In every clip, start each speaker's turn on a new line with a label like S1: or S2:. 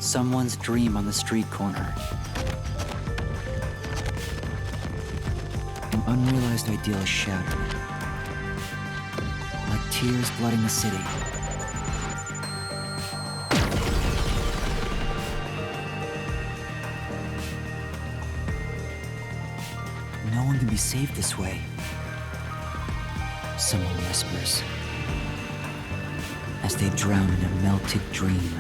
S1: Someone's dream on the street corner. An unrealized ideal is shattered. Like tears flooding the city. No one can be saved this way. Someone whispers, as they drown in a melted dream.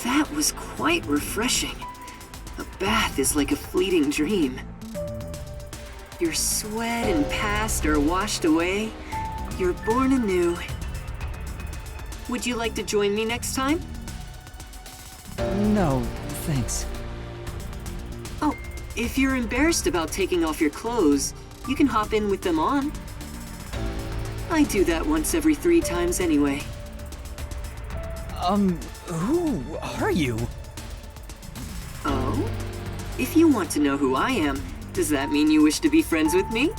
S2: That was quite refreshing. A bath is like a fleeting dream. Your sweat and past are washed away. You're born anew. Would you like to join me next time?
S1: No, thanks.
S2: Oh, if you're embarrassed about taking off your clothes, you can hop in with them on. I do that once every 3 times anyway.
S1: Who are you?
S2: Oh? If you want to know who I am, does that mean you wish to be friends with me?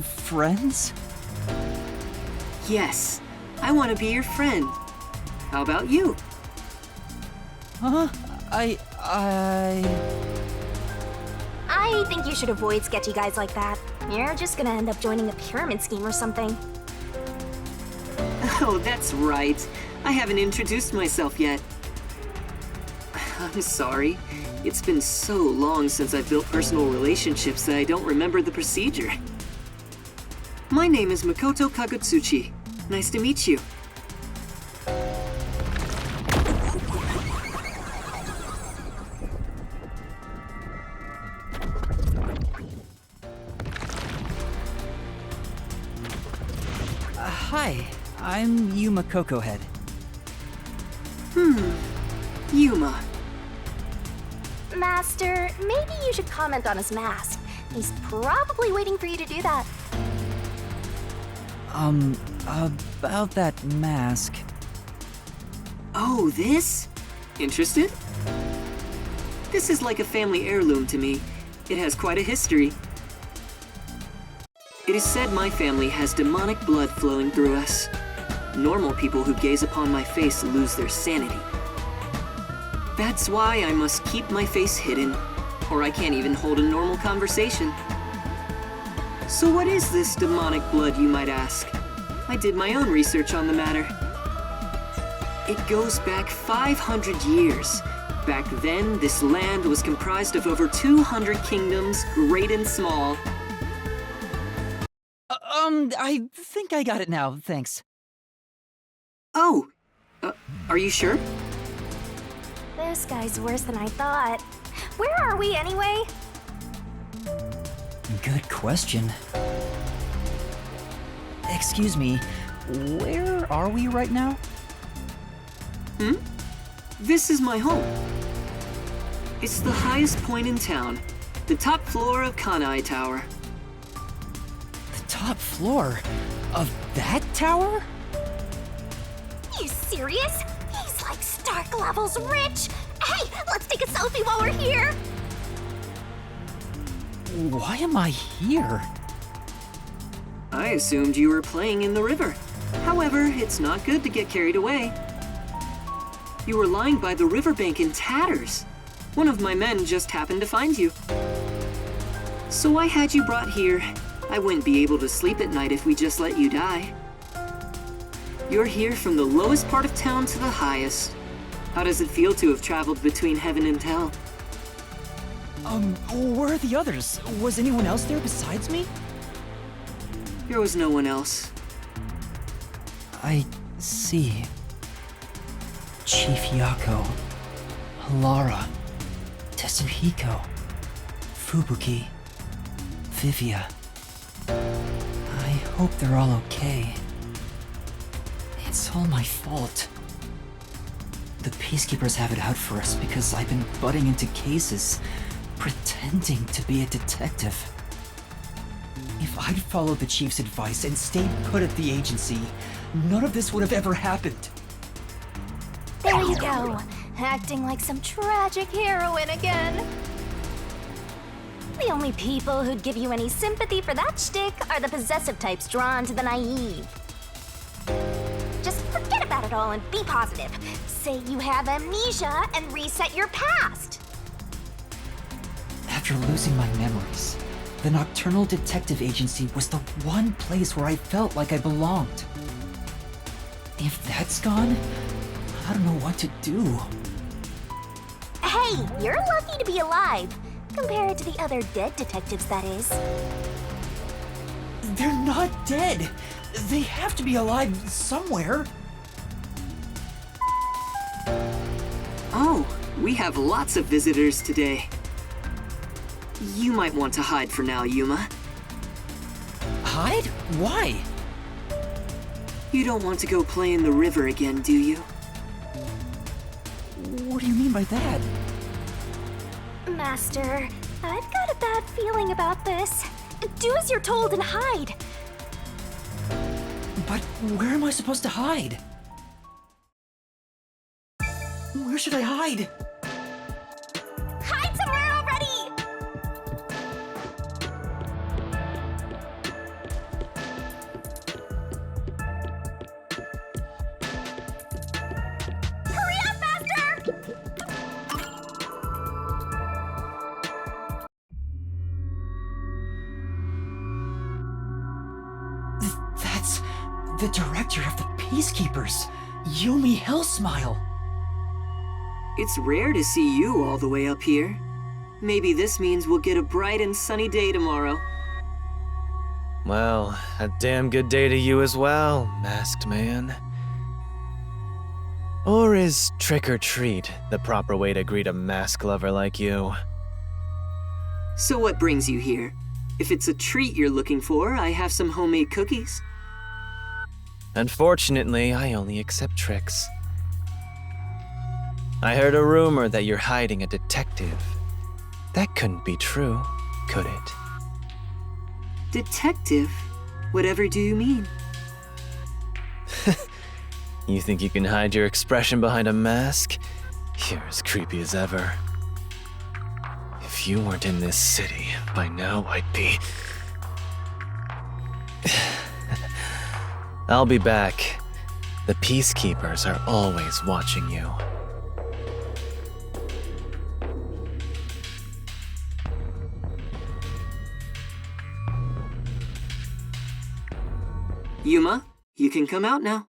S1: Friends?
S2: Yes, I want to be your friend. How about you?
S1: Huh? I
S3: think you should avoid sketchy guys like that. You're just gonna end up joining a pyramid scheme or something.
S2: Oh, that's right. I haven't introduced myself yet. I'm sorry. It's been so long since I've built personal relationships that I don't remember the procedure. My name is Makoto Kagutsuchi. Nice to meet you.
S1: Hi, I'm Yuma Cocohead.
S2: Yuma.
S3: Master, maybe you should comment on his mask. He's probably waiting for you to do that.
S1: About that mask.
S2: Oh, this? Interested? This is like a family heirloom to me. It has quite a history. It is said my family has demonic blood flowing through us. Normal people who gaze upon my face lose their sanity. That's why I must keep my face hidden, or I can't even hold a normal conversation. So what is this demonic blood, you might ask? I did my own research on the matter. It goes back 500 years. Back then, this land was comprised of over 200 kingdoms, great and small.
S1: I think I got it now, thanks.
S2: Oh, are you sure?
S3: This guy's worse than I thought. Where are we anyway?
S1: Good question. Excuse me, where are we right now?
S2: This is my home. It's the highest point in town, the top floor of Kanai Tower.
S1: The top floor of that tower?
S3: You serious? He's like Stark levels rich. Hey, let's take a selfie while we're here.
S1: Why am I here?
S2: I assumed you were playing in the river. However, it's not good to get carried away. You were lying by the riverbank in tatters. One of my men just happened to find you. So I had you brought here. I wouldn't be able to sleep at night if we just let you die. You're here from the lowest part of town to the highest. How does it feel to have traveled between heaven and hell?
S1: Where are the others? Was anyone else there besides me?
S2: There was no one else.
S1: I see. Chief Yako, Lara, Tetsuhiko, Fubuki, Vivia. I hope they're all okay. It's all my fault. The Peacekeepers have it out for us because I've been butting into cases, pretending to be a detective. If I'd followed the Chief's advice and stayed put at the agency, none of this would have ever happened.
S3: There you go, acting like some tragic heroine again. The only people who'd give you any sympathy for that shtick are the possessive types drawn to the naive. Just forget about it all and be positive. Say you have amnesia and reset your past.
S1: After losing my memories, the Nocturnal Detective Agency was the one place where I felt like I belonged. If that's gone, I don't know what to do.
S3: Hey, you're lucky to be alive. Compared to the other dead detectives, that is.
S1: They're not dead. They have to be alive somewhere.
S2: Oh, we have lots of visitors today. You might want to hide for now, Yuma.
S1: Hide? Why?
S2: You don't want to go play in the river again, do you?
S1: What do you mean by that?
S3: Master, I've got a bad feeling about this. Do as you're told and hide.
S1: But where am I supposed to hide? Where should I hide?
S3: Hide somewhere already! Hurry up, Master!
S1: That's the director of the Peacekeepers, Yomi Hellsmile.
S2: It's rare to see you all the way up here. Maybe this means we'll get a bright and sunny day tomorrow.
S4: Well, a damn good day to you as well, masked man. Or is trick or treat the proper way to greet a mask lover like you?
S2: So what brings you here? If it's a treat you're looking for, I have some homemade cookies.
S4: Unfortunately, I only accept tricks. I heard a rumor that you're hiding a detective. That couldn't be true, could it?
S2: Detective? Whatever do you mean?
S4: You think you can hide your expression behind a mask? You're as creepy as ever. If you weren't in this city, by now I'd be... I'll be back. The Peacekeepers are always watching you.
S2: Yuma, you can come out now.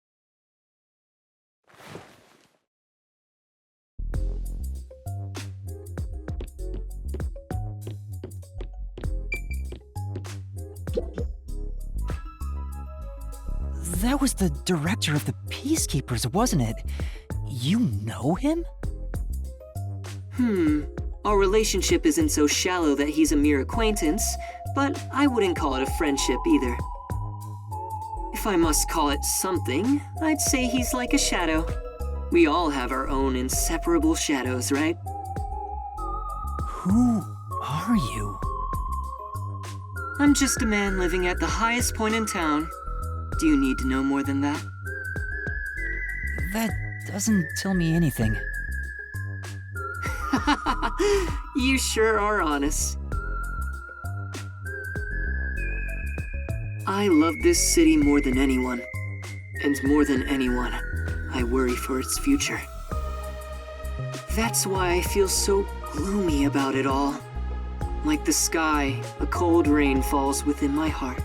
S1: That was the director of the Peacekeepers, wasn't it? You know him?
S2: Our relationship isn't so shallow that he's a mere acquaintance, but I wouldn't call it a friendship either. If I must call it something, I'd say he's like a shadow. We all have our own inseparable shadows, right?
S1: Who are you?
S2: I'm just a man living at the highest point in town. Do you need to know more than that?
S1: That doesn't tell me anything.
S2: You sure are honest. I love this city more than anyone. And more than anyone, I worry for its future. That's why I feel so gloomy about it all. Like the sky, a cold rain falls within my heart.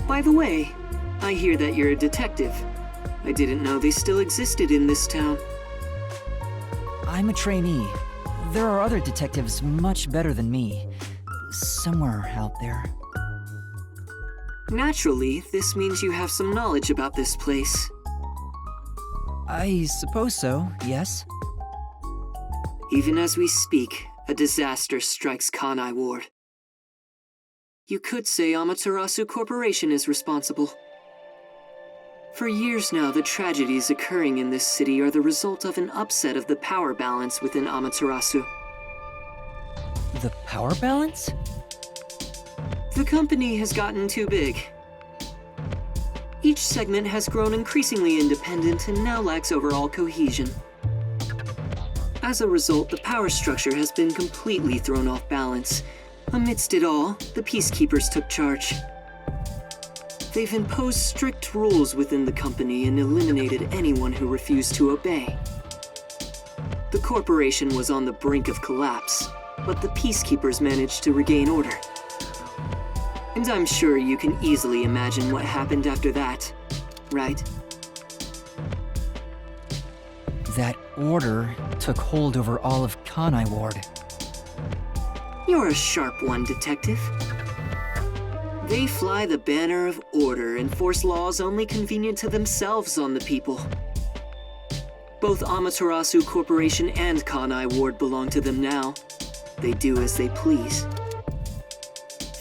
S2: By the way, I hear that you're a detective. I didn't know they still existed in this town.
S1: I'm a trainee. There are other detectives much better than me. Somewhere out there.
S2: Naturally, this means you have some knowledge about this place.
S1: I suppose so, yes.
S2: Even as we speak, a disaster strikes Kanai Ward. You could say Amaterasu Corporation is responsible. For years now, the tragedies occurring in this city are the result of an upset of the power balance within Amaterasu.
S1: The power balance?
S2: The company has gotten too big. Each segment has grown increasingly independent and now lacks overall cohesion. As a result, the power structure has been completely thrown off balance. Amidst it all, the Peacekeepers took charge. They've imposed strict rules within the company and eliminated anyone who refused to obey. The corporation was on the brink of collapse, but the Peacekeepers managed to regain order. And I'm sure you can easily imagine what happened after that, right?
S1: That order took hold over all of Kanai Ward.
S2: You're a sharp one, Detective. They fly the banner of order and force laws only convenient to themselves on the people. Both Amaterasu Corporation and Kanai Ward belong to them now. They do as they please.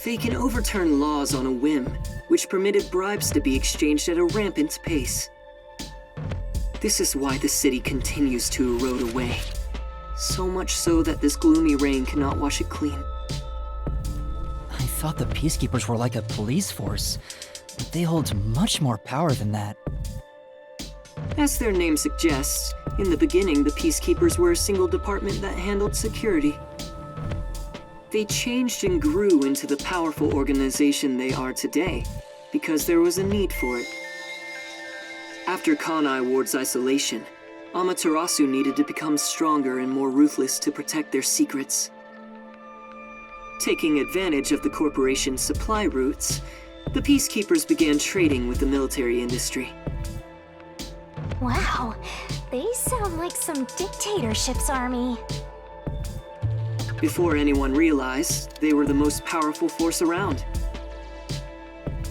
S2: They can overturn laws on a whim, which permitted bribes to be exchanged at a rampant pace. This is why the city continues to erode away. So much so that this gloomy rain cannot wash it clean.
S1: I thought the Peacekeepers were like a police force, but they hold much more power than that.
S2: As their name suggests, in the beginning the Peacekeepers were a single department that handled security. They changed and grew into the powerful organization they are today, because there was a need for it. After Kanai Ward's isolation, Amaterasu needed to become stronger and more ruthless to protect their secrets. Taking advantage of the corporation's supply routes, the Peacekeepers began trading with the military industry.
S3: Wow, they sound like some dictatorship's army.
S2: Before anyone realized, they were the most powerful force around.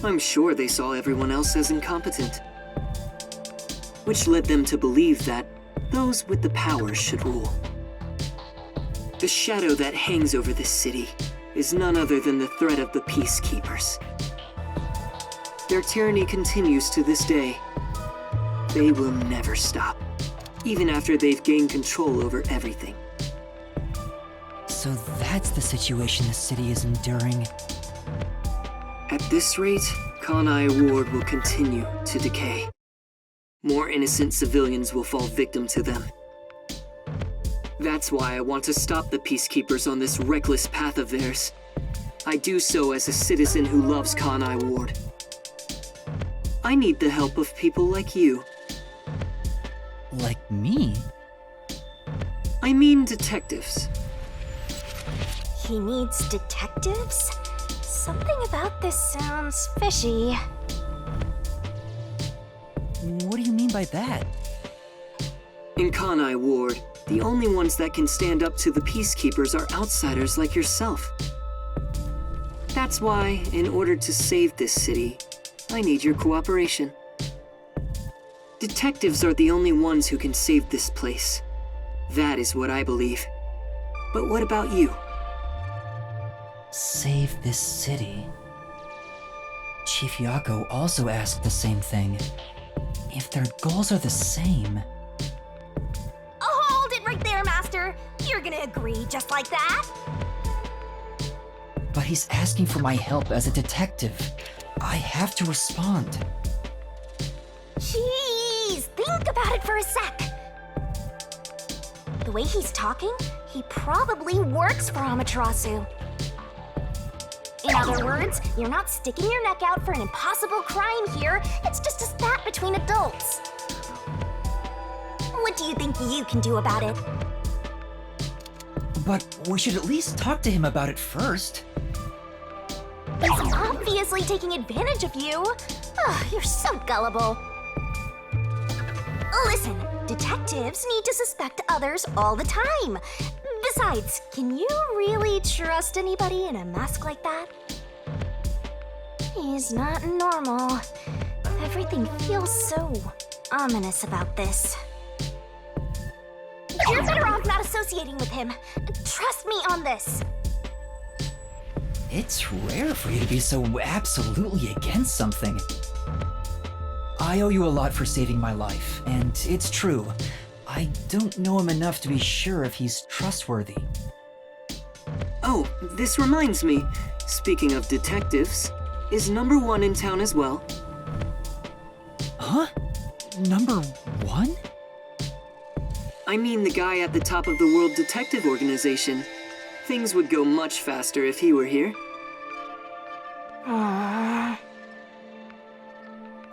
S2: I'm sure they saw everyone else as incompetent, which led them to believe that those with the power should rule. The shadow that hangs over this city is none other than the threat of the Peacekeepers. Their tyranny continues to this day. They will never stop, even after they've gained control over everything.
S1: So that's the situation the city is enduring.
S2: At this rate, Kanai Ward will continue to decay. More innocent civilians will fall victim to them. That's why I want to stop the Peacekeepers on this reckless path of theirs. I do so as a citizen who loves Kanai Ward. I need the help of people like you.
S1: Like me?
S2: I mean detectives.
S3: He needs detectives? Something about this sounds fishy.
S1: What do you mean by that?
S2: In Kanai Ward, the only ones that can stand up to the Peacekeepers are outsiders like yourself. That's why, in order to save this city, I need your cooperation. Detectives are the only ones who can save this place. That is what I believe. But what about you?
S1: Save this city. Chief Yako also asked the same thing. If their goals are the same...
S3: Oh, hold it right there, Master! You're gonna agree just like that?
S1: But he's asking for my help as a detective. I have to respond.
S3: Jeez, think about it for a sec. The way he's talking, he probably works for Amaterasu. In other words, you're not sticking your neck out for an impossible crime here. It's just a spat between adults. What do you think you can do about it?
S1: But we should at least talk to him about it first.
S3: He's obviously taking advantage of you. Ugh, you're so gullible. Listen, detectives need to suspect others all the time. Besides, can you really trust anybody in a mask like that? He's not normal. Everything feels so ominous about this. You're better off not associating with him. Trust me on this.
S1: It's rare for you to be so absolutely against something. I owe you a lot for saving my life, and it's true. I don't know him enough to be sure if he's trustworthy.
S2: Oh, this reminds me. Speaking of detectives, is number 1 in town as well?
S1: Huh? Number 1?
S2: I mean the guy at the top of the World Detective Organization. Things would go much faster if he were here.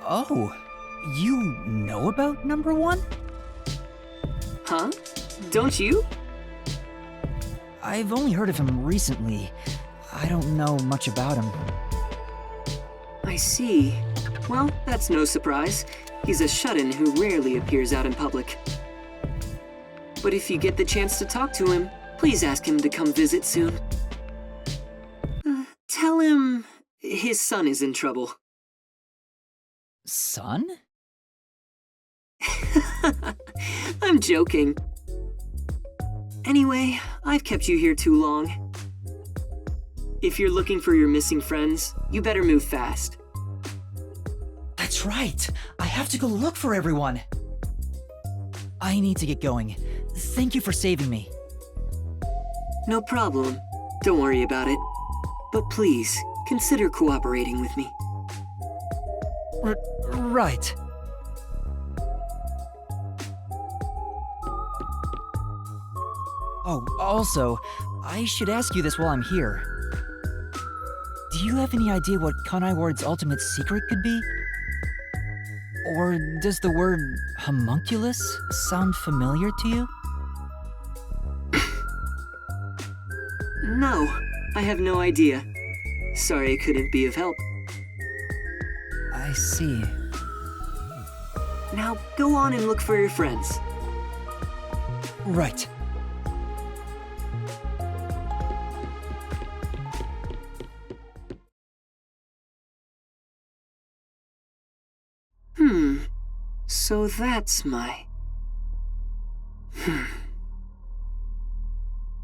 S1: Oh, you know about number 1?
S2: Huh? Don't you?
S1: I've only heard of him recently. I don't know much about him.
S2: I see. Well, that's no surprise. He's a shut-in who rarely appears out in public. But if you get the chance to talk to him, please ask him to come visit soon. Tell him his son is in trouble.
S1: Son?
S2: I'm joking. Anyway, I've kept you here too long. If you're looking for your missing friends, you better move fast.
S1: That's right. I have to go look for everyone. I need to get going. Thank you for saving me.
S2: No problem. Don't worry about it. But please, consider cooperating with me.
S1: Right. Oh, also, I should ask you this while I'm here. Do you have any idea what Kanai Ward's ultimate secret could be? Or does the word homunculus sound familiar to you?
S2: No, I have no idea. Sorry I couldn't be of help.
S1: I see.
S2: Now go on and look for your friends.
S1: Right.
S2: So that's my...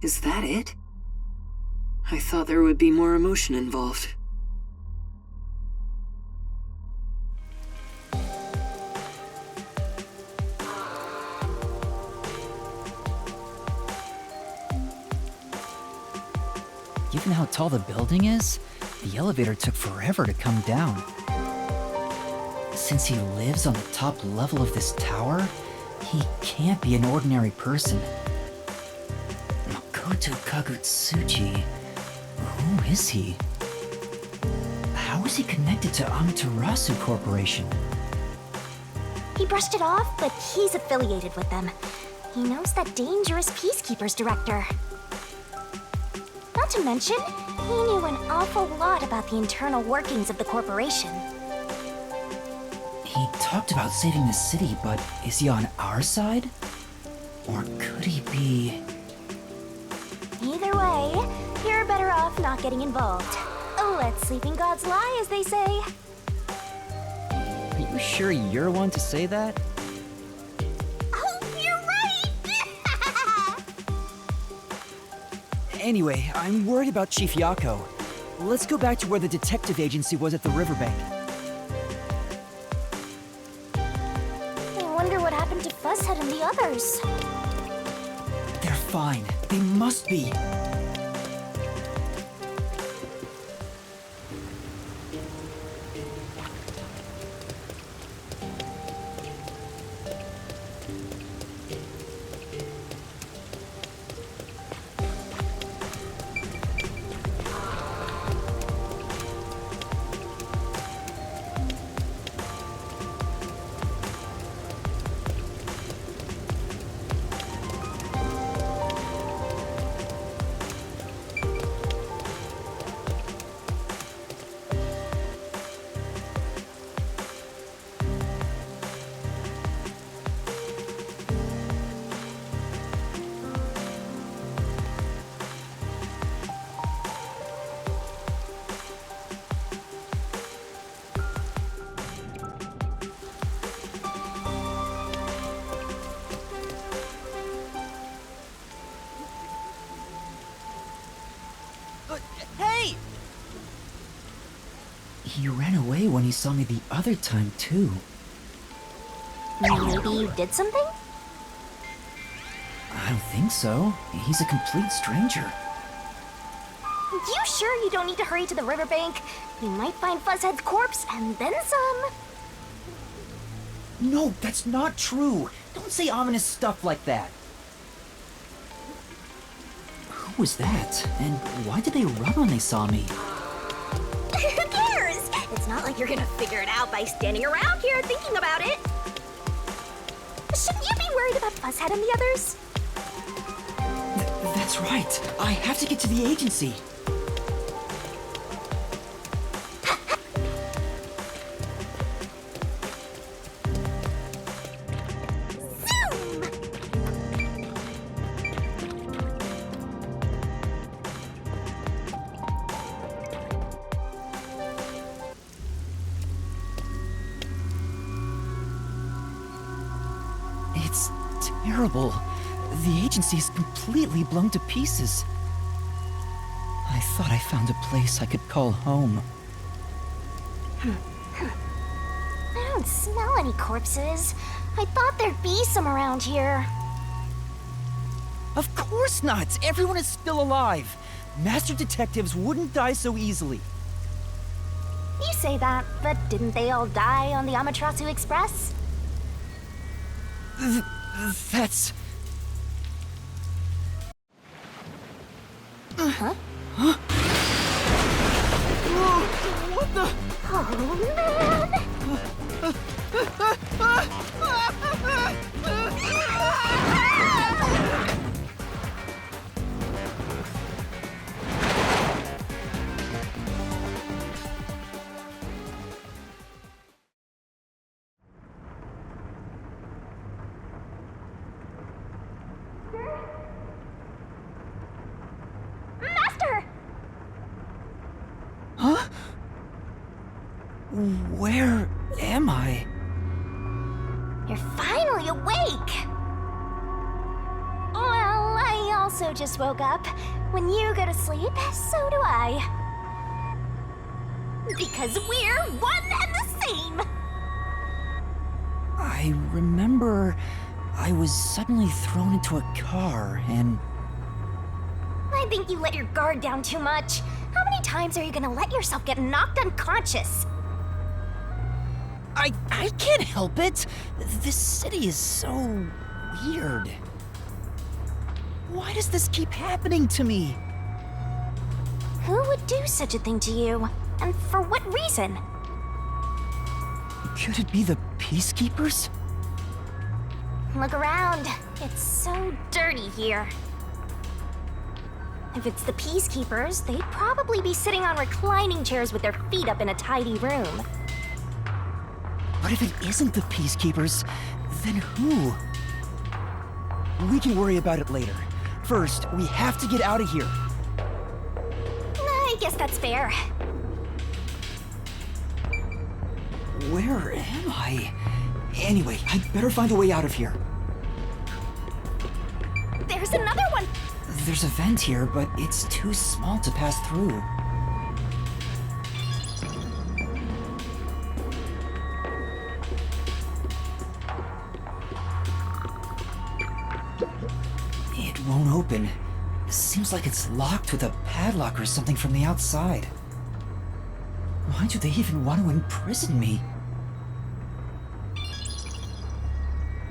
S2: Is that it? I thought there would be more emotion involved.
S1: Given how tall the building is, the elevator took forever to come down. Since he lives on the top level of this tower, he can't be an ordinary person. Makoto Kagutsuchi. Who is he? How is he connected to Amaterasu Corporation?
S3: He brushed it off, but he's affiliated with them. He knows that dangerous Peacekeepers director. Not to mention, he knew an awful lot about the internal workings of the corporation.
S1: He talked about saving the city, but is he on our side? Or could he be...
S3: Either way, you're better off not getting involved. Let sleeping gods lie, as they say.
S1: Are you sure you're one to say that?
S3: Oh, you're right!
S1: Anyway, I'm worried about Chief Yako. Let's go back to where the detective agency was at the riverbank.
S3: I wonder what happened to Fuzzhead and the others.
S1: They're fine. They must be. Hey! He ran away when he saw me the other time, too.
S3: Maybe you did something?
S1: I don't think so. He's a complete stranger.
S3: You sure you don't need to hurry to the riverbank? You might find Fuzzhead's corpse and then some.
S1: No, that's not true. Don't say ominous stuff like that. Who was that? And why did they run when they saw me?
S3: Who cares? It's not like you're gonna figure it out by standing around here thinking about it. Shouldn't you be worried about Fuzzhead and the others?
S1: That's right. I have to get to the agency.
S3: Zoom!
S1: It's terrible. The agency is completely blown to pieces. I thought I found a place I could call home.
S3: I don't smell any corpses. I thought there'd be some around here.
S1: Of course not! Everyone is still alive! Master detectives wouldn't die so easily.
S3: You say that, but didn't they all die on the Amaterasu Express?
S1: That's...
S3: Huh?
S1: Huh? What the...
S3: Oh, man! Master!
S1: Huh? Where am I?
S3: You're finally awake! Well, I also just woke up. When you go to sleep, so do I. Because we're one and the same!
S1: I remember I was suddenly thrown into a car and...
S3: I think you let your guard down too much. How many times are you gonna let yourself get knocked unconscious?
S1: I can't help it. This city is so weird. Why does this keep happening to me?
S3: Who would do such a thing to you? And for what reason?
S1: Could it be the Peacekeepers?
S3: Look around. It's so dirty here. If it's the Peacekeepers, they'd probably be sitting on reclining chairs with their feet up in a tidy room.
S1: But if it isn't the Peacekeepers, then who? We can worry about it later. First, we have to get out of here.
S3: I guess that's fair.
S1: Where am I? Anyway, I'd better find a way out of here.
S3: There's another one!
S1: There's a vent here, but it's too small to pass through. It won't open. Seems like it's locked with a padlock or something from the outside. Why do they even want to imprison me?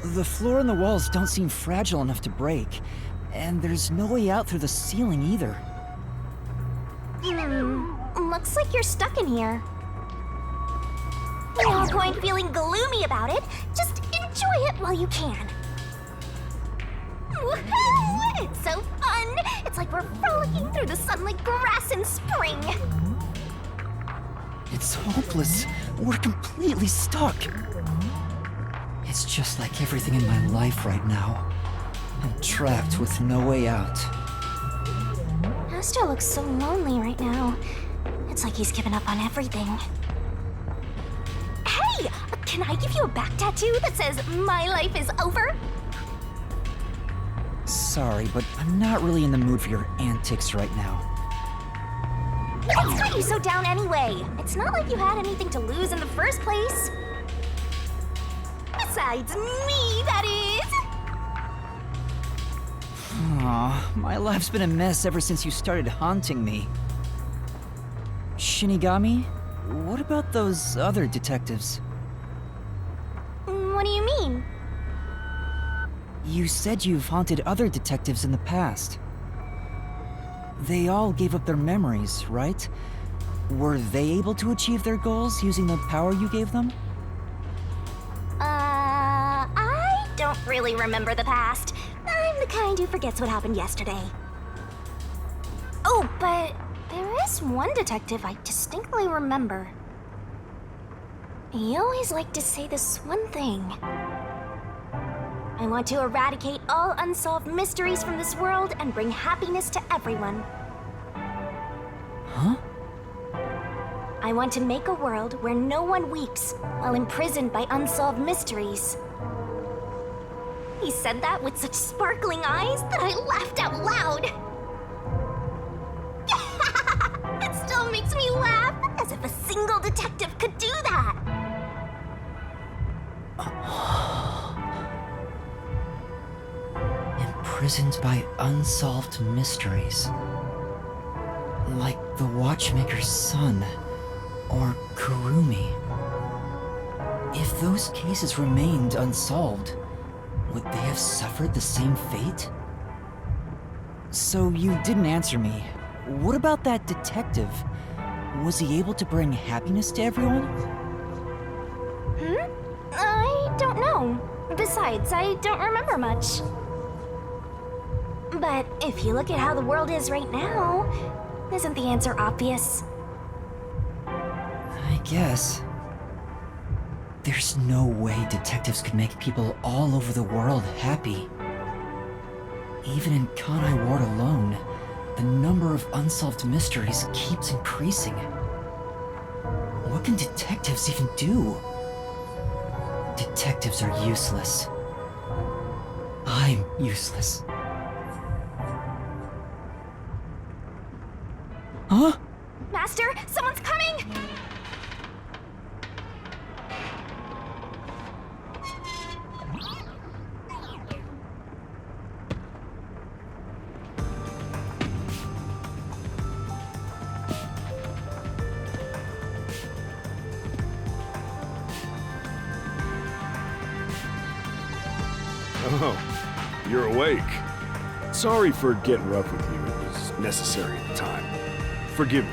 S1: The floor and the walls don't seem fragile enough to break, and there's no way out through the ceiling either.
S3: Looks like you're stuck in here. No point feeling gloomy about it. Just enjoy it while you can. Woohoo! It's so fun! It's like we're frolicking through the sun like grass in spring.
S1: It's hopeless. We're completely stuck. It's just like everything in my life right now. I'm trapped with no way out.
S3: Astro looks so lonely right now. It's like he's given up on everything. Hey! Can I give you a back tattoo that says, "My life is over"?
S1: Sorry, but I'm not really in the mood for your antics right now.
S3: What's got you so down anyway? It's not like you had anything to lose in the first place. Besides me, that is!
S1: Aw, my life's been a mess ever since you started haunting me. Shinigami, what about those other detectives?
S3: What What do you mean?
S1: You said you've haunted other detectives in the past. They all gave up their memories, right? Were they able to achieve their goals using the power you gave them?
S3: I don't really remember the past. I'm the kind who forgets what happened yesterday. Oh, but there is one detective I distinctly remember. He always liked to say this one thing. I want to eradicate all unsolved mysteries from this world and bring happiness to everyone.
S1: Huh?
S3: I want to make a world where no one weeps while imprisoned by unsolved mysteries. He said that with such sparkling eyes that I laughed out loud. It still makes me laugh, as if a single detective could do that.
S1: Imprisoned by unsolved mysteries. Like the Watchmaker's son, or Kurumi. If those cases remained unsolved, would they have suffered the same fate? So you didn't answer me. What about that detective? Was he able to bring happiness to everyone?
S3: I don't know. Besides, I don't remember much. But if you look at how the world is right now, isn't the answer obvious?
S1: I guess. There's no way detectives could make people all over the world happy. Even in Kanai Ward alone, the number of unsolved mysteries keeps increasing. What can detectives even do? Detectives are useless. I'm useless. Huh?
S3: Master, someone's coming!
S5: Oh, you're awake. Sorry for getting rough with you. It was necessary at the time. Forgive me.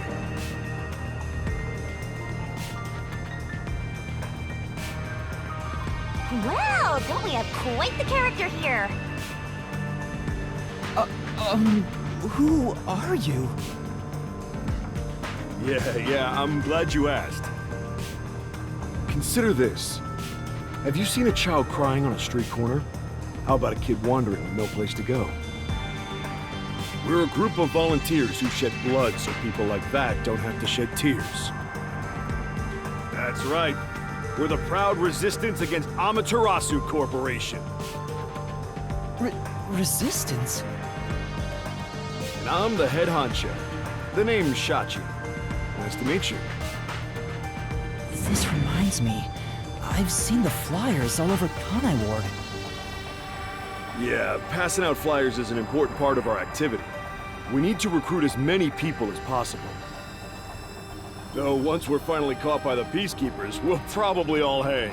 S3: Well, don't we have quite the character here?
S1: Who are you?
S5: Yeah, I'm glad you asked. Consider this. Have you seen a child crying on a street corner? How about a kid wandering with no place to go? We're a group of volunteers who shed blood so people like that don't have to shed tears. That's right. We're the proud resistance against Amaterasu Corporation.
S1: Resistance?
S5: And I'm the head honcho. The name's Shachi. Nice to meet you.
S1: This reminds me. I've seen the flyers all over Kanai Ward.
S5: Yeah, passing out flyers is an important part of our activity. We need to recruit as many people as possible. Though once we're finally caught by the Peacekeepers, we'll probably all hang.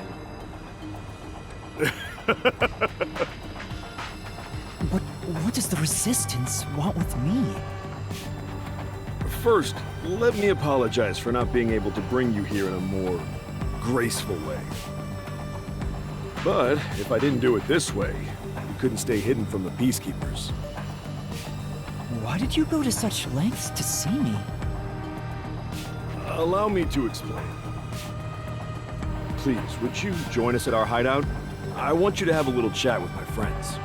S1: What does the Resistance want with me?
S5: First, let me apologize for not being able to bring you here in a more graceful way. But if I didn't do it this way, you couldn't stay hidden from the Peacekeepers.
S1: Why did you go to such lengths to see me?
S5: Allow me to explain. Please, would you join us at our hideout? I want you to have a little chat with my friends.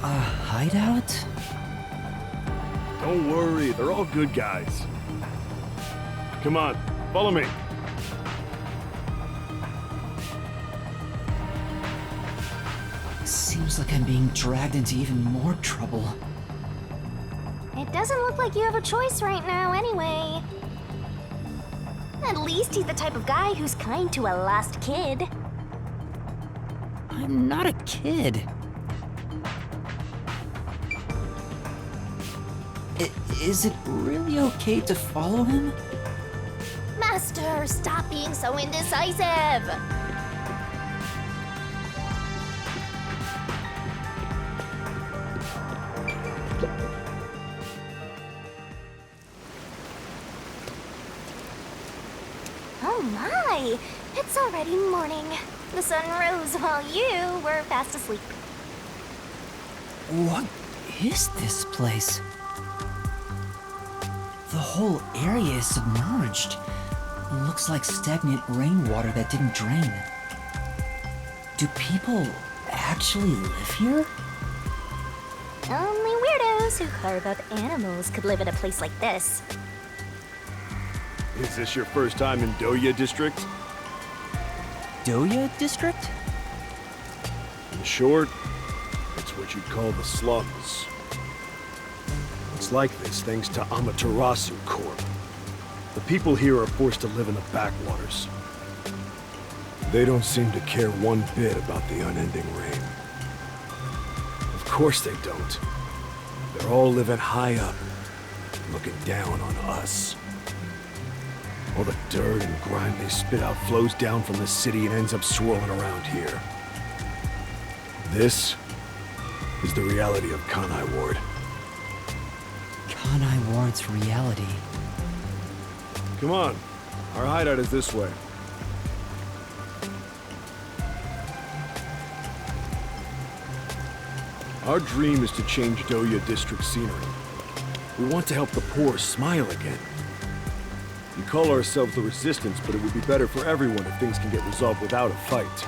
S1: A hideout?
S5: Don't worry, they're all good guys. Come on, follow me.
S1: Seems like I'm being dragged into even more trouble.
S3: It doesn't look like you have a choice right now, anyway. At least he's the type of guy who's kind to a lost kid.
S1: I'm not a kid. Is it really okay to follow him?
S3: Master, stop being so indecisive! see. It's already morning. The sun rose while you were fast asleep.
S1: What is this place? The whole area is submerged. Looks like stagnant rainwater that didn't drain. Do people actually live here?
S3: Only weirdos who carve up animals could live at a place like this.
S5: Is this your first time in Dohya District?
S1: Dohya District?
S5: In short, it's what you'd call the slums. It's like this thanks to Amaterasu Corp. The people here are forced to live in the backwaters. They don't seem to care one bit about the unending rain. Of course they don't. They're all living high up, looking down on us. All the dirt and grime they spit out flows down from the city and ends up swirling around here. This is the reality of Kanai Ward.
S1: Kanai Ward's reality.
S5: Come on, our hideout is this way. Our dream is to change Dohya District scenery. We want to help the poor smile again. We call ourselves the Resistance, but it would be better for everyone if things can get resolved without a fight.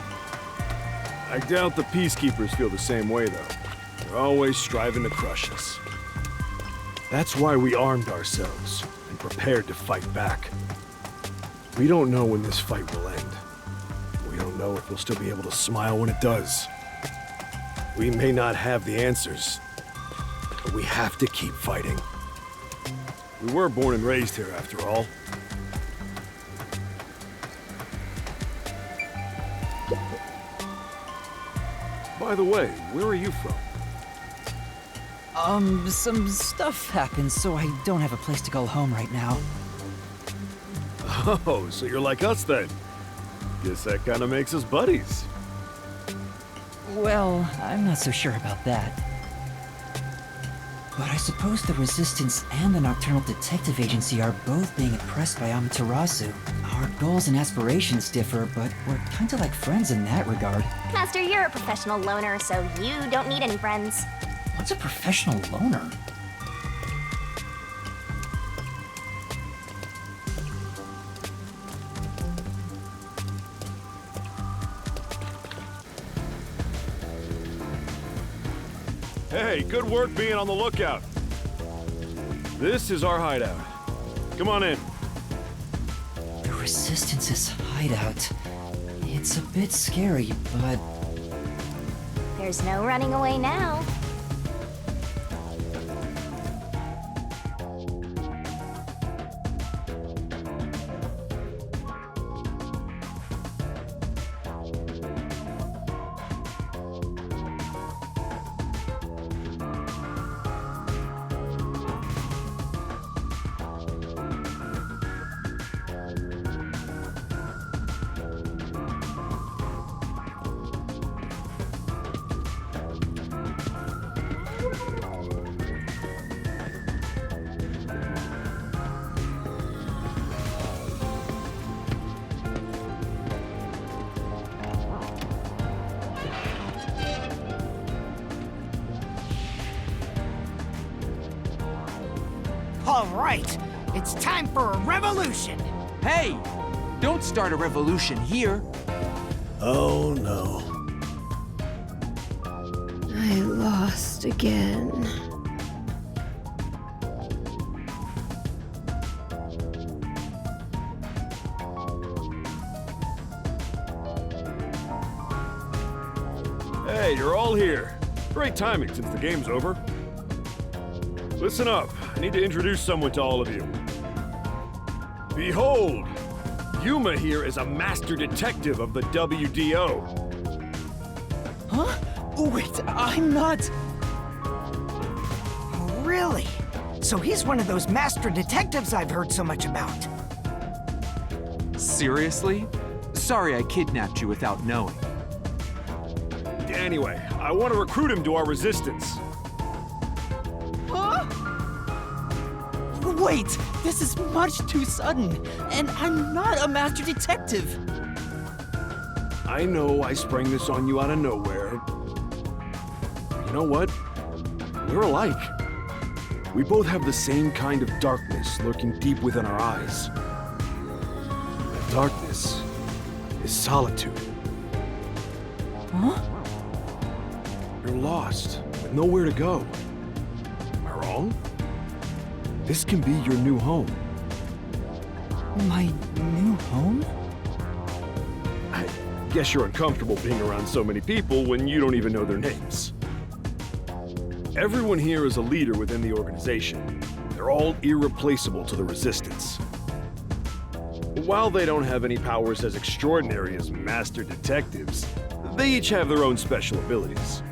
S5: I doubt the Peacekeepers feel the same way, though. They're always striving to crush us. That's why we armed ourselves and prepared to fight back. We don't know when this fight will end. We don't know if we'll still be able to smile when it does. We may not have the answers, but we have to keep fighting. We were born and raised here, after all. By the way, where are you from?
S1: Some stuff happened, so I don't have a place to call home right now.
S5: Oh, so you're like us then? Guess that kind of makes us buddies.
S1: Well, I'm not so sure about that. But I suppose the Resistance and the Nocturnal Detective Agency are both being oppressed by Amaterasu. Our goals and aspirations differ, but we're kinda like friends in that regard.
S3: Master, you're a professional loner, so you don't need any friends.
S1: What's a professional loner?
S5: Hey, good work being on the lookout. This is our hideout. Come on in.
S1: The Resistance's hideout. It's a bit scary, but
S3: There's no running away now.
S6: All right, it's time for a revolution.
S7: Hey! Don't start a revolution here.
S5: Oh no.
S8: I lost again.
S5: Hey, you're all here. Great timing since the game's over. Listen up. I need to introduce someone to all of you. Behold! Yuma here is a master detective of the WDO.
S1: huh? Wait, I'm not.
S6: Really? So he's one of those master detectives I've heard so much about.
S7: Seriously? Sorry I kidnapped you without knowing.
S5: Anyway, I want to recruit him to our resistance.
S9: Wait! This is much too sudden, and I'm not a master detective!
S5: I know I sprang this on you out of nowhere. You know what? We're alike. We both have the same kind of darkness lurking deep within our eyes. That darkness is solitude.
S1: Huh?
S5: You're lost, with nowhere to go. Am I wrong? This can be your new home.
S1: My new home?
S5: I guess you're uncomfortable being around so many people when you don't even know their names. Everyone here is a leader within the organization. They're all irreplaceable to the Resistance. While they don't have any powers as extraordinary as master detectives, they each have their own special abilities.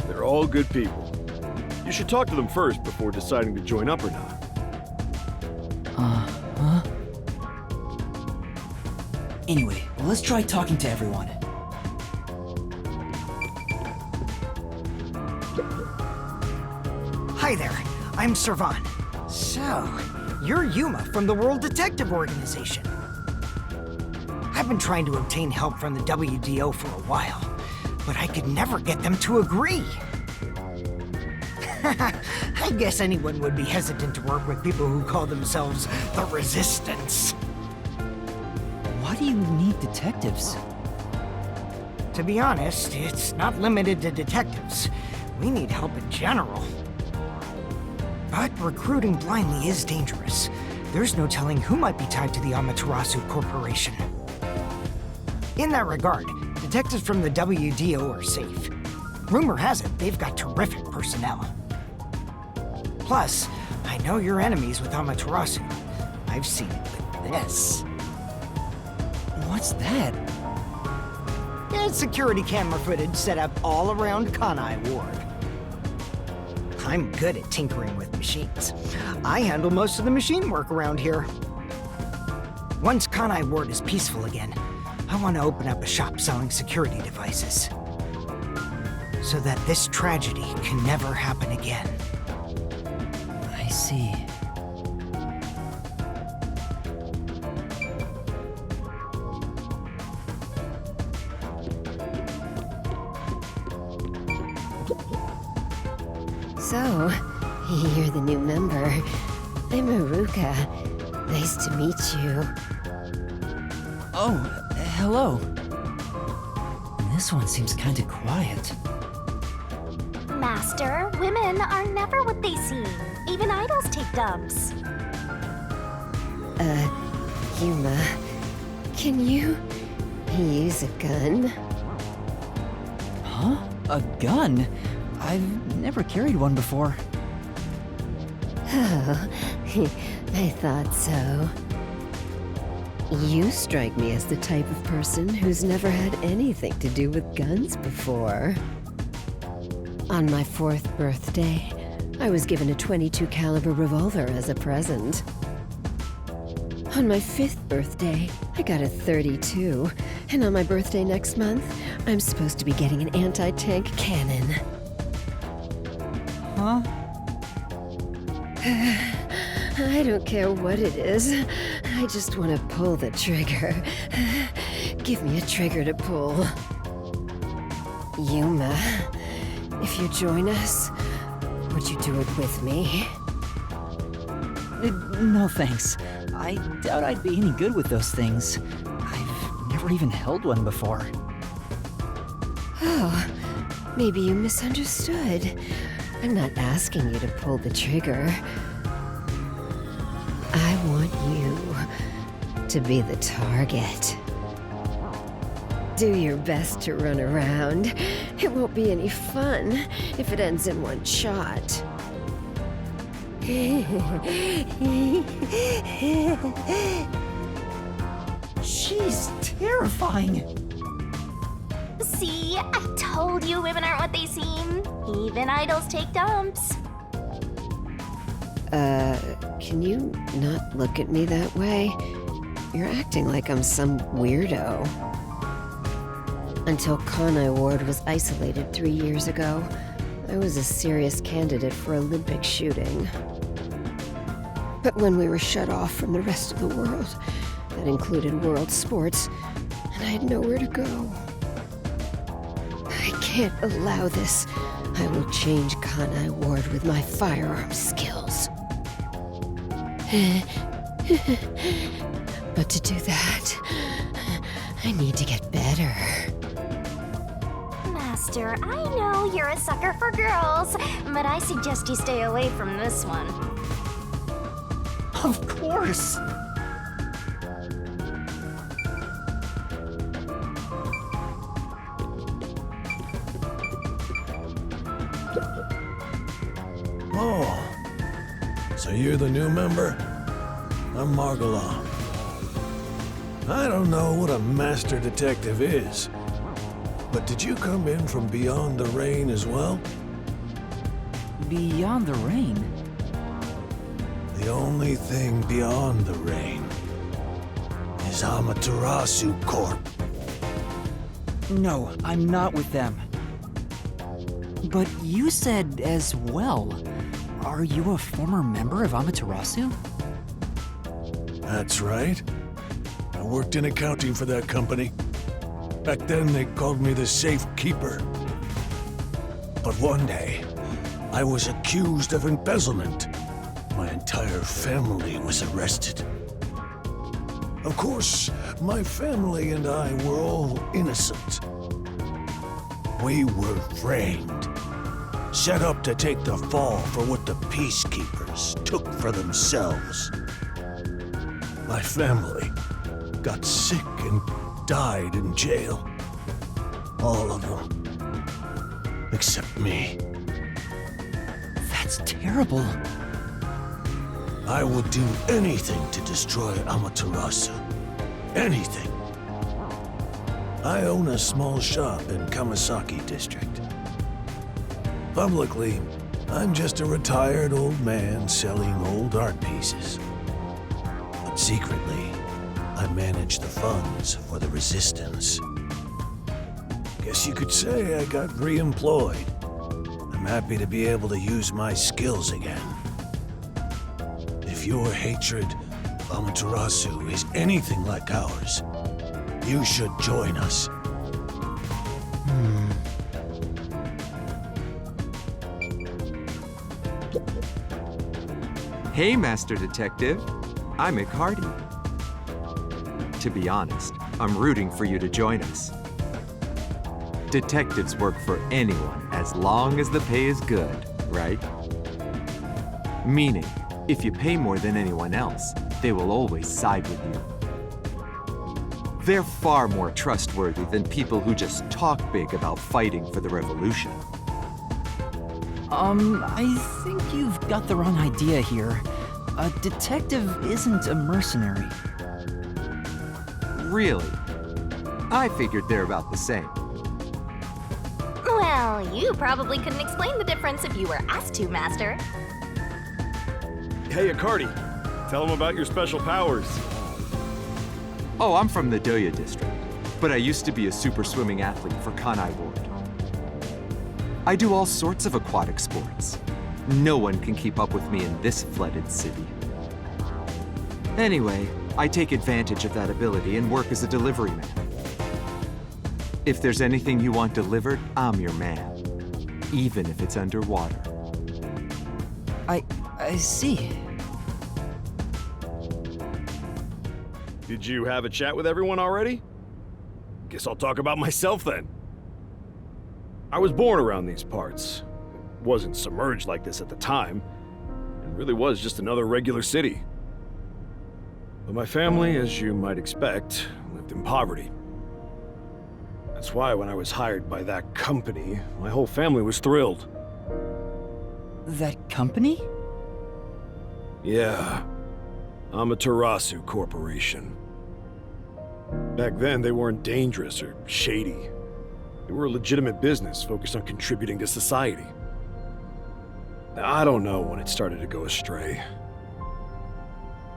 S5: They're all good people. You should talk to them first before deciding to join up or not.
S1: Huh? Anyway, let's try talking to everyone.
S6: Hi there, I'm Servan. So, you're Yuma from the World Detective Organization. I've been trying to obtain help from the WDO for a while, but I could never get them to agree. I guess anyone would be hesitant to work with people who call themselves the Resistance.
S1: Why do you need detectives?
S6: To be honest, it's not limited to detectives. We need help in general. But recruiting blindly is dangerous. There's no telling who might be tied to the Amaterasu Corporation. In that regard, detectives from the WDO are safe. Rumor has it they've got terrific personnel. Plus, I know your enemies with Amaterasu. I've seen it with this.
S1: What's that?
S6: It's security camera footage set up all around Kanai Ward. I'm good at tinkering with machines. I handle most of the machine work around here. Once Kanai Ward is peaceful again, I want to open up a shop selling security devices. So that this tragedy can never happen again.
S1: I see.
S8: So, you're the new member. I'm Haruka. Nice to meet you.
S1: Oh, hello. This one seems kinda quiet.
S3: Master, women are never what they seem. Even idols take dumps.
S8: Yuma, can you use a gun?
S1: Huh? A gun? I've never carried one before.
S8: Oh, I thought so. You strike me as the type of person who's never had anything to do with guns before. On my 4th birthday, I was given a .22 caliber revolver as a present. On my 5th birthday, I got a .32, and on my birthday next month, I'm supposed to be getting an anti-tank cannon.
S1: Huh?
S8: I don't care what it is. I just want to pull the trigger. Give me a trigger to pull. Yuma, if you join us, would you do it with me?
S1: No thanks. I doubt I'd be any good with those things. I've never even held one before.
S8: Oh, maybe you misunderstood. I'm not asking you to pull the trigger. I want you to be the target. Do your best to run around. It won't be any fun if it ends in one shot.
S1: She's terrifying.
S3: See, I told you women aren't what they seem. Even idols take dumps.
S8: Can you not look at me that way? You're acting like I'm some weirdo. Until Kanai Ward was isolated 3 years ago, I was a serious candidate for Olympic shooting. But when we were shut off from the rest of the world, that included world sports, and I had nowhere to go. I can't allow this. I will change Kanai Ward with my firearm skills. But to do that, I need to get better.
S3: Master, I know you're a sucker for girls, but I suggest you stay away from this one.
S1: Of course!
S10: Oh, so you're the new member? I'm Margulaw. I don't know what a master detective is, but did you come in from beyond the rain as well?
S1: Beyond the rain?
S10: The only thing beyond the rain is Amaterasu Corp.
S1: No, I'm not with them. But you said as well. Are you a former member of Amaterasu?
S10: That's right. I worked in accounting for that company. Back then, they called me the Safe Keeper. But one day, I was accused of embezzlement. My entire family was arrested. Of course, my family and I were all innocent. We were framed, set up to take the fall for what the Peacekeepers took for themselves. My family got sick and died in jail. All of them. Except me.
S1: That's terrible.
S10: I would do anything to destroy Amaterasu. Anything. I own a small shop in Kamasaki District. Publicly, I'm just a retired old man selling old art pieces. But secretly, I manage the funds for the Resistance. Guess you could say I got re-employed. I'm happy to be able to use my skills again. If your hatred of Amaterasu is anything like ours, you should join us.
S7: Hey, Master Detective. I'm McCarty. To be honest, I'm rooting for you to join us. Detectives work for anyone as long as the pay is good, right? Meaning, if you pay more than anyone else, they will always side with you. They're far more trustworthy than people who just talk big about fighting for the revolution.
S1: I think you've got the wrong idea here. A detective isn't a mercenary.
S7: Really? I figured they're about the same.
S3: Well, you probably couldn't explain the difference if you were asked to, Master.
S5: Hey, Akardi, tell them about your special powers.
S7: Oh, I'm from the Dohya District, but I used to be a super swimming athlete for Kanai Ward. I do all sorts of aquatic sports. No one can keep up with me in this flooded city. Anyway, I take advantage of that ability and work as a delivery man. If there's anything you want delivered, I'm your man, even if it's underwater.
S1: I see.
S5: Did you have a chat with everyone already? Guess I'll talk about myself then. I was born around these parts. Wasn't submerged like this at the time. It really was just another regular city. But my family, as you might expect, lived in poverty. That's why when I was hired by that company, my whole family was thrilled.
S1: That company?
S5: Yeah. Amaterasu Corporation. Back then, they weren't dangerous or shady. They were a legitimate business focused on contributing to society. Now, I don't know when it started to go astray.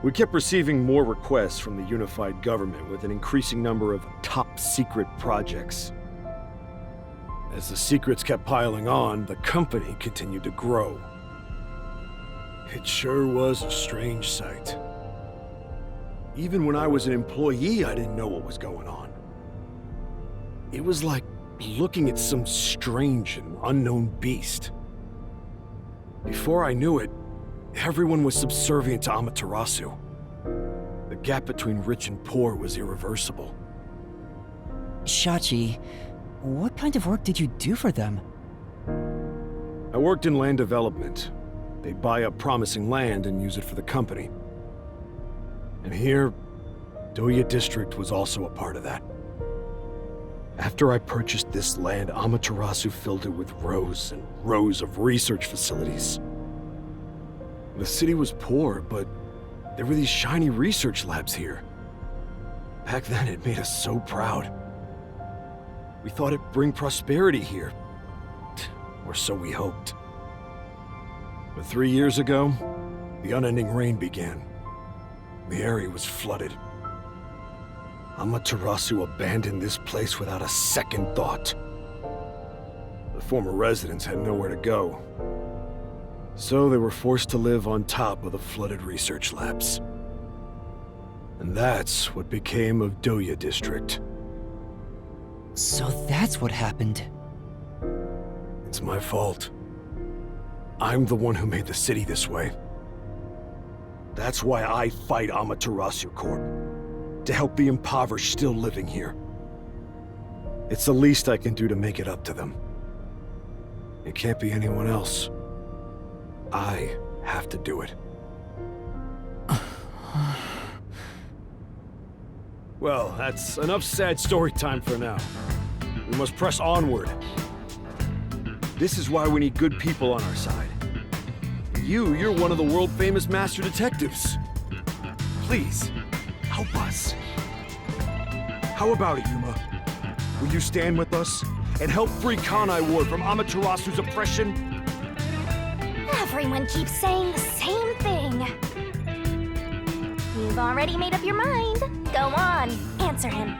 S5: We kept receiving more requests from the unified government with an increasing number of top-secret projects. As the secrets kept piling on, the company continued to grow. It sure was a strange sight. Even when I was an employee, I didn't know what was going on. It was like looking at some strange and unknown beast. Before I knew it, everyone was subservient to Amaterasu. The gap between rich and poor was irreversible.
S1: Shachi, what kind of work did you do for them?
S5: I worked in land development. They'd buy up promising land and use it for the company. And here, Dohya District was also a part of that. After I purchased this land, Amaterasu filled it with rows and rows of research facilities. The city was poor, but there were these shiny research labs here. Back then, it made us so proud. We thought it'd bring prosperity here. Or so we hoped. But 3 years ago, the unending rain began. The area was flooded. Amaterasu abandoned this place without a second thought. The former residents had nowhere to go. So they were forced to live on top of the flooded research labs. And that's what became of Dohya District.
S1: So that's what happened.
S5: It's my fault. I'm the one who made the city this way. That's why I fight Amaterasu Corp. To help the impoverished still living here. It's the least I can do to make it up to them. It can't be anyone else. I have to do it. Well, that's enough sad story time for now. We must press onward. This is why we need good people on our side. You're one of the world-famous master detectives. Please, help us. How about it, Yuma? Will you stand with us and help free Kanai Ward from Amaterasu's oppression?
S3: Everyone keeps saying the same thing. You've already made up your mind. Go on, answer him.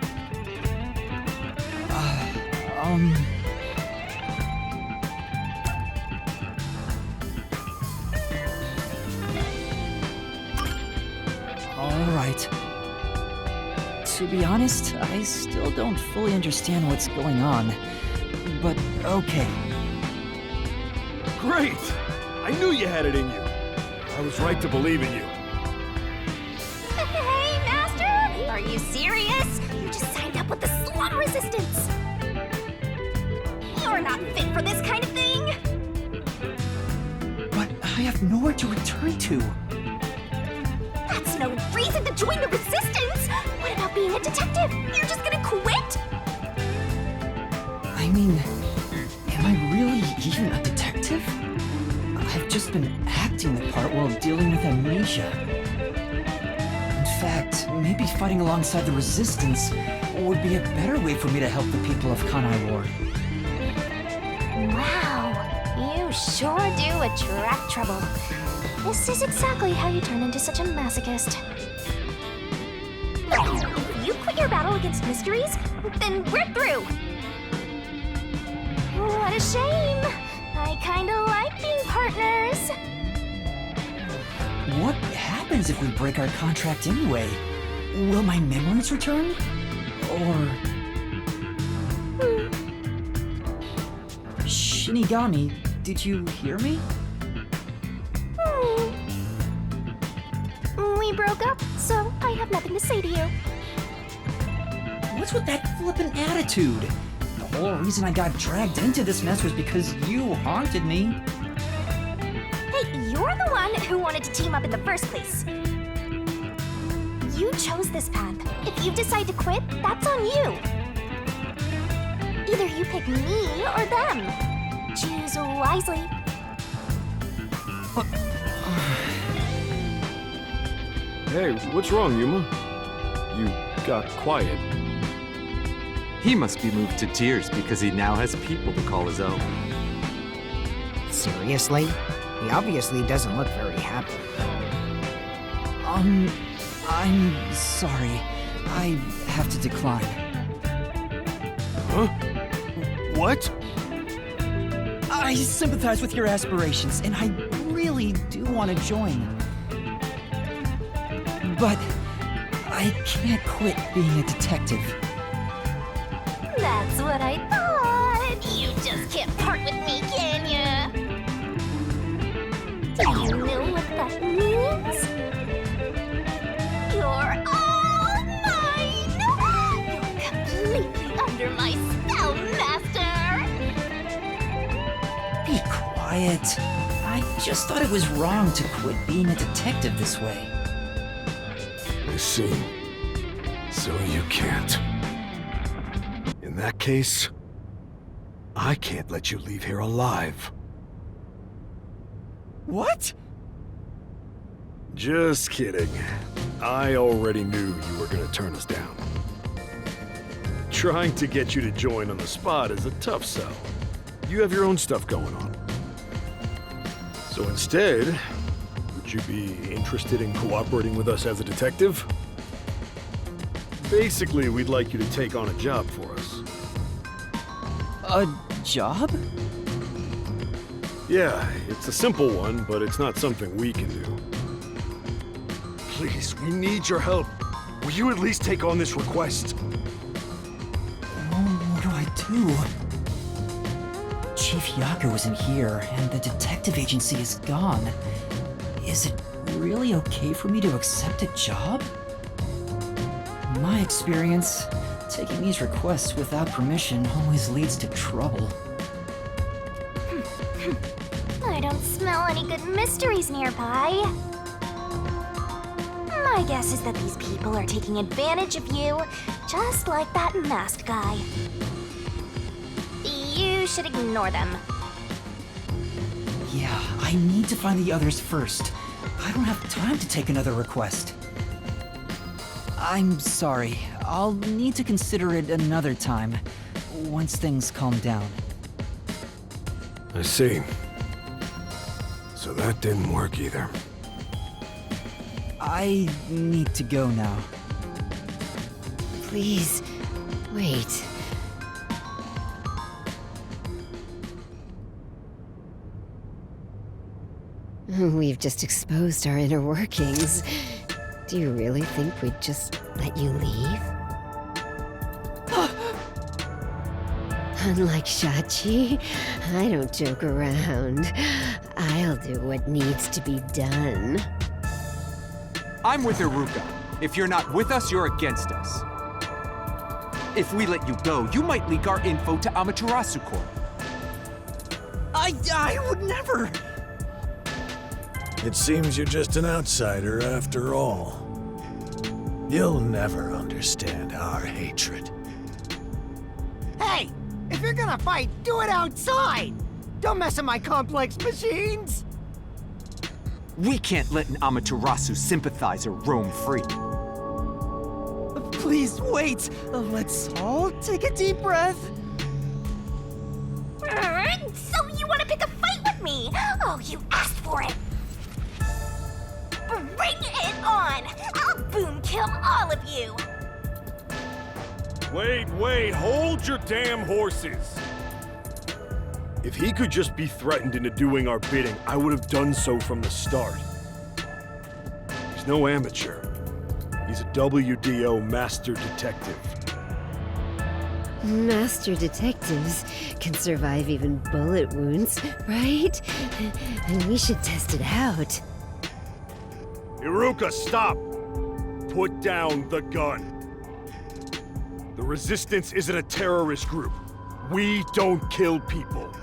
S1: All right. To be honest, I still don't fully understand what's going on. But okay.
S5: Great! I knew you had it in you. I was right to believe in you.
S3: Hey, Master! Are you serious? You just signed up with the slum resistance. You're not fit for this kind of thing.
S1: But I have nowhere to return to.
S3: That's no reason to join the resistance. What about being a detective? You're just gonna quit?
S1: I mean, am I really even a detective? I've just been acting the part while dealing with amnesia. In fact, maybe fighting alongside the resistance would be a better way for me to help the people of Kanai Ward.
S3: Wow, you sure do attract trouble. This is exactly how you turn into such a masochist. If you quit your battle against mysteries, then we're through. What a shame. I kinda like being partners.
S1: What happens if we break our contract anyway? Will my memories return? Or... Shinigami, did you hear me?
S3: We broke up, so I have nothing to say to you.
S1: What's with that flippant attitude? The whole reason I got dragged into this mess was because you haunted me.
S3: Hey, you're the one who wanted to team up in the first place. You chose this path. If you decide to quit, that's on you. Either you pick me or them. Choose wisely.
S5: Hey, what's wrong, Yuma? You got quiet.
S7: He must be moved to tears because he now has people to call his own.
S6: Seriously? He obviously doesn't look very happy.
S1: I'm sorry. I have to decline.
S5: Huh? What?
S1: I sympathize with your aspirations, and I really do want to join. But I can't quit being a detective.
S3: That's what I thought. You just can't part with me, can ya? Do you know what that means? You're all mine! You're completely under my spell, Master!
S1: Be quiet. I just thought it was wrong to quit being a detective this way.
S5: I see. So you can't. In that case, I can't let you leave here alive.
S9: What?
S5: Just kidding. I already knew you were gonna turn us down. Trying to get you to join on the spot is a tough sell. You have your own stuff going on. So instead, would you be interested in cooperating with us as a detective? Basically, we'd like you to take on a job for us.
S1: A job?
S5: Yeah, it's a simple one, but it's not something we can do. Please, we need your help. Will you at least take on this request?
S1: What do I do? Chief Yaku isn't here, and the detective agency is gone. Is it really okay for me to accept a job? In my experience, taking these requests without permission always leads to trouble.
S3: I don't smell any good mysteries nearby. My guess is that these people are taking advantage of you, just like that masked guy. You should ignore them.
S1: Yeah, I need to find the others first. I don't have time to take another request. I'm sorry. I'll need to consider it another time, once things calm down.
S5: I see. So that didn't work either.
S1: I need to go now.
S8: Please, wait. We've just exposed our inner workings. Do you really think we'd just let you leave? Unlike Shachi, I don't joke around. I'll do what needs to be done.
S7: I'm with Iruka. If you're not with us, you're against us. If we let you go, you might leak our info to Amaterasu Corp.
S9: I would never.
S10: It seems you're just an outsider after all. You'll never understand our hatred.
S6: Hey! If you're gonna fight, do it outside! Don't mess with my complex machines!
S7: We can't let an Amaterasu sympathizer roam free.
S9: Please wait. Let's all take a deep breath.
S3: So you want to pick a fight with me? Oh, you asked for it. Bring it on! I'll boom kill all of you!
S5: Wait, hold your damn horses! If he could just be threatened into doing our bidding, I would have done so from the start. He's no amateur. He's a WDO master detective.
S8: Master detectives can survive even bullet wounds, right? And we should test it out.
S5: Iruka, stop! Put down the gun. The Resistance isn't a terrorist group. We don't kill people.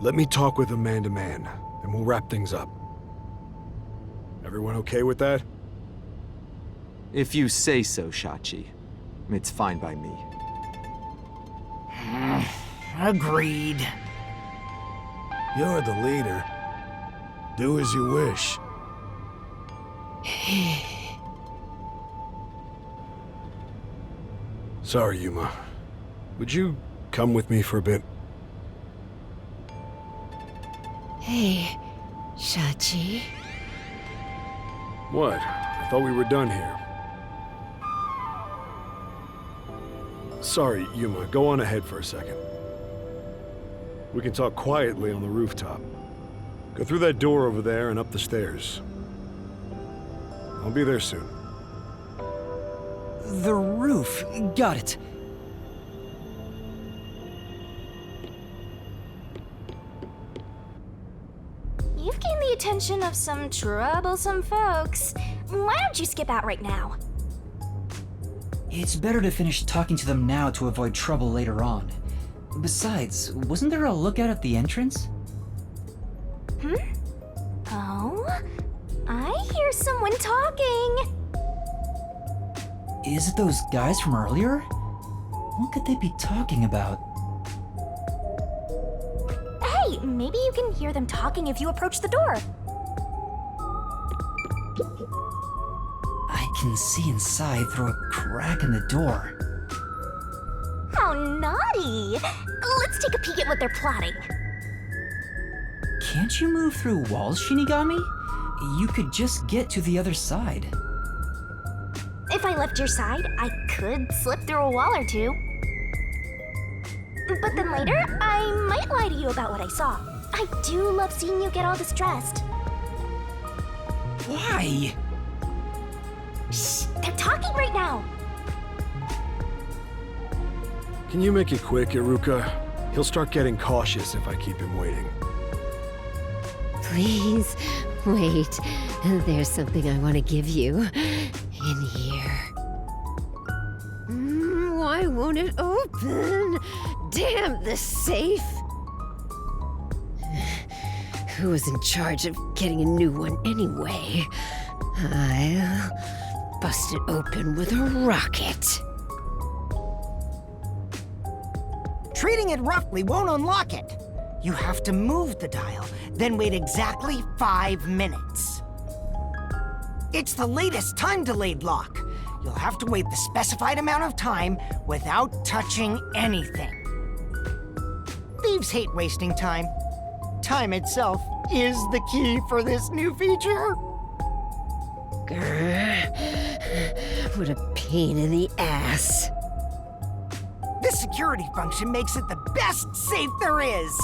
S5: Let me talk with him man to man, and we'll wrap things up. Everyone okay with that?
S7: If you say so, Shachi. It's fine by me.
S6: Agreed.
S10: You're the leader. Do as you wish.
S5: Sorry, Yuma. Would you come with me for a bit?
S8: Hey, Shachi.
S5: What? I thought we were done here. Sorry, Yuma. Go on ahead for a second. We can talk quietly on the rooftop. Go through that door over there and up the stairs. I'll be there soon.
S1: The roof. Got it.
S3: You've gained the attention of some troublesome folks. Why don't you skip out right now?
S1: It's better to finish talking to them now to avoid trouble later on. Besides, wasn't there a lookout at the entrance?
S3: Oh? I hear someone talking!
S1: Is it those guys from earlier? What could they be talking about?
S3: Hey, maybe you can hear them talking if you approach the door.
S1: I can see inside through a crack in the door.
S3: How naughty! Let's take a peek at what they're plotting.
S1: Can't you move through walls, Shinigami? You could just get to the other side.
S3: If I left your side, I could slip through a wall or two. But then later, I might lie to you about what I saw. I do love seeing you get all distressed.
S1: Why?
S3: Shh, they're talking right now.
S5: Can you make it quick, Iruka? He'll start getting cautious if I keep him waiting.
S8: Please, wait. There's something I want to give you. In here. Why won't it open? Damn the safe! Who was in charge of getting a new one anyway? I'll bust it open with a rocket.
S6: Treating it roughly won't unlock it. You have to move the dial, then wait exactly 5 minutes. It's the latest time-delayed lock. You'll have to wait the specified amount of time without touching anything. Thieves hate wasting time. Time itself is the key for this new feature.
S8: Grr. What a pain in the ass.
S6: This security function makes it the best safe there is.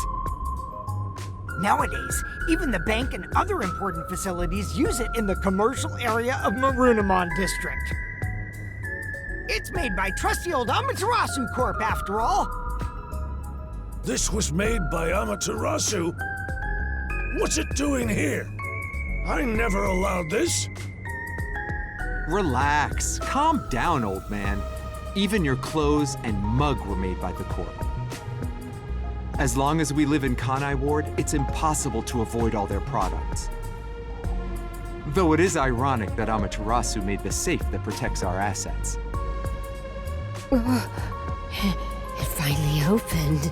S6: Nowadays, even the bank and other important facilities use it in the commercial area of Marunomon District. It's made by trusty old Amaterasu Corp, after all.
S10: This was made by Amaterasu? What's it doing here? I never allowed this.
S7: Relax. Calm down, old man. Even your clothes and mug were made by the Corp. As long as we live in Kanai Ward, it's impossible to avoid all their products. Though it is ironic that Amaterasu made the safe that protects our assets.
S8: It finally opened.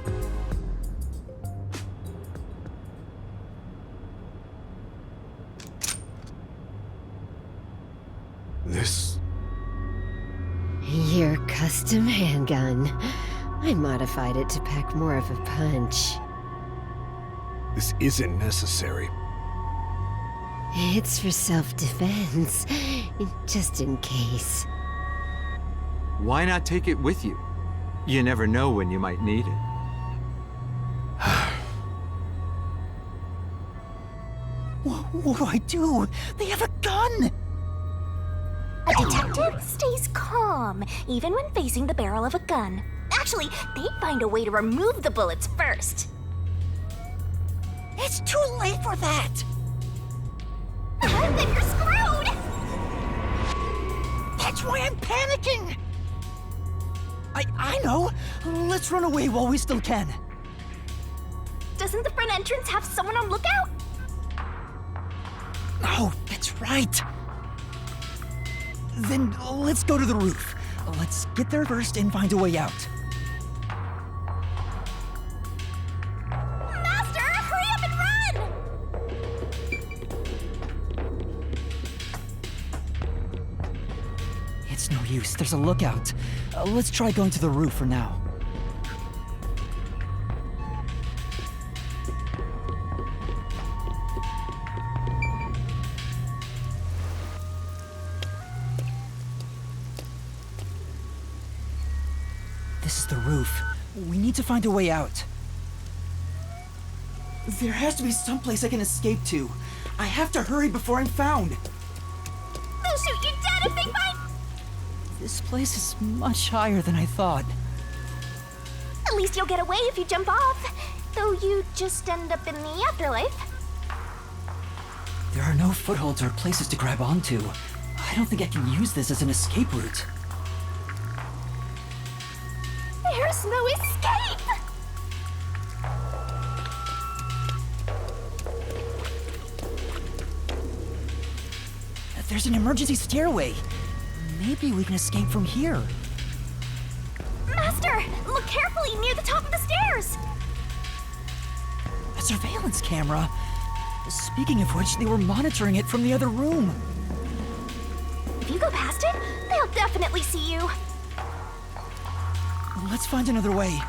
S5: This...
S8: Your custom handgun. I modified it to pack more of a punch.
S5: this isn't necessary.
S8: It's for self-defense, just in case.
S7: Why not take it with you? You never know when you might need it.
S9: What do I do? They have a gun!
S3: A detective stays calm, even when facing the barrel of a gun. Actually, they'd find a way to remove the bullets first.
S6: It's too late for that!
S3: Then you're screwed!
S6: That's why I'm panicking!
S9: I know! Let's run away while we still can.
S3: Doesn't the front entrance have someone on lookout?
S9: Oh, that's right! Then let's go to the roof. Let's get there first and find a way out.
S3: Master, hurry up and run!
S1: It's no use. There's a lookout. Let's try going to the roof for now. This is the roof. We need to find a way out.
S9: There has to be someplace I can escape to. I have to hurry before I'm found.
S3: They'll shoot you dead if they find...
S1: This place is much higher than I thought.
S3: At least you'll get away if you jump off. Though you just end up in the afterlife.
S1: There are no footholds or places to grab onto. I don't think I can use this as an escape route.
S3: There's no escape!
S1: There's an emergency stairway. Maybe we can escape from here.
S3: Master, look carefully near the top of the stairs!
S1: A surveillance camera. Speaking of which, they were monitoring it from the other room.
S3: If you go past it, they'll definitely see you.
S1: Let's find another way.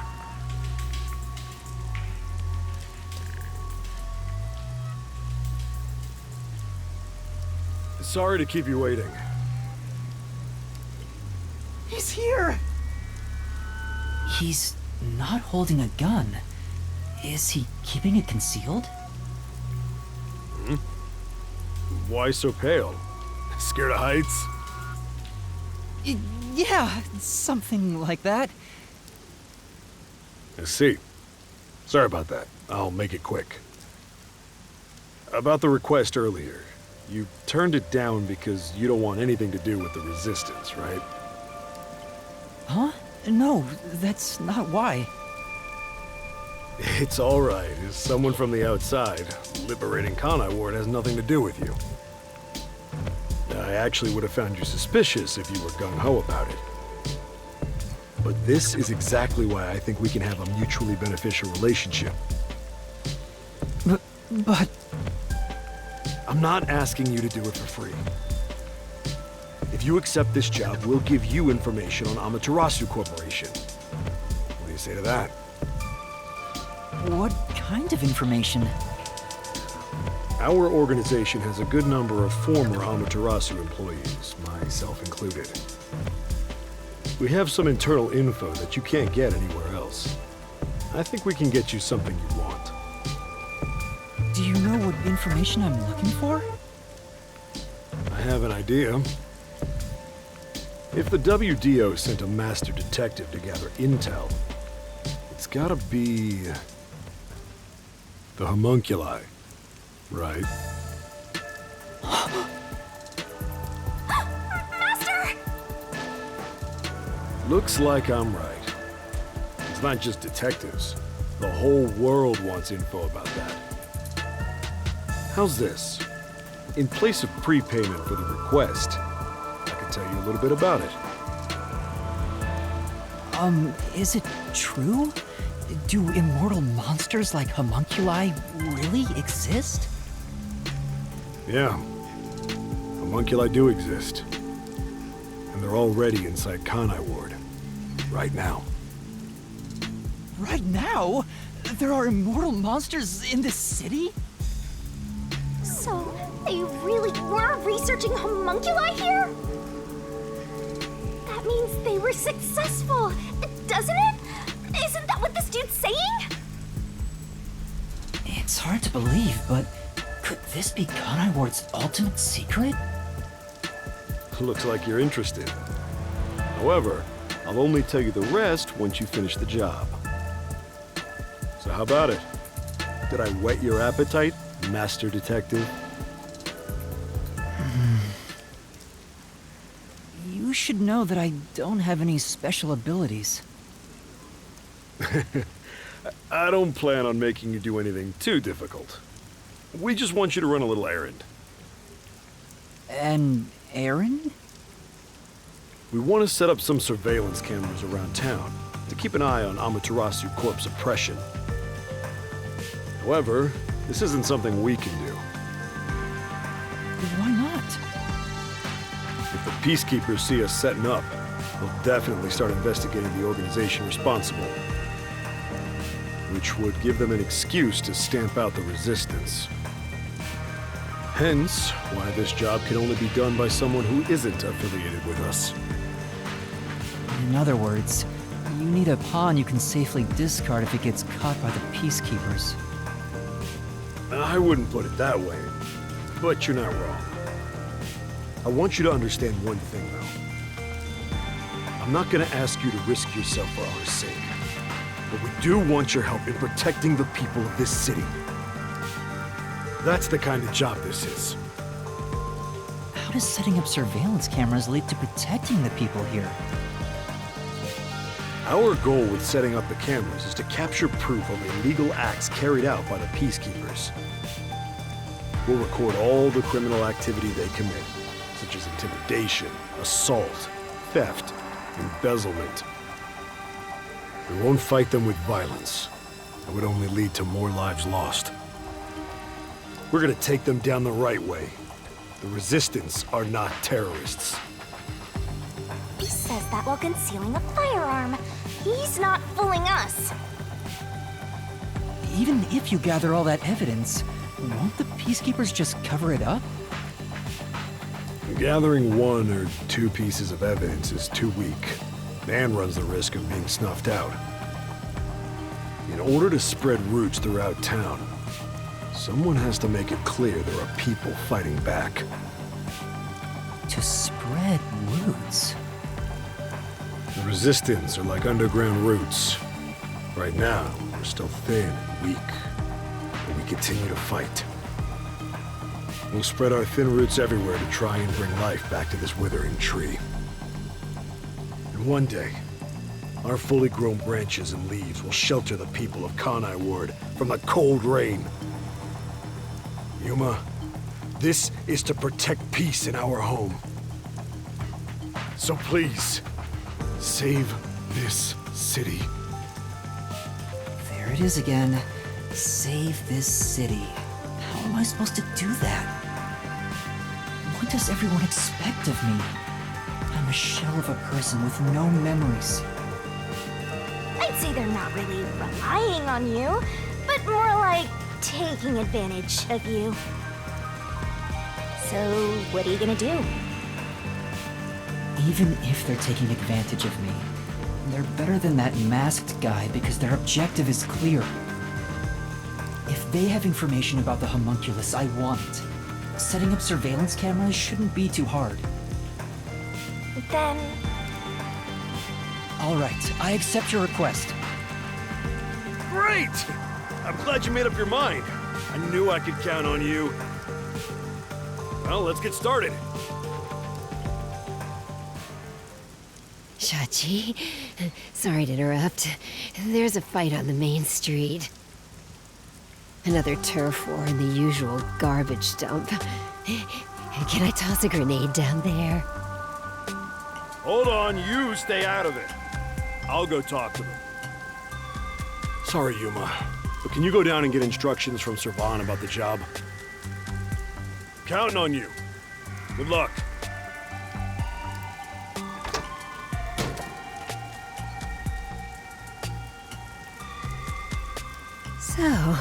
S5: Sorry to keep you waiting.
S1: He's here! He's not holding a gun. Is he keeping it concealed?
S5: Why so pale? Scared of heights?
S1: Yeah, something like that.
S5: I see. Sorry about that. I'll make it quick. About the request earlier. You turned it down because you don't want anything to do with the Resistance, right?
S1: Huh? No, that's not why.
S5: It's all right. As someone from the outside, liberating Kanai Ward has nothing to do with you. I actually would have found you suspicious if you were gung-ho about it. But this is exactly why I think we can have a mutually beneficial relationship.
S1: But...
S5: I'm not asking you to do it for free. If you accept this job, we'll give you information on Amaterasu Corporation. What do you say to that?
S1: what kind of information?
S5: Our organization has a good number of former Amaterasu employees, myself included. We have some internal info that you can't get anywhere else. I think we can get you something you want.
S1: Do you know what information I'm looking for?
S5: I have an idea. If the WDO sent a master detective to gather intel, it's gotta be... the homunculi, right?
S3: Master!
S5: Looks like I'm right. It's not just detectives. The whole world wants info about that. How's this? In place of prepayment for the request, I can tell you a little bit about it.
S1: Is it true? Do immortal monsters like homunculi really exist?
S5: Yeah. Homunculi do exist. And they're already inside Kanai Ward. Right now.
S1: Right now? There are immortal monsters in this city?
S3: So, they really were researching homunculi here? That means they were successful, doesn't it? Isn't that what this dude's saying?
S1: It's hard to believe, but could this be Kanai Ward's ultimate secret?
S5: Looks like you're interested. However, I'll only tell you the rest once you finish the job. So how about it? Did I whet your appetite, Master Detective?
S1: You should know that I don't have any special abilities.
S5: I don't plan on making you do anything too difficult. We just want you to run a little errand.
S1: An errand?
S5: We want to set up some surveillance cameras around town to keep an eye on Amaterasu Corp's oppression. However, this isn't something we can do.
S1: Why not?
S5: If the Peacekeepers see us setting up, they'll definitely start investigating the organization responsible. Which would give them an excuse to stamp out the resistance. Hence, why this job can only be done by someone who isn't affiliated with us.
S1: In other words, you need a pawn you can safely discard if it gets caught by the Peacekeepers.
S5: I wouldn't put it that way, but you're not wrong. I want you to understand one thing, though. I'm not gonna ask you to risk yourself for our sake, but we do want your help in protecting the people of this city. That's the kind of job this is.
S1: How does setting up surveillance cameras lead to protecting the people here?
S5: Our goal with setting up the cameras is to capture proof of illegal acts carried out by the Peacekeepers. We'll record all the criminal activity they commit, such as intimidation, assault, theft, embezzlement. We won't fight them with violence. It would only lead to more lives lost. We're gonna take them down the right way. The Resistance are not terrorists.
S3: He says that while concealing a firearm. He's not fooling us.
S1: Even if you gather all that evidence, won't the Peacekeepers just cover it up?
S5: Gathering 1 or 2 pieces of evidence is too weak, and runs the risk of being snuffed out. In order to spread roots throughout town, someone has to make it clear there are people fighting back.
S1: To spread roots?
S5: The Resistance are like underground roots. Right now, we're still thin and weak, but we continue to fight. We'll spread our thin roots everywhere to try and bring life back to this withering tree. And one day, our fully grown branches and leaves will shelter the people of Kanai Ward from the cold rain. Yuma, this is to protect peace in our home. So please, save this city.
S1: There it is again. Save this city. How am I supposed to do that? What does everyone expect of me? I'm a shell of a person with no memories.
S3: I'd say they're not really relying on you, but more like taking advantage of you. So, what are you gonna do?
S1: Even if they're taking advantage of me, they're better than that masked guy because their objective is clear. If they have information about the homunculus, I want it. Setting up surveillance cameras shouldn't be too hard.
S3: Then...
S1: All right, I accept your request.
S5: Great! I'm glad you made up your mind. I knew I could count on you. Well, let's get started.
S8: Shachi, sorry to interrupt. There's a fight on the main street. Another turf war in the usual garbage dump. Can I toss a grenade down there?
S5: Hold on, you stay out of it. I'll go talk to them. Sorry, Yuma, but can you go down and get instructions from Servan about the job? Counting on you. Good luck.
S8: So,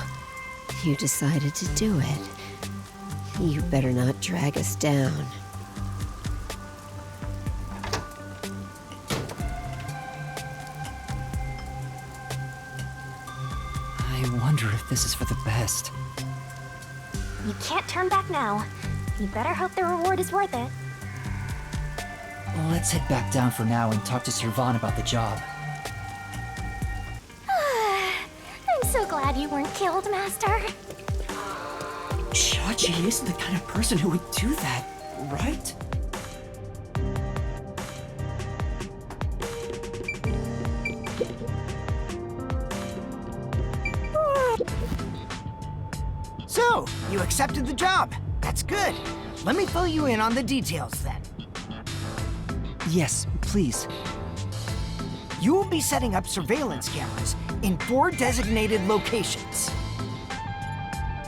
S8: you decided to do it. You better not drag us down.
S1: I wonder if this is for the best.
S3: You can't turn back now. You better hope the reward is worth it.
S1: Let's head back down for now and talk to Servan about the job.
S3: I'm so glad you weren't killed, Master.
S1: Shachi isn't the kind of person who would do that, right?
S6: So, you accepted the job. That's good. Let me fill you in on the details then.
S1: Yes, please.
S6: You will be setting up surveillance cameras in 4 designated locations.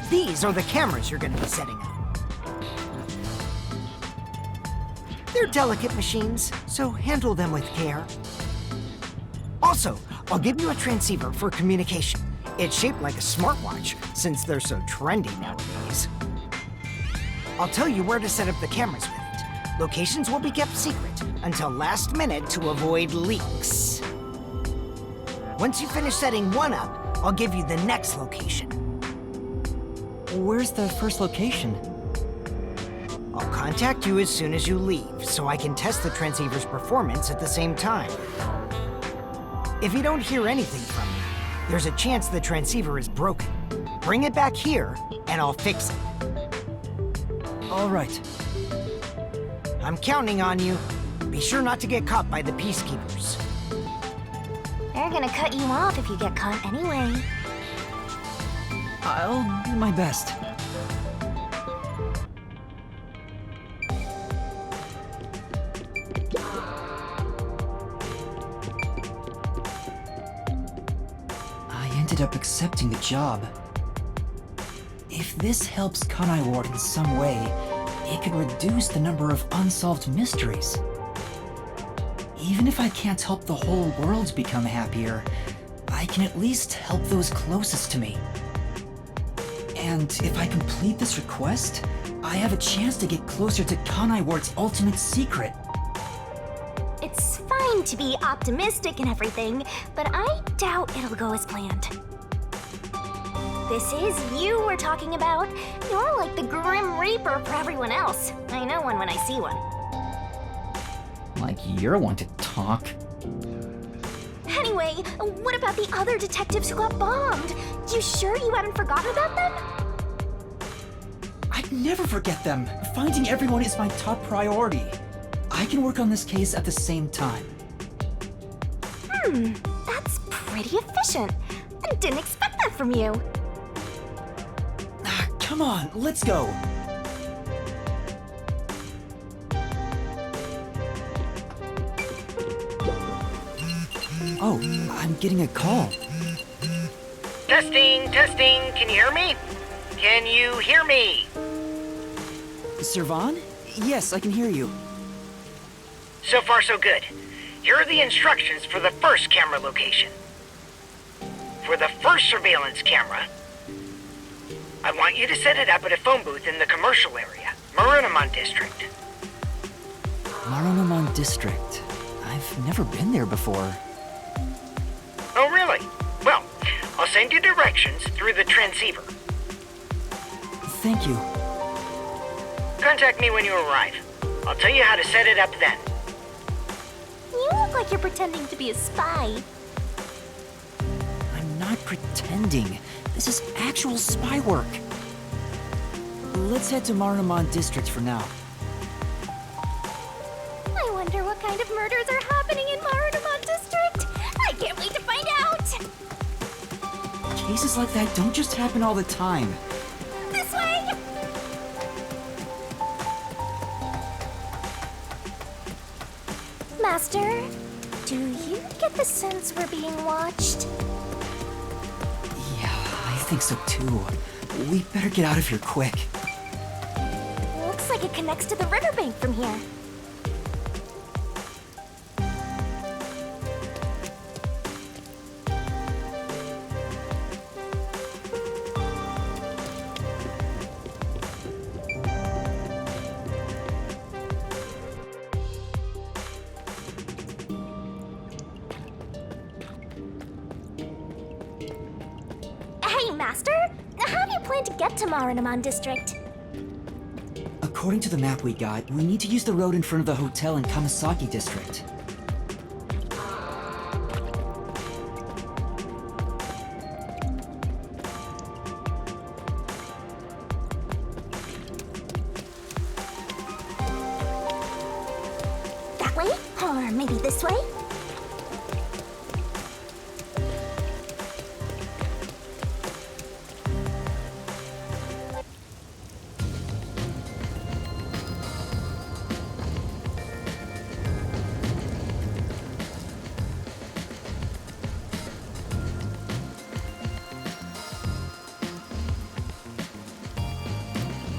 S6: These are the cameras you're going to be setting up. They're delicate machines, so handle them with care. Also, I'll give you a transceiver for communication. It's shaped like a smartwatch, since they're so trendy nowadays. I'll tell you where to set up the cameras with it. Locations will be kept secret until last minute to avoid leaks. Once you finish setting one up, I'll give you the next location.
S1: Where's the first location?
S6: I'll contact you as soon as you leave, so I can test the transceiver's performance at the same time. If you don't hear anything from me, there's a chance the transceiver is broken. Bring it back here, and I'll fix it.
S1: All right.
S6: I'm counting on you. Be sure not to get caught by the Peacekeepers.
S3: They're gonna cut you off if you get caught anyway.
S1: I'll do my best. I ended up accepting the job. If this helps Kanai Ward in some way, it could reduce the number of unsolved mysteries. Even if I can't help the whole world become happier, I can at least help those closest to me. And if I complete this request, I have a chance to get closer to Kanai Ward's ultimate secret.
S3: It's fine to be optimistic and everything, but I doubt it'll go as planned. This is you we're talking about. You're like the Grim Reaper for everyone else. I know one when I see one.
S1: Like you're one to talk.
S3: Anyway, what about the other detectives who got bombed? You sure you haven't forgotten about them?
S1: I'd never forget them. Finding everyone is my top priority. I can work on this case at the same time.
S3: That's pretty efficient. I didn't expect that from you.
S1: Come on, let's go. Oh, I'm getting a call.
S11: Testing, can you hear me? Can you hear me?
S1: Servan? Yes, I can hear you.
S11: So far so good. Here are the instructions for the first camera location. For the first surveillance camera, I want you to set it up at a phone booth in the commercial area, Marunomon District.
S1: Marunomon District. I've never been there before.
S11: Oh, really? Well, I'll send you directions through the transceiver.
S1: Thank you.
S11: Contact me when you arrive. I'll tell you how to set it up then.
S3: You look like you're pretending to be a spy.
S1: I'm not pretending. This is actual spy work. Let's head to Marunomon District for now.
S3: I wonder what kind of murders are happening in Marunomon District. I can't wait to find out.
S1: Cases like that don't just happen all the time.
S3: This way. Master, do you get the sense we're being watched?
S1: Yeah, I think so too. We better get out of here quick.
S3: Looks like it connects to the riverbank from here. Hey, Master! How do you plan to get to Marunomon District?
S1: According to the map we got, we need to use the road in front of the hotel in Kamasaki District.
S3: That way? Or maybe this way?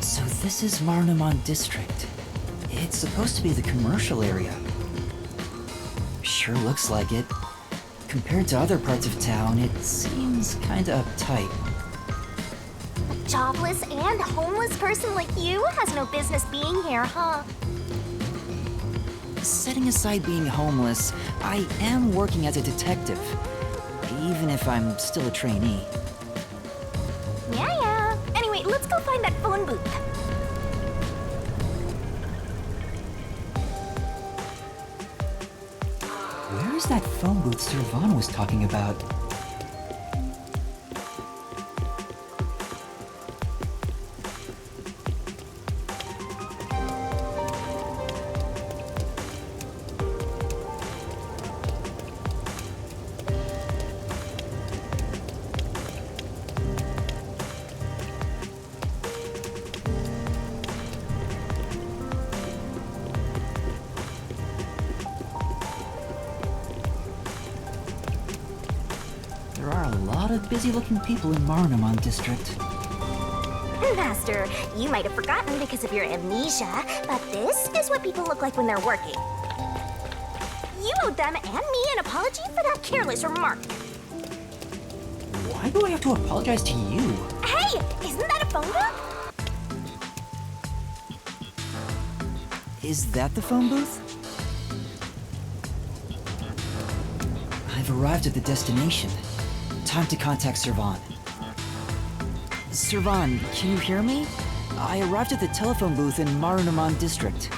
S1: So this is Marunomon District. It's supposed to be the commercial area. Sure looks like it. Compared to other parts of town, it seems kinda uptight.
S3: A jobless and homeless person like you has no business being here, huh?
S1: Setting aside being homeless, I am working as a detective, even if I'm still a trainee.
S3: Yeah. Anyway, let's phone booth.
S1: Where's that phone booth Servan was talking about? There are a lot of busy-looking people in Marunomon District.
S3: Master, you might have forgotten because of your amnesia, but this is what people look like when they're working. You owed them and me an apology for that careless remark.
S1: Why do I have to apologize to you?
S3: Hey, isn't that a phone book?
S1: Is that the phone booth? I've arrived at the destination. Time to contact Servan. Servan, can you hear me? I arrived at the telephone booth in Marunomon District.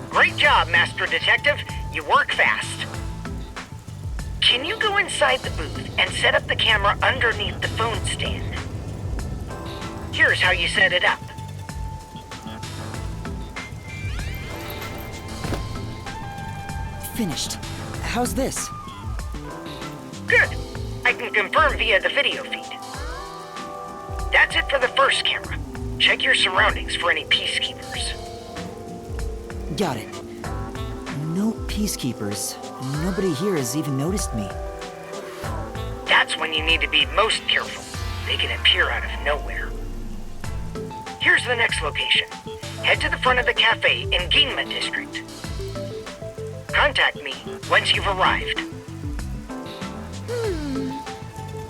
S11: Great job, Master Detective. You work fast. Can you go inside the booth and set up the camera underneath the phone stand? Here's how you set it up.
S1: Finished. How's this?
S11: Good. I can confirm via the video feed. That's it for the first camera. Check your surroundings for any Peacekeepers.
S1: Got it. No Peacekeepers. Nobody here has even noticed me.
S11: That's when you need to be most careful. They can appear out of nowhere. Here's the next location. Head to the front of the cafe in Yuma District. Contact me once you've arrived.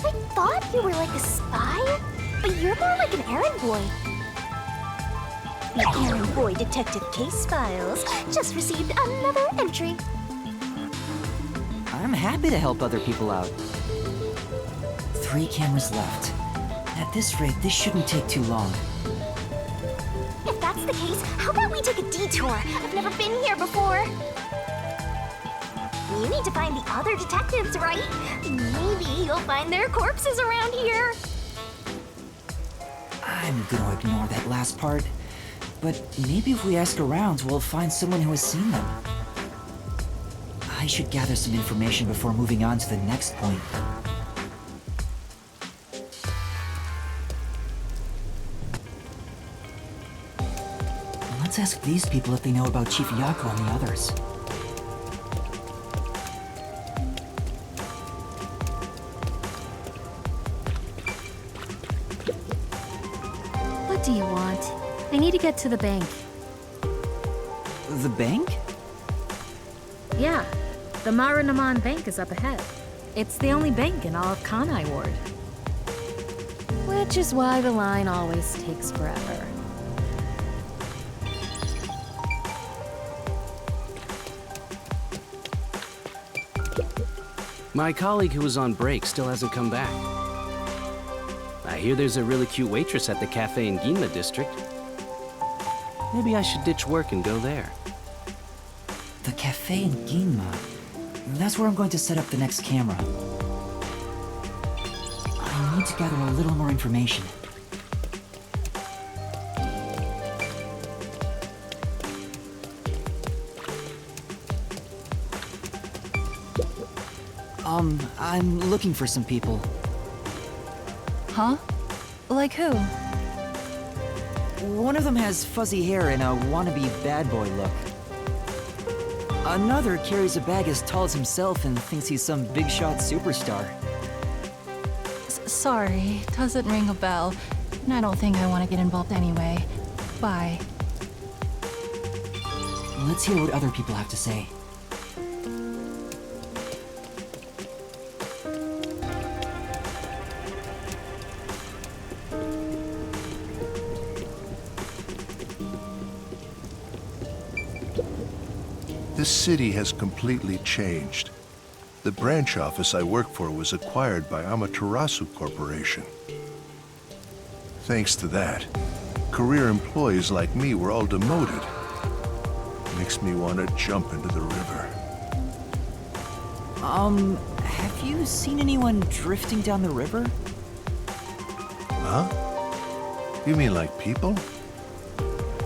S3: I thought you were like a spy, but you're more like an errand boy. The errand boy detective case files just received another entry.
S1: I'm happy to help other people out. 3 cameras left. At this rate, this shouldn't take too long.
S3: If that's the case, how about we take a detour? I've never been here before. You need to find the other detectives, right? Maybe you'll find their corpses around here.
S1: I'm gonna ignore that last part. But maybe if we ask around, we'll find someone who has seen them. I should gather some information before moving on to the next point. Let's ask these people if they know about Chief Yako and the others.
S12: What do you want? I need to get to the bank.
S1: The bank?
S12: Yeah, the Marunomon Bank is up ahead. It's the only bank in all of Kanai Ward. Which is why the line always takes forever.
S13: My colleague who was on break still hasn't come back. I hear there's a really cute waitress at the cafe in Yuma District. Maybe I should ditch work and go there.
S1: The cafe in Yuma. That's where I'm going to set up the next camera. I need to gather a little more information. I'm looking for some people.
S14: Huh? Like who?
S1: One of them has fuzzy hair and a wannabe bad boy look. Another carries a bag as tall as himself and thinks he's some big shot superstar.
S14: Sorry, doesn't ring a bell. And I don't think I want to get involved anyway. Bye.
S1: Let's hear what other people have to say.
S15: This city has completely changed. The branch office I work for was acquired by Amaterasu Corporation. Thanks to that, career employees like me were all demoted. Makes me want to jump into the river.
S1: Have you seen anyone drifting down the river?
S15: Huh? You mean like people?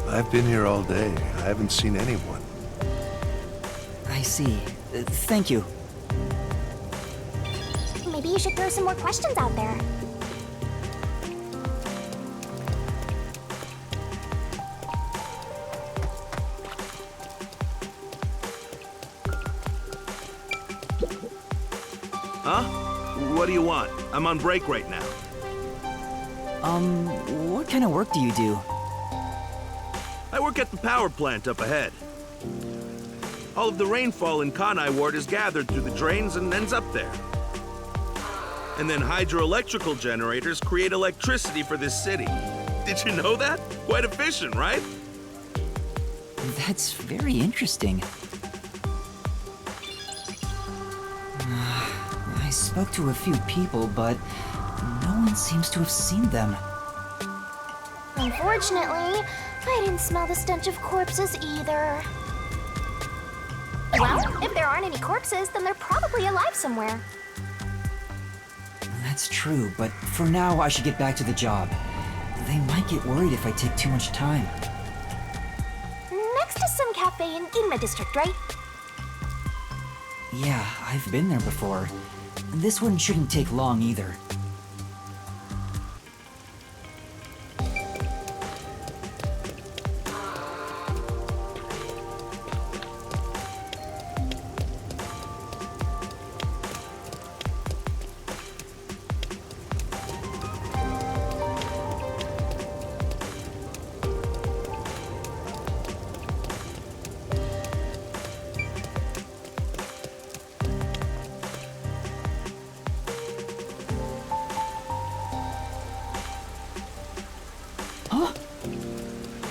S15: I've been here all day. I haven't seen anyone.
S1: I see. Thank you.
S3: Maybe you should throw some more questions out there.
S16: Huh? What do you want? I'm on break right now.
S1: What kind of work do you do?
S16: I work at the power plant up ahead. All of the rainfall in Kanai Ward is gathered through the drains and ends up there. And then hydroelectrical generators create electricity for this city. Did you know that? Quite efficient, right?
S1: That's very interesting. I spoke to a few people, but no one seems to have seen them.
S3: Unfortunately, I didn't smell the stench of corpses either. Well, if there aren't any corpses, then they're probably alive somewhere.
S1: That's true, but for now I should get back to the job. They might get worried if I take too much time.
S3: Next to some cafe in Yuma District, right?
S1: Yeah, I've been there before. This one shouldn't take long either.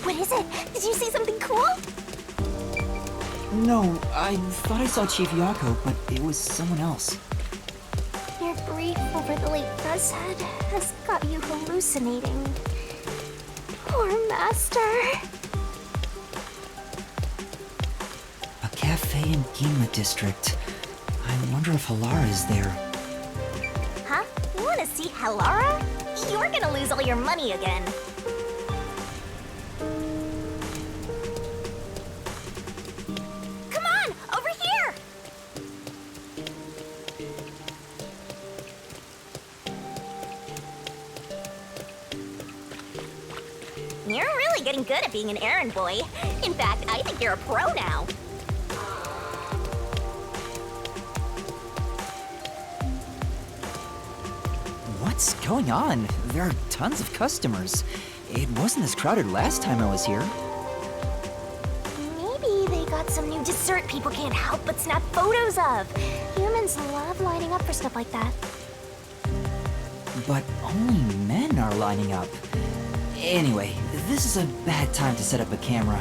S3: What is it? Did you see something cool?
S1: No, I thought I saw Chief Yako, but it was someone else.
S3: Your grief over the late Buzzhead has got you hallucinating. Poor Master.
S1: A cafe in Yuma District. I wonder if Halara is there.
S3: Huh? You want to see Halara? You're gonna lose all your money again. Come on, over here! You're really getting good at being an errand boy. In fact, I think you're a pro now.
S1: What's going on? There are tons of customers. It wasn't as crowded last time I was here.
S3: Maybe they got some new dessert people can't help but snap photos of. Humans love lining up for stuff like that.
S1: But only men are lining up. Anyway, this is a bad time to set up a camera.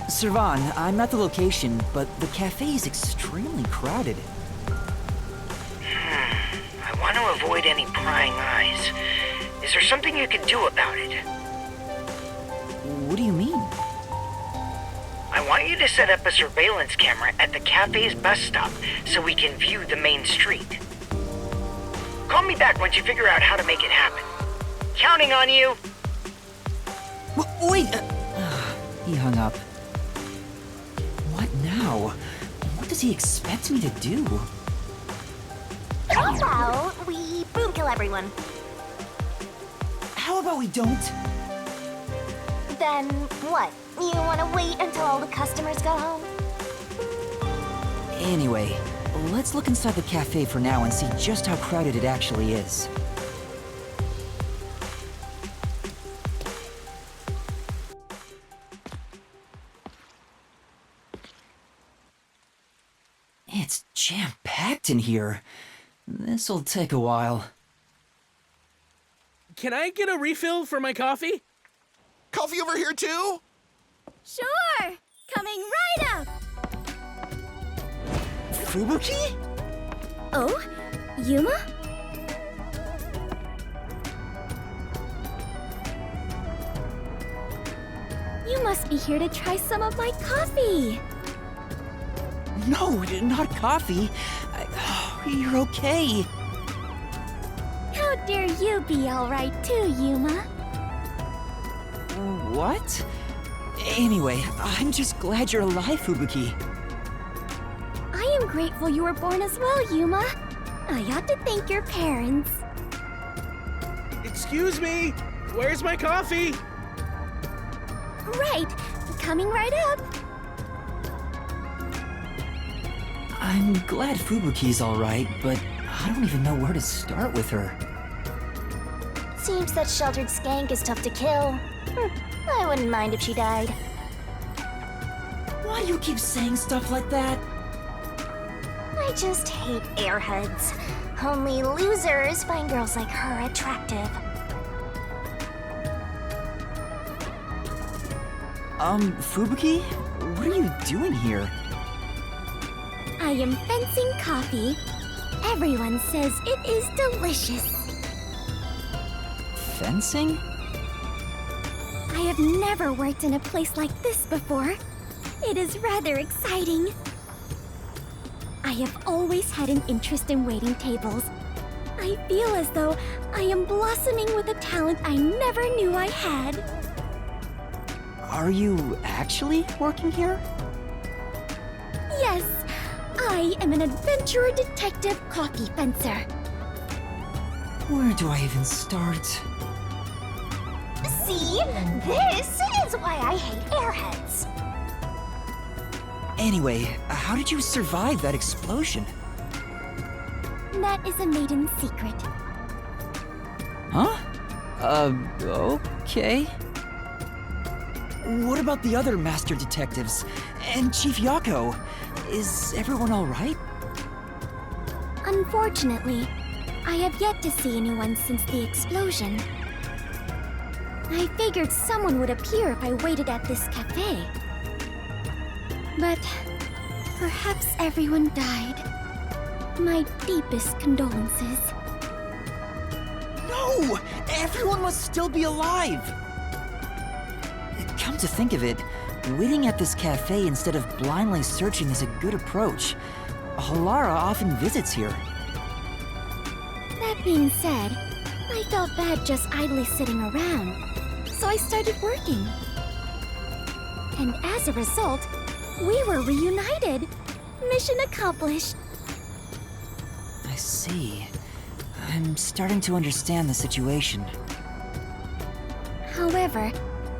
S1: Servan, I'm at the location, but the cafe is extremely crowded.
S11: I want to avoid any prying eyes. Is there something you can do about it?
S1: What do you mean?
S11: I want you to set up a surveillance camera at the cafe's bus stop so we can view the main street. Call me back once you figure out how to make it happen. Counting on you!
S1: Wait! He hung up. What now? What does he expect me to do?
S3: How about we boom kill everyone?
S1: How about we don't?
S3: Then what? You want to wait until all the customers go home?
S1: Anyway, let's look inside the cafe for now and see just how crowded it actually is. It's jam-packed in here. This'll take a while.
S9: Can I get a refill for my coffee?
S17: Coffee over here too?
S18: Sure! Coming right up!
S1: Fubuki?
S18: Oh? Yuma? must be here to try some of my coffee.
S9: No, not coffee. You're okay.
S18: How dare you be alright too, Yuma?
S9: What? Anyway, I'm just glad you're alive, Fubuki.
S18: I am grateful you were born as well, Yuma. I ought to thank your parents.
S16: Excuse me! Where's my coffee?
S18: Right, coming right up.
S1: I'm glad Fubuki's alright, but I don't even know where to start with her.
S3: Seems that sheltered skank is tough to kill. I wouldn't mind if she died.
S1: Why do you keep saying stuff like that?
S3: I just hate airheads. Only losers find girls like her attractive.
S1: Fubuki? What are you doing here?
S18: I am fencing coffee. Everyone says it is delicious.
S1: Fencing?
S18: I have never worked in a place like this before. It is rather exciting. I have always had an interest in waiting tables. I feel as though I am blossoming with a talent I never knew I had.
S1: Are you actually working here?
S18: Yes, I am an adventurer detective coffee fencer.
S1: Where do I even start?
S3: See? This is why I hate airheads.
S1: Anyway, how did you survive that explosion?
S18: That is a maiden secret.
S1: Huh? Okay. What about the other master detectives? And Chief Yako? Is everyone alright?
S18: Unfortunately, I have yet to see anyone since the explosion. I figured someone would appear if I waited at this cafe. But perhaps everyone died. My deepest condolences.
S1: No! Everyone must still be alive! Come to think of it, waiting at this cafe instead of blindly searching is a good approach. Halara often visits here.
S18: That being said, I felt bad just idly sitting around, so I started working. And as a result, we were reunited. Mission accomplished.
S1: I see. I'm starting to understand the situation.
S18: However,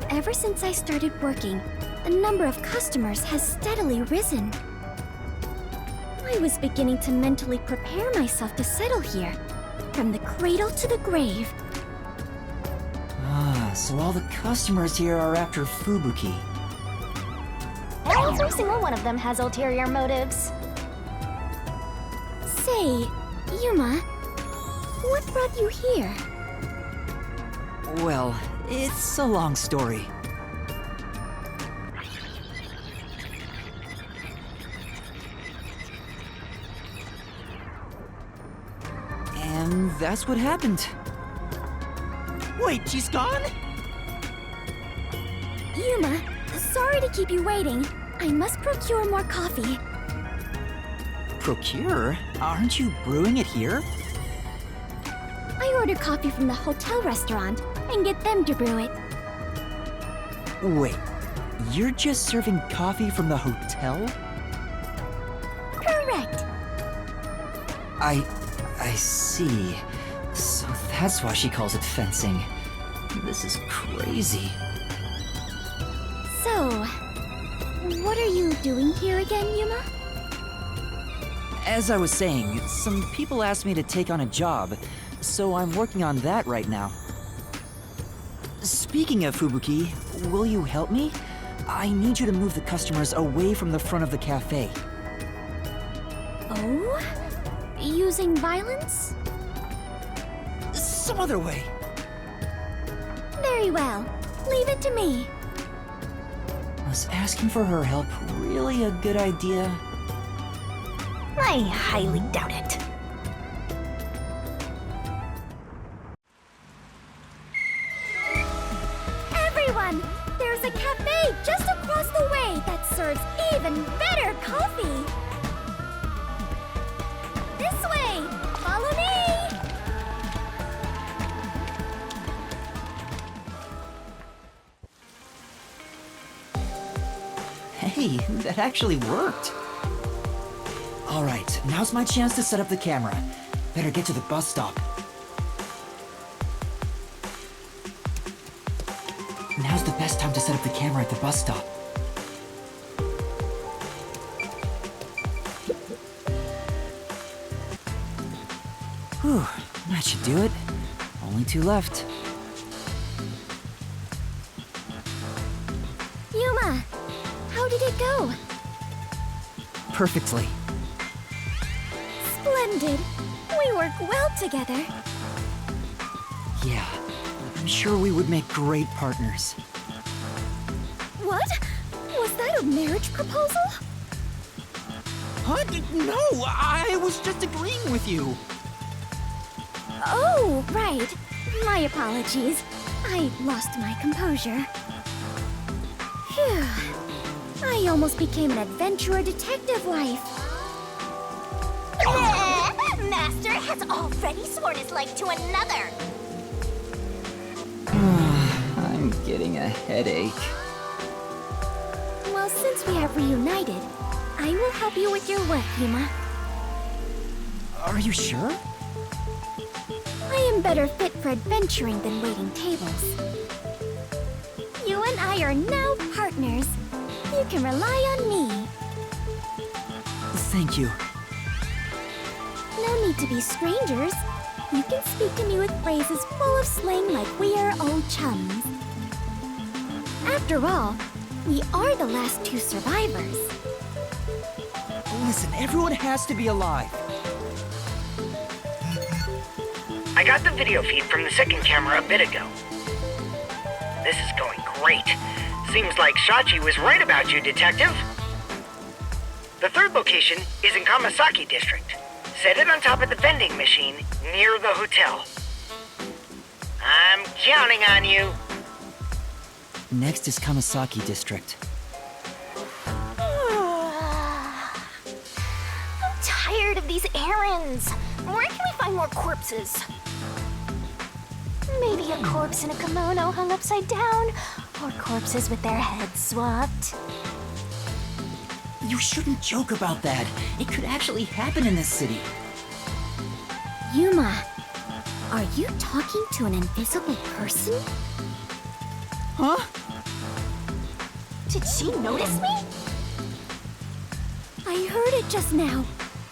S18: ever since I started working, the number of customers has steadily risen. I was beginning to mentally prepare myself to settle here, from the cradle to the grave.
S1: Ah, so all the customers here are after Fubuki.
S3: Every single one of them has ulterior motives.
S18: Say, Yuma, what brought you here?
S1: Well, it's a long story. And that's what happened.
S9: Wait, she's gone?
S18: Yuma, sorry to keep you waiting. I must procure more coffee.
S1: Procure? Aren't you brewing it here?
S18: I order coffee from the hotel restaurant and get them to brew it.
S1: Wait, you're just serving coffee from the hotel?
S18: Correct.
S1: I see. So that's why she calls it fencing. This is crazy.
S18: So, what are you doing here again, Yuma?
S1: As I was saying, some people asked me to take on a job, so I'm working on that right now. Speaking of Fubuki, will you help me? I need you to move the customers away from the front of the cafe.
S18: Oh? Using violence?
S1: Some other way.
S18: Very well. Leave it to me.
S1: Was asking for her help really a good idea?
S3: I highly doubt it.
S18: Everyone! There's a cafe
S1: Hey, that actually worked. Alright, now's my chance to set up the camera. Better get to the bus stop. Now's the best time to set up the camera at the bus stop. Whew, that should do it. Only 2 left.
S18: Yuma, how did it go?
S1: Perfectly.
S18: Splendid. We work well together.
S1: Yeah, I'm sure we would make great partners.
S18: What? Was that a marriage proposal?
S9: Huh? No, I was just agreeing with you.
S18: Oh, right. My apologies. I lost my composure. Phew. I almost became an adventurer detective wife.
S3: Master has already sworn his life to another.
S1: I'm getting a headache.
S18: Well, since we have reunited, I will help you with your work, Yuma.
S1: Are you sure?
S18: I am better fit for adventuring than waiting tables. You and I are now partners. You can rely on me.
S1: Thank you.
S18: No need to be strangers. You can speak to me with phrases full of slang like we are old chums. After all, we are the last 2 survivors.
S1: Listen, everyone has to be alive.
S11: I got the video feed from the second camera a bit ago. This is going great. Seems like Shachi was right about you, Detective. The third location is in Kamasaki District. Set it on top of the vending machine near the hotel. I'm counting on you.
S1: Next is Kamasaki District.
S3: I'm tired of these errands. Where can we find more corpses? Maybe a corpse in a kimono hung upside down, or corpses with their heads swapped.
S1: You shouldn't joke about that. It could actually happen in this city.
S18: Yuma, are you talking to an invisible person?
S1: Huh?
S3: Did she notice me?
S18: I heard it just now.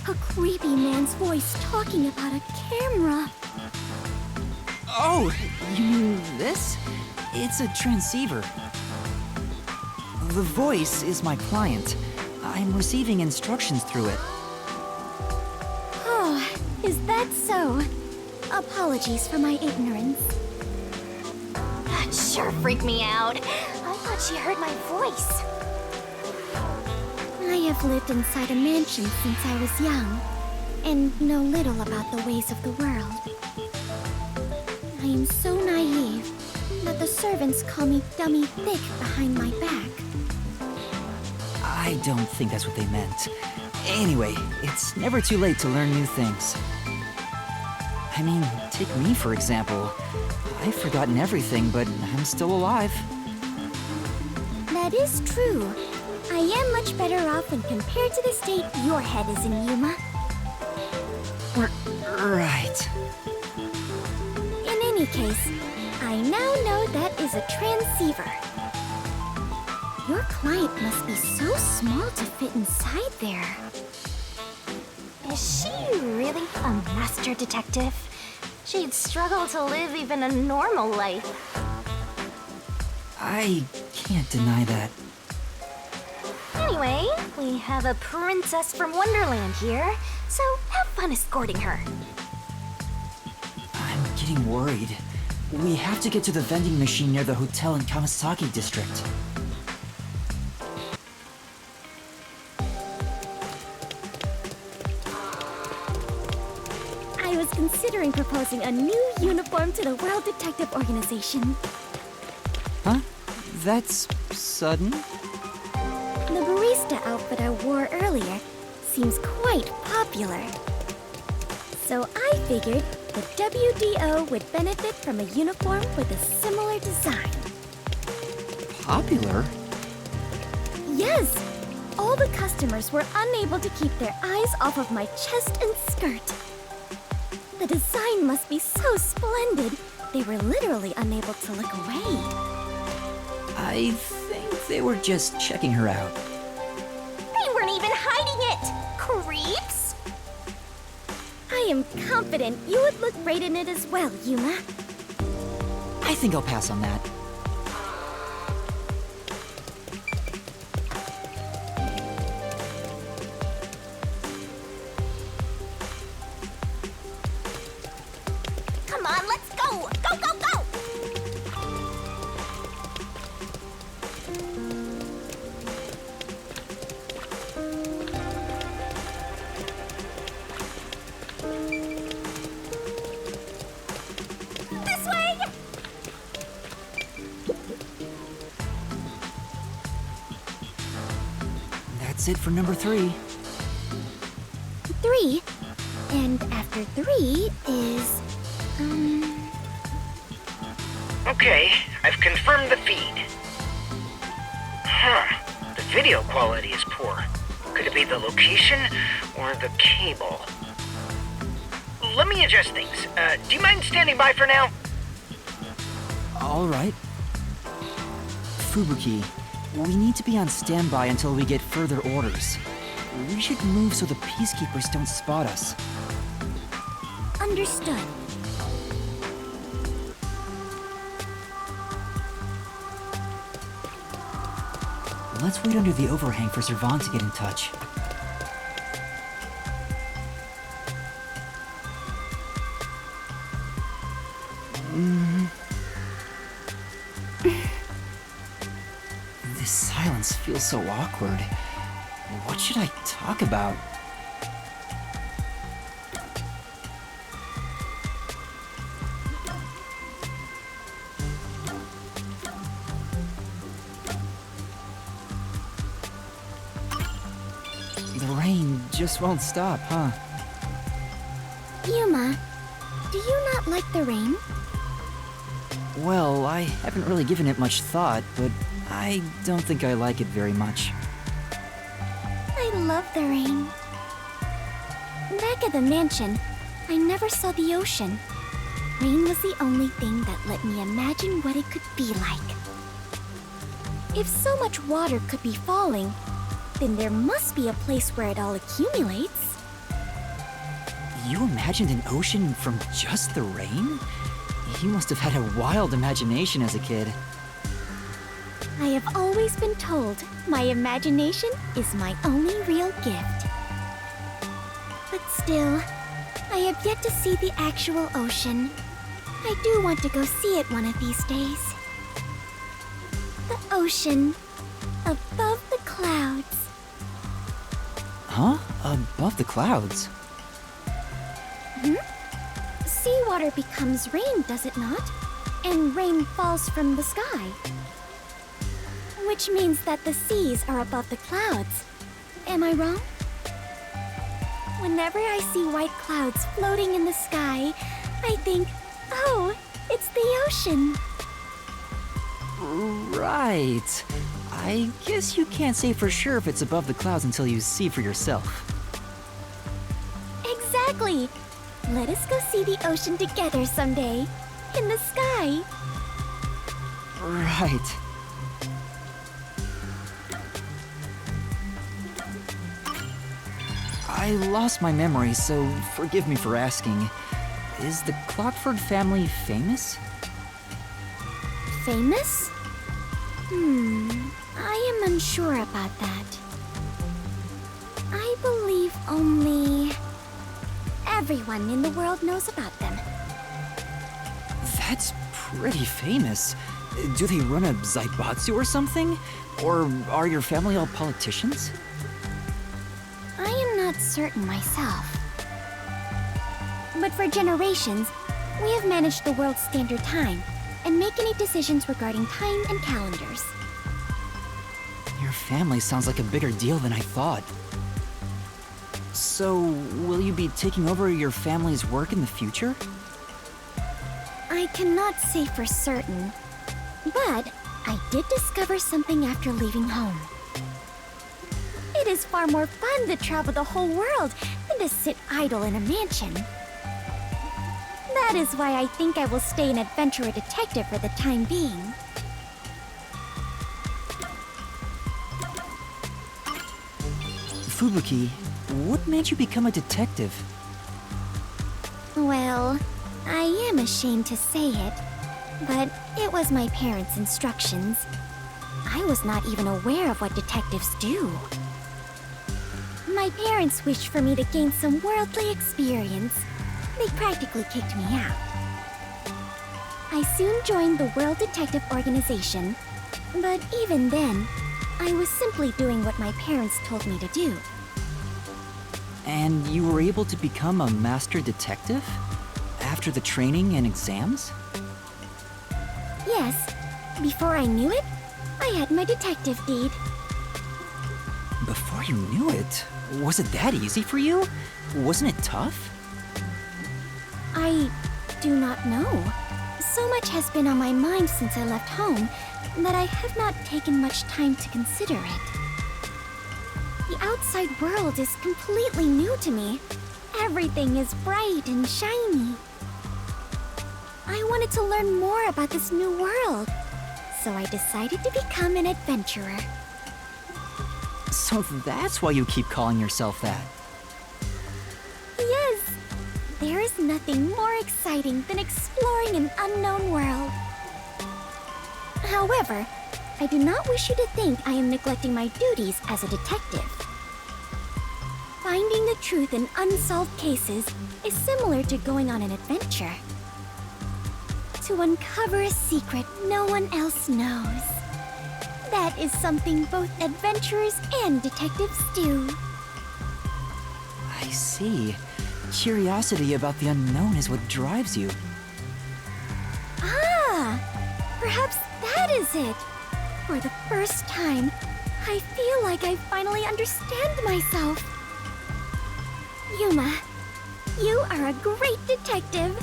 S18: A creepy man's voice talking about a camera.
S1: Oh, you mean this? It's a transceiver. The voice is my client. I'm receiving instructions through it.
S18: Oh, is that so? Apologies for my ignorance.
S3: That sure freaked me out. I thought she heard my voice.
S18: I have lived inside a mansion since I was young, and know little about the ways of the world. I am so naive that the servants call me Dummy Thick behind my back.
S1: I don't think that's what they meant. Anyway, it's never too late to learn new things. I mean, take me for example. I've forgotten everything, but I'm still alive.
S18: That is true. I am much better off when compared to the state your head is in, Yuma.
S1: Right.
S18: In any case, I now know that is a transceiver. Your client must be so small to fit inside there.
S3: Is she really a master detective? She'd struggle to live even a normal life.
S1: I can't deny that.
S3: Anyway, we have a princess from Wonderland here, so have fun escorting her.
S1: I'm getting worried. We have to get to the vending machine near the hotel in Kamasaki District.
S18: I was considering proposing a new uniform to the World Detective Organization.
S1: Huh? That's sudden?
S18: The barista outfit I wore earlier seems quite popular. So I figured the WDO would benefit from a uniform with a similar design.
S1: Popular?
S18: Yes, all the customers were unable to keep their eyes off of my chest and skirt. The design must be so splendid, they were literally unable to look away.
S1: I think they were just checking her out.
S18: They weren't even hiding it! Creeps! I am confident you would look great in it as well, Yuma.
S1: I think I'll pass on that.
S18: Come on, let's go! Go, go, go! This way!
S1: That's it for number 3.
S18: 3? And after 3 is...
S11: Okay, I've confirmed the feed. Huh. The video quality is poor. Could it be the location or the cable? Let me adjust things. Do you mind standing by for now?
S1: All right. Fubuki, we need to be on standby until we get further orders. We should move so the Peacekeepers don't spot us.
S18: Understood.
S1: Let's wait under the overhang for Servan to get in touch. This silence feels so awkward. What should I talk about? The rain just won't stop, huh?
S18: Yuma, do you not like the rain?
S1: Well, I haven't really given it much thought, but I don't think I like it very much.
S18: I love the rain. Back at the mansion, I never saw the ocean. Rain was the only thing that let me imagine what it could be like. If so much water could be falling, then there must be a place where it all accumulates.
S1: You imagined an ocean from just the rain? You must have had a wild imagination as a kid.
S18: I have always been told my imagination is my only real gift. But still, I have yet to see the actual ocean. I do want to go see it one of these days. The ocean, above the clouds.
S1: Huh? Above the clouds?
S18: Seawater becomes rain, does it not? And rain falls from the sky. Which means that the seas are above the clouds. Am I wrong? Whenever I see white clouds floating in the sky, I think, oh, it's the ocean.
S1: Right. I guess you can't say for sure if it's above the clouds until you see for yourself.
S18: Exactly. Let us go see the ocean together someday. In the sky.
S1: Right. I lost my memory, so forgive me for asking. Is the Clockford family famous?
S18: Famous? I am unsure about that. I believe only everyone in the world knows about them.
S1: That's pretty famous. Do they run a zaibatsu or something? Or are your family all politicians?
S18: I am not certain myself. But for generations, we have managed the world's standard time and make any decisions regarding time and calendars.
S1: Your family sounds like a bigger deal than I thought. So, will you be taking over your family's work in the future?
S18: I cannot say for certain, but I did discover something after leaving home. is far more fun to travel the whole world than to sit idle in a mansion. That is why I think I will stay an adventurer detective for the time being.
S1: Fubuki, what made you become a detective?
S18: Well, I am ashamed to say it, but it was my parents' instructions. I was not even aware of what detectives do. My parents wished for me to gain some worldly experience. They practically kicked me out. I soon joined the World Detective Organization, but even then, I was simply doing what my parents told me to do.
S1: And you were able to become a master detective? After the training and exams?
S18: Yes, before I knew it, I had my detective deed.
S1: Before you knew it? Was it that easy for you? Wasn't it tough?
S18: I do not know. So much has been on my mind since I left home that I have not taken much time to consider it. The outside world is completely new to me. Everything is bright and shiny. I wanted to learn more about this new world, so I decided to become an adventurer.
S1: So that's why you keep calling yourself that.
S18: Yes, there is nothing more exciting than exploring an unknown world. However, I do not wish you to think I am neglecting my duties as a detective. Finding the truth in unsolved cases is similar to going on an adventure. To uncover a secret no one else knows. That is something both adventurers and detectives do.
S1: I see. Curiosity about the unknown is what drives you.
S18: Ah! Perhaps that is it. For the first time, I feel like I finally understand myself. Yuma, you are a great detective.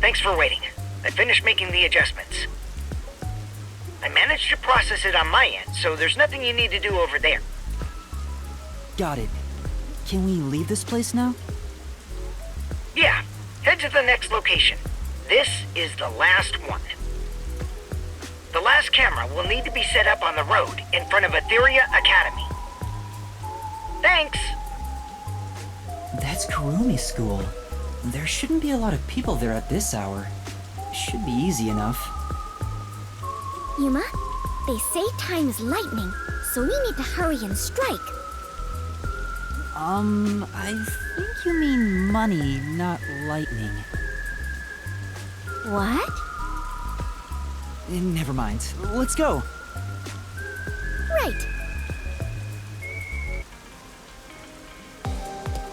S11: Thanks for waiting. I finished making the adjustments. I managed to process it on my end, so there's nothing you need to do over there.
S1: Got it. Can we leave this place now?
S11: Yeah, head to the next location. This is the last one. The last camera will need to be set up on the road in front of Etheria Academy. Thanks!
S1: That's Kurumi School. There shouldn't be a lot of people there at this hour. Should be easy enough.
S18: Yuma, they say time is lightning, so we need to hurry and strike.
S1: I think you mean money, not lightning.
S18: What?
S1: Never mind. Let's go.
S18: Right.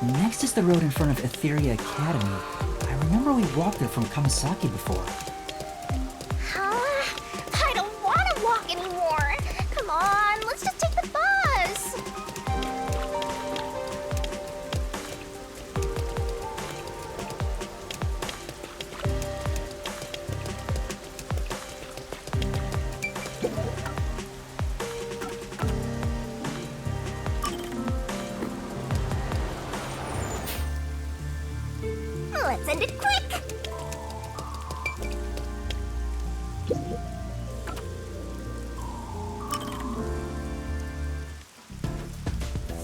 S1: Next is the road in front of Etheria Academy. I remember we walked there from Kamasaki before.
S3: I don't want to walk anymore. Come on, let's just take the bus. Let's end it quick.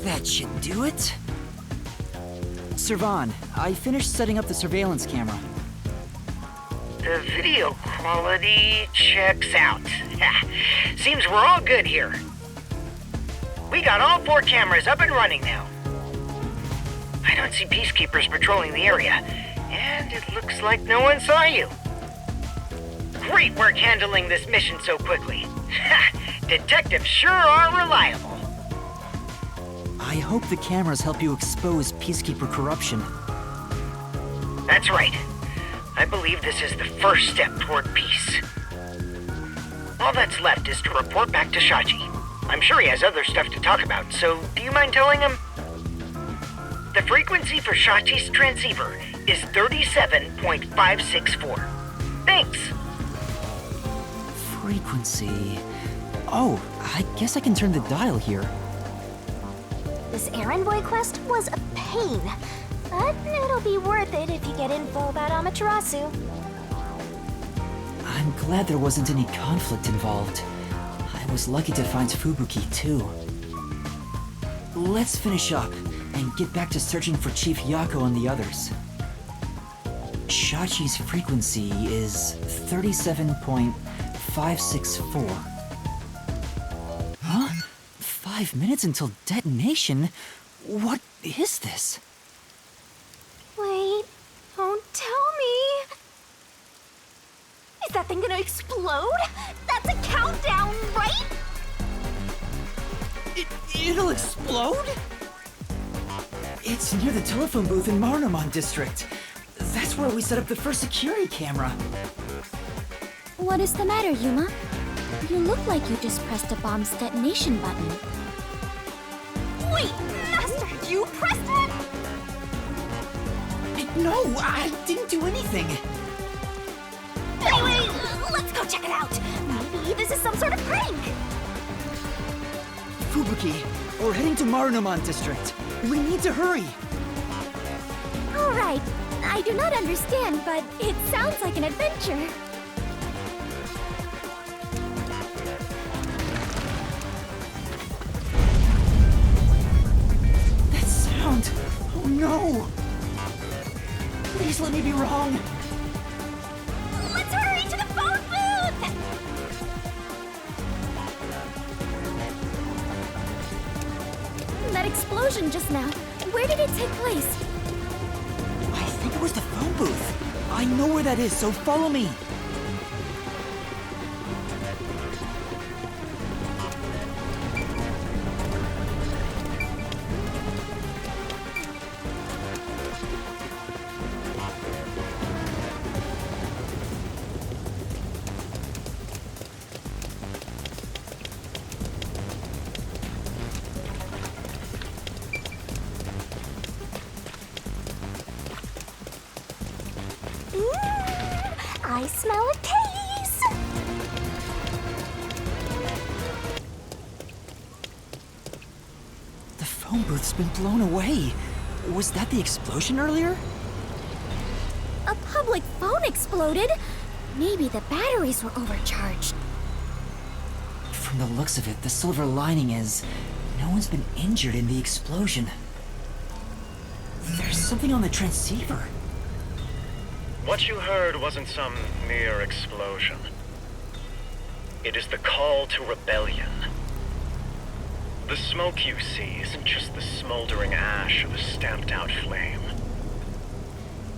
S1: That should do it. Servan, I finished setting up the surveillance camera.
S11: The video quality checks out. Seems we're all good here. We got all 4 cameras up and running now. I don't see Peacekeepers patrolling the area, and it looks like no one saw you. Great work handling this mission so quickly. Detectives sure are reliable.
S1: I hope the cameras help you expose Peacekeeper corruption.
S11: That's right. I believe this is the first step toward peace. All that's left is to report back to Shachi. I'm sure he has other stuff to talk about, so do you mind telling him? The frequency for Shachi's transceiver is 37.564. Thanks.
S1: Frequency... Oh, I guess I can turn the dial here.
S3: This errand boy quest was a pain, but it'll be worth it if you get info about Amaterasu.
S1: I'm glad there wasn't any conflict involved. I was lucky to find Fubuki, too. Let's finish up and get back to searching for Chief Yako and the others. Shachi's frequency is 37.564. Huh? 5 minutes until detonation? What is this?
S3: Wait, don't tell me. Is that thing gonna explode? That's a countdown, right?
S1: It'll explode? It's near the telephone booth in Marunomon District. That's where we set up the first security camera.
S18: What is the matter, Yuma? You look like you just pressed a bomb's detonation button.
S3: Wait, Master, you pressed it?
S1: No, I didn't do anything.
S3: Anyway, let's go check it out. Maybe this is some sort of prank.
S1: Fubuki, we're heading to Marunomon District. We need to hurry.
S18: All right. I do not understand, but it sounds like an adventure.
S1: That sound! Oh no! Please let me be wrong.
S3: Let's hurry to the phone booth!
S18: That explosion just now, where did it take place?
S1: I think it was the phone booth. I know where that is, so follow me.
S3: I smell a case!
S1: The phone booth's been blown away. Was that the explosion earlier?
S18: A public phone exploded? Maybe the batteries were overcharged.
S1: From the looks of it, the silver lining is no one's been injured in the explosion. There's something on the transceiver.
S19: What you heard wasn't some mere explosion. It is the call to rebellion. The smoke you see isn't just the smoldering ash of a stamped-out flame.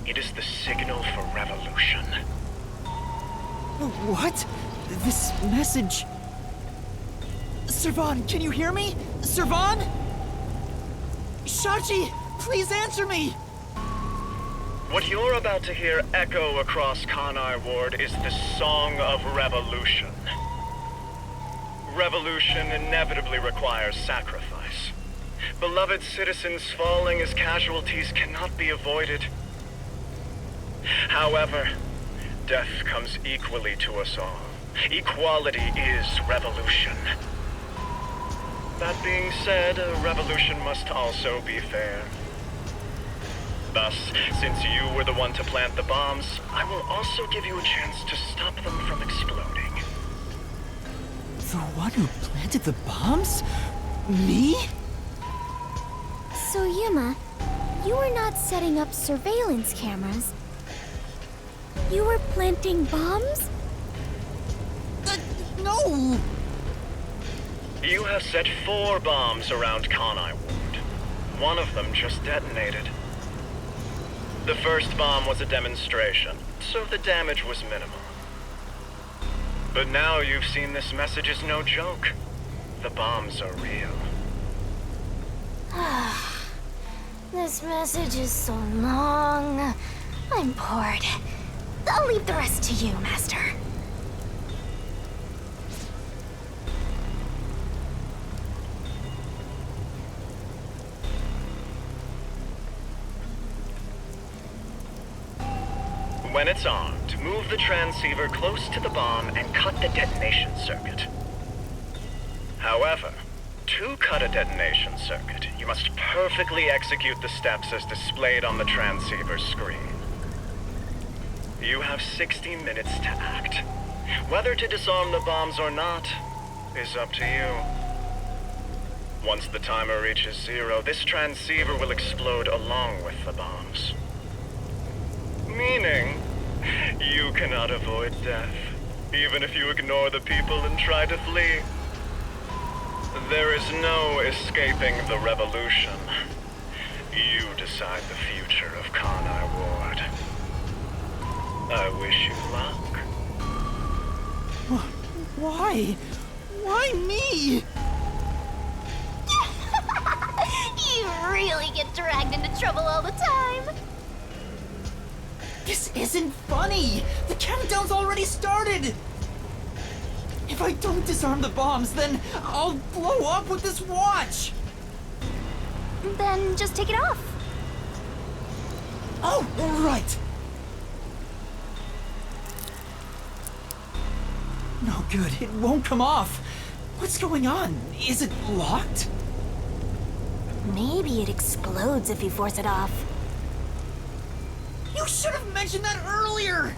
S19: It is the signal for revolution.
S1: What? This message... Servan, can you hear me? Servan? Shachi, please answer me!
S19: What you're about to hear echo across Kanai Ward is the Song of Revolution. Revolution inevitably requires sacrifice. Beloved citizens falling as casualties cannot be avoided. However, death comes equally to us all. Equality is revolution. That being said, a revolution must also be fair. Thus, since you were the one to plant the bombs, I will also give you a chance to stop them from exploding.
S1: The one who planted the bombs? Me?
S18: So Yuma, you were not setting up surveillance cameras. You were planting bombs?
S1: No!
S19: You have set 4 bombs around Kanai Ward. One of them just detonated. The first bomb was a demonstration, so the damage was minimal. But now you've seen this message is no joke. The bombs are real.
S3: This message is so long. I'm bored. I'll leave the rest to you, Master.
S19: When it's armed, move the transceiver close to the bomb and cut the detonation circuit. However, to cut a detonation circuit, you must perfectly execute the steps as displayed on the transceiver screen. You have 60 minutes to act. Whether to disarm the bombs or not is up to you. Once the timer reaches 0, this transceiver will explode along with the bombs. Meaning, you cannot avoid death, even if you ignore the people and try to flee. There is no escaping the revolution. You decide the future of Kanai Ward. I wish you luck.
S9: Why? Why me?
S3: You really get dragged into trouble all the time.
S9: This isn't funny! The countdown's already started! If I don't disarm the bombs, then I'll blow up with this watch!
S3: Then just take it off.
S9: Oh, right! No good, it won't come off. What's going on? Is it locked?
S3: Maybe it explodes if you force it off.
S9: You should have mentioned that earlier!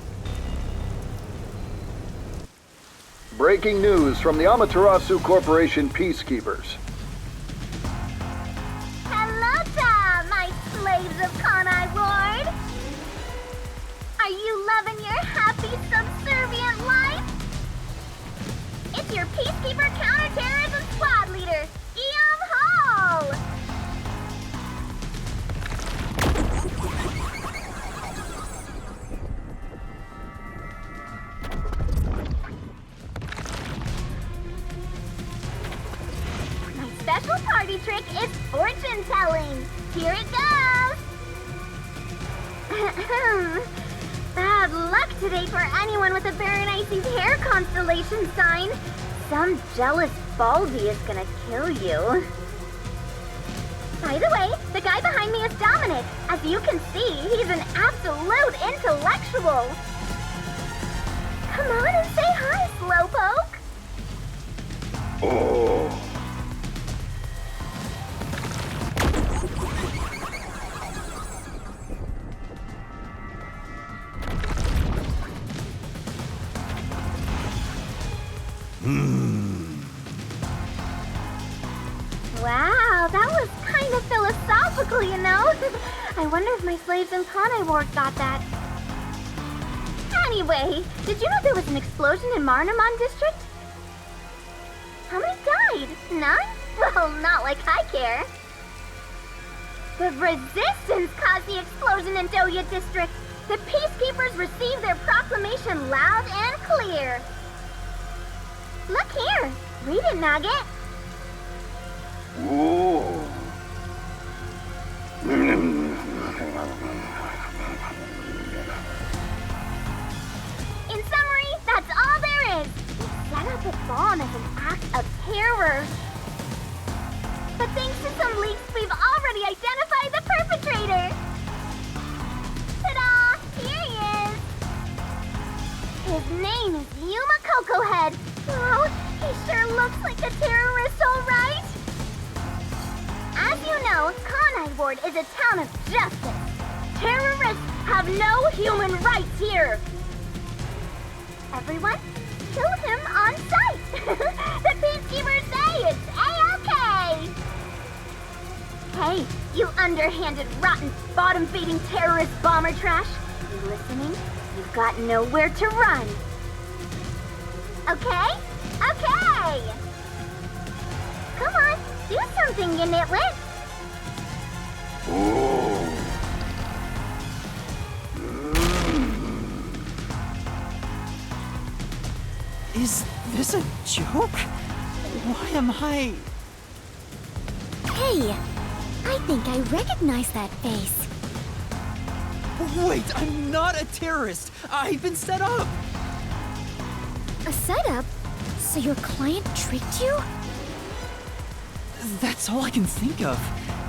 S20: Breaking news from the Amaterasu Corporation Peacekeepers.
S18: Hello there, my slaves of Kanai Ward! Are you loving your happy, subservient life? It's your Peacekeeper Counterterrorism Squad Leader, Eam Hall! Special party trick is fortune telling. Here it goes. Bad luck today for anyone with a Berenice's hair constellation sign. Some jealous Baldy is gonna kill you. By the way, the guy behind me is Dominic. As you can see, he's an absolute intellectual. Come on and say hi, Slowpoke.
S20: Oh.
S18: Wow, that was kind of philosophical, you know? I wonder if my slaves in Kanai Ward got that. Anyway, did you know there was an explosion in Marunomon District? How many died? None? Well, not like I care. The Resistance caused the explosion in Dohya District. The Peacekeepers received their proclamation loud and clear. Look here. Read it, Nugget.
S20: Ooh.
S18: In summary, that's all there is. We set up a bomb as an act of terror. But thanks to some leaks, we've already identified the perpetrator. Ta-da! Here he is. His name is Yuma Cocohead. Oh, he sure looks like a terrorist, all right. As you know, Kanai Ward is a town of justice. Terrorists have no human rights here. Everyone, kill him on sight. The Peacekeepers say it's A-OK. Hey, you underhanded, rotten, bottom-feeding terrorist bomber trash. You listening? You've got nowhere to run. Okay? Okay! Come on, do something, you nitwit!
S9: Is this a joke? Why am I...
S18: Hey, I think I recognize that face.
S9: Wait, I'm not a terrorist. I've been set up.
S18: A setup? So your client tricked you?
S1: That's all I can think of,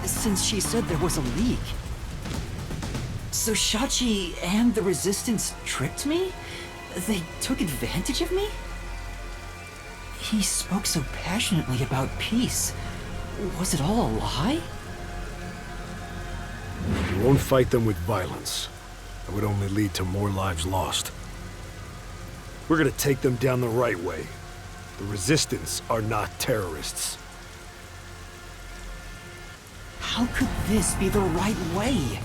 S1: since she said there was a leak. So Shachi and the Resistance tricked me? They took advantage of me? He spoke so passionately about peace. Was it all a lie?
S5: We won't fight them with violence. It would only lead to more lives lost. We're gonna take them down the right way. The Resistance are not terrorists.
S1: How could this be the right way?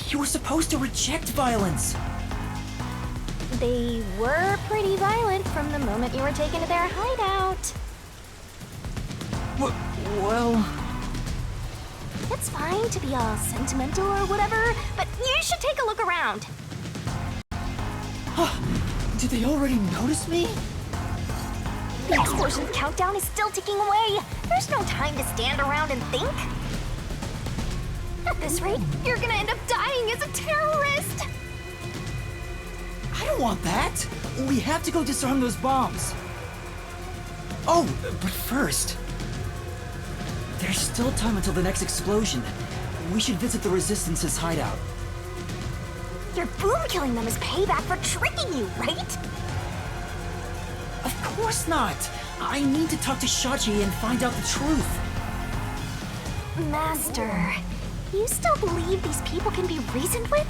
S1: You were supposed to reject violence.
S3: They were pretty violent from the moment you were taken to their hideout.
S1: Well...
S3: It's fine to be all sentimental or whatever, but you should take a look around.
S1: Did they already notice me?
S3: The explosion countdown is still ticking away. There's no time to stand around and think. At this rate, you're gonna end up dying as a terrorist.
S1: I don't want that. We have to go disarm those bombs. Oh, but first... There's still time until the next explosion. We should visit the Resistance's hideout.
S3: Your boom killing them is payback for tricking you, right?
S1: Of course not! I need to talk to Shachi and find out the truth.
S3: Master, you still believe these people can be reasoned with?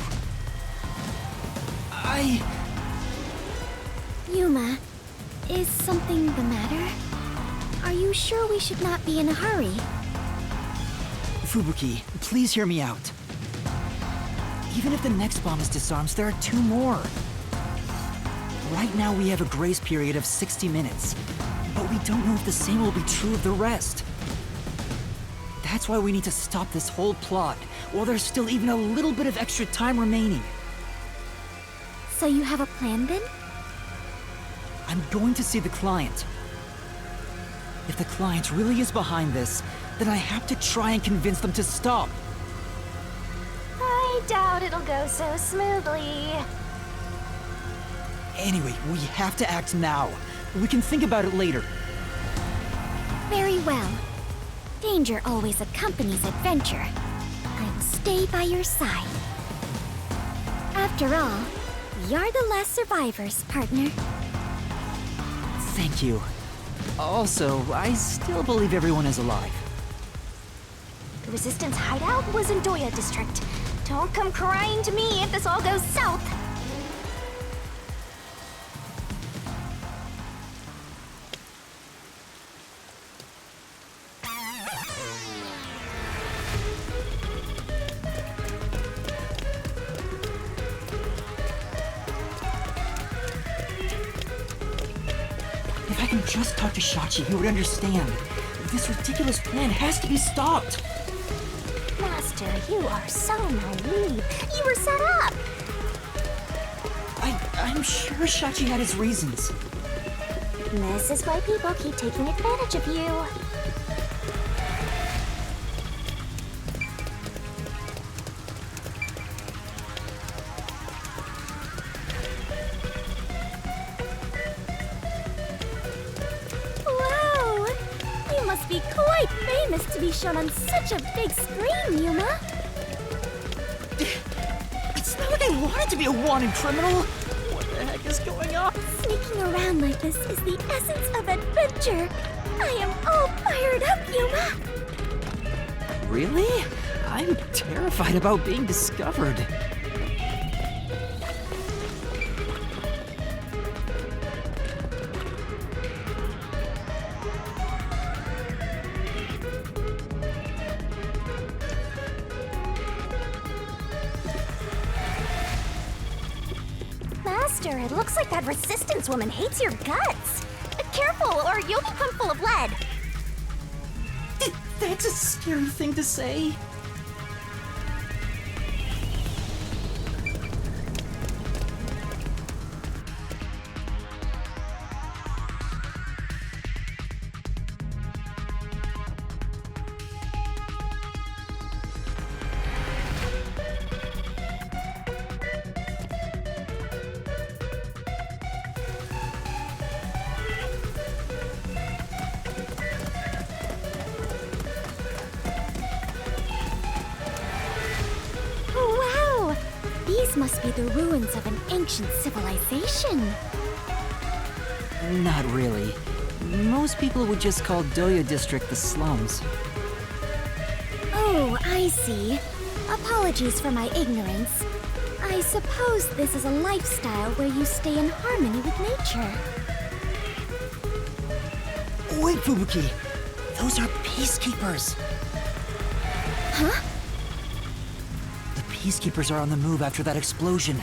S3: Yuma, is something the matter? Are you sure we should not be in a hurry?
S1: Fubuki, please hear me out. Even if the next bomb is disarmed, there are 2 more. Right now we have a grace period of 60 minutes, but we don't know if the same will be true of the rest. That's why we need to stop this whole plot, while there's still even a little bit of extra time remaining.
S18: So you have a plan then?
S1: I'm going to see the client. If the client really is behind this, then I have to try and convince them to stop.
S3: I doubt it'll go so smoothly.
S1: Anyway, we have to act now. We can think about it later.
S18: Very well. Danger always accompanies adventure. I will stay by your side. After all, we are the last survivors, partner.
S1: Thank you. Also, I still believe everyone is alive.
S3: The Resistance hideout was in Dohya District. Don't come crying to me if this all goes south.
S1: If I can just talk to Shachi, he would understand. This ridiculous plan has to be stopped.
S3: Master, you are so naive. You were set up.
S1: I'm sure Shachi had his reasons.
S3: This is why people keep taking advantage of you.
S18: Wow! You must be quite famous to be shown on such a big screen, Yuma.
S1: It's not like I wanted to be a wanted criminal. What the heck is going on?
S18: Sneaking around like this is the essence of adventure. I am all fired up, Yuma.
S1: Really? I'm terrified about being discovered.
S3: Master, it looks like that Resistance woman hates your guts. Careful, or you'll become full of lead.
S1: That's a scary thing to say.
S18: Wow! These must be the ruins of an ancient civilization.
S1: Not really. Most people would just call Dohya District the slums.
S18: Oh, I see. Apologies for my ignorance. I suppose this is a lifestyle where you stay in harmony with nature.
S1: Wait, Fubuki! Those are Peacekeepers!
S18: Huh?
S1: The Peacekeepers are on the move after that explosion.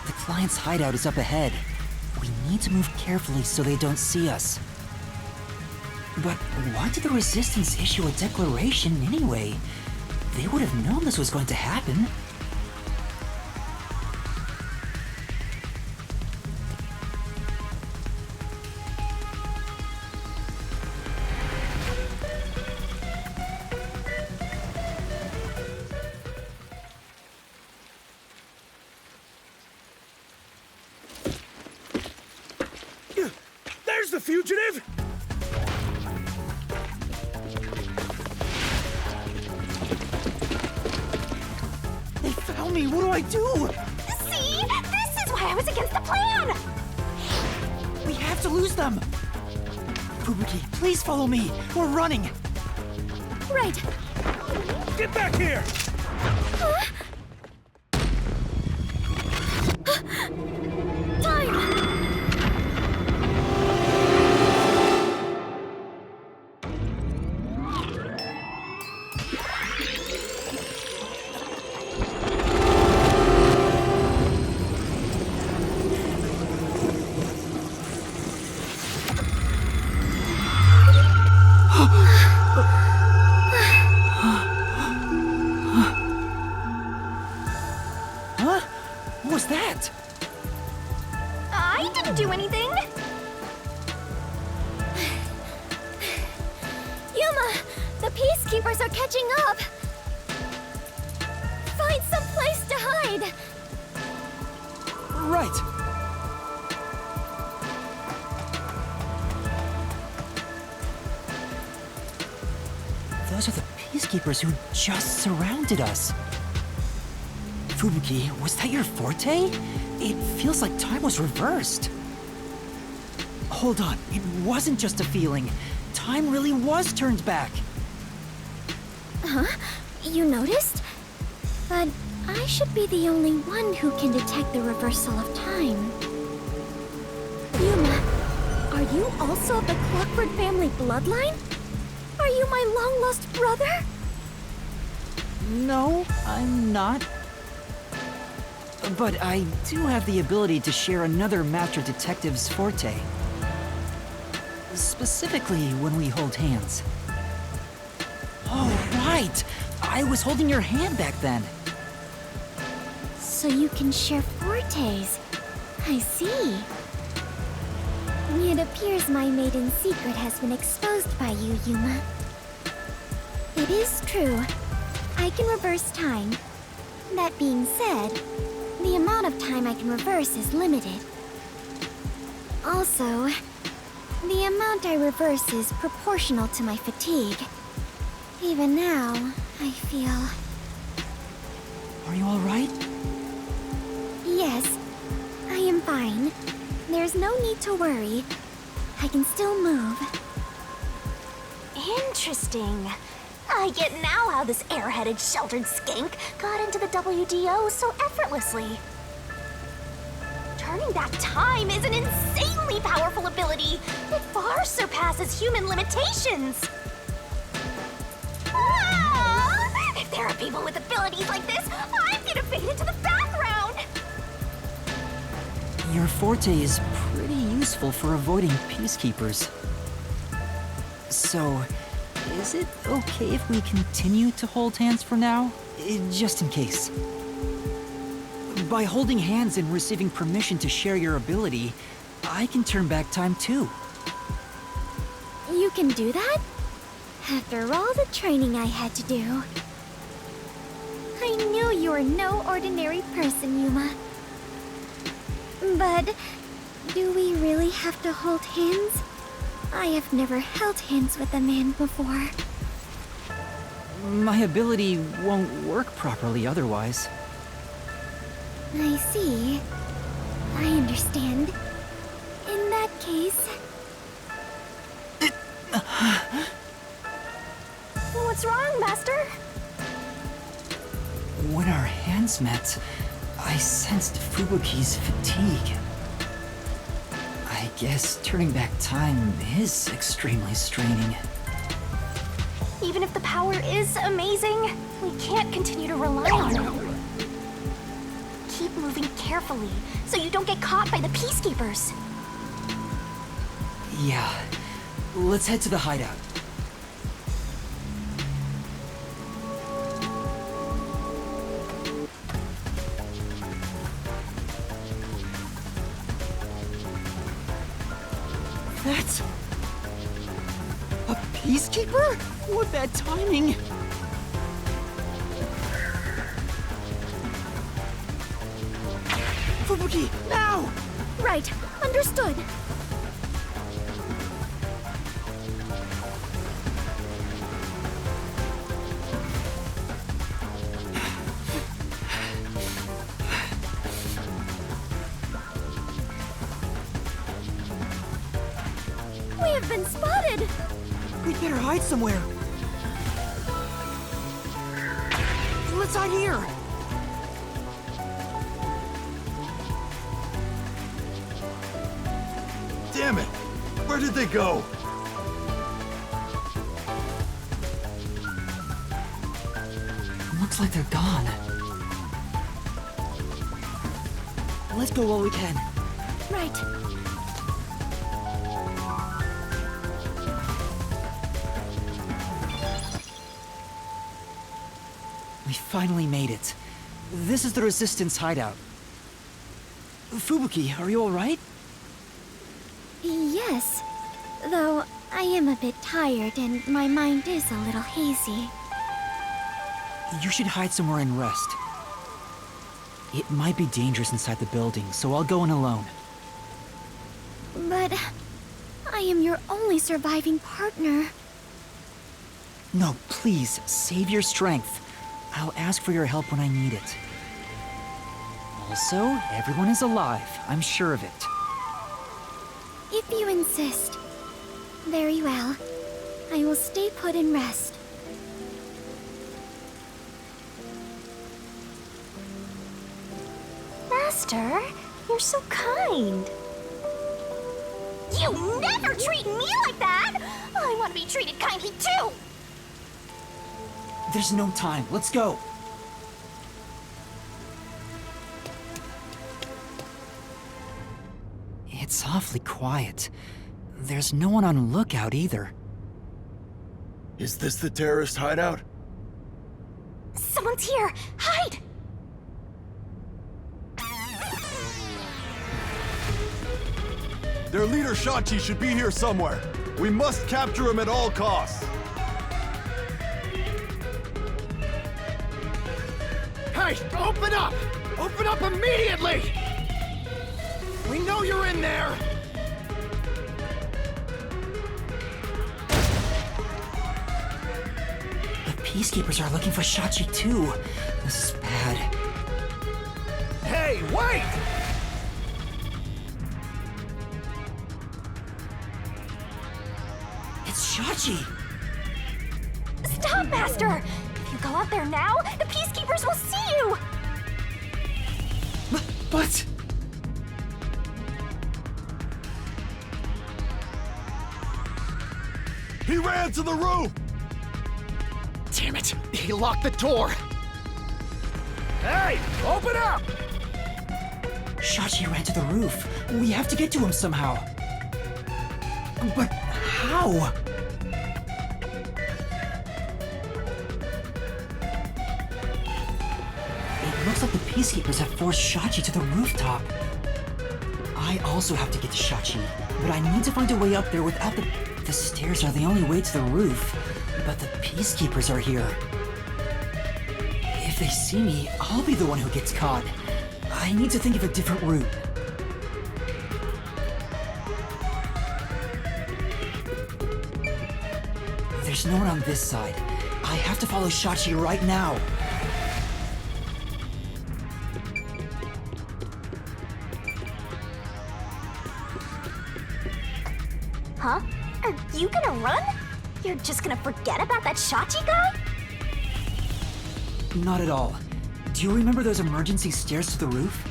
S1: The client's hideout is up ahead. We need to move carefully so they don't see us. But why did the Resistance issue a declaration anyway? They would have known this was going to happen.
S10: There's the fugitive!
S9: They found me! What do I do?
S3: See? This is why I was against the plan!
S9: We have to lose them! Fubuki, please follow me! We're running!
S18: Right.
S10: Get back here!
S18: Time!
S1: Huh? What was that?
S3: I didn't do anything!
S18: Yuma! The Peacekeepers are catching up! Find some place to hide!
S1: Right! Those are the Peacekeepers who just surrounded us. Fubuki, was that your forte? It feels like time was reversed. Hold on, it wasn't just a feeling. Time really was turned back.
S18: Huh? You noticed? But I should be the only one who can detect the reversal of time. Yuma, are you also of the Clockford family bloodline? Are you my long-lost brother?
S1: No, I'm not. But I do have the ability to share another Master Detective's forte. Specifically when we hold hands. Oh, right! I was holding your hand back then.
S18: So you can share fortes. I see. It appears my maiden secret has been exposed by you, Yuma. It is true. I can reverse time. That being said, the amount of time I can reverse is limited. Also, the amount I reverse is proportional to my fatigue. Even now, I feel...
S1: Are you alright?
S18: Yes, I am fine. There's no need to worry. I can still move.
S3: Interesting. I get now how this airheaded, sheltered skank got into the WDO so effortlessly. Turning back time is an insanely powerful ability. It far surpasses human limitations. Ah! If there are people with abilities like this, I'm gonna fade into the background.
S1: Your forte is pretty useful for avoiding Peacekeepers. So, is it okay if we continue to hold hands for now? Just in case. By holding hands and receiving permission to share your ability, I can turn back time too.
S18: You can do that? After all the training I had to do. I knew you were no ordinary person, Yuma. But do we really have to hold hands? I have never held hands with a man before.
S1: My ability won't work properly otherwise.
S18: I see. I understand. In that case,
S3: What's wrong, Master?
S1: When our hands met, I sensed Fubuki's fatigue. I guess turning back time is extremely straining.
S3: Even if the power is amazing, we can't continue to rely on it. Keep moving carefully, so you don't get caught by the Peacekeepers.
S1: Yeah. Let's head to the hideout.
S9: That's... a Peacekeeper? What bad timing! Fubuki, now!
S18: Right, understood. We have been spotted!
S9: We'd better hide somewhere. Let's hide here!
S5: Damn it! Where did they go?
S1: Looks like they're gone.
S9: Let's go while we can.
S18: Right.
S1: We finally made it. This is the Resistance hideout. Fubuki, are you alright?
S18: Yes. Though I am a bit tired and my mind is a little hazy.
S1: You should hide somewhere and rest. It might be dangerous inside the building, so I'll go in alone.
S18: But I am your only surviving partner.
S1: No, please, save your strength. I'll ask for your help when I need it. Also, everyone is alive. I'm sure of it.
S18: If you insist. Very well. I will stay put and rest.
S3: Master, you're so kind. You never treat me like that! I want to be treated kindly too!
S1: There's no time. Let's go. It's awfully quiet. There's no one on lookout either.
S5: Is this the terrorist hideout?
S3: Someone's here! Hide!
S21: Their leader Shachi should be here somewhere. We must capture him at all costs.
S6: Hey, open up! Open up immediately! We know you're in there!
S1: The Peacekeepers are looking for Shachi too. This is bad.
S6: Hey, wait!
S1: It's Shachi!
S3: Stop, Master! If you go out there now, the Peacekeepers will see you!
S1: But...
S21: He ran to the roof!
S6: Damn it! He locked the door! Hey! Open up!
S1: Shachi ran to the roof. We have to get to him somehow. But how? It looks like the Peacekeepers have forced Shachi to the rooftop. I also have to get to Shachi, but I need to find a way up there without the... The stairs are the only way to the roof, but the Peacekeepers are here. If they see me, I'll be the one who gets caught. I need to think of a different route. There's no one on this side. I have to follow Shachi right now.
S3: Huh? You gonna run? You're just gonna forget about that Shachi guy?
S1: Not at all. Do you remember those emergency stairs to the roof?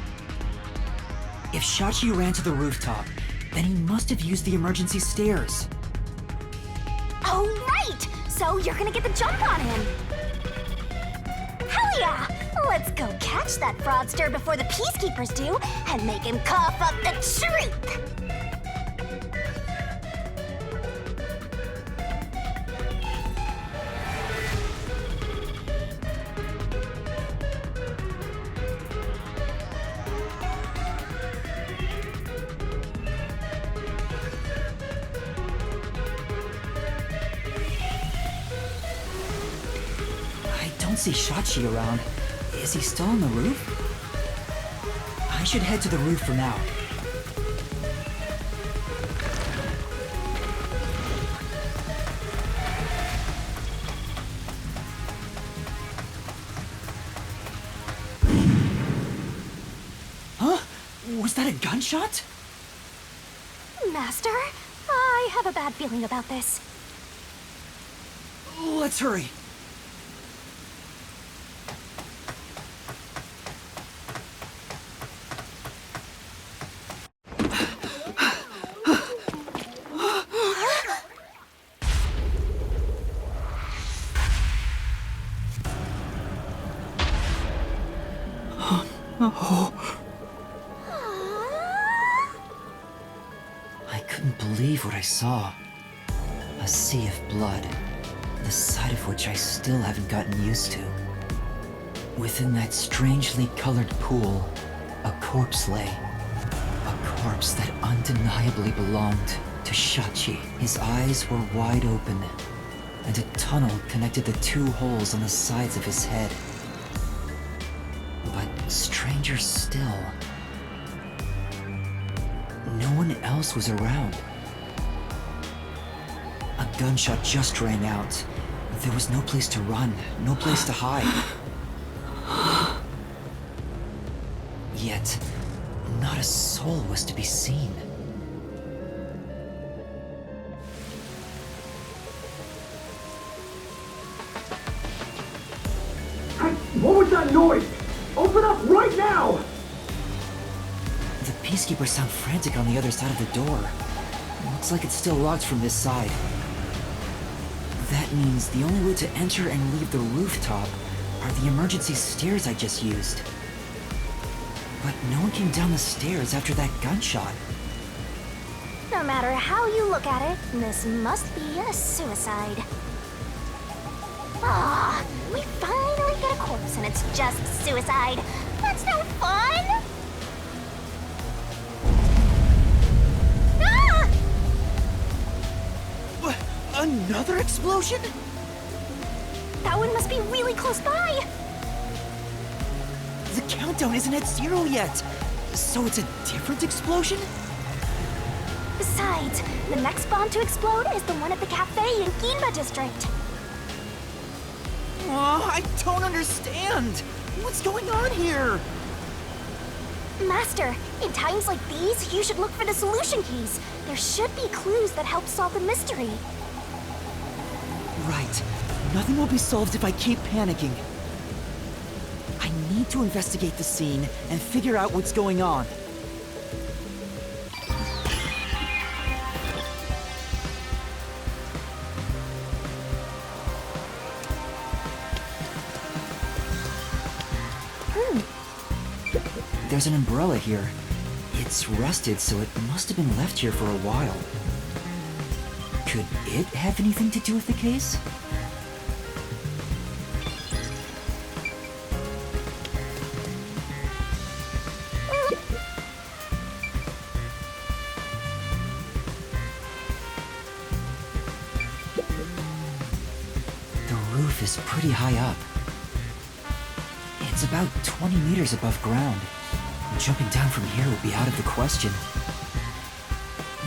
S1: If Shachi ran to the rooftop, then he must have used the emergency stairs.
S3: Oh, right! So you're gonna get the jump on him. Hell yeah! Let's go catch that fraudster before the Peacekeepers do and make him cough up the truth!
S1: I don't see Shachi around. Is he still on the roof? I should head to the roof for now. Huh? Was that a gunshot?
S3: Master, I have a bad feeling about this.
S1: Let's hurry. I couldn't believe what I saw. A sea of blood, the sight of which I still haven't gotten used to. Within that strangely colored pool, a corpse lay. A corpse that undeniably belonged to Shachi. His eyes were wide open, and a tunnel connected the two holes on the sides of his head. But stranger still, no one else was around. A gunshot just rang out. There was no place to run, no place to hide. Yet, not a soul was to be seen.
S5: Hey, what was that noise? Open up right now!
S1: The Peacekeepers sound frantic on the other side of the door. Looks like it's still locked from this side. That means the only way to enter and leave the rooftop are the emergency stairs I just used. But no one came down the stairs after that gunshot.
S3: No matter how you look at it, this must be a suicide. Ah, we finally get a corpse and it's just suicide. That's no fun! Ah!
S1: What? Another explosion?
S3: That one must be really close by.
S1: The countdown isn't at 0 yet. So it's a different explosion?
S3: Besides, the next bomb to explode is the one at the cafe in Yuma District.
S1: Oh, I don't understand. What's going on here?
S3: Master, in times like these, you should look for the solution keys. There should be clues that help solve the mystery.
S1: Right. Nothing will be solved if I keep panicking. I need to investigate the scene and figure out what's going on. There's an umbrella here. It's rusted, so it must have been left here for a while. Could it have anything to do with the case? The roof is pretty high up. It's about 20 meters above ground. Jumping down from here would be out of the question.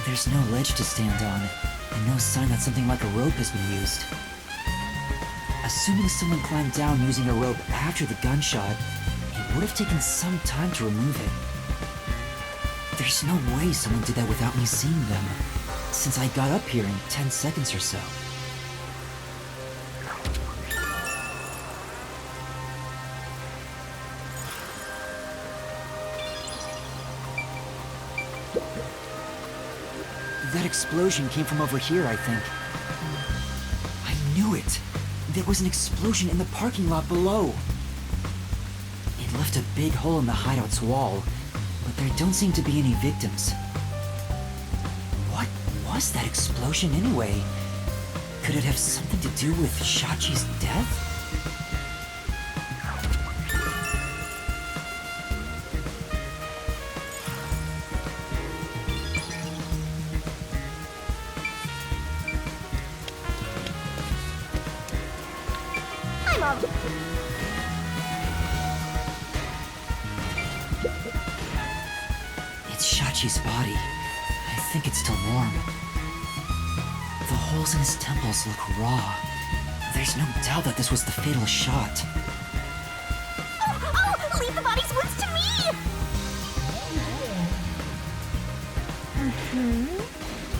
S1: There's no ledge to stand on, and no sign that something like a rope has been used. Assuming someone climbed down using a rope after the gunshot, it would have taken some time to remove it. There's no way someone did that without me seeing them. since I got up here in 10 seconds or so. That explosion came from over here, I think. I knew it! There was an explosion in the parking lot below. It left a big hole in the hideout's wall, but there don't seem to be any victims. What was that explosion anyway? Could it have something to do with Shachi's death? It's Shachi's body. I think it's still warm. The holes in his temples look raw. There's no doubt that this was the fatal shot.
S3: Oh! Leave the body's wounds to me!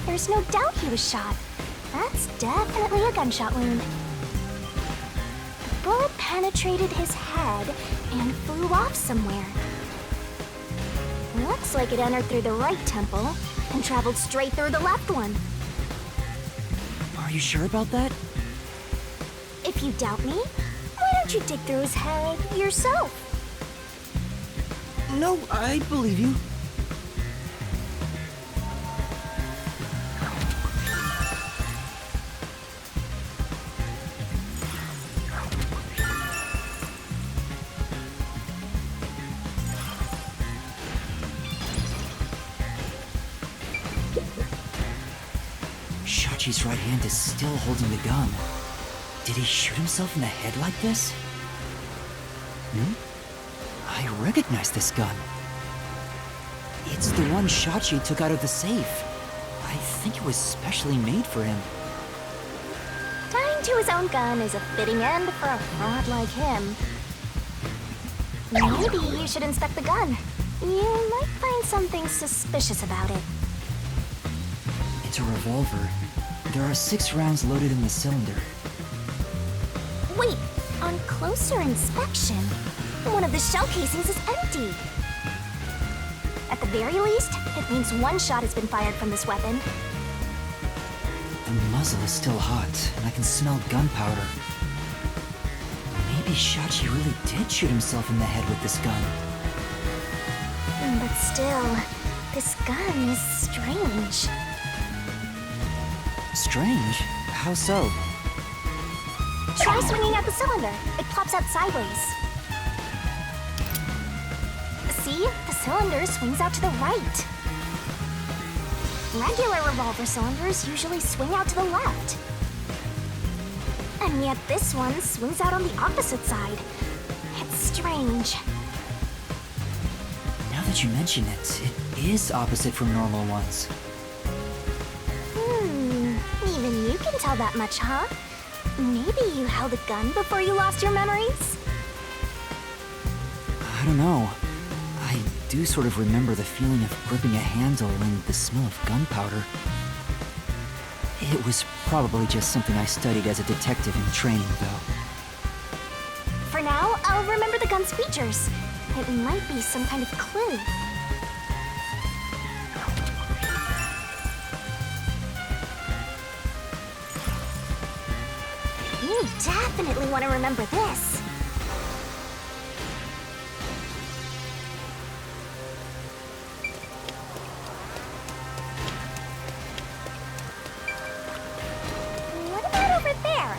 S3: There's no doubt he was shot. That's definitely a gunshot wound. The bullet penetrated his head and flew off somewhere. Looks like it entered through the right temple and traveled straight through the left one.
S1: Are you sure about that?
S3: If you doubt me, why don't you dig through his head yourself?
S1: No, I believe you. Shachi's right hand is still holding the gun. Did he shoot himself in the head like this? I recognize this gun. It's the one Shachi took out of the safe. I think it was specially made for him.
S3: Dying to his own gun is a fitting end for a fraud like him. Maybe you should inspect the gun. You might find something suspicious about it.
S1: It's a revolver. There are 6 rounds loaded in the cylinder.
S3: Wait, on closer inspection, one of the shell casings is empty. At the very least, it means one shot has been fired from this weapon.
S1: The muzzle is still hot, and I can smell gunpowder. Maybe Shachi really did shoot himself in the head with this gun.
S3: But still, this gun is strange.
S1: Strange? How so?
S3: Try swinging out the cylinder. It pops out sideways. See? The cylinder swings out to the right. Regular revolver cylinders usually swing out to the left. And yet this one swings out on the opposite side. It's strange.
S1: Now that you mention it, it is opposite from normal ones.
S3: Even you can tell that much, huh? Maybe you held a gun before you lost your memories?
S1: I don't know. I do sort of remember the feeling of gripping a handle and the smell of gunpowder. It was probably just something I studied as a detective in training, though.
S3: For now, I'll remember the gun's features. It might be some kind of clue. You definitely want to remember this. What about over there?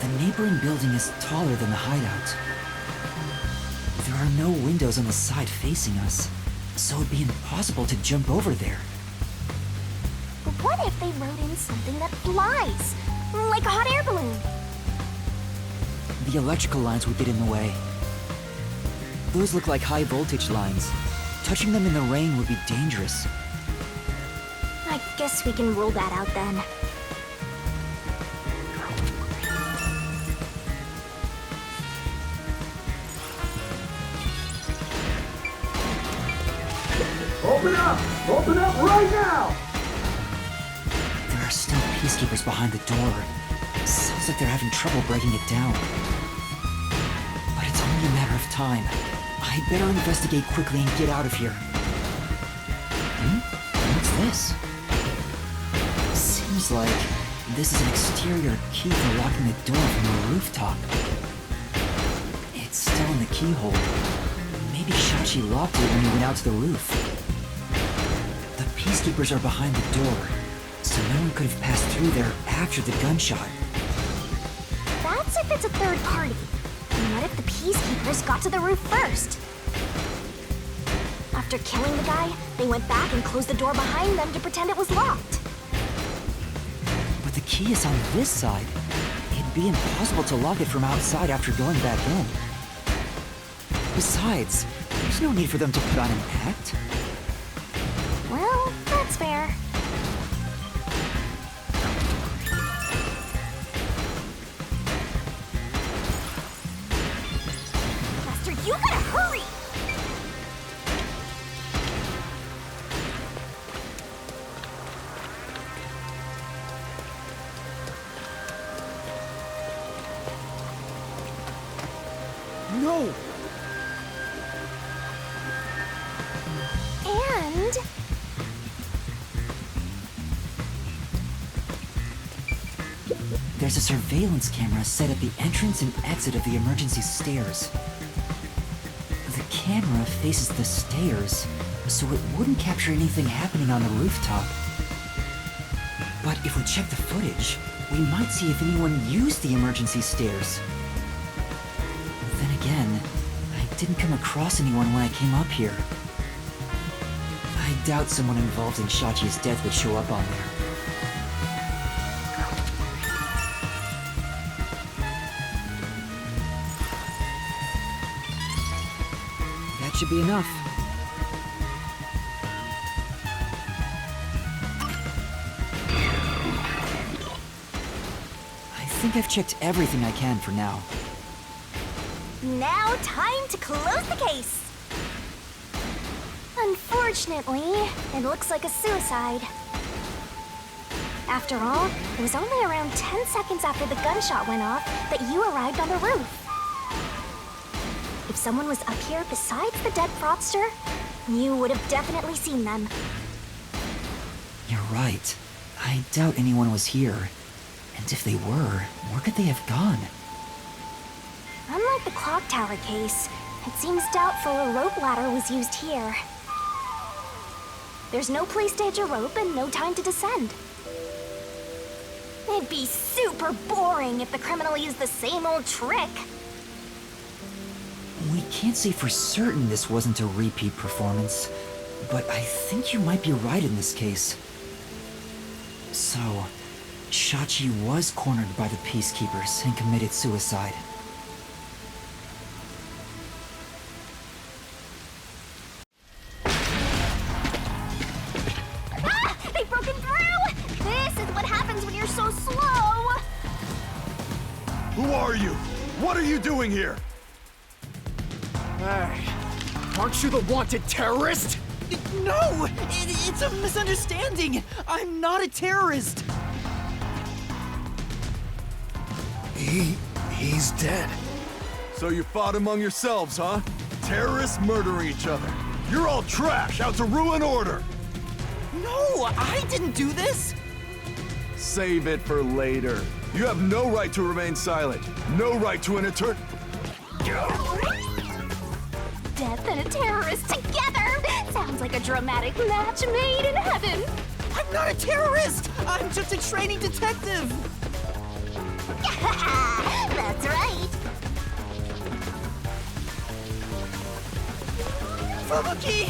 S1: The neighboring building is taller than the hideout. There are no windows on the side facing us, so it'd be impossible to jump over there.
S3: But what if they wrote in something that flies? Like a hot air balloon.
S1: The electrical lines would get in the way. Those look like high voltage lines. Touching them in the rain would be dangerous.
S3: I guess we can rule that out then.
S20: Open up! Open up right now!
S1: There are still Peacekeepers behind the door. Sounds like they're having trouble breaking it down. But it's only a matter of time. I'd better investigate quickly and get out of here. What's this? Seems like this is an exterior key for locking the door from the rooftop. It's still in the keyhole. Maybe Shachi locked it when he went out to the roof. The Peacekeepers are behind the door, so no one could have passed through there after the gunshot.
S3: That's if it's a third party. And what if the Peacekeepers got to the roof first? After killing the guy, they went back and closed the door behind them to pretend it was locked.
S1: But the key is on this side. It'd be impossible to lock it from outside after going back in. Besides, there's no need for them to put on an act.
S3: Well, that's fair. Master, you gotta hurry!
S9: No!
S3: And...
S1: There's a surveillance camera set at the entrance and exit of the emergency stairs. The camera faces the stairs, so it wouldn't capture anything happening on the rooftop. But if we check the footage, we might see if anyone used the emergency stairs. Then again, I didn't come across anyone when I came up here. I doubt someone involved in Shachi's death would show up on there. That should be enough. I think I've checked everything I can for now.
S3: Now time to close the case! Unfortunately, it looks like a suicide. After all, it was only around 10 seconds after the gunshot went off that you arrived on the roof. If someone was up here besides the dead fraudster, you would have definitely seen them.
S1: You're right. I doubt anyone was here. And if they were, where could they have gone?
S3: Unlike the clock tower case, it seems doubtful a rope ladder was used here. There's no place to hitch a rope and no time to descend. It'd be super boring if the criminal used the same old trick.
S1: We can't say for certain this wasn't a repeat performance, but I think you might be right in this case. So, Shachi was cornered by the Peacekeepers and committed suicide.
S3: They've broken through! This is what happens when you're so slow!
S21: Who are you? What are you doing here?
S9: Hey, aren't you the wanted terrorist? No! It's a misunderstanding! I'm not a terrorist!
S10: He's dead.
S21: So you fought among yourselves, huh? Terrorists murdering each other. You're all trash, out to ruin order!
S9: No, I didn't do this!
S21: Save it for later. You have no right to remain silent. No right to an eternal...
S3: Death and a terrorist together! Sounds like a dramatic match made in heaven!
S9: I'm not a terrorist! I'm just a training detective!
S3: That's right!
S9: Fubuki!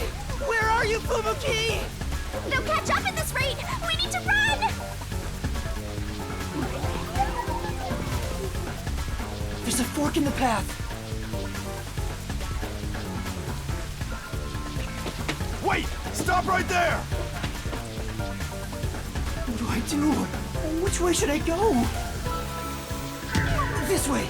S9: Where are you, Fubuki?
S3: They'll catch up at this rate! We need to run!
S9: There's a fork in the path!
S21: Wait! Stop right there!
S9: What do I do? Which way should I go? This way!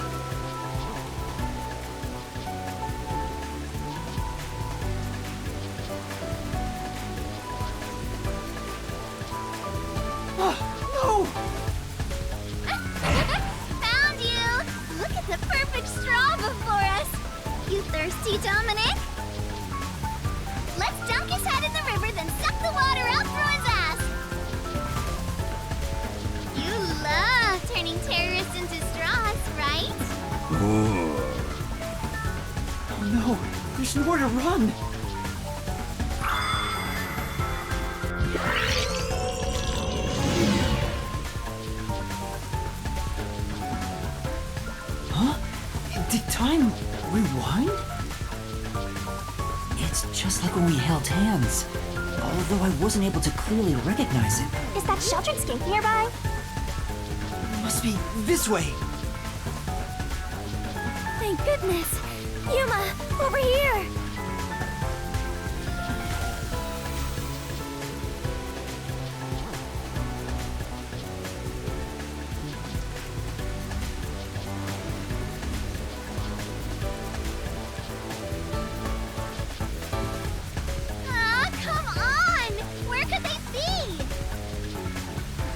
S18: perfect straw before us. You thirsty, Dominic? Let's dunk his head in the river, then suck the water out through his ass. You love turning terrorists into straws, right?
S1: Oh no, there's nowhere to run. Huh? Did time rewind? It's just like when we held hands, although I wasn't able to clearly recognize it.
S3: Is that sheltered skink nearby?
S1: Must be this way.
S3: Thank goodness. Yuma, over here.
S18: Ah, come on! Where could they be?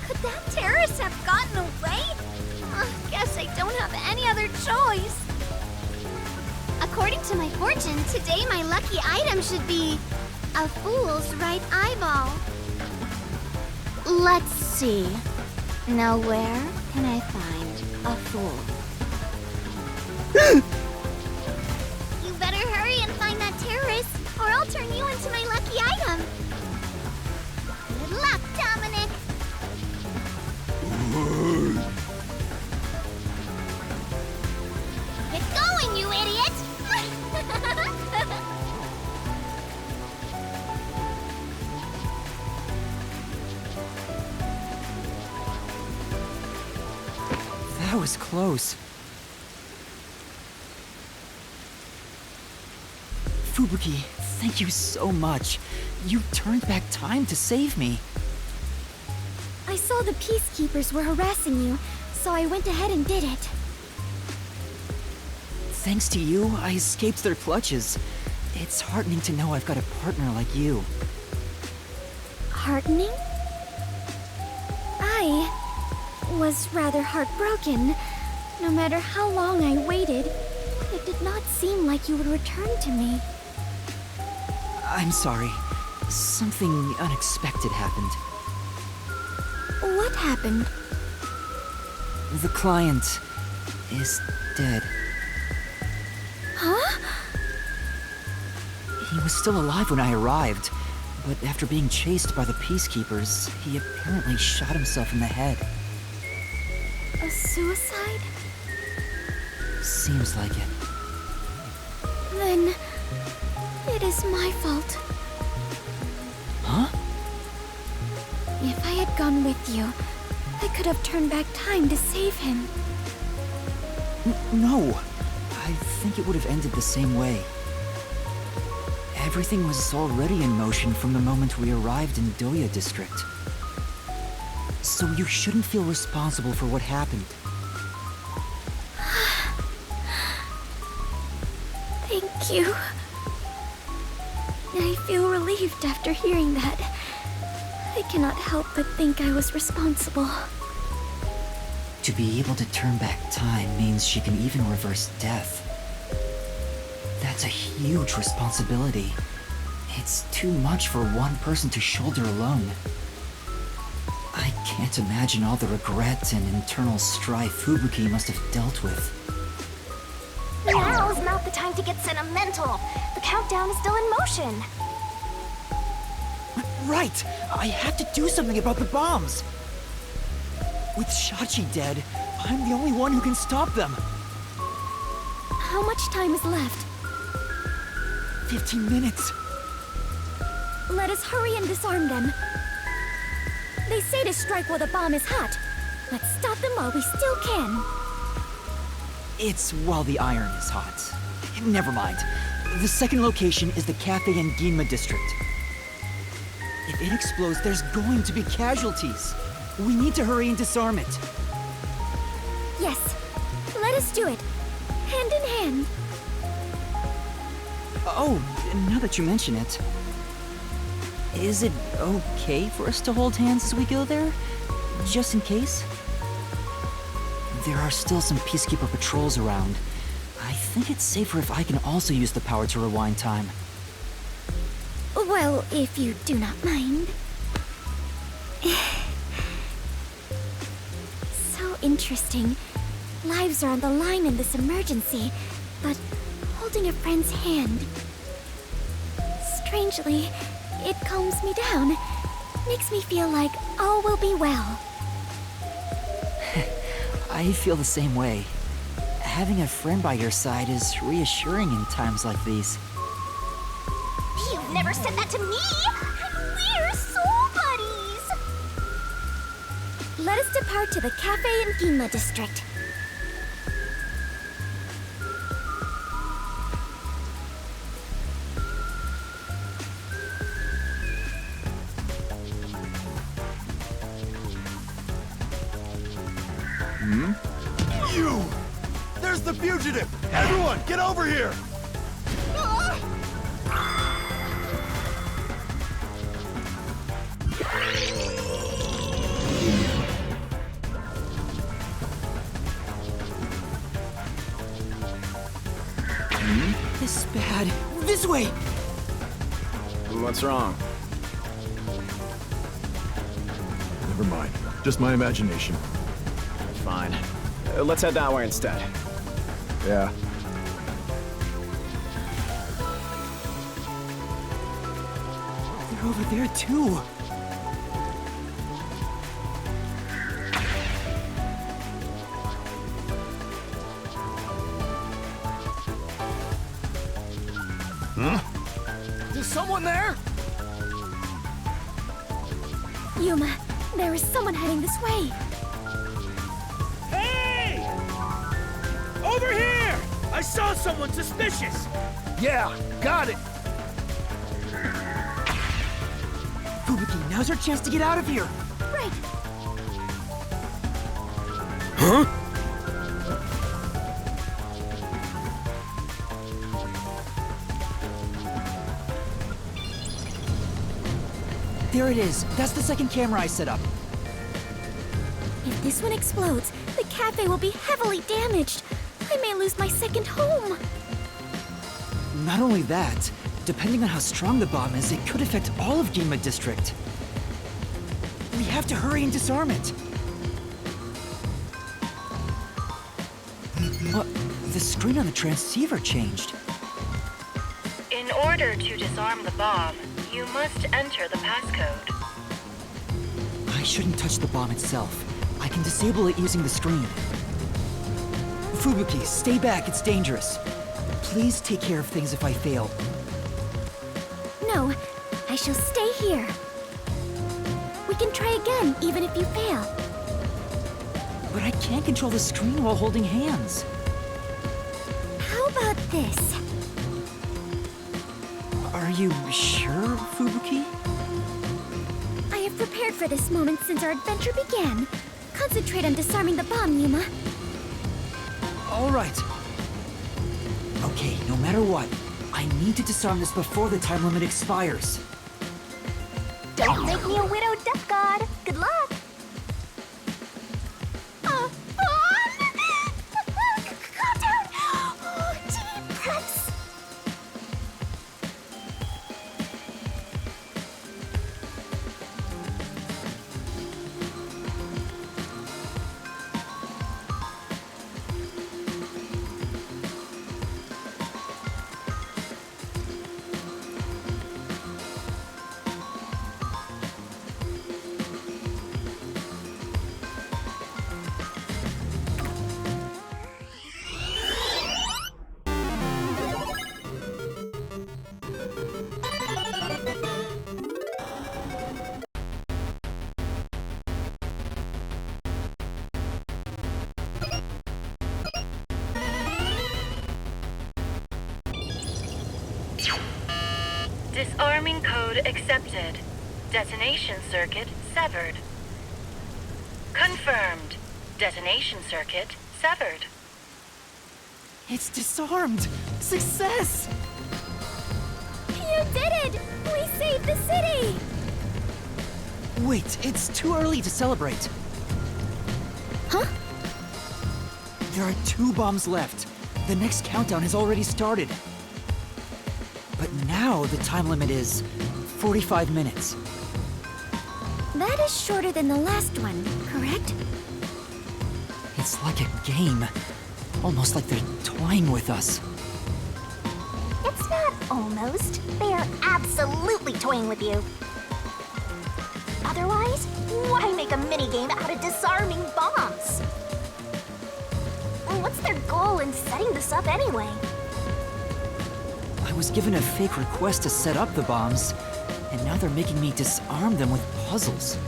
S18: Could that terrorist have gotten away? Guess I don't have any other choice. According to my fortune, today my lucky item should be a fool's right eyeball. Let's see. Now where can I find a fool? You better hurry and find that terrorist, or I'll turn you into my lucky item. Good luck, Dominic. Get going, you idiot!
S1: That was close. Fubuki, thank you so much. You turned back time to save me.
S18: I saw the Peacekeepers were harassing you, so I went ahead and did it.
S1: Thanks to you, I escaped their clutches. It's heartening to know I've got a partner like you.
S18: Heartening? I was rather heartbroken. No matter how long I waited, it did not seem like you would return to me.
S1: I'm sorry. Something unexpected happened.
S18: What happened?
S1: The client is dead.
S18: Huh?
S1: He was still alive when I arrived, but after being chased by the Peacekeepers, he apparently shot himself in the head.
S18: A suicide?
S1: Seems like it.
S18: Then it is my fault.
S1: Huh?
S18: If I had gone with you, I could have turned back time to save him.
S1: No. I think it would have ended the same way. Everything was already in motion from the moment we arrived in Dohya District. So you shouldn't feel responsible for what happened.
S18: Thank you. I feel relieved after hearing that. I cannot help but think I was responsible.
S1: To be able to turn back time means she can even reverse death. That's a huge responsibility. It's too much for one person to shoulder alone. I can't imagine all the regret and internal strife Fubuki must have dealt with.
S3: Now is not the time to get sentimental. The countdown is still in motion.
S1: Right! I have to do something about the bombs! With Shachi dead, I'm the only one who can stop them.
S18: How much time is left?
S1: 15 minutes.
S18: Let us hurry and disarm them. They say to strike while the bomb is hot. Let's stop them while we still can.
S1: It's while the iron is hot. Never mind. The second location is the cafe in Yuma district. If it explodes, there's going to be casualties. We need to hurry and disarm it.
S18: Yes. Let us do it. Hand in hand.
S1: Oh, now that you mention it, is it okay for us to hold hands as we go there? Just in case? There are still some Peacekeeper patrols around. I think it's safer if I can also use the power to rewind time.
S18: Well, if you do not mind. So interesting. Lives are on the line in this emergency, but holding a friend's hand. Strangely, it calms me down. Makes me feel like all will be well.
S1: I feel the same way. Having a friend by your side is reassuring in times like these.
S3: You've never said that to me! And we're soul buddies!
S18: Let us depart to the cafe in Yuma District.
S21: You! There's the fugitive! Everyone, get over here!
S1: This is bad. This way!
S4: What's wrong?
S21: Never mind. Just my imagination.
S4: Fine. Let's head that way instead.
S21: Yeah.
S1: They're over there too.
S21: Huh? Is someone there?
S18: Yuma, there is someone heading this way.
S22: Hey! Over here! I saw someone suspicious!
S21: Yeah, got it!
S1: Fubuki, now's our chance to get out of here!
S18: Right!
S21: Huh?
S1: There it is. That's the second camera I set up.
S18: If this one explodes, the cafe will be heavily damaged. I may lose my second home.
S1: Not only that, depending on how strong the bomb is, it could affect all of Yuma District. We have to hurry and disarm it. The screen on the transceiver changed.
S23: In order to disarm the bomb, you must enter the passcode.
S1: I shouldn't touch the bomb itself. I can disable it using the screen. Fubuki, stay back, it's dangerous. Please take care of things if I fail.
S18: No, I shall stay here. We can try again, even if you fail.
S1: But I can't control the screen while holding hands.
S18: How about this?
S1: Are you sure, Fubuki?
S18: I have prepared for this moment since our adventure began. Concentrate on disarming the bomb, Yuma.
S1: All right. Okay, no matter what, I need to disarm this before the time limit expires.
S3: Don't make me a widow death god. Good luck. Calm down. Oh, deep breaths.
S23: Disarming code accepted. Detonation circuit severed. Confirmed. Detonation circuit severed.
S1: It's disarmed! Success!
S18: You did it! We saved the city!
S1: Wait, it's too early to celebrate.
S18: Huh?
S1: There are 2 bombs left. The next countdown has already started. But now the time limit is 45 minutes.
S18: That is shorter than the last one, correct?
S1: It's like a game. Almost like they're toying with us.
S3: It's not almost. They are absolutely toying with you. Otherwise, why make a minigame out of disarming bombs? What's their goal in setting this up anyway?
S1: I was given a fake request to set up the bombs, and now they're making me disarm them with puzzles.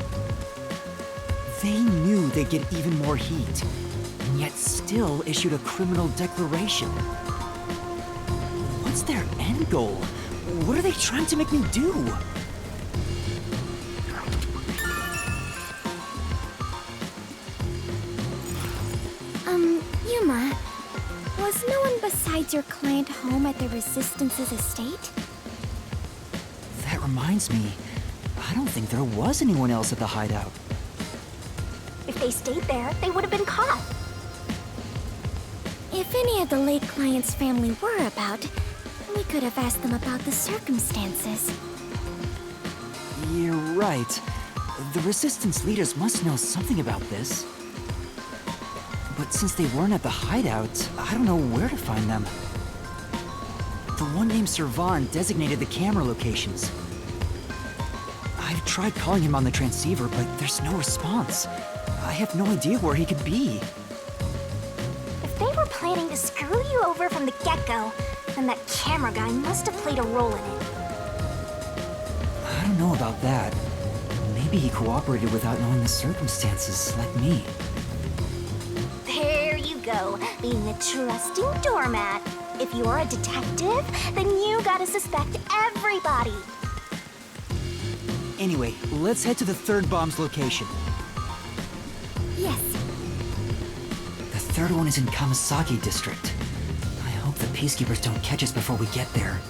S1: They knew they'd get even more heat, and yet still issued a criminal declaration. What's their end goal? What are they trying to make me do?
S18: Yuma, was no one besides your client home at the Resistance's estate?
S1: That reminds me, I don't think there was anyone else at the hideout.
S3: If they stayed there, they would have been caught.
S18: If any of the late client's family were about, we could have asked them about the circumstances.
S1: You're right. The Resistance leaders must know something about this. But since they weren't at the hideout, I don't know where to find them. The one named Servan designated the camera locations. I've tried calling him on the transceiver, but there's no response. I have no idea where he could be.
S3: If they were planning to screw you over from the get-go, then that camera guy must have played a role in it.
S1: I don't know about that. Maybe he cooperated without knowing the circumstances, like me.
S3: There you go, being a trusting doormat. If you're a detective, then you gotta suspect everybody.
S1: Anyway, let's head to the third bomb's location.
S18: Yes.
S1: The third one is in Kamasaki District. I hope the Peacekeepers don't catch us before we get there.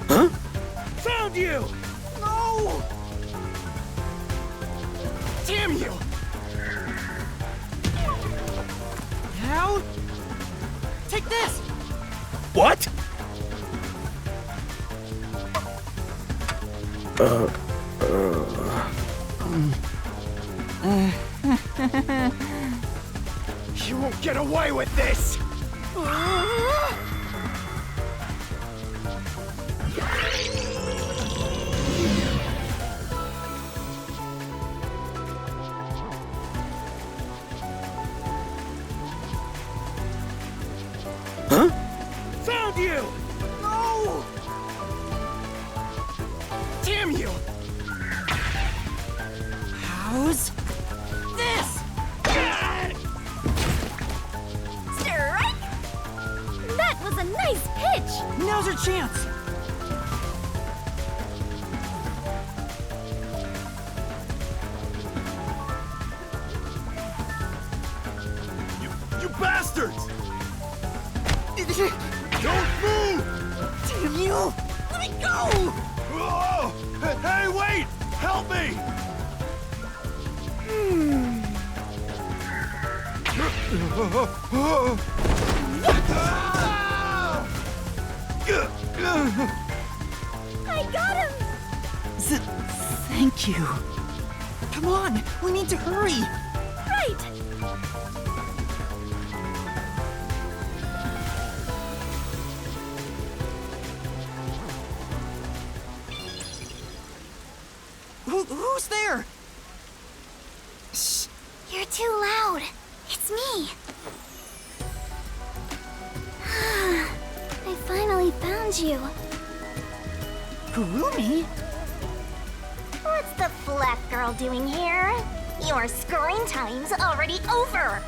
S22: Huh? Found you! No! Damn you! Now? Take this!
S16: What?
S22: You won't get away with this!
S16: Huh?
S22: Found you! No! Damn you!
S1: How's
S22: this?
S18: Strike! That was a nice pitch!
S1: Now's our chance!
S21: You bastards! Don't move!
S1: Damn you! Let me go!
S21: Oh! Hey, wait! Help me!
S18: I got him!
S1: Thank you. Come on, we need to hurry!
S18: Right!
S1: Who's there?
S18: Shh! You're too loud. It's me. I finally found you.
S1: Kurumi?
S3: What's the flat girl doing here? Your scoring time's already over.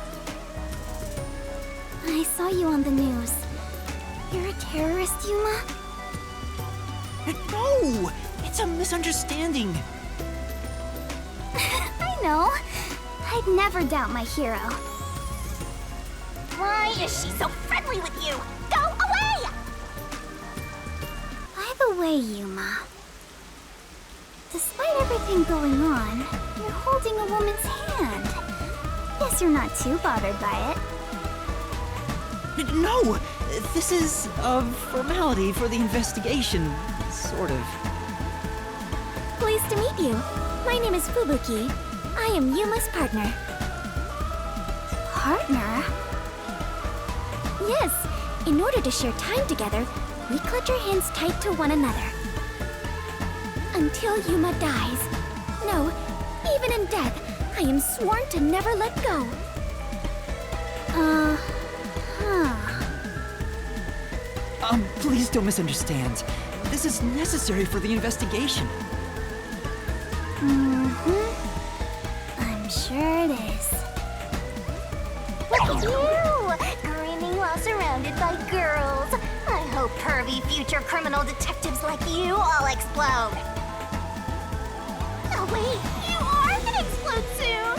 S18: I saw you on the news. You're a terrorist, Yuma?
S1: No! It's a misunderstanding.
S18: I know. I'd never doubt my hero.
S3: Why is she so friendly with you? Go away! By the way, Yuma, despite everything going on, you're holding a woman's hand. Guess you're not too bothered by it.
S9: No! This is a formality for the investigation, sort of.
S18: Pleased to meet you. My name is Fubuki. I am Yuma's partner. Partner? Yes, in order to share time together, we clutch our hands tight to one another. Until Yuma dies. No, even in death, I am sworn to never let go.
S9: Please don't misunderstand. This is necessary for the investigation.
S18: I'm sure it is.
S3: Look at you! Grinning while surrounded by girls. I hope pervy future criminal detectives like you all explode. Oh wait, you are gonna explode soon!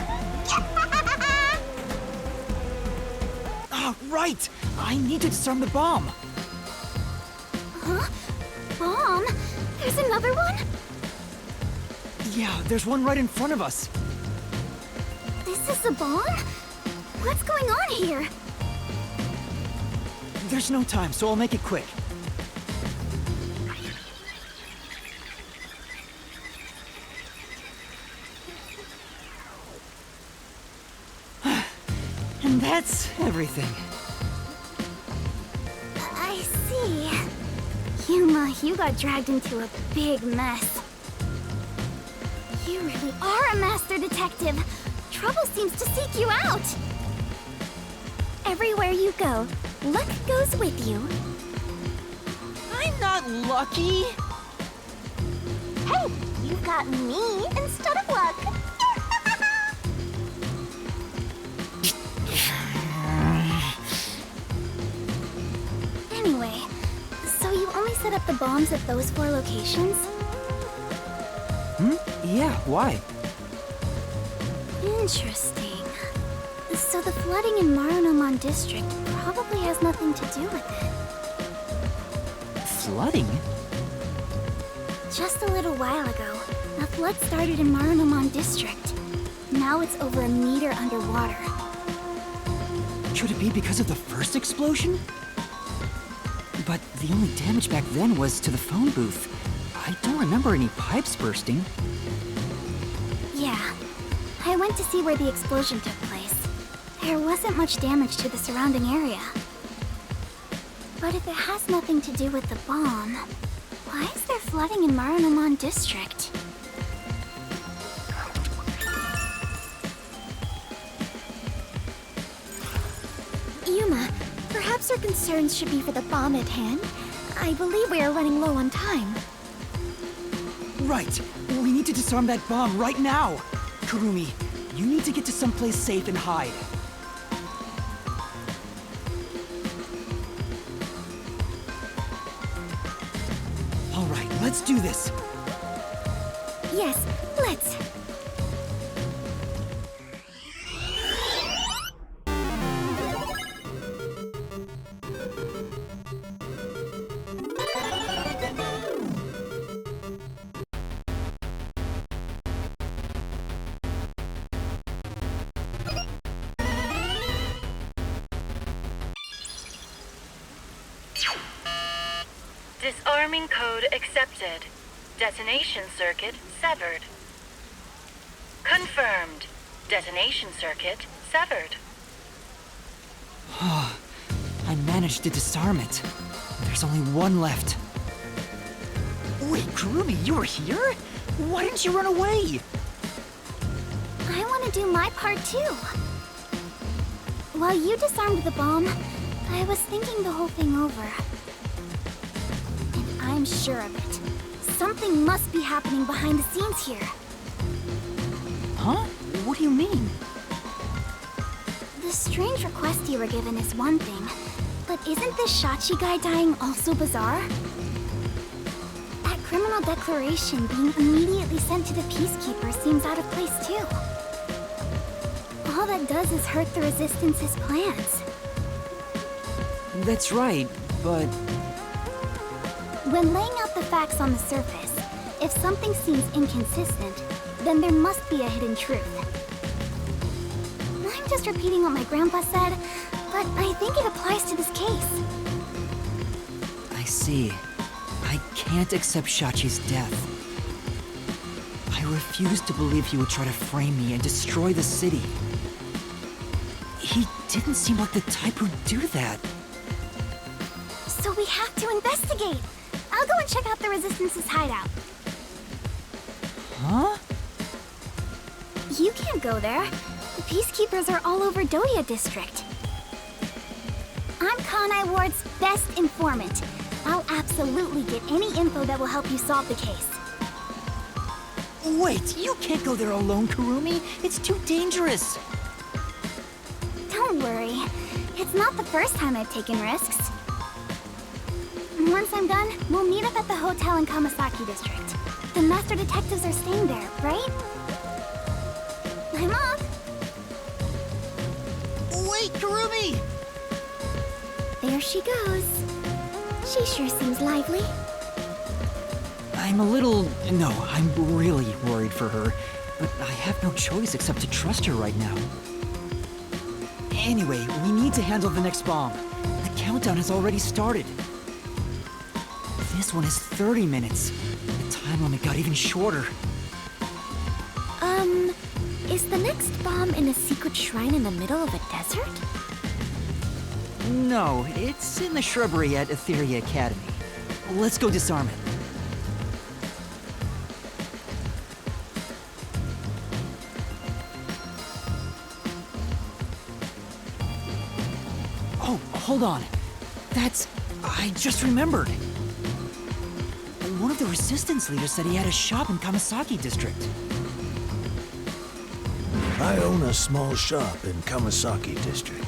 S9: Right! I need to disarm the bomb.
S18: Huh? Bomb? There's another one?
S9: Yeah, there's one right in front of us.
S18: This is the bomb? What's going on here?
S9: There's no time, so I'll make it quick. And that's everything.
S18: I see. Yuma, you got dragged into a big mess. You really are a master detective. Trouble seems to seek you out. Everywhere you go, luck goes with you.
S9: I'm not lucky.
S3: Hey, you got me instead of luck.
S18: Anyway, so you only set up the bombs at those 4 locations?
S9: Yeah, why?
S18: Interesting. So the flooding in Marunomon District probably has nothing to do with it.
S9: Flooding?
S18: Just a little while ago, a flood started in Marunomon District. Now it's over a meter underwater.
S1: Could it be because of the first explosion? But the only damage back then was to the phone booth. I don't remember any pipes bursting.
S18: Yeah, I went to see where the explosion took place. There wasn't much damage to the surrounding area. But if it has nothing to do with the bomb, why is there flooding in Marunomon District? Yuma, perhaps our concerns should be for the bomb at hand. I believe we are running low on time.
S9: Right! We need to disarm that bomb right now! Kurumi, you need to get to someplace safe and hide. Alright, let's do this.
S18: Yes, let's.
S23: Disarming code accepted. Detonation circuit severed. Confirmed. Detonation circuit severed.
S1: I managed to disarm it. There's only one left.
S9: Wait, Kurumi, you were here? Why didn't you run away?
S18: I want to do my part too. While you disarmed the bomb, I was thinking the whole thing over. And I'm sure of it. Something must be happening behind the scenes here.
S1: Huh? What do you mean?
S18: The strange request you were given is one thing, but isn't this Shachi guy dying also bizarre? That criminal declaration being immediately sent to the Peacekeepers seems out of place too. All that does is hurt the Resistance's plans.
S1: That's right, but...
S18: When laying out the facts on the surface, if something seems inconsistent, then there must be a hidden truth. I'm just repeating what my grandpa said, but I think it applies to this case.
S1: I see. I can't accept Shachi's death. I refuse to believe he would try to frame me and destroy the city. He didn't seem like the type who'd do that.
S18: So we have to investigate. I'll go and check out the Resistance's hideout.
S1: Huh?
S18: You can't go there. The Peacekeepers are all over Dohya District. I'm Kanai Ward's best informant. I'll absolutely get any info that will help you solve the case.
S1: Wait, you can't go there alone, Kurumi. It's too dangerous.
S18: Don't worry. It's not the first time I've taken risks. Once I'm done, we'll meet up at the hotel in Kamasaki District. The master detectives are staying there, right? I'm off.
S1: Wait, Kurumi!
S18: There she goes. She sure seems lively.
S1: I'm a little... No, I'm really worried for her. But I have no choice except to trust her right now. Anyway, we need to handle the next bomb. The countdown has already started. This one is 30 minutes. The time limit got even shorter.
S18: Is the next bomb in a secret shrine in the middle of a desert?
S1: No, it's in the shrubbery at Etheria Academy. Let's go disarm it. Oh, hold on. I just remembered. One of the Resistance leaders said he had a shop in Kamasaki District.
S10: I own a small shop in Kamasaki District.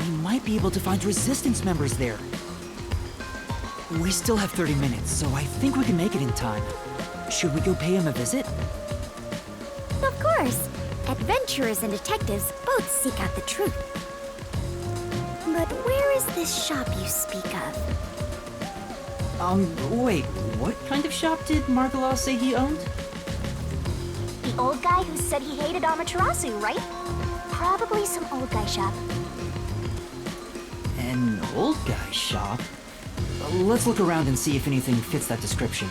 S1: We might be able to find Resistance members there. We still have 30 minutes, so I think we can make it in time. Should we go pay him a visit?
S18: Of course. Adventurers and detectives both seek out the truth. But where is this shop you speak of?
S1: Wait, what kind of shop did Margulaw say he owned?
S3: The old guy who said he hated Amaterasu, right? Probably some old guy shop.
S1: An old guy shop? Let's look around and see if anything fits that description.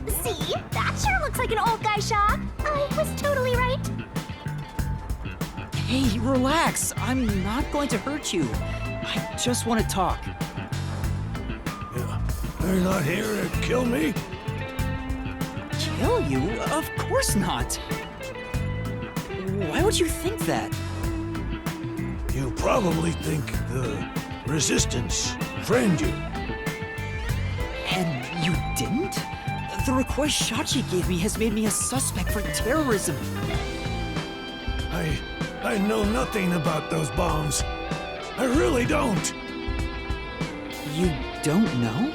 S3: See? That sure looks like an old guy shop. I was totally right.
S1: Hey, relax. I'm not going to hurt you. I just want to talk.
S10: You're not here to kill me?
S1: Kill you? Of course not. Why would you think that?
S10: You probably think the Resistance framed you.
S1: And you didn't? The request Shachi gave me has made me a suspect for terrorism.
S10: I know nothing about those bombs. I really don't.
S1: You don't know?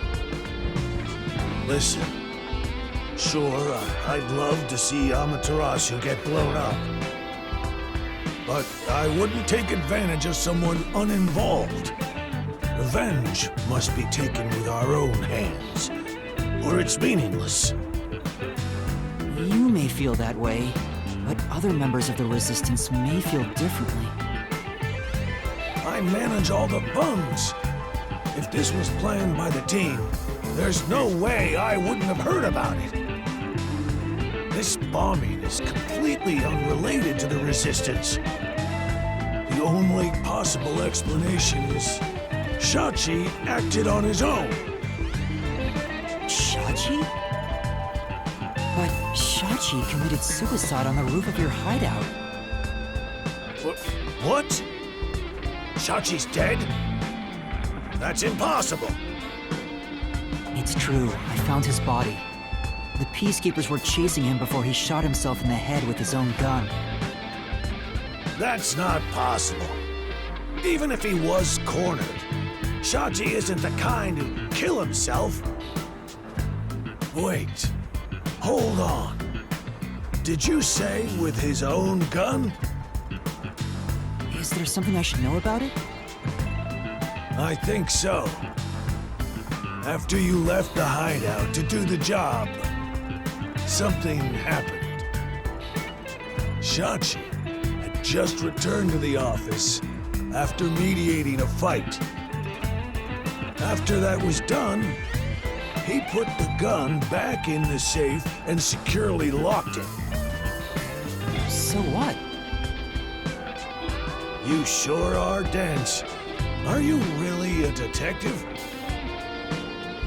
S10: Listen, sure, I'd love to see Amaterasu get blown up. But I wouldn't take advantage of someone uninvolved. Revenge must be taken with our own hands, or it's meaningless.
S1: You may feel that way, but other members of the Resistance may feel differently.
S10: I manage all the bugs. If this was planned by the team, there's no way I wouldn't have heard about it. This bombing is completely unrelated to the Resistance. The only possible explanation is Shachi acted on his own.
S1: Shachi? But Shachi committed suicide on the roof of your hideout.
S10: What? Shachi's dead? That's impossible.
S1: It's true. I found his body. The Peacekeepers were chasing him before he shot himself in the head with his own gun.
S10: That's not possible. Even if he was cornered, Shachi isn't the kind who'd kill himself. Wait. Hold on. Did you say with his own gun?
S1: Is there something I should know about it?
S10: I think so. After you left the hideout to do the job, something happened. Shachi had just returned to the office after mediating a fight. After that was done, he put the gun back in the safe and securely locked it.
S1: So what?
S10: You sure are dense. Are you really a detective?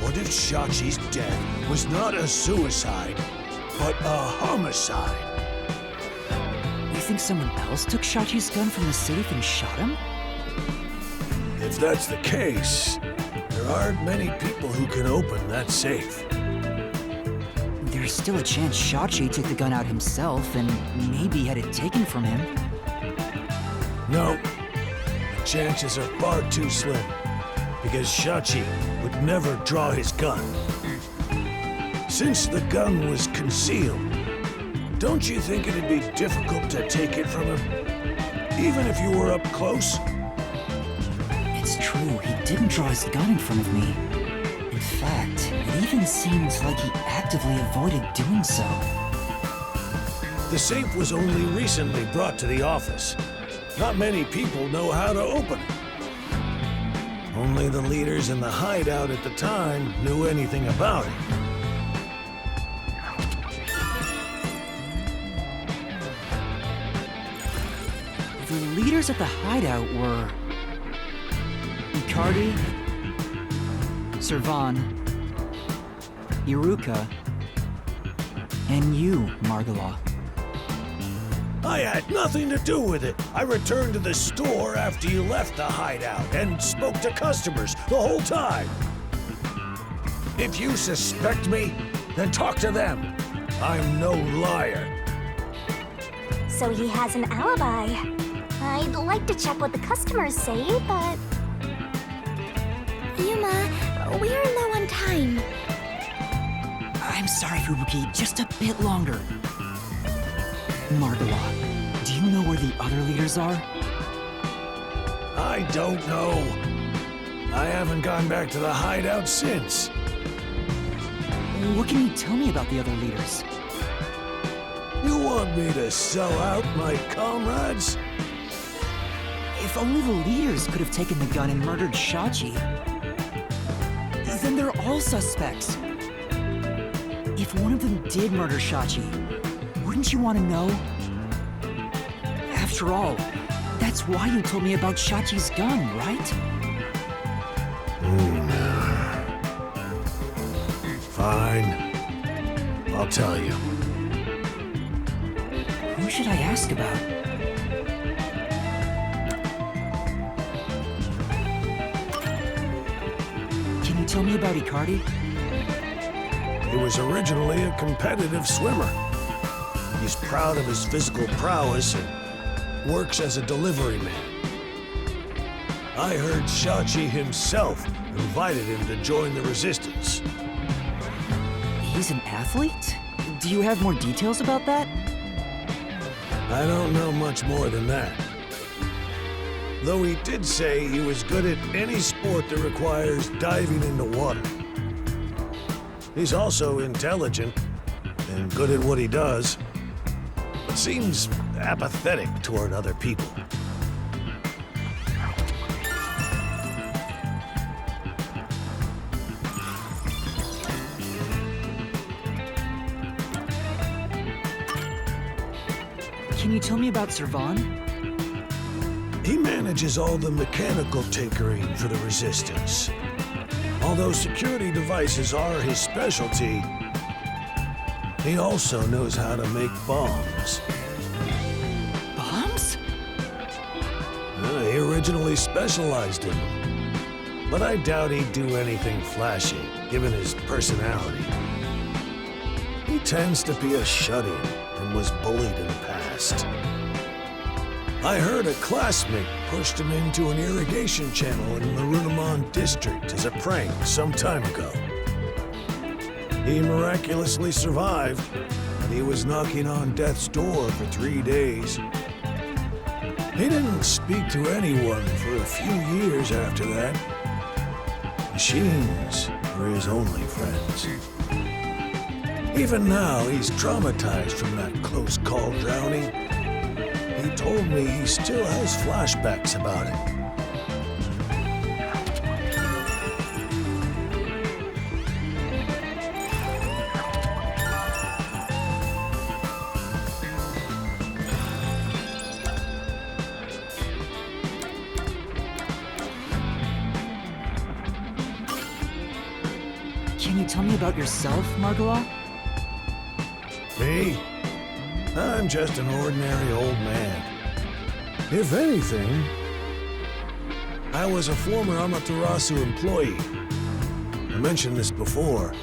S10: What if Shachi's death was not a suicide, but a homicide?
S1: You think someone else took Shachi's gun from the safe and shot him?
S10: If that's the case, there aren't many people who can open that safe.
S1: There's still a chance Shachi took the gun out himself and maybe had it taken from him.
S10: No, the chances are far too slim, because Shachi would never draw his gun. Since the gun was concealed, don't you think it'd be difficult to take it from him, even if you were up close?
S1: It's true, he didn't draw his gun in front of me. In fact, it even seems like he actively avoided doing so.
S10: The safe was only recently brought to the office. Not many people know how to open it. Only the leaders in the hideout at the time knew anything about it.
S1: The leaders at the hideout were Icardi, Servan, Iruka, and you, Margulaw.
S10: I had nothing to do with it. I returned to the store after you left the hideout and spoke to customers the whole time. If you suspect me, then talk to them. I'm no liar.
S3: So he has an alibi. I'd like to check what the customers say, but...
S18: Yuma, we are low on time.
S1: I'm sorry, Fubuki, just a bit longer. Margulaw, do you know where the other leaders are?
S10: I don't know. I haven't gone back to the hideout since.
S1: What can you tell me about the other leaders?
S10: You want me to sell out my comrades?
S1: If only the leaders could have taken the gun and murdered Shachi, then they're all suspects. If one of them did murder Shachi, wouldn't you want to know? After all, that's why you told me about Shachi's gun, right?
S10: Fine. I'll tell you.
S1: Who should I ask about? Can you tell me about Icardi?
S10: He was originally a competitive swimmer. He's proud of his physical prowess and works as a delivery man. I heard Shachi himself invited him to join the Resistance.
S1: He's an athlete? Do you have more details about that?
S10: I don't know much more than that. Though he did say he was good at any sport that requires diving into water. He's also intelligent and good at what he does, but seems apathetic toward other people.
S1: Can you tell me about Servan?
S10: He manages all the mechanical tinkering for the Resistance. Although security devices are his specialty, he also knows how to make bombs.
S1: Bombs?
S10: He originally specialized in them, but I doubt he'd do anything flashy, given his personality. He tends to be a shut-in and was bullied in the past. I heard a classmate pushed him into an irrigation channel in Marunomon District as a prank some time ago. He miraculously survived, and he was knocking on death's door for 3 days. He didn't speak to anyone for a few years after that. Machines were his only friends. Even now, he's traumatized from that close call drowning. He told me he still has flashbacks about it.
S1: Can you tell me about yourself, Margulaw?
S10: Me? I'm just an ordinary old man. If anything, I was a former Amaterasu employee. I mentioned this before,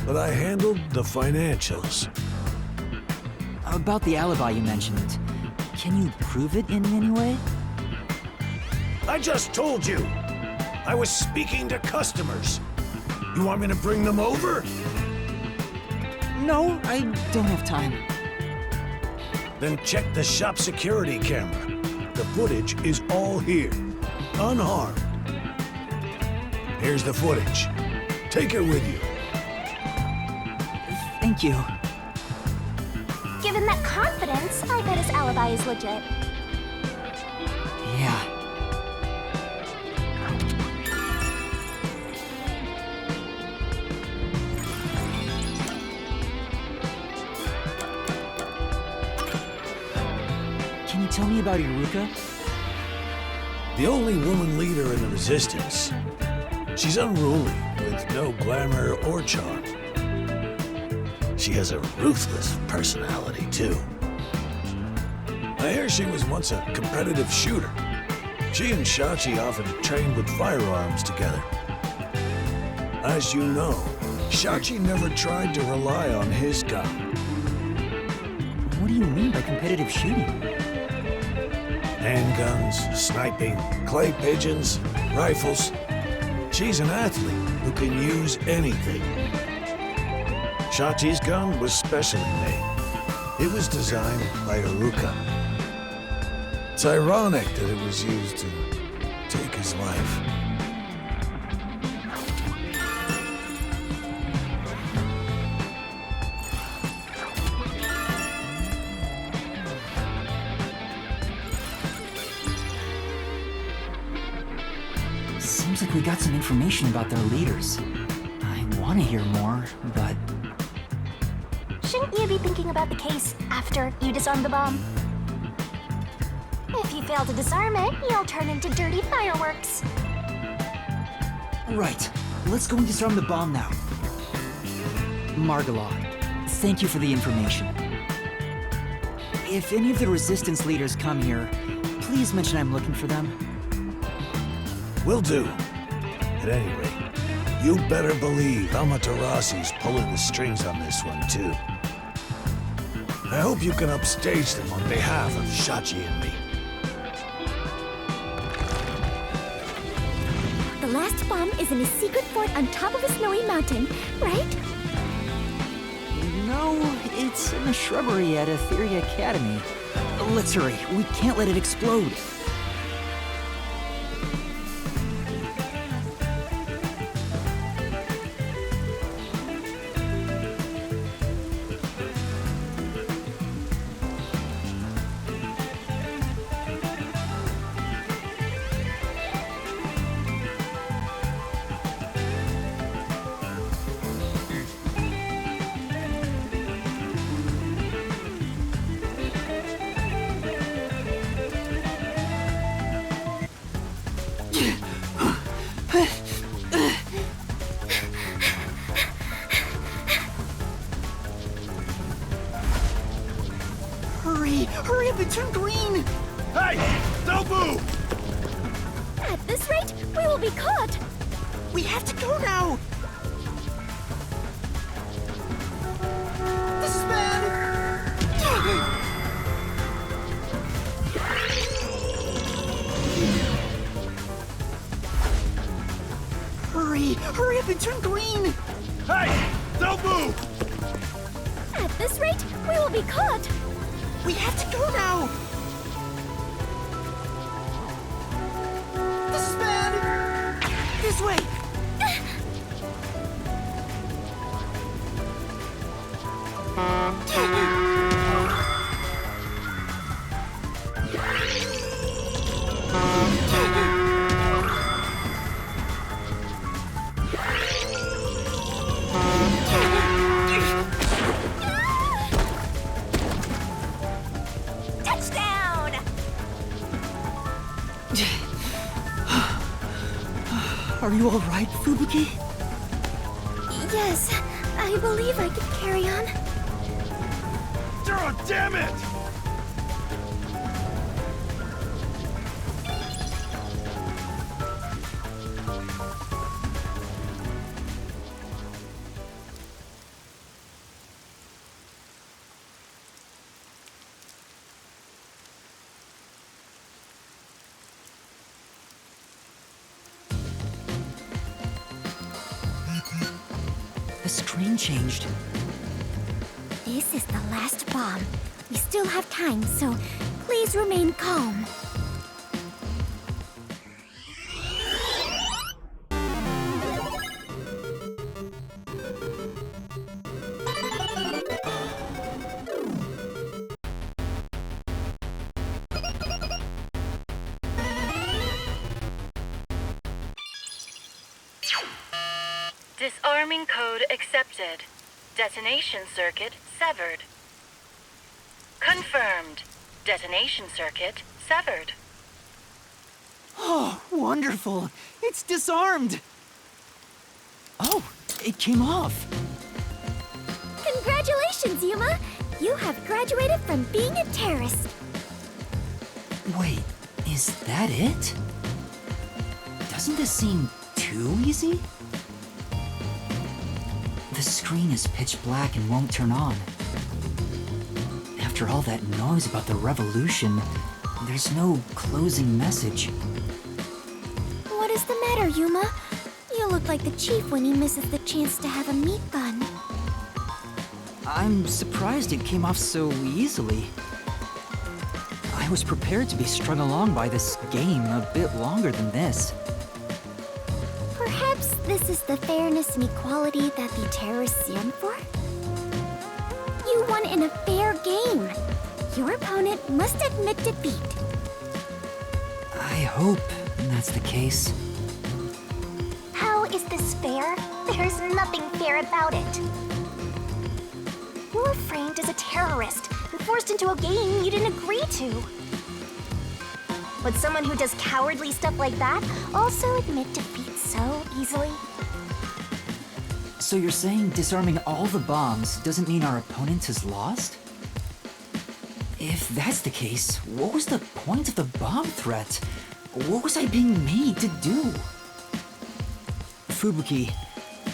S10: but I handled the financials.
S1: About the alibi you mentioned, can you prove it in any way?
S10: I just told you! I was speaking to customers. You want me to bring them over?
S1: No, I don't have time.
S10: Then check the shop security camera. The footage is all here, unharmed. Here's the footage. Take it with you.
S1: Thank you.
S3: Given that confidence, I bet his alibi is legit.
S1: Yeah. Can you tell me about Iruka?
S10: The only woman leader in the Resistance. She's unruly, with no glamour or charm. She has a ruthless personality, too. I hear she was once a competitive shooter. She and Shachi often trained with firearms together. As you know, Shachi never tried to rely on his gun.
S1: What do you mean by competitive shooting?
S10: Handguns, sniping, clay pigeons, rifles. She's an athlete who can use anything. Shachi's gun was specially made. It was designed by Iruka. It's ironic that it was used to take his life.
S1: Seems like we got some information about their leaders. I want to hear more, but...
S3: Shouldn't you be thinking about the case after you disarm the bomb? If you fail to disarm it, you'll turn into dirty fireworks.
S1: Right. Let's go and disarm the bomb now. Margulaw, thank you for the information. If any of the Resistance leaders come here, please mention I'm looking for them.
S10: Will do. At any rate, you better believe Amaterasu's pulling the strings on this one, too. I hope you can upstage them on behalf of Shachi and me.
S18: The last bomb is in a secret fort on top of a snowy mountain, right?
S1: No, it's in the shrubbery at Etheria Academy. Let's hurry. We can't let it explode.
S9: Hurry up and turn green!
S21: Hey! Don't move!
S18: At this rate, we will be caught!
S9: We have to go now! This is bad! Hurry! Hurry up and turn green!
S22: Hey! Don't move!
S18: At this rate, we will be caught!
S9: We have to go now! This is bad! This way!
S3: Touchdown!
S9: Are you alright, Fubuki?
S18: Yes, I believe I can carry on.
S22: Oh, damn it!
S1: The screen changed.
S18: This is the last bomb. We still have time, so please remain calm.
S23: Disarming code accepted. Detonation circuit severed. Confirmed. Detonation circuit severed.
S9: Oh, wonderful! It's disarmed! Oh, it came off!
S18: Congratulations, Yuma! You have graduated from being a terrorist.
S1: Wait, is that it? Doesn't this seem too easy? The screen is pitch black and won't turn on. After all that noise about the revolution, there's no closing message.
S18: What is the matter, Yuma? You look like the chief when he misses the chance to have a meat bun.
S1: I'm surprised it came off so easily. I was prepared to be strung along by this game a bit longer than this.
S18: Perhaps this is the fairness and equality that the terrorists yearn for? You won in a fair game. Your opponent must admit defeat.
S1: I hope that's the case.
S3: How is this fair? There's nothing fair about it. You were framed as a terrorist and forced into a game you didn't agree to. Would someone who does cowardly stuff like that also admit defeat so easily?
S1: So you're saying disarming all the bombs doesn't mean our opponent has lost? If that's the case, what was the point of the bomb threat? What was I being made to do? Fubuki,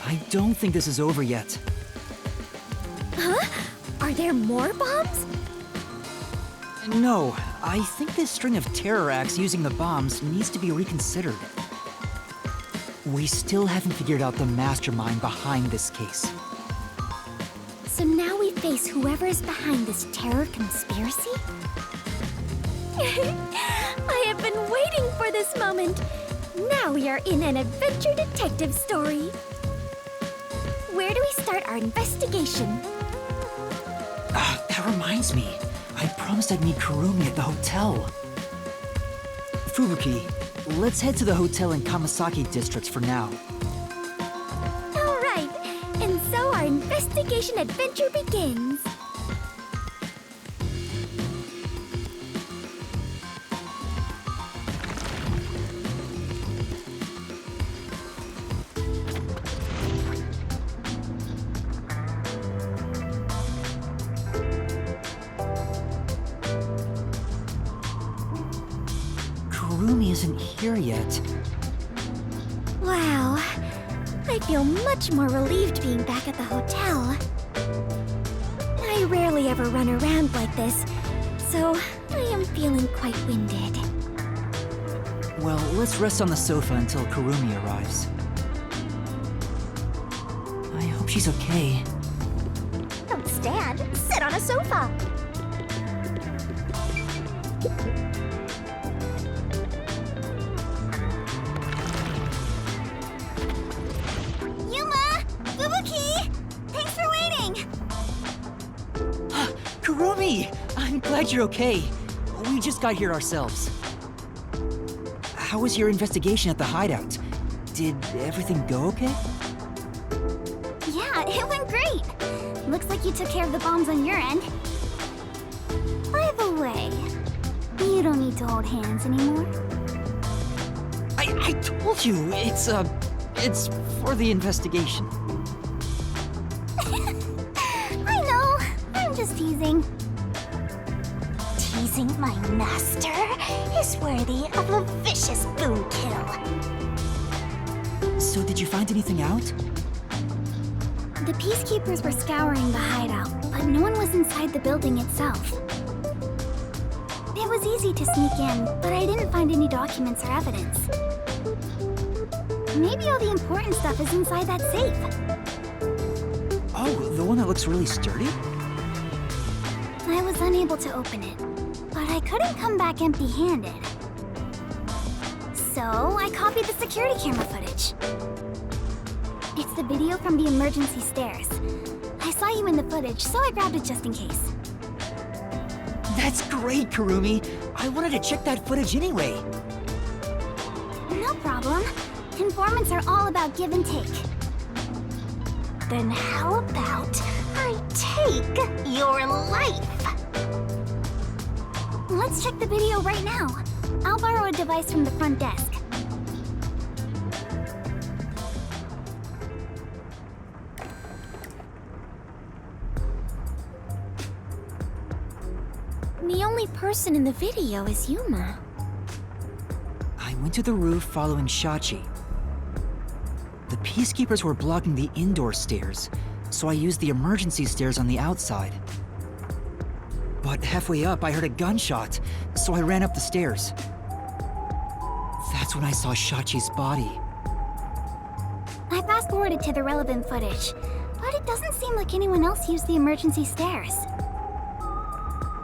S1: I don't think this is over yet.
S18: Huh? Are there more bombs?
S1: No, I think this string of terror acts using the bombs needs to be reconsidered. We still haven't figured out the mastermind behind this case.
S18: So now we face whoever is behind this terror conspiracy? I have been waiting for this moment. Now we are in an adventure detective story. Where do we start our investigation?
S1: That reminds me. I promised I'd meet Kurumi at the hotel. Fubuki, let's head to the hotel in Kamasaki District for now.
S18: All right, and so our investigation adventure begins.
S1: Kurumi isn't here yet.
S18: Wow, I feel much more relieved being back at the hotel. I rarely ever run around like this, so I am feeling quite winded.
S1: Well, let's rest on the sofa until Kurumi arrives. she's okay.
S3: Don't stand. Sit on a sofa. Yuma! Fubuki! Thanks for waiting!
S1: Kurumi! I'm glad you're okay. We just got here ourselves. How was your investigation at the hideout? Did everything go okay?
S18: Yeah, it went great. Looks like you took care of the bombs on your end. By the way, you don't need to hold hands anymore.
S1: I told you, it's for the investigation.
S18: I know, I'm just teasing. Teasing my master is worthy of a vicious boom kill.
S1: So did you find anything out?
S18: The Peacekeepers were scouring the hideout, but no one was inside the building itself. It was easy to sneak in, but I didn't find any documents or evidence. Maybe all the important stuff is inside that safe.
S1: Oh, the one that looks really sturdy?
S18: I was unable to open it, but I couldn't come back empty-handed. So I copied the security camera footage. It's the video from the emergency stairs. I saw you in the footage, so I grabbed it just in case.
S1: That's great, Kurumi. I wanted to check that footage anyway.
S18: No problem. Informants are all about give and take. Then how about I take your life? Let's check the video right now. I'll borrow a device from the front desk. The only person in the video is Yuma.
S1: I went to the roof following Shachi. The Peacekeepers were blocking the indoor stairs, so I used the emergency stairs on the outside. But halfway up, I heard a gunshot, so I ran up the stairs. That's when I saw Shachi's body.
S18: I fast-forwarded to the relevant footage, but it doesn't seem like anyone else used the emergency stairs.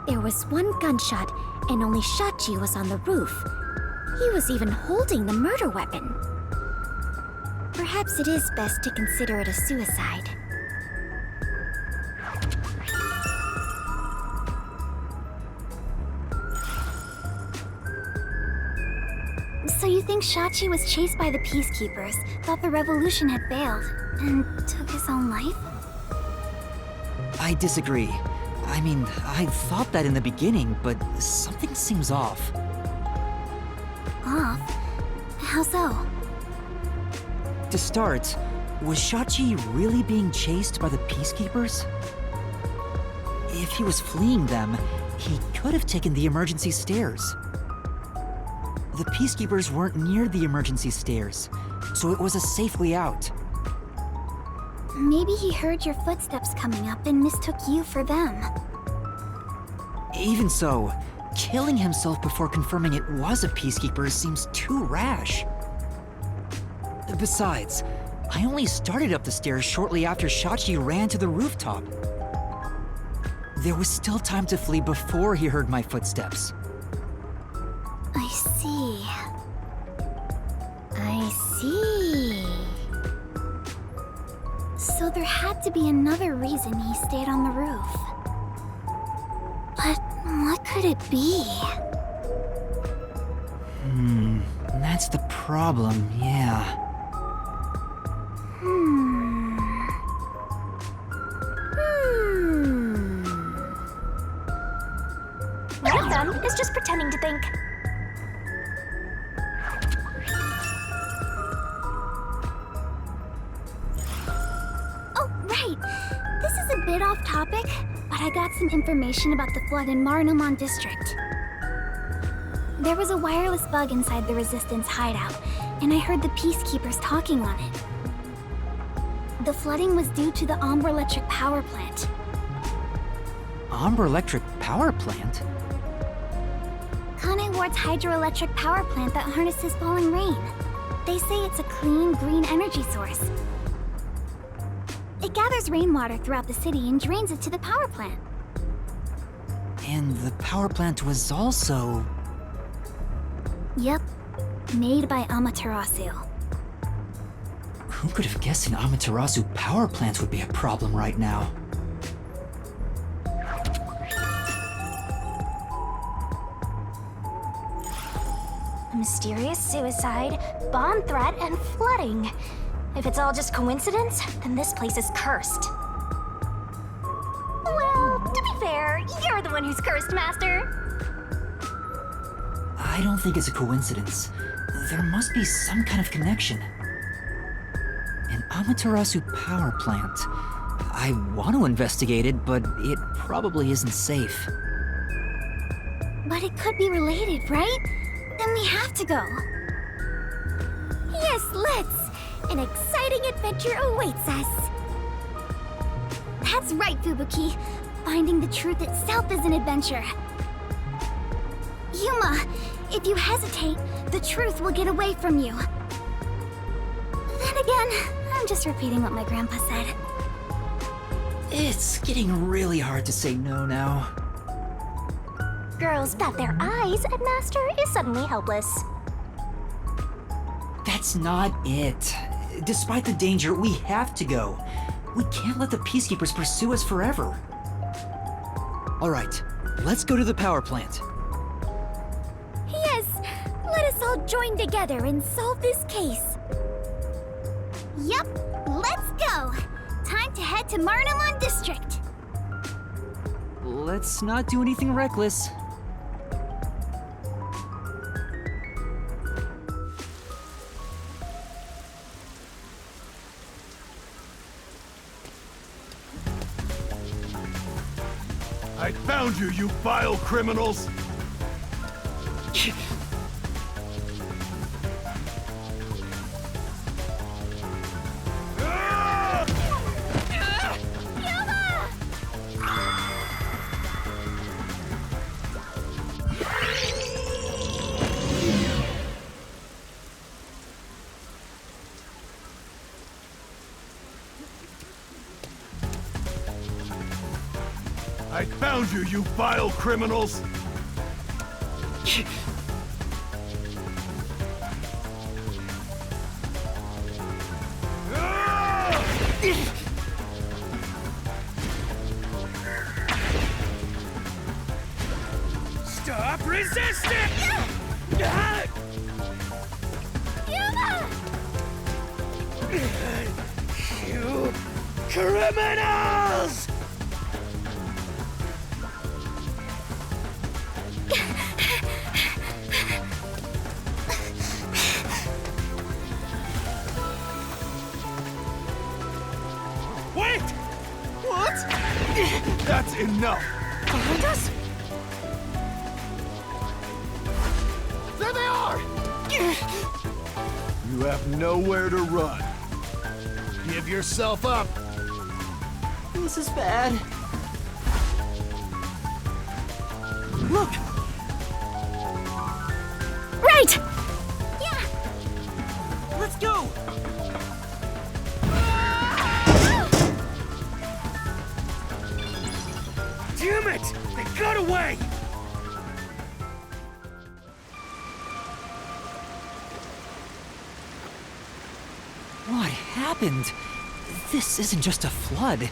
S18: There was one gunshot, and only Shachi was on the roof. He was even holding the murder weapon. Perhaps it is best to consider it a suicide. So you think Shachi was chased by the Peacekeepers, thought the revolution had failed, and took his own life?
S1: I disagree. I mean, I thought that in the beginning, but something seems off.
S18: Off? How so?
S1: To start, was Shachi really being chased by the Peacekeepers? If he was fleeing them, he could have taken the emergency stairs. The Peacekeepers weren't near the emergency stairs, so it was a safe way out.
S18: Maybe he heard your footsteps coming up and mistook you for them.
S1: Even so, killing himself before confirming it was a Peacekeeper seems too rash. Besides, I only started up the stairs shortly after Shachi ran to the rooftop. There was still time to flee before he heard my footsteps.
S18: I see. I see. So there had to be another reason he stayed on the roof. But what could it be?
S1: That's the problem, yeah.
S3: One of them is just pretending to think.
S18: Oh, right. This is a bit off topic, but I got some information about the flood in Marunomon District. There was a wireless bug inside the Resistance hideout, and I heard the Peacekeepers talking on it. The flooding was due to the Ombre Electric Power Plant.
S1: Ombre Electric Power Plant?
S18: Kanai Ward's hydroelectric power plant that harnesses falling rain. They say it's a clean, green energy source. It It gathers rainwater throughout the city and drains it to the power plant.
S1: And the power plant was also...
S18: Yep, made by Amaterasu.
S1: Who could have guessed an Amaterasu power plant would be a problem right now?
S3: A mysterious suicide, bomb threat, and flooding. If it's all just coincidence, then this place is cursed. Well, to be fair, you're the one who's cursed, Master.
S1: I don't think it's a coincidence. There must be some kind of connection. An Amaterasu power plant. I want to investigate it, but it probably isn't safe.
S18: But it could be related, right? Then we have to go. Yes, let's! An exciting adventure awaits us. That's right, Fubuki. Finding the truth itself is an adventure. Yuma, if you hesitate, the truth will get away from you. Then again, I'm just repeating what my grandpa said.
S1: It's getting really hard to say no now.
S3: Girls bat their eyes and Master is suddenly helpless.
S1: That's not it. Despite the danger, we have to go. We can't let the Peacekeepers pursue us forever. All right, let's go to the power plant.
S18: Yes, let us all join together and solve this case. Yup, let's go. Time to head to Marunomon District.
S1: Let's not do anything reckless.
S21: I found you, you vile criminals! I found you, you vile criminals!
S22: Stop resisting! You criminals!
S21: Wait! What? That's enough!
S22: Behind us?
S21: There they are! You have nowhere to run. Give yourself up.
S1: This is bad. Look!
S18: Right!
S1: Yeah! Let's go!
S22: Damn it! They got away!
S1: What happened? This isn't just a flood.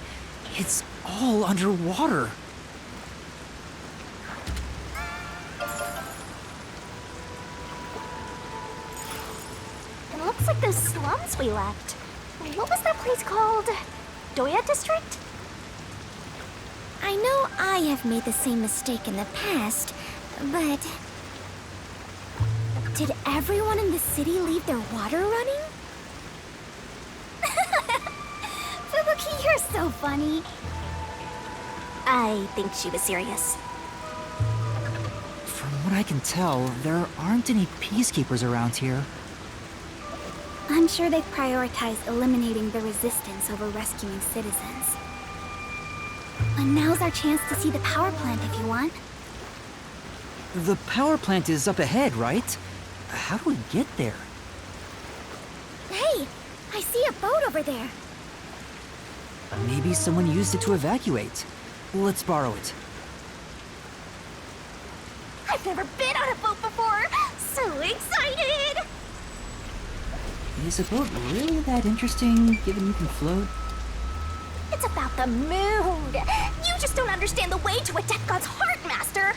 S1: It's all underwater.
S3: It looks like those slums we left. What was that place called? Dohya District?
S18: I know I have made the same mistake in the past, but... Did everyone in the city leave their water running? Fubuki, you're so funny.
S3: I think she was serious.
S1: From what I can tell, there aren't any Peacekeepers around here.
S18: I'm sure they prioritize eliminating the resistance over rescuing citizens. But now's our chance to see the power plant if you want.
S1: The power plant is up ahead, right? How do we get there?
S18: Hey, I see a boat over there.
S1: Maybe someone used it to evacuate. Let's borrow it.
S3: I've never been on a boat before! So excited!
S1: Is a boat really that interesting, given you can float?
S3: It's about the mood! You just don't understand the way to a death god's heart, Master!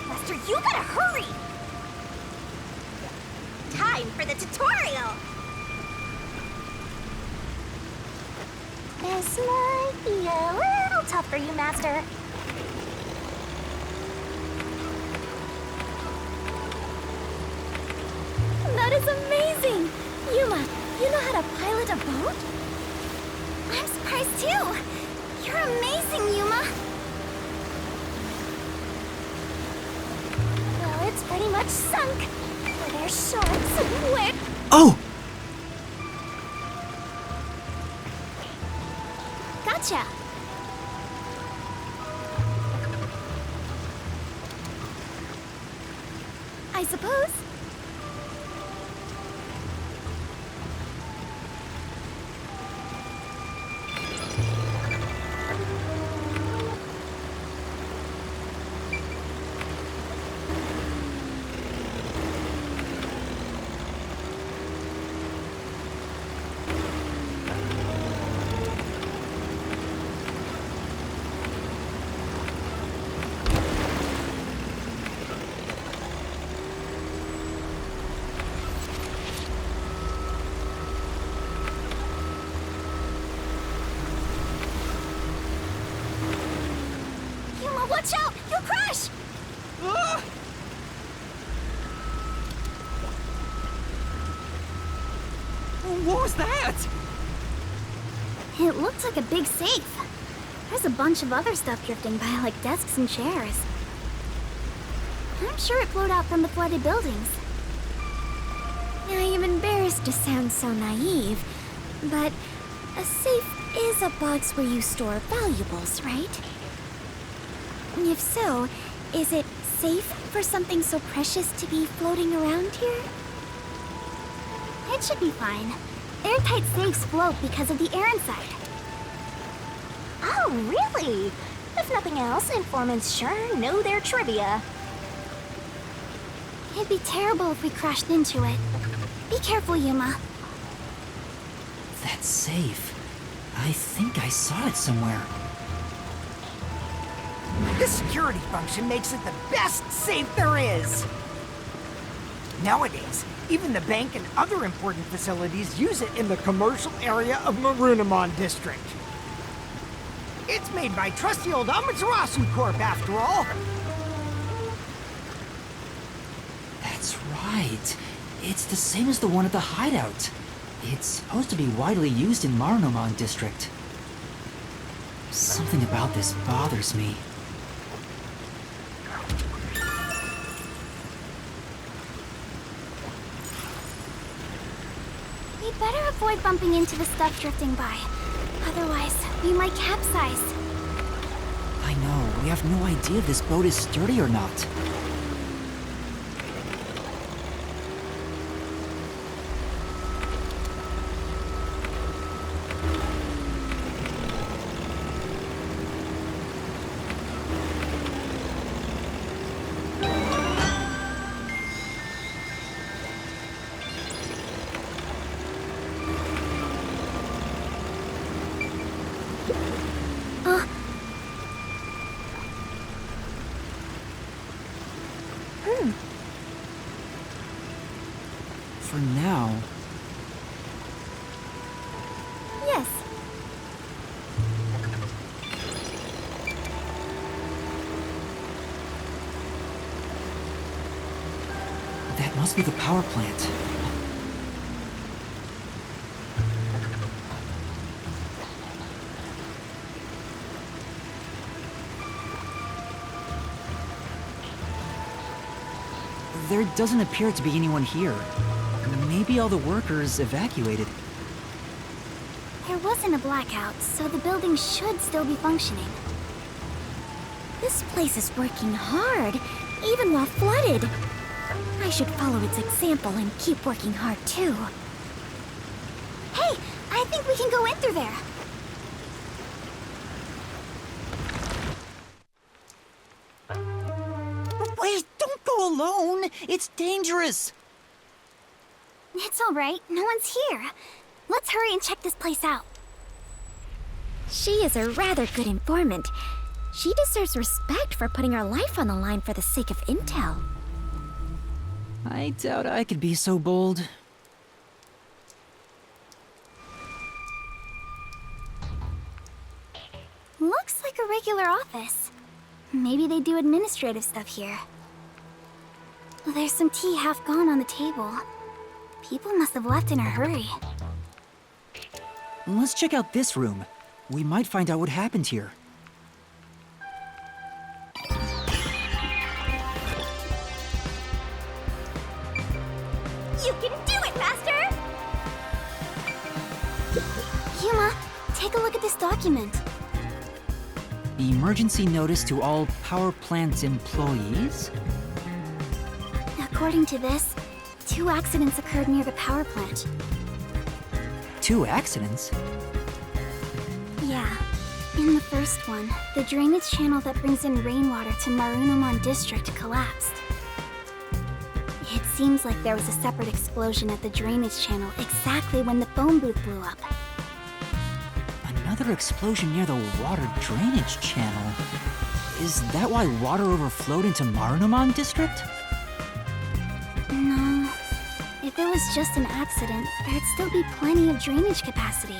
S3: Master, you gotta hurry! Time for the tutorial! This might be a little tough for you, Master.
S18: That is amazing! Yuma, you know how to pilot a boat? I'm surprised too! You're amazing, Yuma!
S3: Well, it's pretty much sunk. There's sharks and wick.
S1: Oh!
S18: Gotcha! I suppose.
S3: Watch out! You'll crash!
S9: What was that?
S18: It looked like a big safe. There's a bunch of other stuff drifting by, like desks and chairs. I'm sure it flowed out from the flooded buildings. I am embarrassed to sound so naive, but a safe is a box where you store valuables, right? If so, is it safe for something so precious to be floating around here? It should be fine. Airtight safes float because of the air inside.
S3: Oh, really? If nothing else, informants sure know their trivia.
S18: It'd be terrible if we crashed into it. Be careful, Yuma.
S1: That's safe. I think I saw it somewhere.
S6: This security function makes it the best safe there is. Nowadays, even the bank and other important facilities use it in the commercial area of Marunomon District. It's made by trusty old Amaterasu Corp, after all.
S1: That's right. It's the same as the one at the hideout. It's supposed to be widely used in Marunomon District. Something about this bothers me.
S18: We'd better avoid bumping into the stuff drifting by. Otherwise, we might capsize.
S1: I know, we have no idea if this boat is sturdy or not. For now.
S18: Yes.
S1: That must be the power plant. There doesn't appear to be anyone here. Maybe all the workers evacuated.
S18: There wasn't a blackout, so the building should still be functioning. This place is working hard, even while flooded. I should follow its example and keep working hard too. Hey, I think we can go in through there.
S9: Wait, don't go alone! It's dangerous!
S18: It's alright, no one's here. Let's hurry and check this place out. She is a rather good informant. She deserves respect for putting her life on the line for the sake of intel.
S1: I doubt I could be so bold.
S18: Looks like a regular office. Maybe they do administrative stuff here. There's some tea half gone on the table. People must have left in a hurry.
S1: Let's check out this room. We might find out what happened here.
S18: You can do it, Master! Yuma, take a look at this document.
S1: Emergency notice to all power plant employees?
S18: According to this, 2 accidents occurred near the power plant.
S1: 2 accidents?
S18: Yeah. In the first one, the drainage channel that brings in rainwater to Marunomon District collapsed. It seems like there was a separate explosion at the drainage channel exactly when the phone booth blew up.
S1: Another explosion near the water drainage channel. Is that why water overflowed into Marunomon District?
S18: No. If it was just an accident, there'd still be plenty of drainage capacity.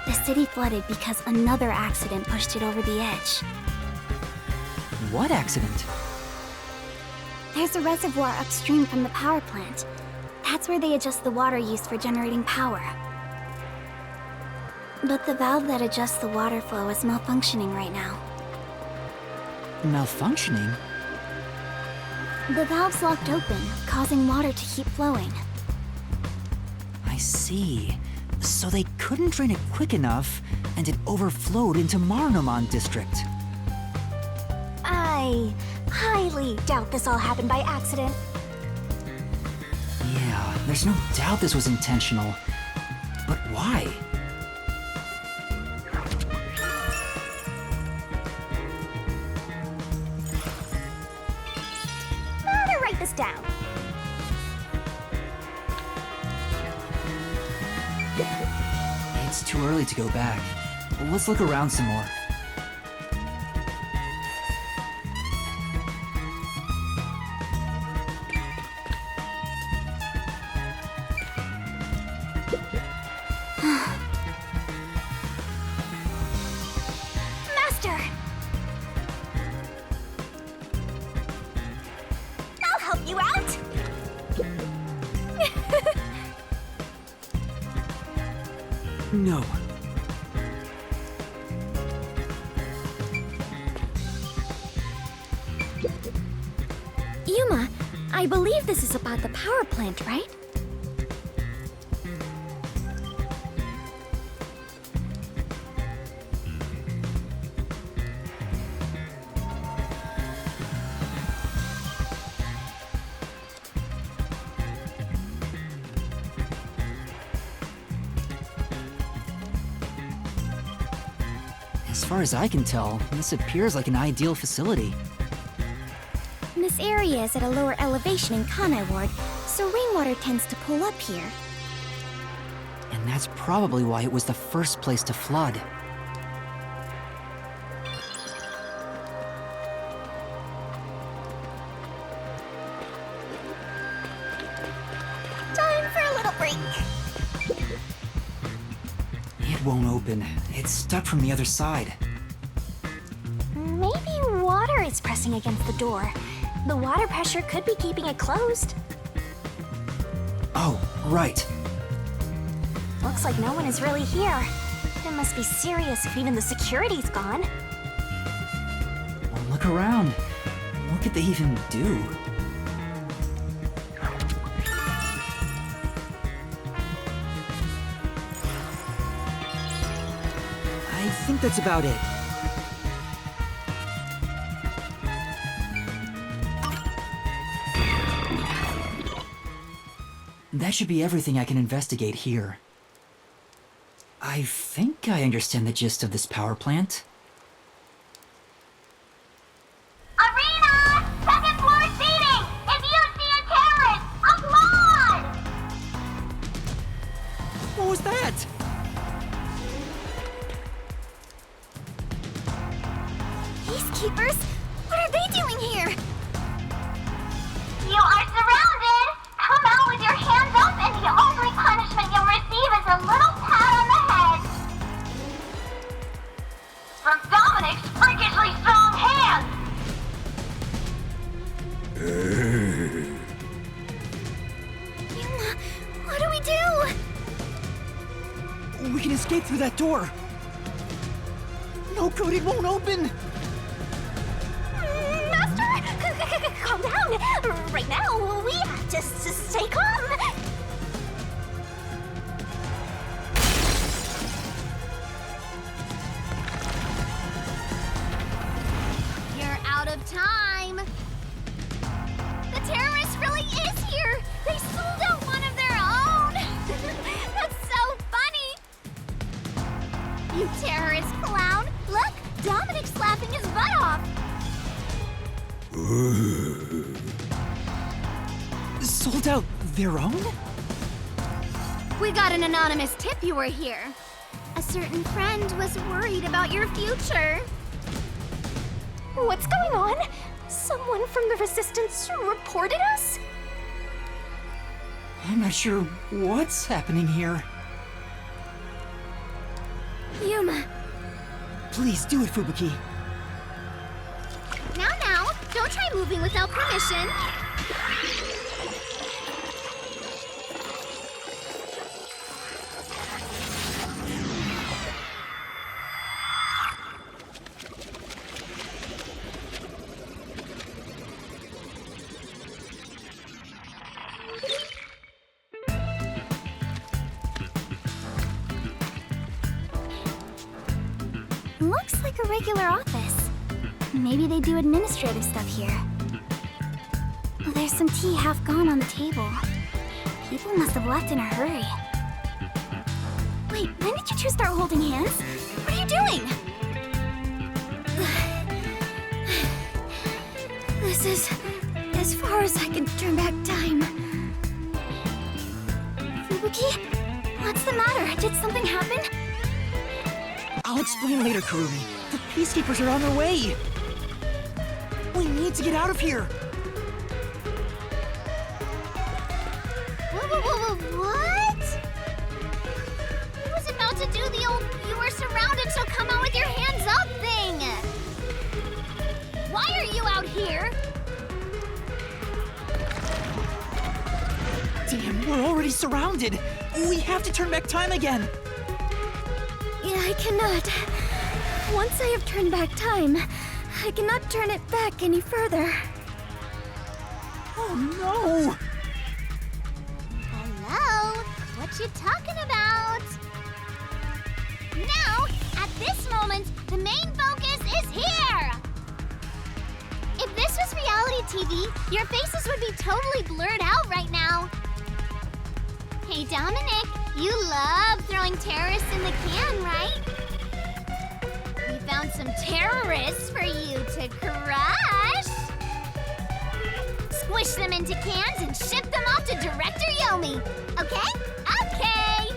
S18: The city flooded because another accident pushed it over the edge.
S1: What accident?
S18: There's a reservoir upstream from the power plant. That's where they adjust the water used for generating power. But the valve that adjusts the water flow is malfunctioning right now.
S1: Malfunctioning?
S18: The valve's locked open, causing water to keep flowing.
S1: I see. So they couldn't drain it quick enough, and it overflowed into Marunomon District.
S18: I highly doubt this all happened by accident.
S1: Yeah, there's no doubt this was intentional. But why?
S18: Better write this down.
S1: It's too early to go back. Let's look around some more.
S18: Master! I'll help you out!
S1: No.
S18: Yuma, I believe this is about the power plant, right?
S1: As far as I can tell, this appears like an ideal facility.
S18: This area is at a lower elevation in Kanai Ward, so rainwater tends to pool up here.
S1: And that's probably why it was the first place to flood.
S18: Time for a little break.
S1: It won't open. It's stuck from the other side.
S18: Maybe water is pressing against the door. The water pressure could be keeping it closed.
S1: Oh, right.
S18: Looks like no one is really here. It must be serious if even the security's gone.
S1: Well, look around. What could they even do? think that's about it. That should be everything I can investigate here. I think I understand the gist of this power plant.
S3: Arena! Second floor seating! If you see a terrorist, applaud!
S1: What was that?
S18: Peacekeepers? What are they doing here?
S3: You are surrounded! Come out with your hands up, and the only punishment you'll receive is a little pat on the head. From Dominic's freakishly strong hands!
S18: Yuma, what do we do?
S1: We can escape through that door. No, code, it won't open.
S3: Master, calm down. Right now, we have to stay calm. You're out of time. The terrorist really is here. They sold out one of their own. That's so funny. You terrorist clown. Look, Dominic's laughing his butt off.
S1: Sold out their own?
S3: We got an anonymous tip you were here. A certain friend was worried about your future. What's going on? Someone from the Resistance reported us?
S1: I'm not sure what's happening here.
S18: Yuma.
S1: Please do it, Fubuki.
S3: Now, don't try moving without permission.
S18: Looks like a regular office. Maybe they do administrative stuff here. There's some tea half gone on the table. People must have left in a hurry. Wait, when did you two start holding hands? What are you doing? This is as far as I can turn back time. Fubuki? What's the matter? Did something happen?
S1: I'll explain later, Kurumi. The Peacekeepers are on their way. We need to get out of here.
S3: What? I was about to do the old "you were surrounded, so come out with your hands up" thing. Why are you out here?
S1: Damn, we're already surrounded. We have to turn back time again.
S18: Yeah, I cannot. Once I have turned back time, I cannot turn it back any further.
S1: Oh no!
S3: Hello? What you talking about? Now, at this moment, the main focus is here! If this was reality TV, your faces would be totally blurred out right now. Hey, Dominic, you love throwing terrorists in the can, right? We found some terrorists for you to crush. Squish them into cans and ship them off to Director Yomi. Okay? Okay!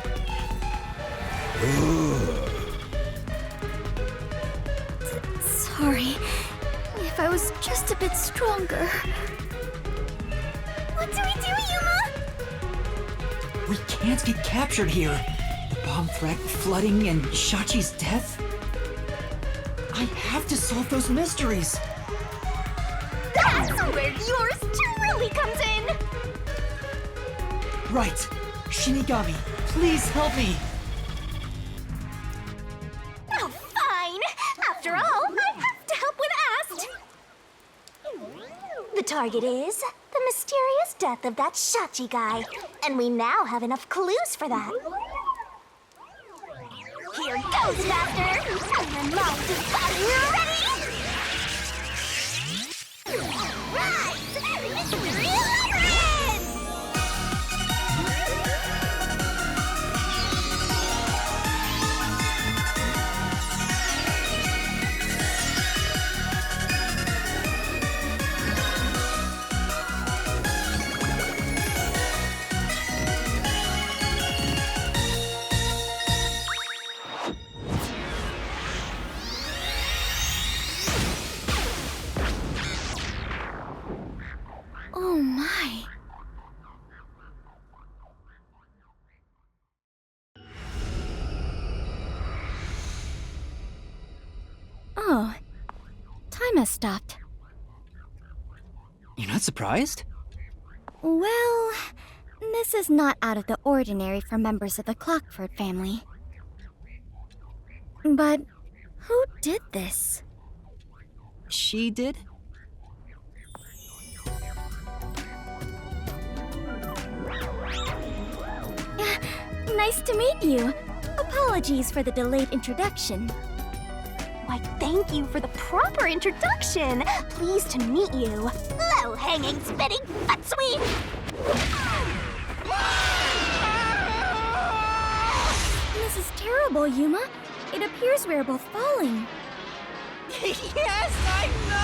S18: Sorry. If I was just a bit stronger. What do we do, Yuma?
S1: We can't get captured here. The bomb threat, flooding, and Shachi's death. I have to solve those mysteries.
S3: That's where yours truly comes in!
S1: Right. Shinigami, please help me.
S3: Oh, fine! After all, I have to help when asked! The target is the mysterious death of that Shachi guy. And we now have enough clues for that. Here goes, Master! And your mind is ready! Rise! Mystery Labyrinth! Oh my. Oh, time has stopped.
S1: You're not surprised?
S18: Well, this is not out of the ordinary for members of the Clockford family. But who did this?
S1: She did?
S18: Nice to meet you. Apologies for the delayed introduction.
S3: Why, thank you for the proper introduction. Pleased to meet you. Low-hanging, spitting butt sweep.
S18: This is terrible, Yuma. It appears we are both falling.
S9: Yes, I know!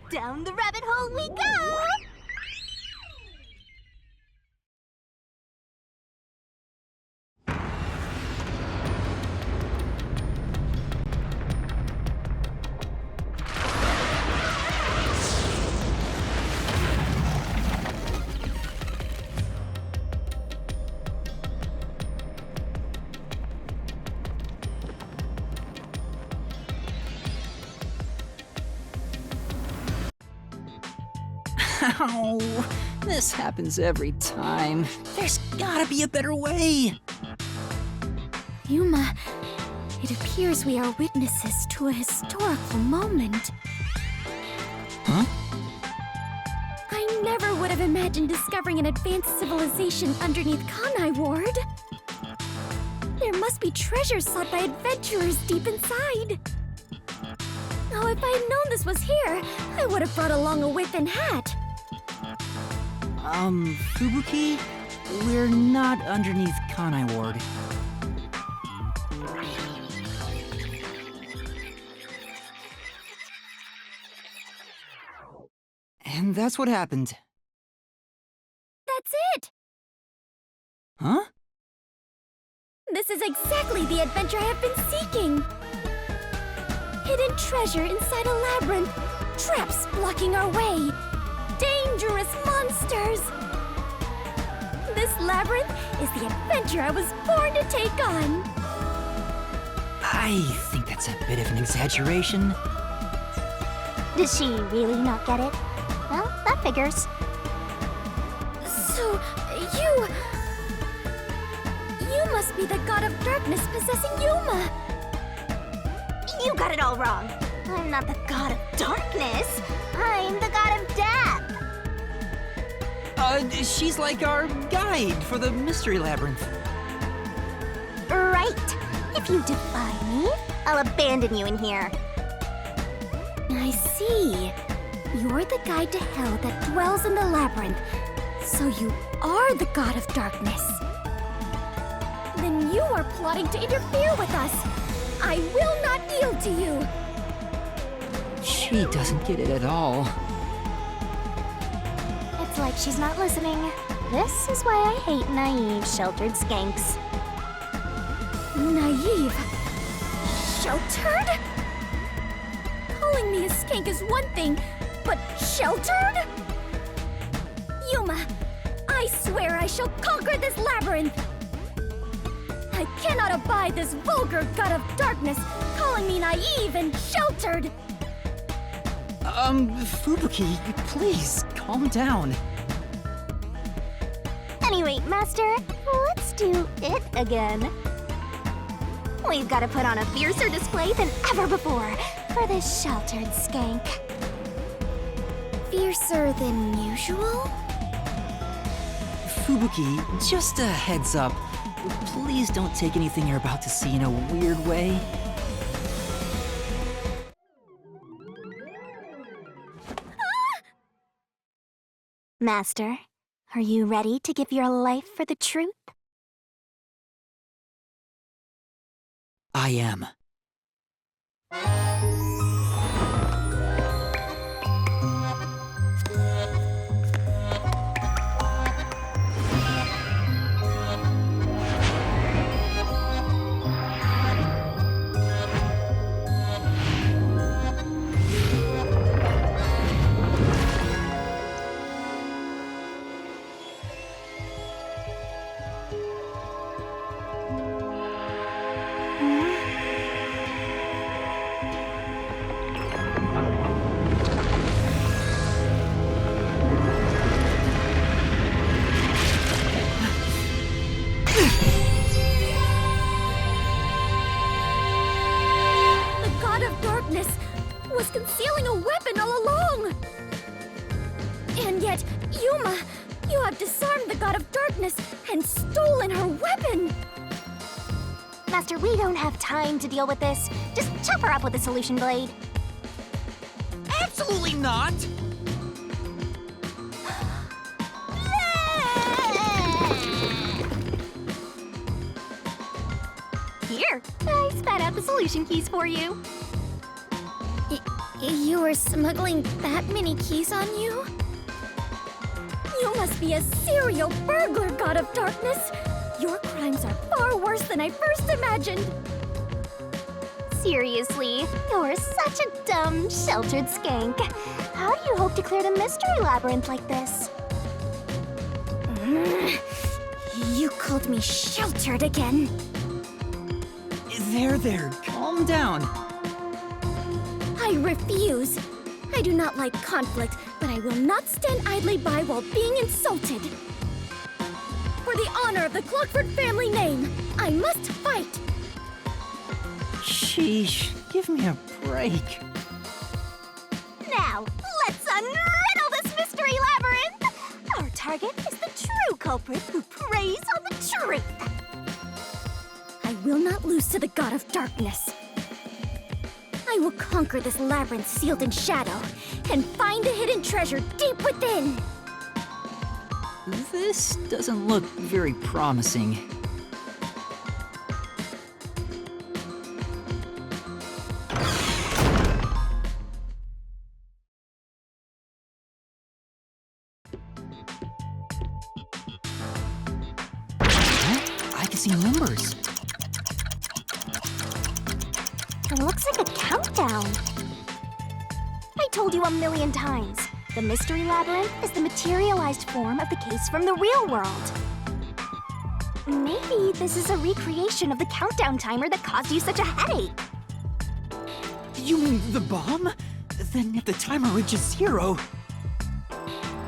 S3: Down the rabbit hole we go!
S1: Ow! This happens every time. There's gotta be a better way!
S18: Yuma, it appears we are witnesses to a historical moment.
S1: Huh?
S18: I never would have imagined discovering an advanced civilization underneath Kanai Ward. There must be treasures sought by adventurers deep inside. Oh, if I had known this was here, I would have brought along a whip and hat.
S1: Fubuki? We're not underneath Kanai Ward. And that's what happened.
S18: That's it!
S1: Huh?
S18: This is exactly the adventure I have been seeking! Hidden treasure inside a labyrinth, traps blocking our way, dangerous monsters! This labyrinth is the adventure I was born to take on!
S1: I think that's a bit of an exaggeration.
S3: Did she really not get it? Well, that figures.
S18: So, you must be the god of darkness possessing Yuma!
S3: You got it all wrong. I'm not the god of darkness. I'm the god of death.
S1: She's like our guide for the mystery labyrinth.
S3: Right. If you defy me, I'll abandon you in here.
S18: I see. You're the guide to hell that dwells in the labyrinth. So you are the god of darkness. Then you are plotting to interfere with us. I will not yield to you.
S1: She doesn't get it at all.
S3: It's like she's not listening. This is why I hate naive, sheltered skanks.
S18: Naive? Sheltered? Calling me a skank is one thing, but sheltered? Yuma, I swear I shall conquer this labyrinth! I cannot abide this vulgar god of darkness calling me naive and sheltered!
S1: Fubuki, please, calm down.
S3: Anyway, Master, let's do it again. We've got to put on a fiercer display than ever before for this sheltered skank.
S18: Fiercer than usual?
S1: Fubuki, just a heads up. Please don't take anything you're about to see in a weird way.
S3: Master, are you ready to give your life for the truth?
S1: I am.
S18: Was concealing a weapon all along! And yet, Yuma, you have disarmed the God of Darkness and stolen her weapon!
S3: Master, we don't have time to deal with this. Just chop her up with the solution blade.
S9: Absolutely not!
S3: Here, I spat out the solution keys for you.
S18: You were smuggling that many keys on you? You must be a serial burglar, God of Darkness! Your crimes are far worse than I first imagined!
S3: Seriously, you're such a dumb, sheltered skank. How do you hope to clear the mystery labyrinth like this?
S18: You called me sheltered again.
S1: There, calm down.
S18: I refuse. I do not like conflict, but I will not stand idly by while being insulted. For the honor of the Clockford family name, I must fight.
S1: Sheesh, give me a break.
S3: Now, let's unriddle this mystery labyrinth! Our target is the true culprit who preys on the truth.
S18: I will not lose to the God of Darkness. I will conquer this labyrinth sealed in shadow and find the hidden treasure deep within.
S1: This doesn't look very promising. I can see numbers.
S3: It looks like a countdown. I told you 1,000,000 times. The mystery labyrinth is the materialized form of the case from the real world. Maybe this is a recreation of the countdown timer that caused you such a headache.
S1: You mean the bomb? Then if the timer reaches 0...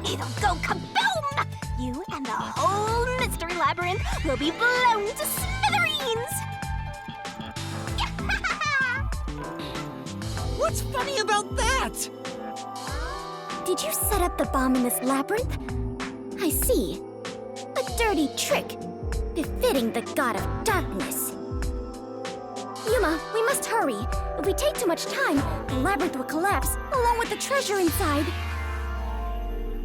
S3: It'll go kaboom! You and the whole mystery labyrinth will be blown to smithereens!
S9: What's funny about that?
S18: Did you set up the bomb in this labyrinth? I see. A dirty trick, befitting the God of Darkness. Yuma, we must hurry. If we take too much time, the labyrinth will collapse, along with the treasure inside.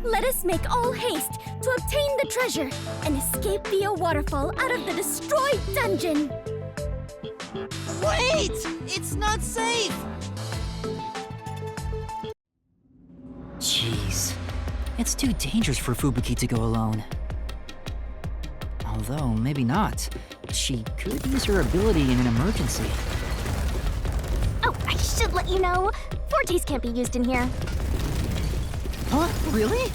S18: Let us make all haste to obtain the treasure and escape via waterfall out of the destroyed dungeon.
S9: Wait! It's not safe!
S1: Jeez. It's too dangerous for Fubuki to go alone. Although, maybe not. She could use her ability in an emergency.
S3: Oh, I should let you know. Fortes can't be used in here.
S1: Huh? Really?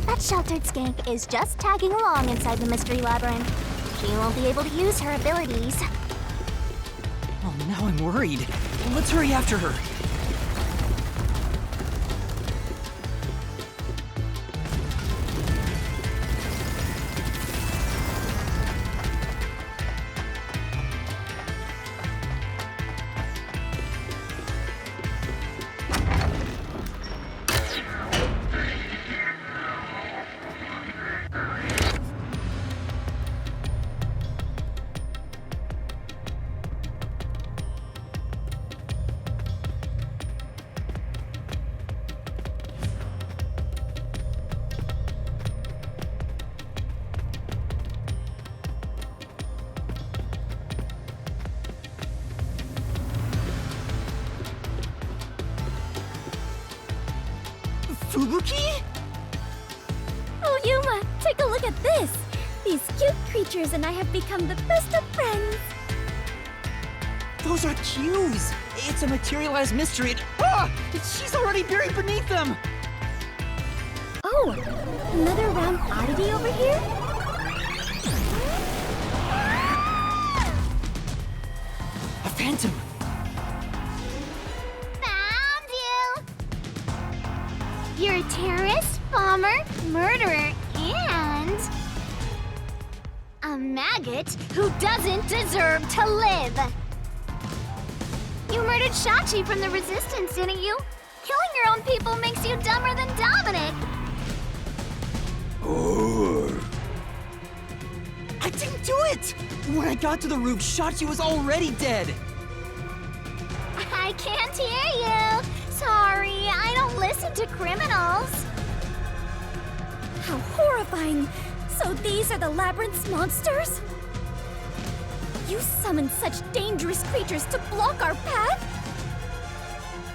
S3: That sheltered skank is just tagging along inside the mystery labyrinth. She won't be able to use her abilities.
S1: Oh, now I'm worried. Let's hurry after her.
S9: Fubuki?
S18: Oh, Yuma, take a look at this! These cute creatures and I have become the best of friends!
S9: Those are cues! It's a materialized mystery and... she's already buried beneath them!
S18: Oh, another round oddity over here?
S9: A phantom!
S18: Found you! You're a terrorist, bomber, murderer, and... a maggot who doesn't deserve to live! You murdered Shachi from the Resistance, didn't you? Killing your own people makes you dumber than Dominic!
S9: I didn't do it! When I got to the roof, Shachi was already dead!
S18: I can't hear you! Sorry, I don't listen to criminals! How horrifying! So these are the Labyrinth's monsters? You summoned such dangerous creatures to block our path?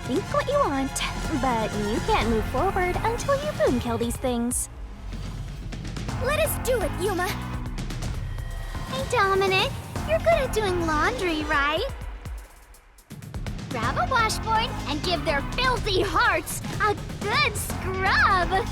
S3: Think what you want, but you can't move forward until you boom kill these things.
S18: Let us do it, Yuma! Hey, Dominic, you're good at doing laundry, right? Grab a washboard and give their filthy hearts a good scrub!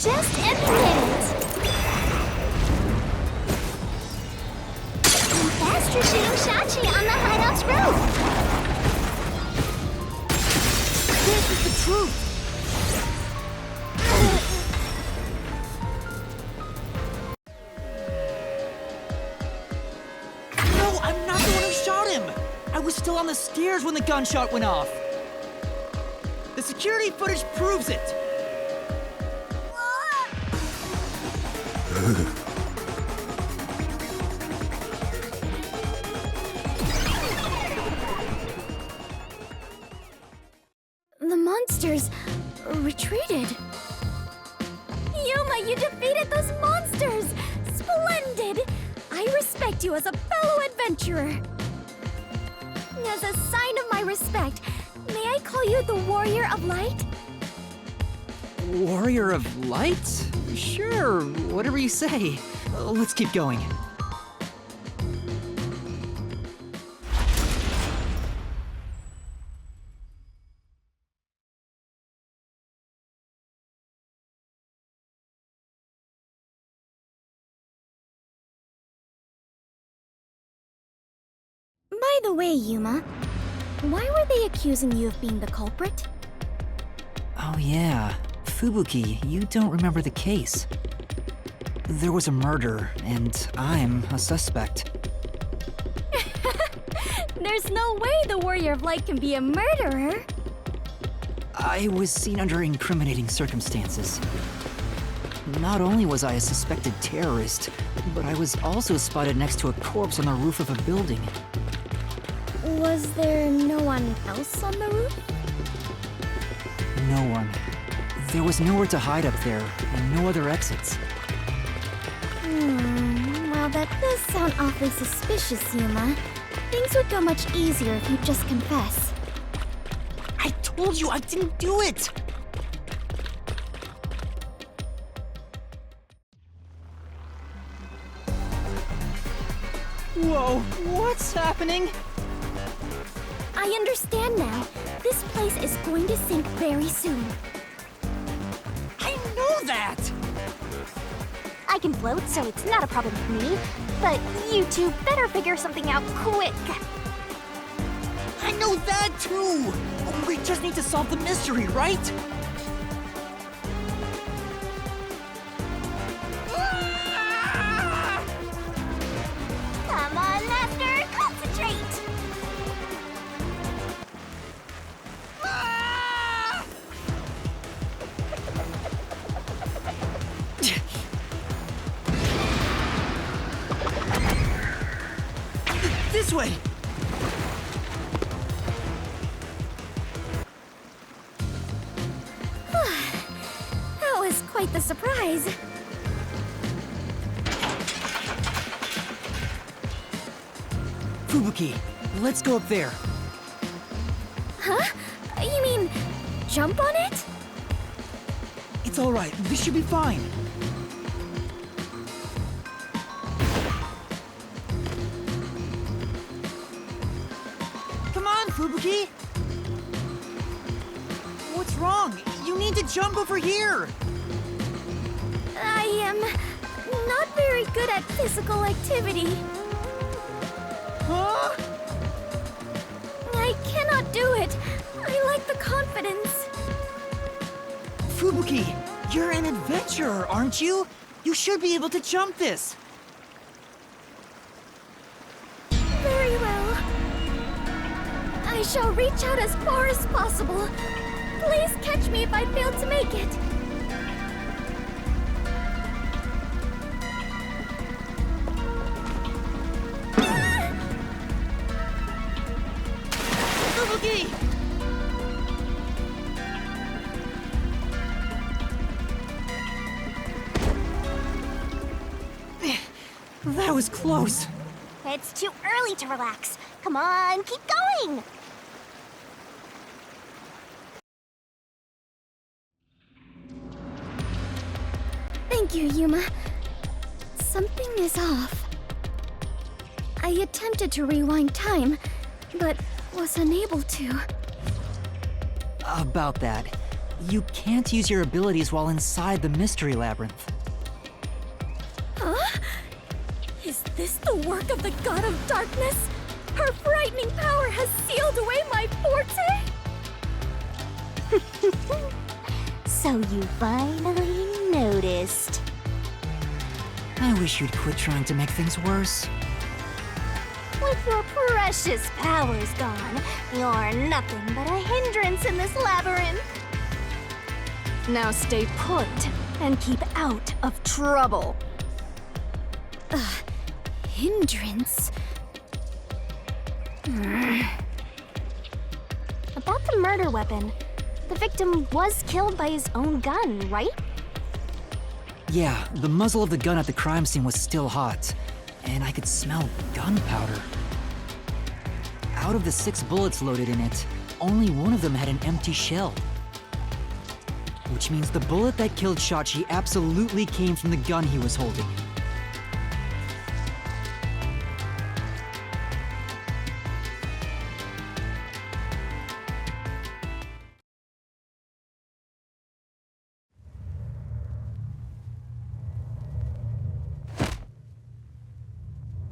S18: Just implement it! Faster shooting Shachi on the hideout's roof!
S9: This is the truth! No, I'm not the one who shot him! I was still on the stairs when the gunshot went off! The security footage proves it!
S18: The monsters retreated. Yuma, you defeated those monsters! Splendid! I respect you as a fellow adventurer. As a sign of my respect, may I call you the Warrior of Light?
S1: Warrior of Light? Sure, whatever you say. Let's keep going.
S18: By the way, Yuma, why were they accusing you of being the culprit?
S1: Oh yeah, Fubuki, you don't remember the case. There was a murder, and I'm a suspect.
S18: There's no way the Warrior of Light can be a murderer!
S1: I was seen under incriminating circumstances. Not only was I a suspected terrorist, but I was also spotted next to a corpse on the roof of a building.
S18: Was there no one else on the roof?
S1: No one. There was nowhere to hide up there, and no other exits.
S18: Well, that does sound awfully suspicious, Yuma. Things would go much easier if you'd just confess.
S9: I told you I didn't do it! Whoa, what's happening?
S18: I understand now. This place is going to sink very soon.
S9: I know that!
S3: I can float, so it's not a problem for me. But you two better figure something out quick.
S9: I know that too! We just need to solve the mystery, right?
S18: Come on, Master, concentrate!
S9: This way!
S18: That was quite the surprise.
S1: Fubuki, let's go up there.
S18: Huh? You mean jump on it?
S1: It's alright, this should be fine.
S9: Come on, Fubuki! What's wrong? You need to jump over here!
S18: I am not very good at physical activity.
S9: Huh?
S18: I cannot do it. I lack the confidence.
S9: Fubuki, you're an adventurer, aren't you? You should be able to jump this.
S18: Very well. I shall reach out as far as possible. Please catch me if I fail to make it.
S9: Fubuki! That was close.
S3: It's too early to relax. Come on, keep going!
S18: Thank you, Yuma. Something is off. I attempted to rewind time, but was unable to.
S1: About that, you can't use your abilities while inside the mystery labyrinth.
S18: Huh? Is this the work of the God of Darkness? Her frightening power has sealed away my forte?
S3: So you finally noticed.
S1: I wish you'd quit trying to make things worse.
S3: With your precious powers gone, you're nothing but a hindrance in this labyrinth. Now stay put and keep out of trouble.
S18: Hindrance?
S3: About the murder weapon, the victim was killed by his own gun, right?
S1: Yeah, the muzzle of the gun at the crime scene was still hot, and I could smell gunpowder. Out of the 6 bullets loaded in it, only one of them had an empty shell. Which means the bullet that killed Shachi absolutely came from the gun he was holding.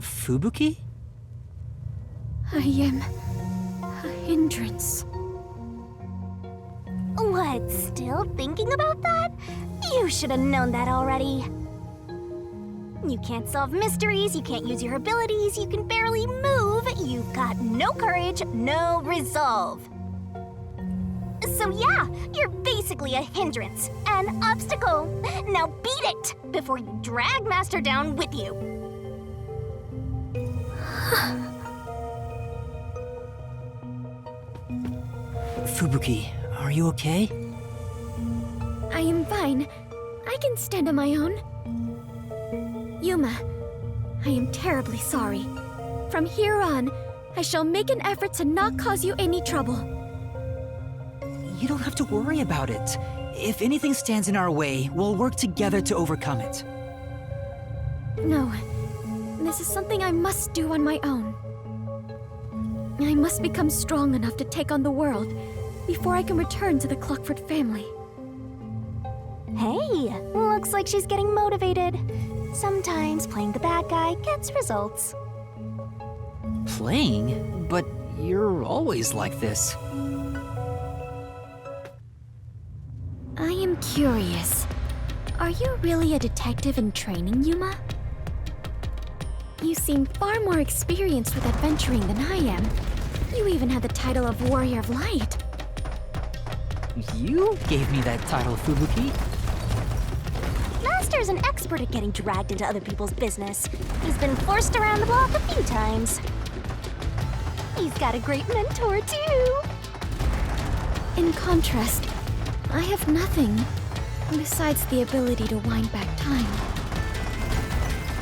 S1: Fubuki?
S18: I am a hindrance.
S3: What, still thinking about that? You should have known that already. You can't solve mysteries, you can't use your abilities, you can barely move, you've got no courage, no resolve. So yeah, you're basically a hindrance, an obstacle. Now beat it before you drag Master down with you.
S1: Fubuki, are you okay?
S18: I am fine. I can stand on my own. Yuma, I am terribly sorry. From here on, I shall make an effort to not cause you any trouble.
S1: You don't have to worry about it. If anything stands in our way, we'll work together to overcome it.
S18: No, this is something I must do on my own. I must become strong enough to take on the world before I can return to the Clockford family.
S3: Hey, looks like she's getting motivated. Sometimes playing the bad guy gets results.
S1: Playing? But you're always like this.
S18: I am curious. Are you really a detective in training, Yuma? You seem far more experienced with adventuring than I am. You even have the title of Warrior of Light.
S1: You gave me that title, Fubuki.
S3: Master's an expert at getting dragged into other people's business. He's been forced around the block a few times. He's got a great mentor, too.
S18: In contrast, I have nothing besides the ability to wind back time.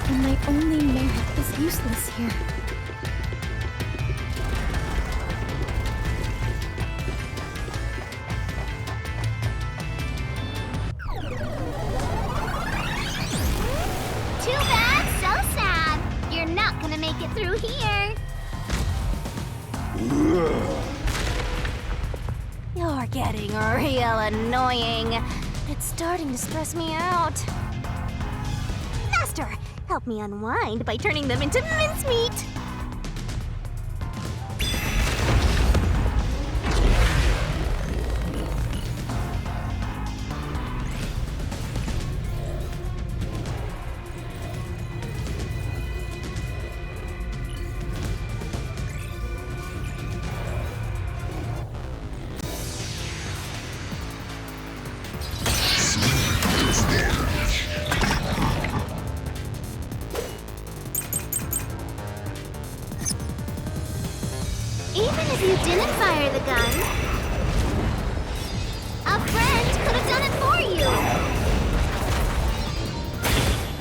S18: And my only merit is useless here.
S3: Too bad, so sad. You're not gonna make it through here. You're getting real annoying. It's starting to stress me out. Master, help me unwind by turning them into mincemeat. Even if you didn't fire the gun, a friend could have done it for you.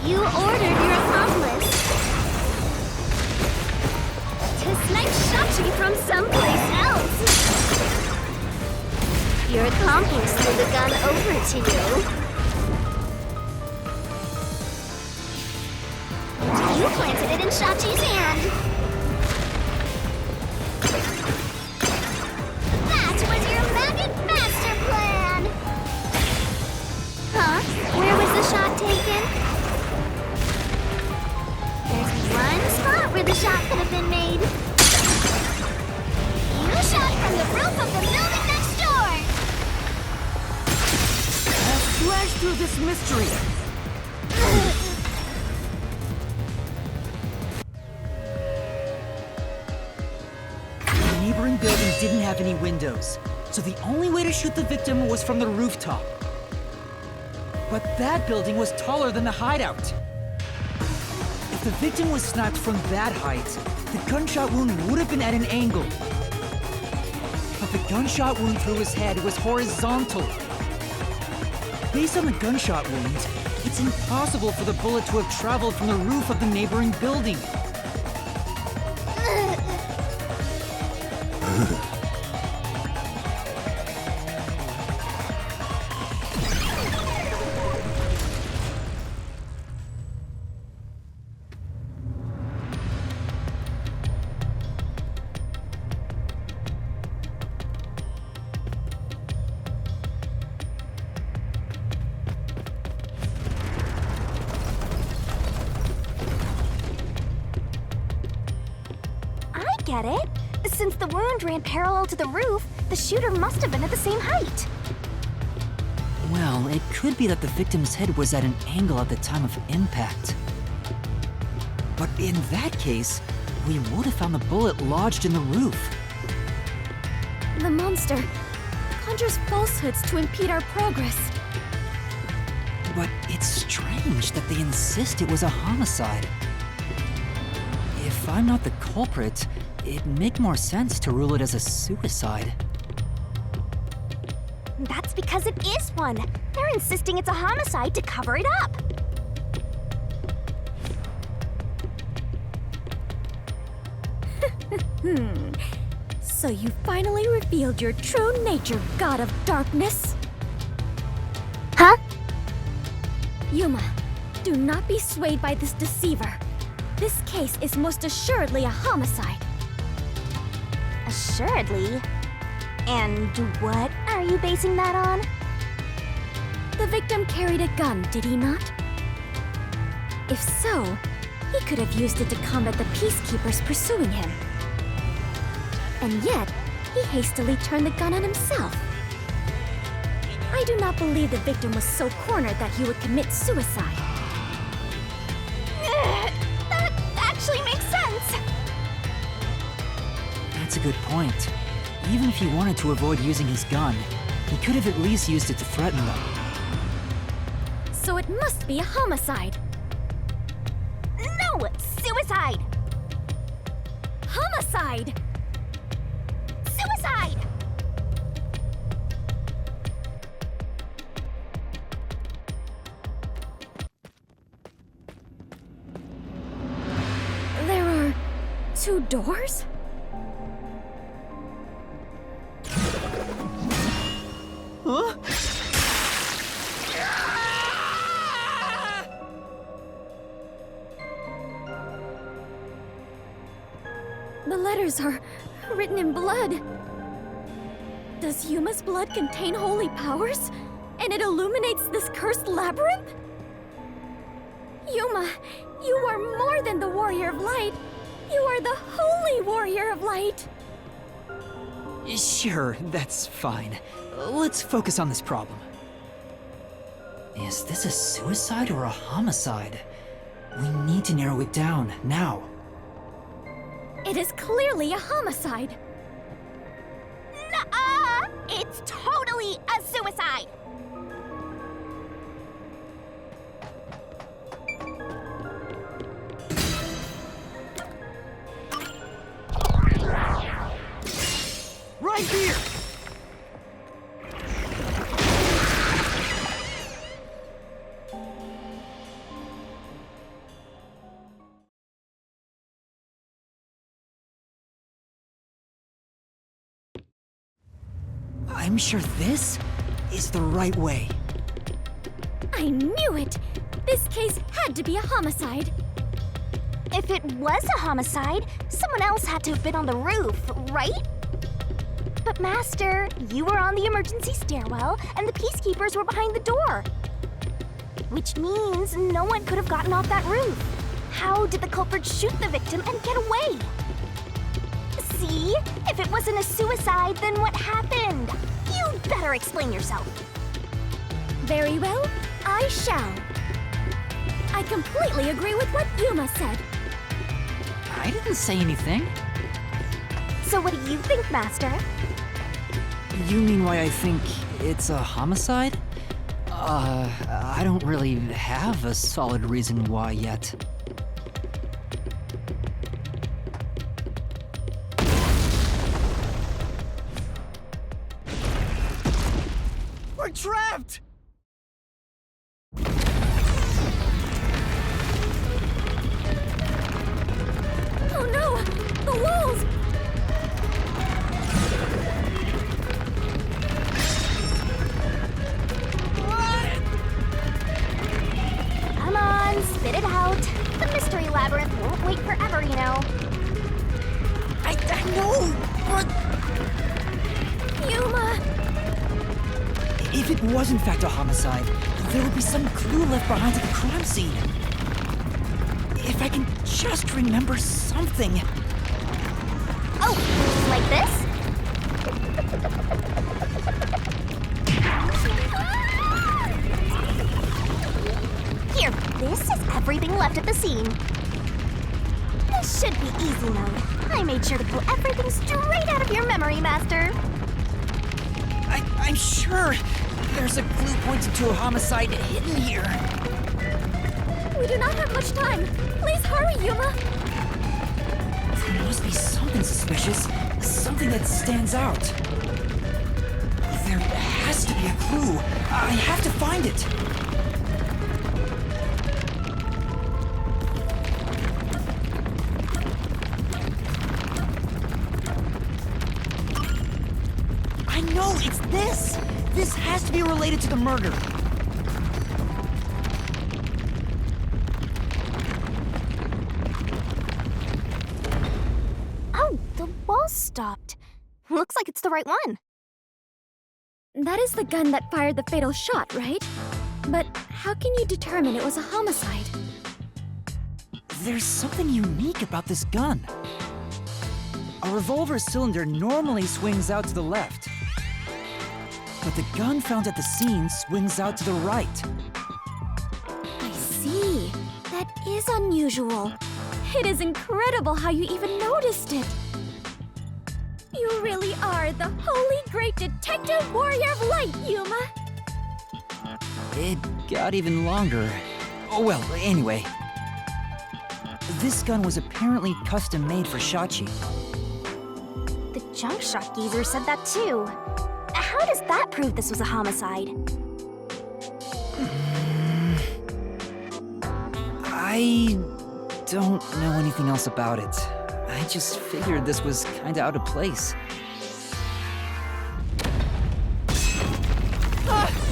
S3: You ordered your accomplice to snipe Shachi from someplace else. Your accomplice threw the gun over to you. You planted it in Shachi's hand. That was your maggot master plan! Huh? Where was the shot taken? There's one spot where the shot could have been made. You shot from the roof of the building next door!
S6: Let's slash through this mystery.
S1: The neighboring building didn't have any windows, so the only way to shoot the victim was from the rooftop. But that building was taller than the hideout. If the victim was sniped from that height, the gunshot wound would have been at an angle. But the gunshot wound through his head was horizontal. Based on the gunshot wound, it's impossible for the bullet to have traveled from the roof of the neighboring building.
S3: Get it? Since the wound ran parallel to the roof, the shooter must have been at the same height.
S1: Well, it could be that the victim's head was at an angle at the time of impact. But in that case, we would have found the bullet lodged in the roof.
S18: The monster conjures falsehoods to impede our progress.
S1: But it's strange that they insist it was a homicide. If I'm not the culprit, it'd make more sense to rule it as a suicide.
S3: That's because it is one. They're insisting it's a homicide to cover it up.
S18: So you finally revealed your true nature, God of Darkness.
S3: Huh?
S18: Yuma, do not be swayed by this deceiver. This case is most assuredly a homicide.
S3: Assuredly. And what are you basing that on?
S18: The victim carried a gun, did he not? If so, he could have used it to combat the Peacekeepers pursuing him. And yet, he hastily turned the gun on himself. I do not believe the victim was so cornered that he would commit suicide.
S3: That actually makes sense.
S1: That's a good point. Even if he wanted to avoid using his gun, he could have at least used it to threaten them.
S18: So it must be a homicide.
S3: No! Suicide!
S18: Homicide! 2 doors?
S1: Huh?
S18: The letters are written in blood. Does Yuma's blood contain holy powers? And it illuminates this cursed labyrinth? Yuma, you are more than the warrior of light. You are the holy warrior of light.
S1: Sure, that's fine. Let's focus on this problem. Is this a suicide or a homicide? We need to narrow it down, now.
S18: It is clearly a homicide.
S3: Nuh-uh! It's totally a suicide!
S9: Right here!
S1: I'm sure this is the right way.
S18: I knew it! This case had to be a homicide.
S3: If it was a homicide, someone else had to have been on the roof, right? But Master, you were on the emergency stairwell, and the Peacekeepers were behind the door. Which means no one could have gotten off that roof. How did the culprit shoot the victim and get away? See? If it wasn't a suicide, then what happened? You'd better explain yourself.
S18: Very well, I shall. I completely agree with what Yuma said.
S1: I didn't say anything.
S3: So what do you think, Master?
S1: You mean why I think it's a homicide? I don't really have a solid reason why yet.
S9: We're trapped!
S18: Oh no! The walls!
S3: Come on, spit it out. The mystery labyrinth won't wait forever, you know.
S1: I know, but...
S18: Yuma!
S1: If it was in fact a homicide, there would be some clue left behind at the crime scene. If I can just remember something.
S3: Oh, like this? Here, this is everything left at the scene. This should be easy mode. I made sure to pull everything straight out of your memory, Master.
S1: I'm sure there's a clue pointing to a homicide hidden here.
S18: We do not have much time. Please hurry, Yuma.
S1: There must be something suspicious, something that stands out. There has to be a clue. I have to find it. I know, it's this! This has to be related to the murder.
S3: Oh, the wall stopped. Looks like it's the right one.
S18: That is the gun that fired the fatal shot, right? But how can you determine it was a homicide?
S1: There's something unique about this gun. A revolver cylinder normally swings out to the left, but the gun found at the scene swings out to the right.
S18: I see. That is unusual. It is incredible how you even noticed it. You really are the holy great detective warrior of light, Yuma.
S1: It got even longer. Oh well, anyway. This gun was apparently custom made for Shachi.
S3: The junk shot geezer said that too. How does that prove this was a homicide?
S1: I don't know anything else about it. I just figured this was kinda out of place.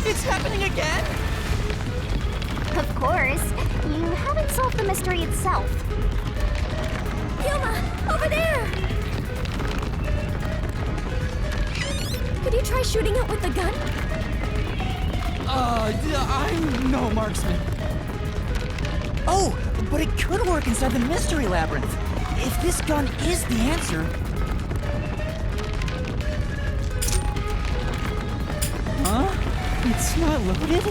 S9: It's happening again?
S3: Of course. You haven't solved the mystery itself.
S18: Yuma, over there! Could you try shooting it with the gun?
S9: I'm no marksman.
S1: Oh, but it could work inside the mystery labyrinth. If this gun is the answer... Huh? It's not loaded?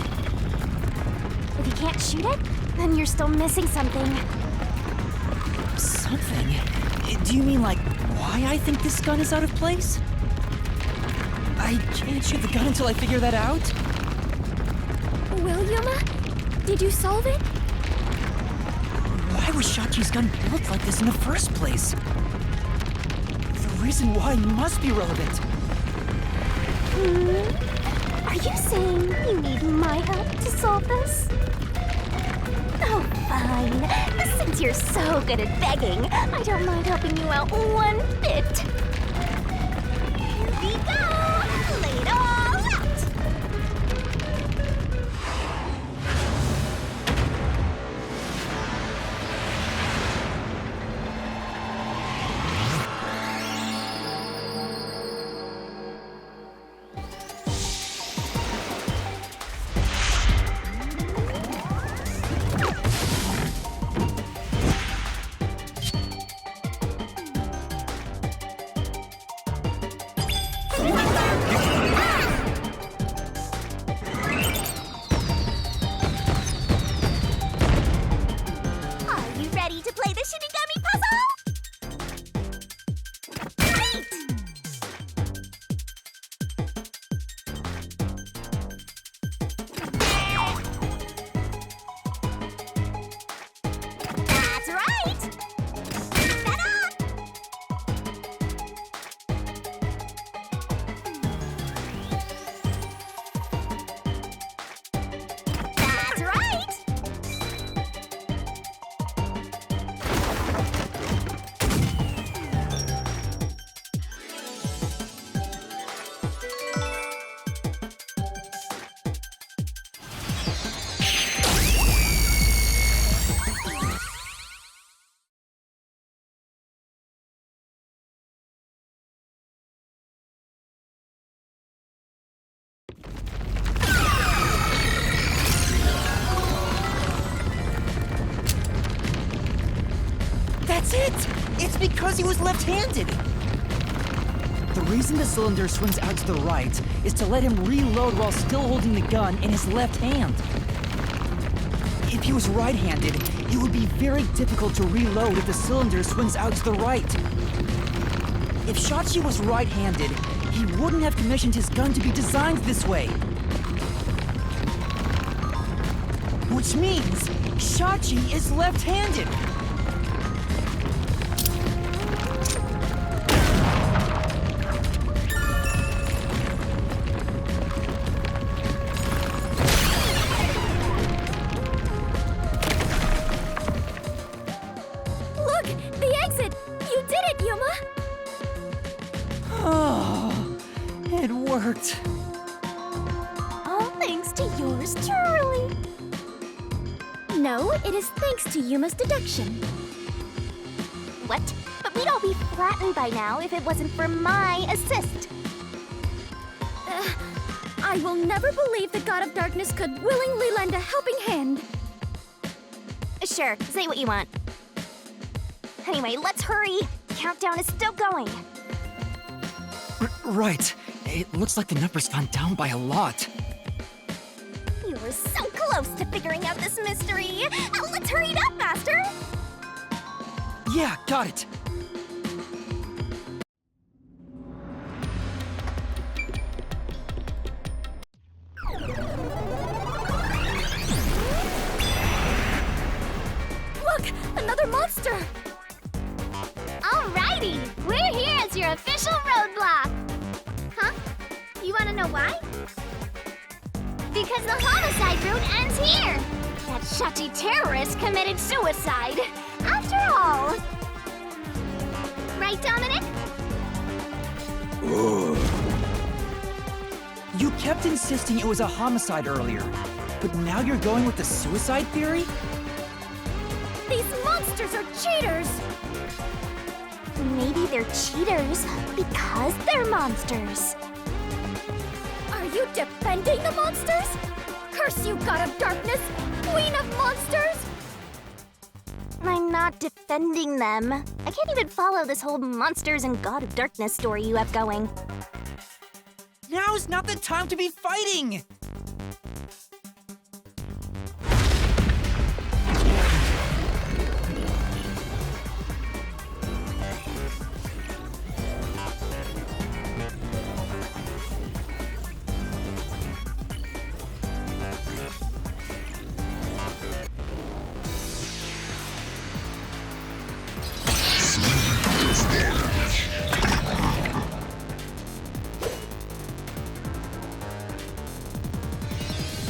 S3: If you can't shoot it, then you're still missing something.
S1: Something? Do you mean like why I think this gun is out of place? I can't shoot the gun until I figure that out?
S18: Well, Yuma, did you solve it?
S1: Why was Shachi's gun built like this in the first place? The reason why must be relevant.
S3: Are you saying you need my help to solve this? Oh, fine. Since you're so good at begging, I don't mind helping you out one bit. Here we go! Lay it all out! Are you ready to play the Shinigami puzzle? Great! That's right! Set up! That's right!
S1: That's it! It's because he was left-handed! The reason the cylinder swings out to the right is to let him reload while still holding the gun in his left hand. If he was right-handed, it would be very difficult to reload if the cylinder swings out to the right. If Shachi was right-handed, he wouldn't have commissioned his gun to be designed this way. Which means Shachi is left-handed.
S18: Look, the exit! You did it, Yuma!
S1: Oh, it worked.
S18: All thanks to yours truly. No, it is thanks to Yuma's deduction.
S3: What? But we'd all be flattened by now if it wasn't for my assist.
S18: I will never believe the God of Darkness could willingly lend a helping hand.
S3: Sure, say what you want. Anyway, let's hurry. Countdown is still going.
S1: Right. It looks like the number's gone down by a lot.
S3: You were so close to figuring out this mystery. Let's hurry it up, Master.
S1: Yeah, got it.
S18: Look, another monster!
S2: Alrighty, we're here as your official roadblock. Huh? You want to know why? Because the homicide route ends here. That Shachi terrorist committed suicide. After all. right, Dominic?
S1: You kept insisting it was a homicide earlier, but now you're going with the suicide theory?
S18: These monsters are cheaters!
S3: Maybe they're cheaters because they're monsters.
S18: Are you defending the monsters? Curse you, God of Darkness! Queen of Monsters!
S3: I'm not defending them. I can't even follow this whole monsters and God of Darkness story you have going.
S1: Now's not the time to be fighting!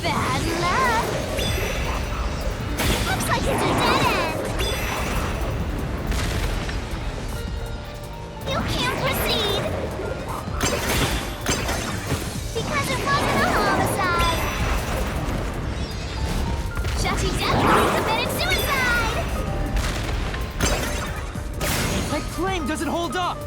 S2: Bad luck! Looks like it's a dead end! You can't proceed! Because it wasn't a homicide! Shachi definitely committed suicide!
S1: My claim doesn't hold up!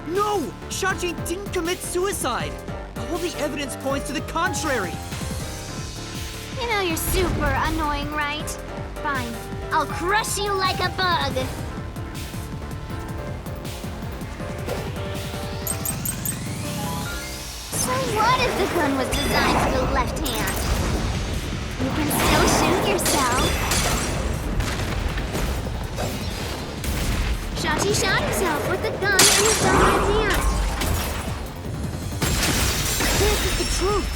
S1: No! Shachi didn't commit suicide! All the evidence points to the contrary!
S2: You know you're super annoying, right? Fine. I'll crush you like a bug! So what if the gun was designed for the left hand? You can still shoot yourself. Shachi shot himself with the gun in his dominant hand.
S1: This is the truth!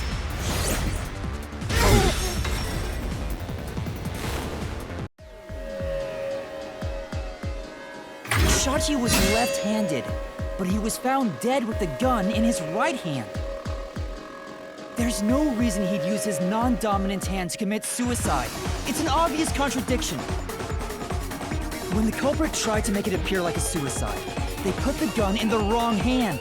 S1: Shachi was left-handed, but he was found dead with the gun in his right hand. There's no reason he'd use his non-dominant hand to commit suicide. It's an obvious contradiction. When the culprit tried to make it appear like a suicide, they put the gun in the wrong hand.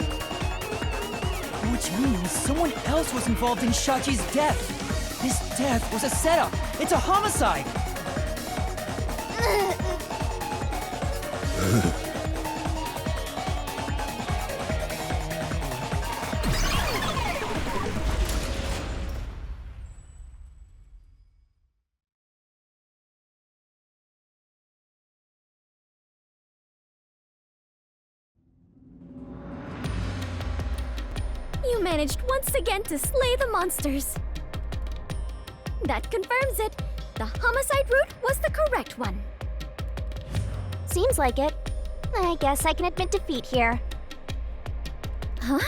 S1: Which means someone else was involved in Shachi's death. This death was a setup. It's a homicide.
S18: You managed once again to slay the monsters. That confirms it. The homicide route was the correct one.
S3: Seems like it. I guess I can admit defeat here.
S18: Huh?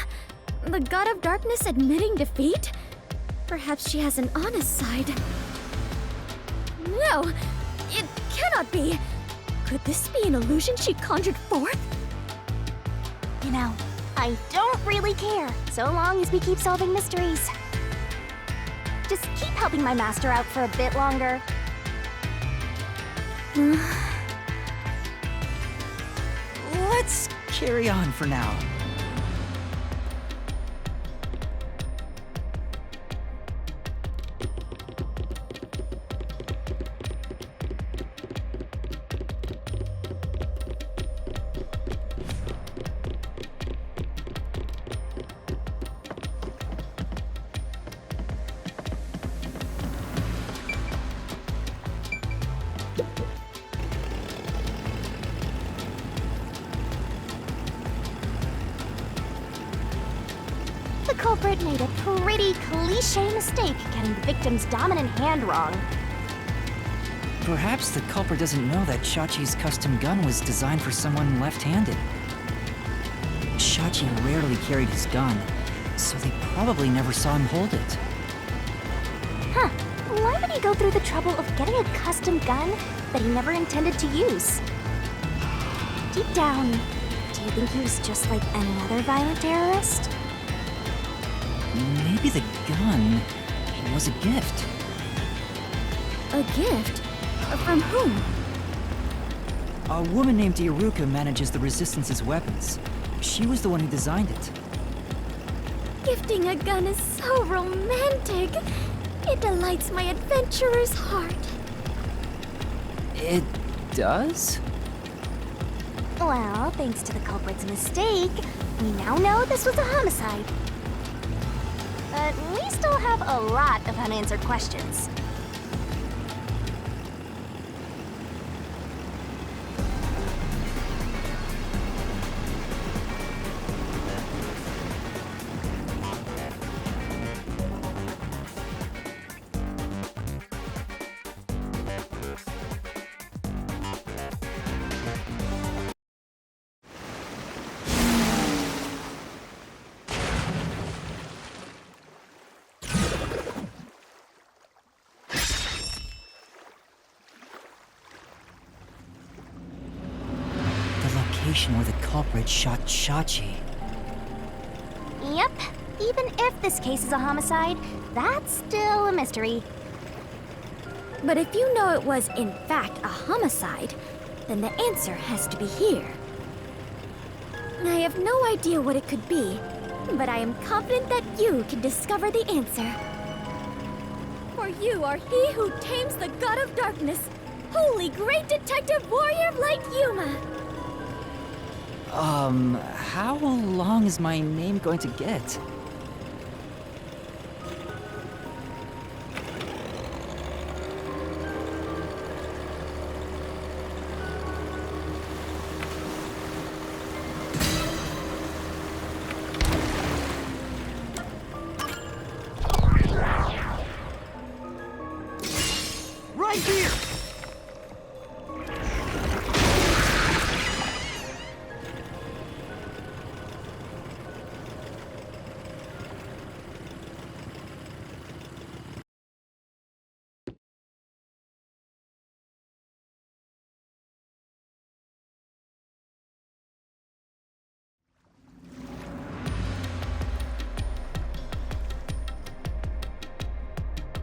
S18: The God of Darkness admitting defeat? Perhaps she has an honest side. No! It cannot be! Could this be an illusion she conjured forth?
S3: You know, I don't really care, so long as we keep solving mysteries. Just keep helping my master out for a bit longer.
S1: Let's carry on for now.
S3: The culprit made a pretty cliché mistake getting the victim's dominant hand wrong.
S1: Perhaps the culprit doesn't know that Shachi's custom gun was designed for someone left-handed. Shachi rarely carried his gun, so they probably never saw him hold it.
S3: Huh. Why would he go through the trouble of getting a custom gun that he never intended to use? Deep down, do you think he was just like any other violent terrorist?
S1: Maybe the gun was a gift.
S18: A gift? From whom?
S1: A woman named Iruka manages the Resistance's weapons. She was the one who designed it.
S18: Gifting a gun is so romantic. It delights my adventurer's heart.
S1: It does?
S3: Well, thanks to the culprit's mistake, we now know this was a homicide. But we still have a lot of unanswered questions.
S1: Where the culprit shot Shachi.
S3: Yep. Even if this case is a homicide, that's still a mystery.
S18: But if you know it was, in fact, a homicide, then the answer has to be here. I have no idea what it could be, but I am confident that you can discover the answer. For you are he who tames the god of darkness, holy great detective warrior of light Yuma.
S1: How long is my name going to get?
S9: Right here!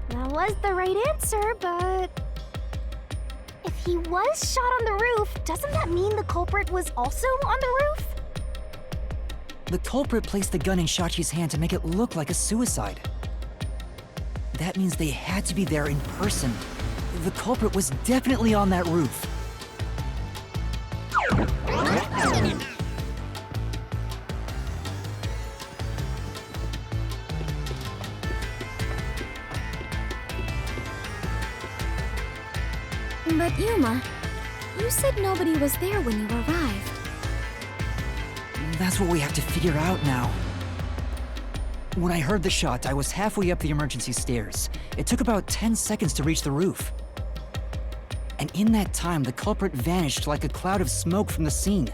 S3: That was the right answer, but... if he was shot on the roof, doesn't that mean the culprit was also on the roof?
S1: The culprit placed the gun in Shachi's hand to make it look like a suicide. That means they had to be there in person. The culprit was definitely on that roof.
S18: But Yuma, you said nobody was there when you arrived.
S1: That's what we have to figure out now. When I heard the shot, I was halfway up the emergency stairs. It took about 10 seconds to reach the roof. And in that time, the culprit vanished like a cloud of smoke from the scene.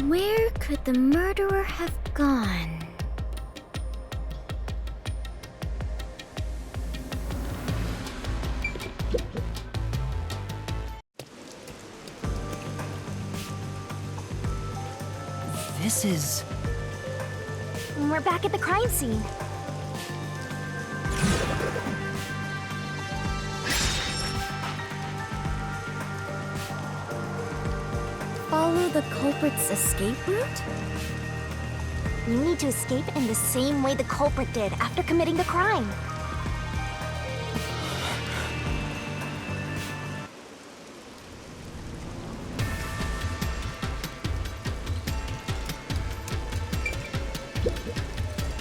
S18: Where could the murderer have gone?
S1: This is...
S3: We're back at the crime scene.
S18: Follow the culprit's escape route?
S3: You need to escape in the same way the culprit did after committing the crime.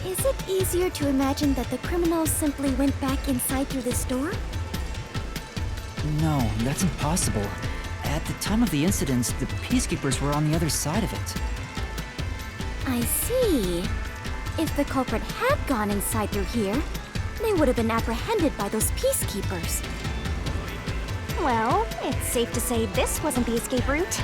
S18: Is it easier to imagine that the criminals simply went back inside through this door?
S1: No, that's impossible. At the time of the incident, the Peacekeepers were on the other side of it.
S18: I see. If the culprit had gone inside through here, they would have been apprehended by those Peacekeepers.
S3: Well, it's safe to say this wasn't the escape route.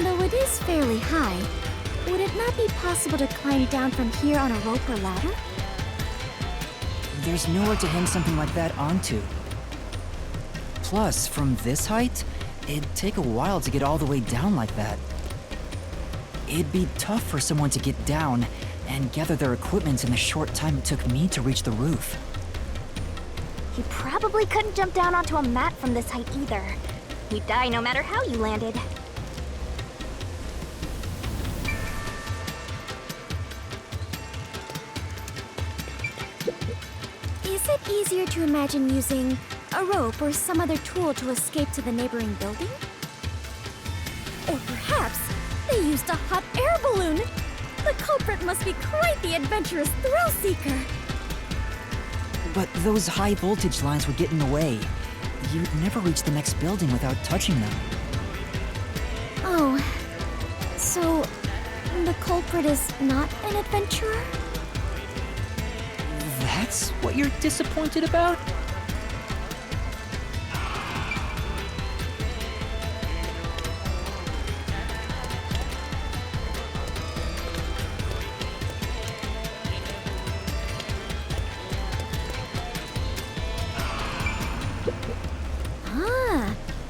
S18: Though it is fairly high, would it not be possible to climb down from here on a rope or ladder?
S1: There's nowhere to hang something like that onto. Plus, from this height, it'd take a while to get all the way down like that. It'd be tough for someone to get down and gather their equipment in the short time it took me to reach the roof.
S3: You probably couldn't jump down onto a mat from this height either. You'd die no matter how you landed.
S18: Is it easier to imagine using a rope or some other tool to escape to the neighboring building? Or perhaps they used a hot air balloon? The culprit must be quite the adventurous thrill-seeker.
S1: But those high voltage lines would get in the way. You'd never reach the next building without touching them.
S18: Oh, so the culprit is not an adventurer?
S1: That's what you're disappointed about?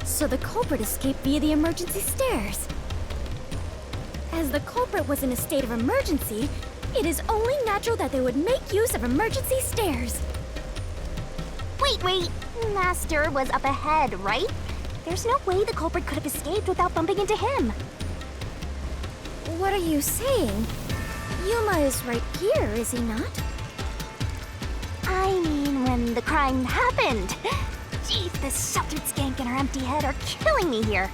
S18: So the culprit escaped via the emergency stairs. As the culprit was in a state of emergency, it is only natural that they would make use of emergency stairs.
S3: Wait. Master was up ahead, right? There's no way the culprit could have escaped without bumping into him.
S18: What are you saying? Yuma is right here, is he not?
S3: I mean, when the crime happened. Jeez, this sheltered skank and her empty head are killing me here.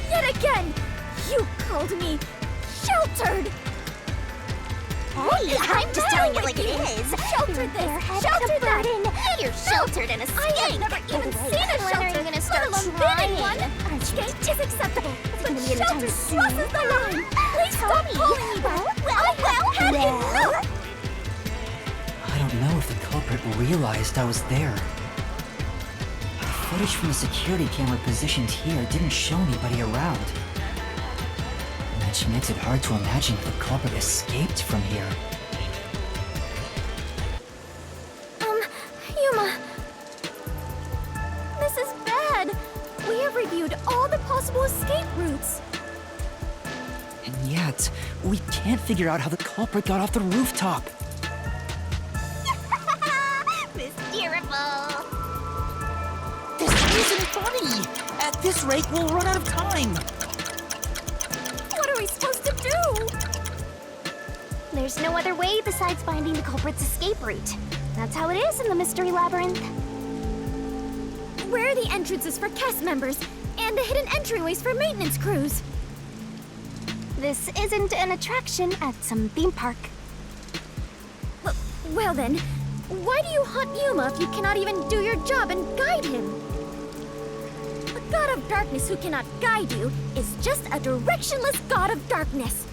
S18: Yet again, you called me sheltered!
S3: Hey, I'm just telling it like it is.
S18: Sheltered this, sheltered that.
S3: You're sheltered in a skank.
S18: I have never even seen a sheltered,
S3: gonna start
S18: let alone been in one. Skank is acceptable, but sheltered crosses the line. Please stop calling me that. Had enough.
S1: I don't know if the culprit realized I was there. The footage from the security camera positioned here didn't show anybody around. Which makes it hard to imagine if the culprit escaped from here.
S18: Yuma. This is bad. We have reviewed all the possible escape routes.
S1: And yet, we can't figure out how the culprit got off the rooftop.
S3: Mysterious.
S9: This isn't funny! At this rate, we'll run out of time!
S18: What are we supposed to do?
S3: There's no other way besides finding the culprit's escape route. That's how it is in the Mystery Labyrinth.
S18: Where are the entrances for cast members and the hidden entryways for maintenance crews?
S3: This isn't an attraction at some theme park.
S18: Well then, why do you hunt Yuma if you cannot even do your job and guide him? A god of darkness who cannot guide you is just a directionless god of darkness.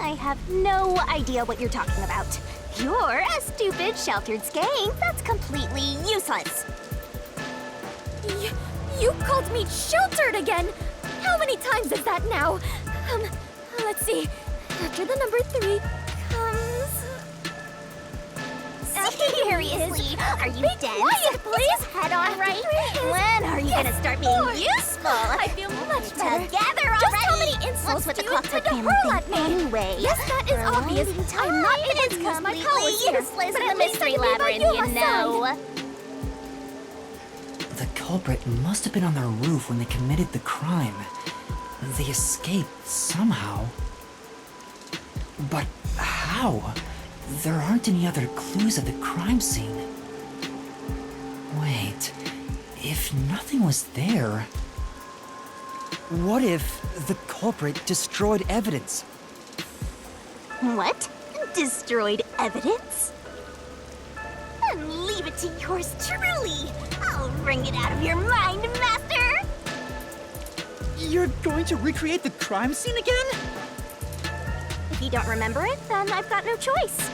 S3: I have no idea what you're talking about. You're a stupid, sheltered skank that's completely useless.
S18: You called me sheltered again! How many times is that now? Let's see. After the number 3 comes...
S3: Seriously, are you dense?
S18: Quiet, please!
S3: Head on right? When are you gonna start being useful?
S18: I feel much better.
S3: Together already!
S18: Just how many insults
S3: What's with
S18: do
S3: the
S18: you
S3: clockwork
S18: intend to
S3: camera
S18: hurl
S3: thing
S18: at me?
S3: anyway?
S18: Yes, that is
S3: For a
S18: obvious.
S3: long time,
S18: I'm not
S3: it
S18: able
S3: is
S18: to use my
S3: completely
S18: powers here,
S3: useless
S18: but
S3: in
S18: at
S3: the
S18: least I
S3: Mystery
S18: can be by
S3: Labyrinth, you
S18: Yuma's
S3: know.
S18: side.
S1: The culprit must have been on their roof when they committed the crime. They escaped somehow. But how? There aren't any other clues at the crime scene. Wait, if nothing was there... What if the culprit destroyed evidence?
S3: What? Destroyed evidence? And leave it to yours truly. I'll wring it out of your mind, Master!
S9: You're going to recreate the crime scene again?
S3: If you don't remember it, then I've got no choice.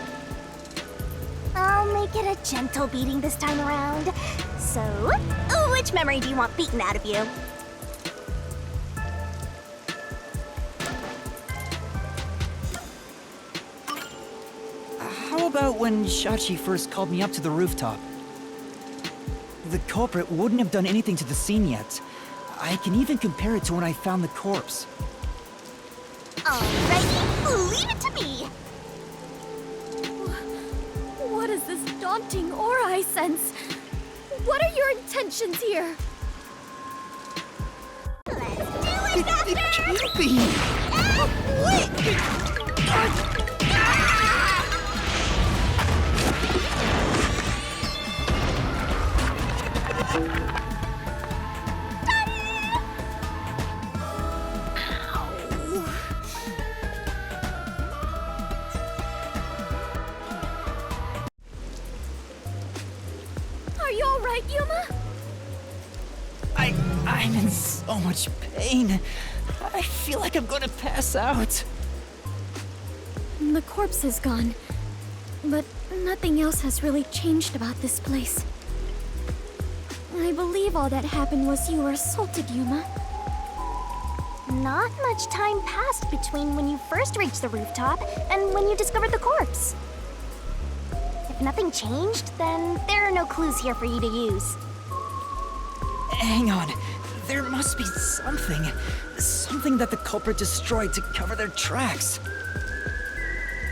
S3: I'll make it a gentle beating this time around. So, which memory do you want beaten out of you?
S1: How about when Shachi first called me up to the rooftop? The culprit wouldn't have done anything to the scene yet. I can even compare it to when I found the corpse.
S2: Alrighty, leave it to me!
S18: What is this daunting aura I sense? What are your intentions here?
S1: It can't be!
S18: Are you alright, Yuma?
S1: I'm in so much pain. I feel like I'm gonna pass out.
S18: The corpse is gone, but nothing else has really changed about this place. I believe all that happened was you were assaulted, Yuma.
S3: Not much time passed between when you first reached the rooftop and when you discovered the corpse. If nothing changed, then there are no clues here for you to use.
S1: Hang on. There must be something. Something that the culprit destroyed to cover their tracks.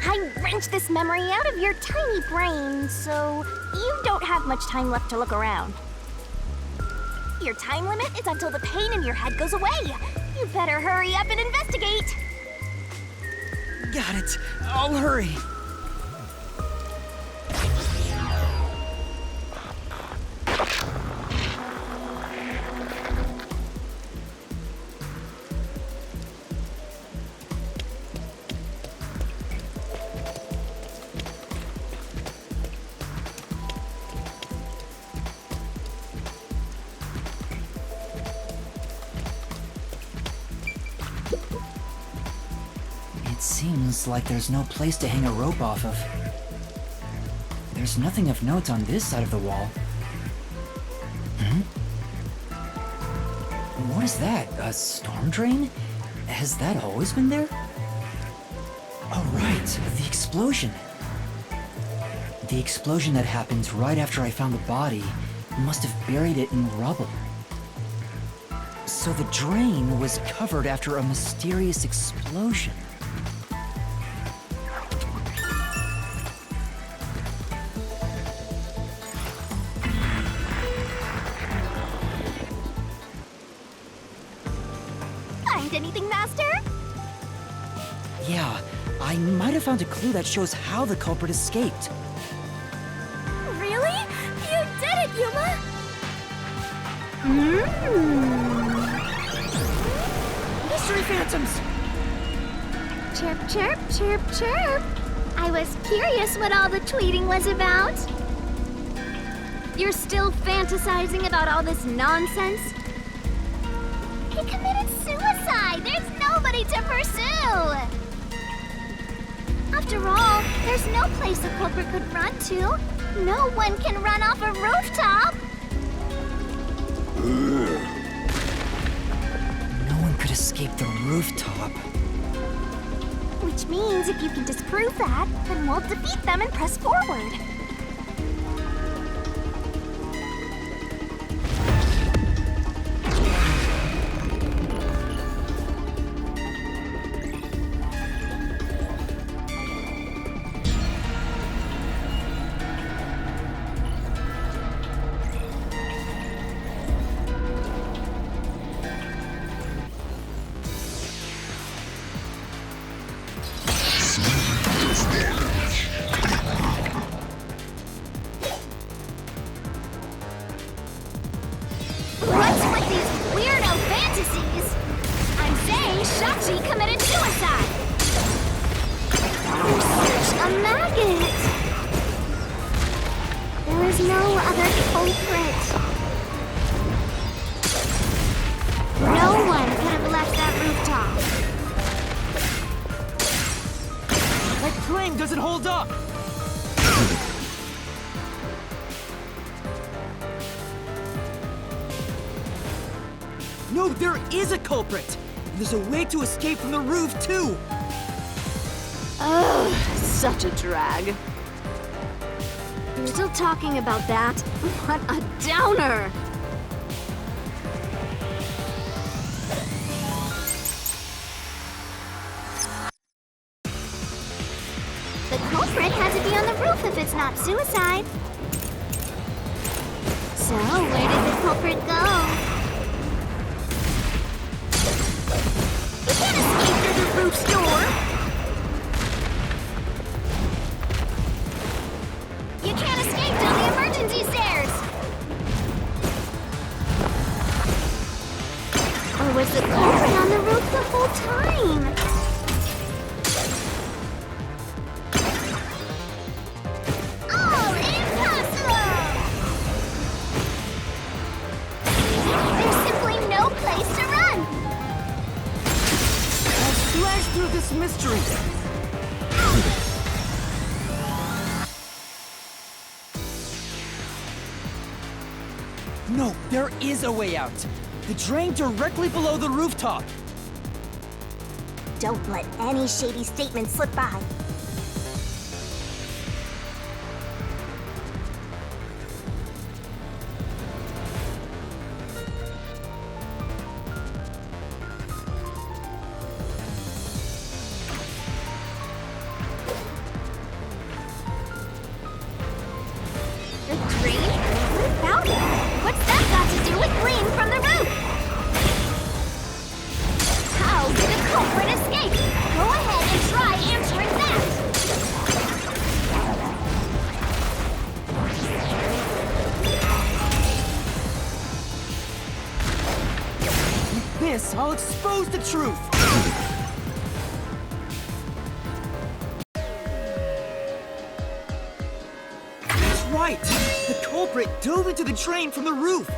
S3: I wrenched this memory out of your tiny brain, so you don't have much time left to look around. Your time limit is until the pain in your head goes away. You better hurry up and investigate.
S1: Got it. I'll hurry. Seems like there's no place to hang a rope off of. There's nothing of note on this side of the wall. What is that? A storm drain? Has that always been there? Oh, right. The explosion. The explosion that happened right after I found the body must have buried it in rubble. So the drain was covered after a mysterious explosion.
S3: Anything, Master?
S1: Yeah, I might have found a clue that shows how the culprit escaped.
S18: Really? You did it, Yuma!
S1: Mystery phantoms!
S2: Chirp, chirp, chirp, chirp. I was curious what all the tweeting was about. You're still fantasizing about all this nonsense? He committed suicide! There's nobody to pursue! After all, there's no place a culprit could run to. No one can run off a rooftop!
S1: No one could escape the rooftop.
S3: Which means if you can disprove that, then we'll defeat them and press forward.
S2: What's with these weirdo fantasies? I'm saying Shachi committed suicide! You're such a maggot! There is no other culprit. No one could have left that rooftop.
S9: That claim doesn't hold up! No, there is a culprit! There's a way to escape from the roof, too!
S7: Ugh, such a drag.
S2: Still talking about that? What a downer!
S18: The culprit had to be on the roof if it's not suicide. So, where did the culprit go? You can't escape through the roof's door! You can't escape down the emergency stairs! Or was the culprit on the roof the whole time? All impossible! There's simply no place to run!
S9: I'll slash through this mystery! No, there is a way out! The drain directly below the rooftop!
S3: Don't let any shady statement slip by.
S2: The drain? What about it? What's that got to do with gleam from the roof? How did the culprit escape? Go ahead and try answering that!
S9: With this, I'll expose the truth! That's right! The culprit dove into the drain from the roof!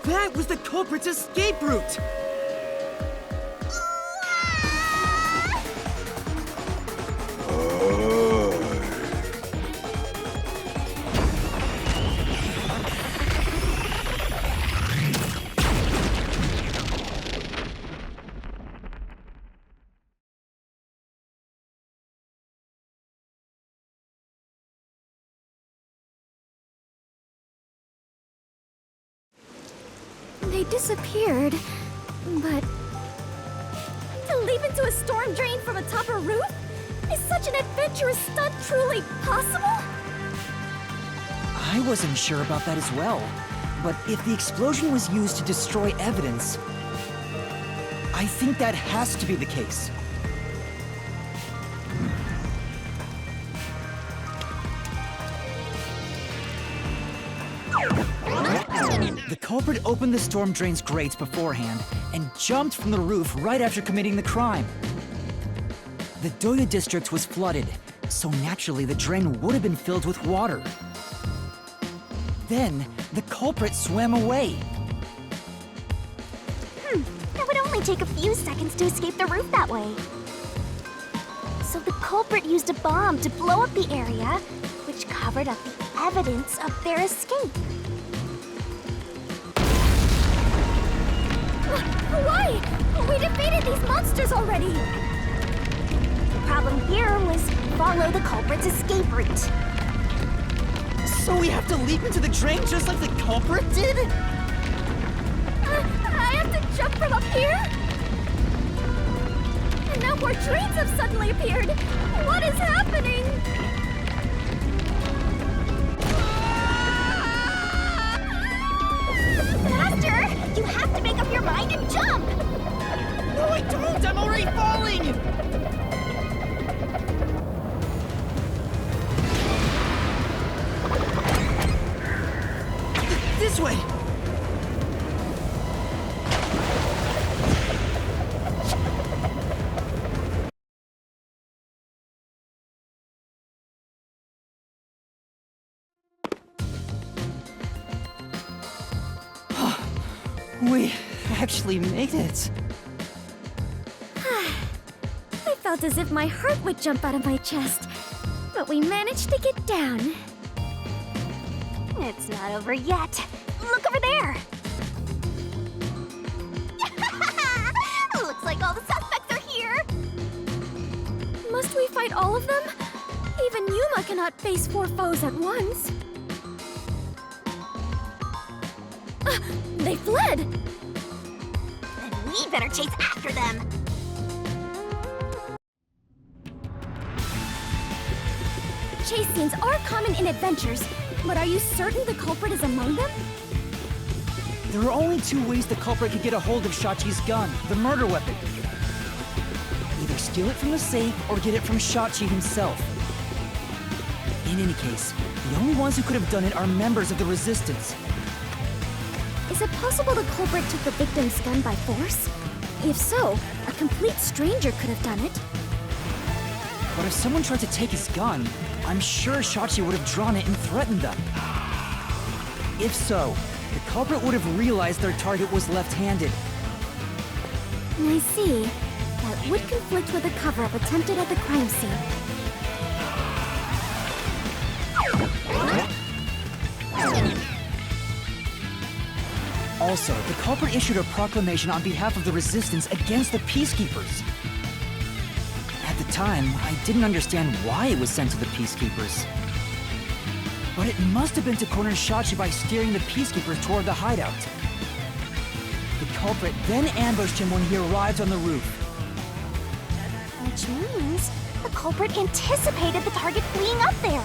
S9: That was the culprit's escape route!
S18: They disappeared, but... To leap into a storm drain from atop a roof? Is such an adventurous stunt truly possible?
S1: I wasn't sure about that as well. But if the explosion was used to destroy evidence, I think that has to be the case. The culprit opened the storm drain's grates beforehand and jumped from the roof right after committing the crime. The Dohya District was flooded, so naturally the drain would have been filled with water. Then, the culprit swam away.
S3: It would only take a few seconds to escape the roof that way. So the culprit used a bomb to blow up the area, which covered up the evidence of their escape.
S18: Why? We defeated these monsters already!
S3: The problem here was follow the culprit's escape route.
S9: So we have to leap into the drain just like the culprit did?
S18: I have to jump from up here? And now more drains have suddenly appeared! What is happening?
S3: Faster! You have to make up your mind and jump!
S9: No, I don't! I'm already falling! This way! We actually made it.
S18: I felt as if my heart would jump out of my chest, but we managed to get down.
S3: It's not over yet. Look over there! Looks like all the suspects are here!
S18: Must we fight all of them? Even Yuma Yuma cannot face 4 foes at once. They fled!
S3: Then we better chase after them.
S18: Chase scenes are common in adventures, but are you certain the culprit is among them?
S1: There are only 2 ways the culprit could get a hold of Shachi's gun, the murder weapon. Either steal it from the safe or get it from Shachi himself. In any case, the only ones who could have done it are members of the Resistance.
S18: Is it possible the culprit took the victim's gun by force? If so, a complete stranger could have done it.
S1: But if someone tried to take his gun, I'm sure Shachi would have drawn it and threatened them. If so, the culprit would have realized their target was left-handed.
S18: I see. That would conflict with a cover-up attempted at the crime scene.
S1: Also, the culprit issued a proclamation on behalf of the Resistance against the Peacekeepers. At the time, I didn't understand why it was sent to the Peacekeepers. But it must have been to corner Shachi by steering the Peacekeepers toward the hideout. The culprit then ambushed him when he arrived on the roof.
S3: Which means the culprit anticipated the target fleeing up there.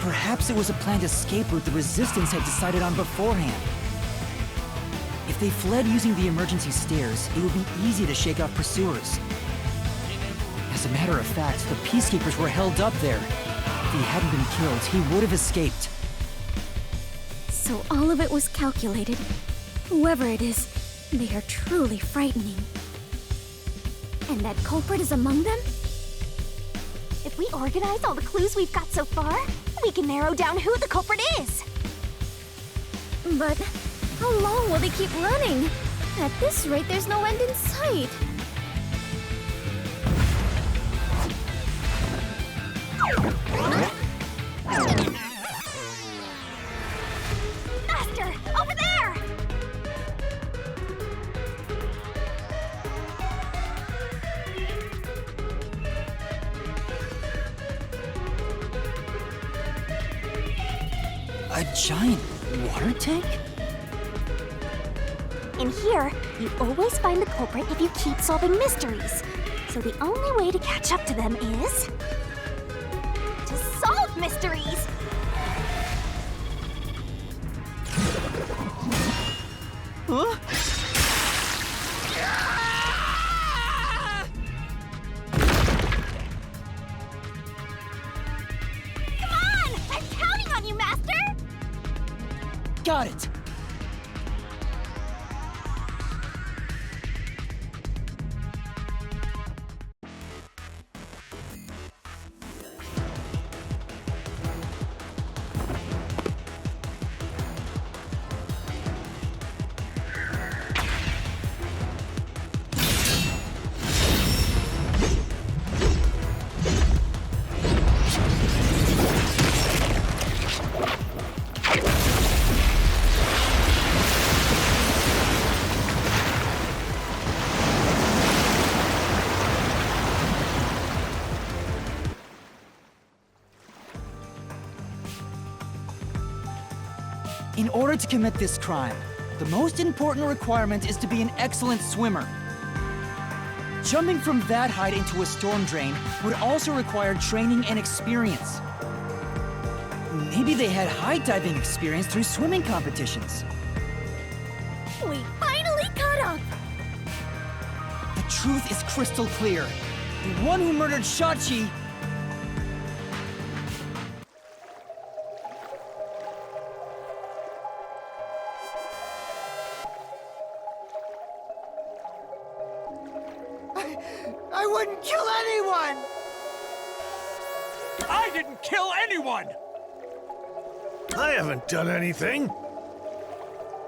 S1: Perhaps it was a planned escape route the Resistance had decided on beforehand. If they fled using the emergency stairs, it would be easy to shake off pursuers. As a matter of fact, the Peacekeepers were held up there. If he hadn't been killed, he would have escaped.
S18: So all of it was calculated. Whoever it is, they are truly frightening. And that culprit is among them?
S3: If we organize all the clues we've got so far, we can narrow down who the culprit is.
S18: But how long will they keep running? At this rate, there's no end in sight.
S3: Master, over there!
S1: A giant water tank?
S3: In here, you always find the culprit if you keep solving mysteries. So the only way to catch up to them is to solve mysteries!
S1: Huh?
S3: Come on! I'm counting on you, Master!
S1: Got it! In order to commit this crime, the most important requirement is to be an excellent swimmer. Jumping from that height into a storm drain would also require training and experience. Maybe they had high diving experience through swimming competitions.
S18: We finally caught up!
S1: The truth is crystal clear. The one who murdered Shachi...
S6: I wouldn't kill anyone!
S22: I didn't kill anyone!
S10: I haven't done anything.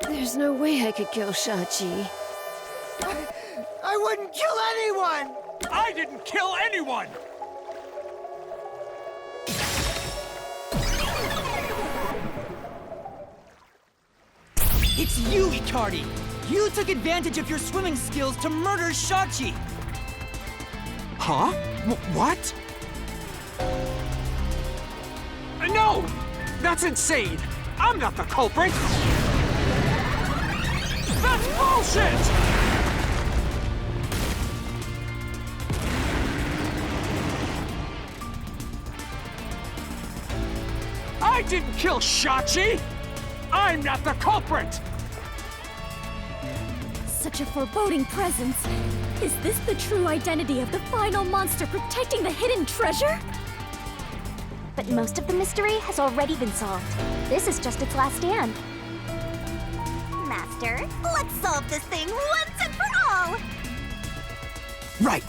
S7: There's no way I could kill Shachi.
S6: I wouldn't kill anyone!
S22: I didn't kill anyone!
S1: It's you, Icardi! You took advantage of your swimming skills to murder Shachi!
S9: Huh? What?
S8: No! That's insane! I'm not the culprit! That's bullshit! I didn't kill Shachi! I'm not the culprit!
S18: Such a foreboding presence. Is this the true identity of the final monster protecting the hidden treasure?
S3: But most of the mystery has already been solved. This is just its last stand.
S2: Master, let's solve this thing once and for all!
S1: Right.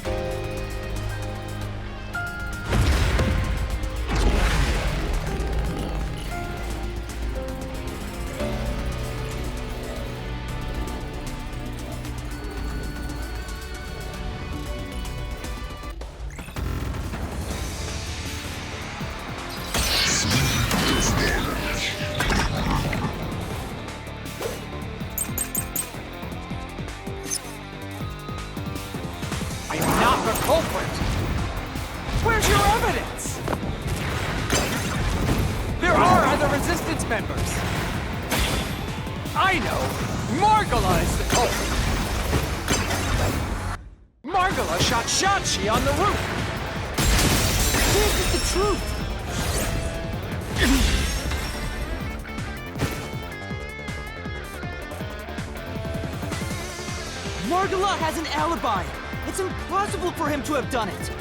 S8: members. I know! Margulaw is the culprit! Margulaw shot Shachi on the roof! This is the truth!
S9: Margulaw has an alibi! It's impossible for him to have done it!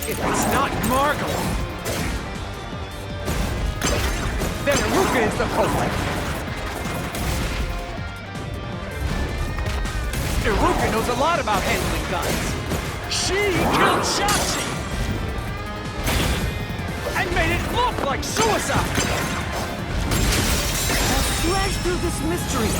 S8: If it's not Margulaw, then Iruka is the culprit! Iruka knows a lot about handling guns! She killed Shachi! And made it look like suicide!
S9: Now slash through this mystery!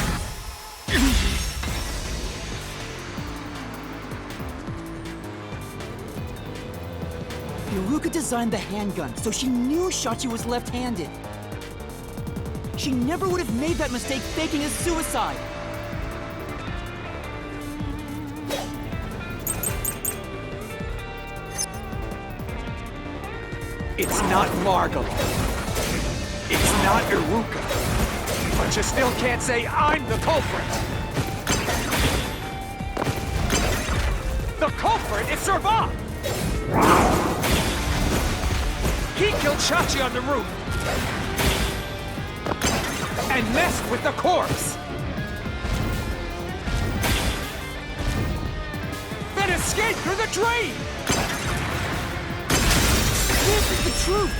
S9: Iruka designed the handgun, so she knew Shachi was left-handed. She never would have made that mistake faking his suicide!
S8: It's not Margulaw. It's not Iruka. But you still can't say I'm the culprit. The culprit is Servan! He killed Shachi on the roof. And messed with the corpse. Then escaped through the drain!
S9: This is the truth!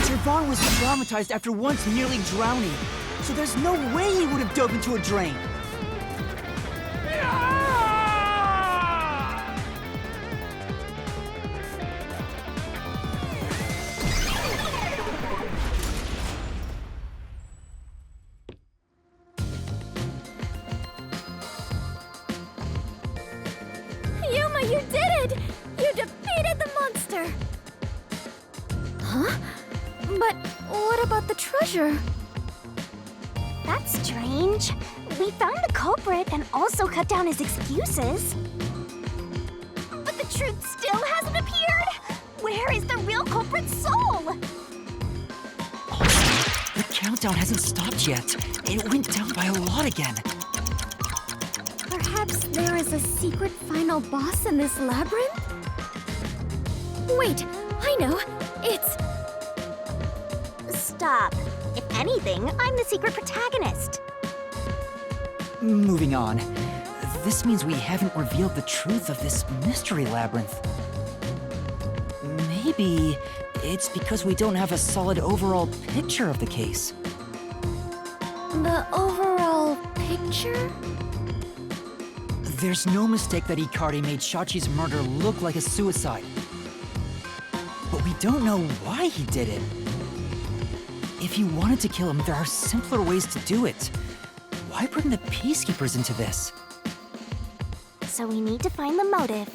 S9: Servan was traumatized after once nearly drowning, so there's no way he would have dove into a drain.
S18: Yuma, you did it! You defeated the monster! Huh? But what about the treasure?
S3: That's strange. We found the culprit and also cut down his excuses.
S2: But the truth still hasn't appeared! Where is the real culprit's soul?
S1: The countdown hasn't stopped yet. It went down by a lot again.
S18: Perhaps there is a secret final boss in this labyrinth? Wait, I know. It's...
S3: Stop. If anything, I'm the secret protagonist.
S1: Moving on. This means we haven't revealed the truth of this mystery labyrinth. Maybe it's because we don't have a solid overall picture of the case.
S18: The overall picture?
S1: There's no mistake that Ikari made Shachi's murder look like a suicide. But we don't know why he did it. If he wanted to kill him, there are simpler ways to do it. Why bring the Peacekeepers into this?
S3: So we need to find the motive.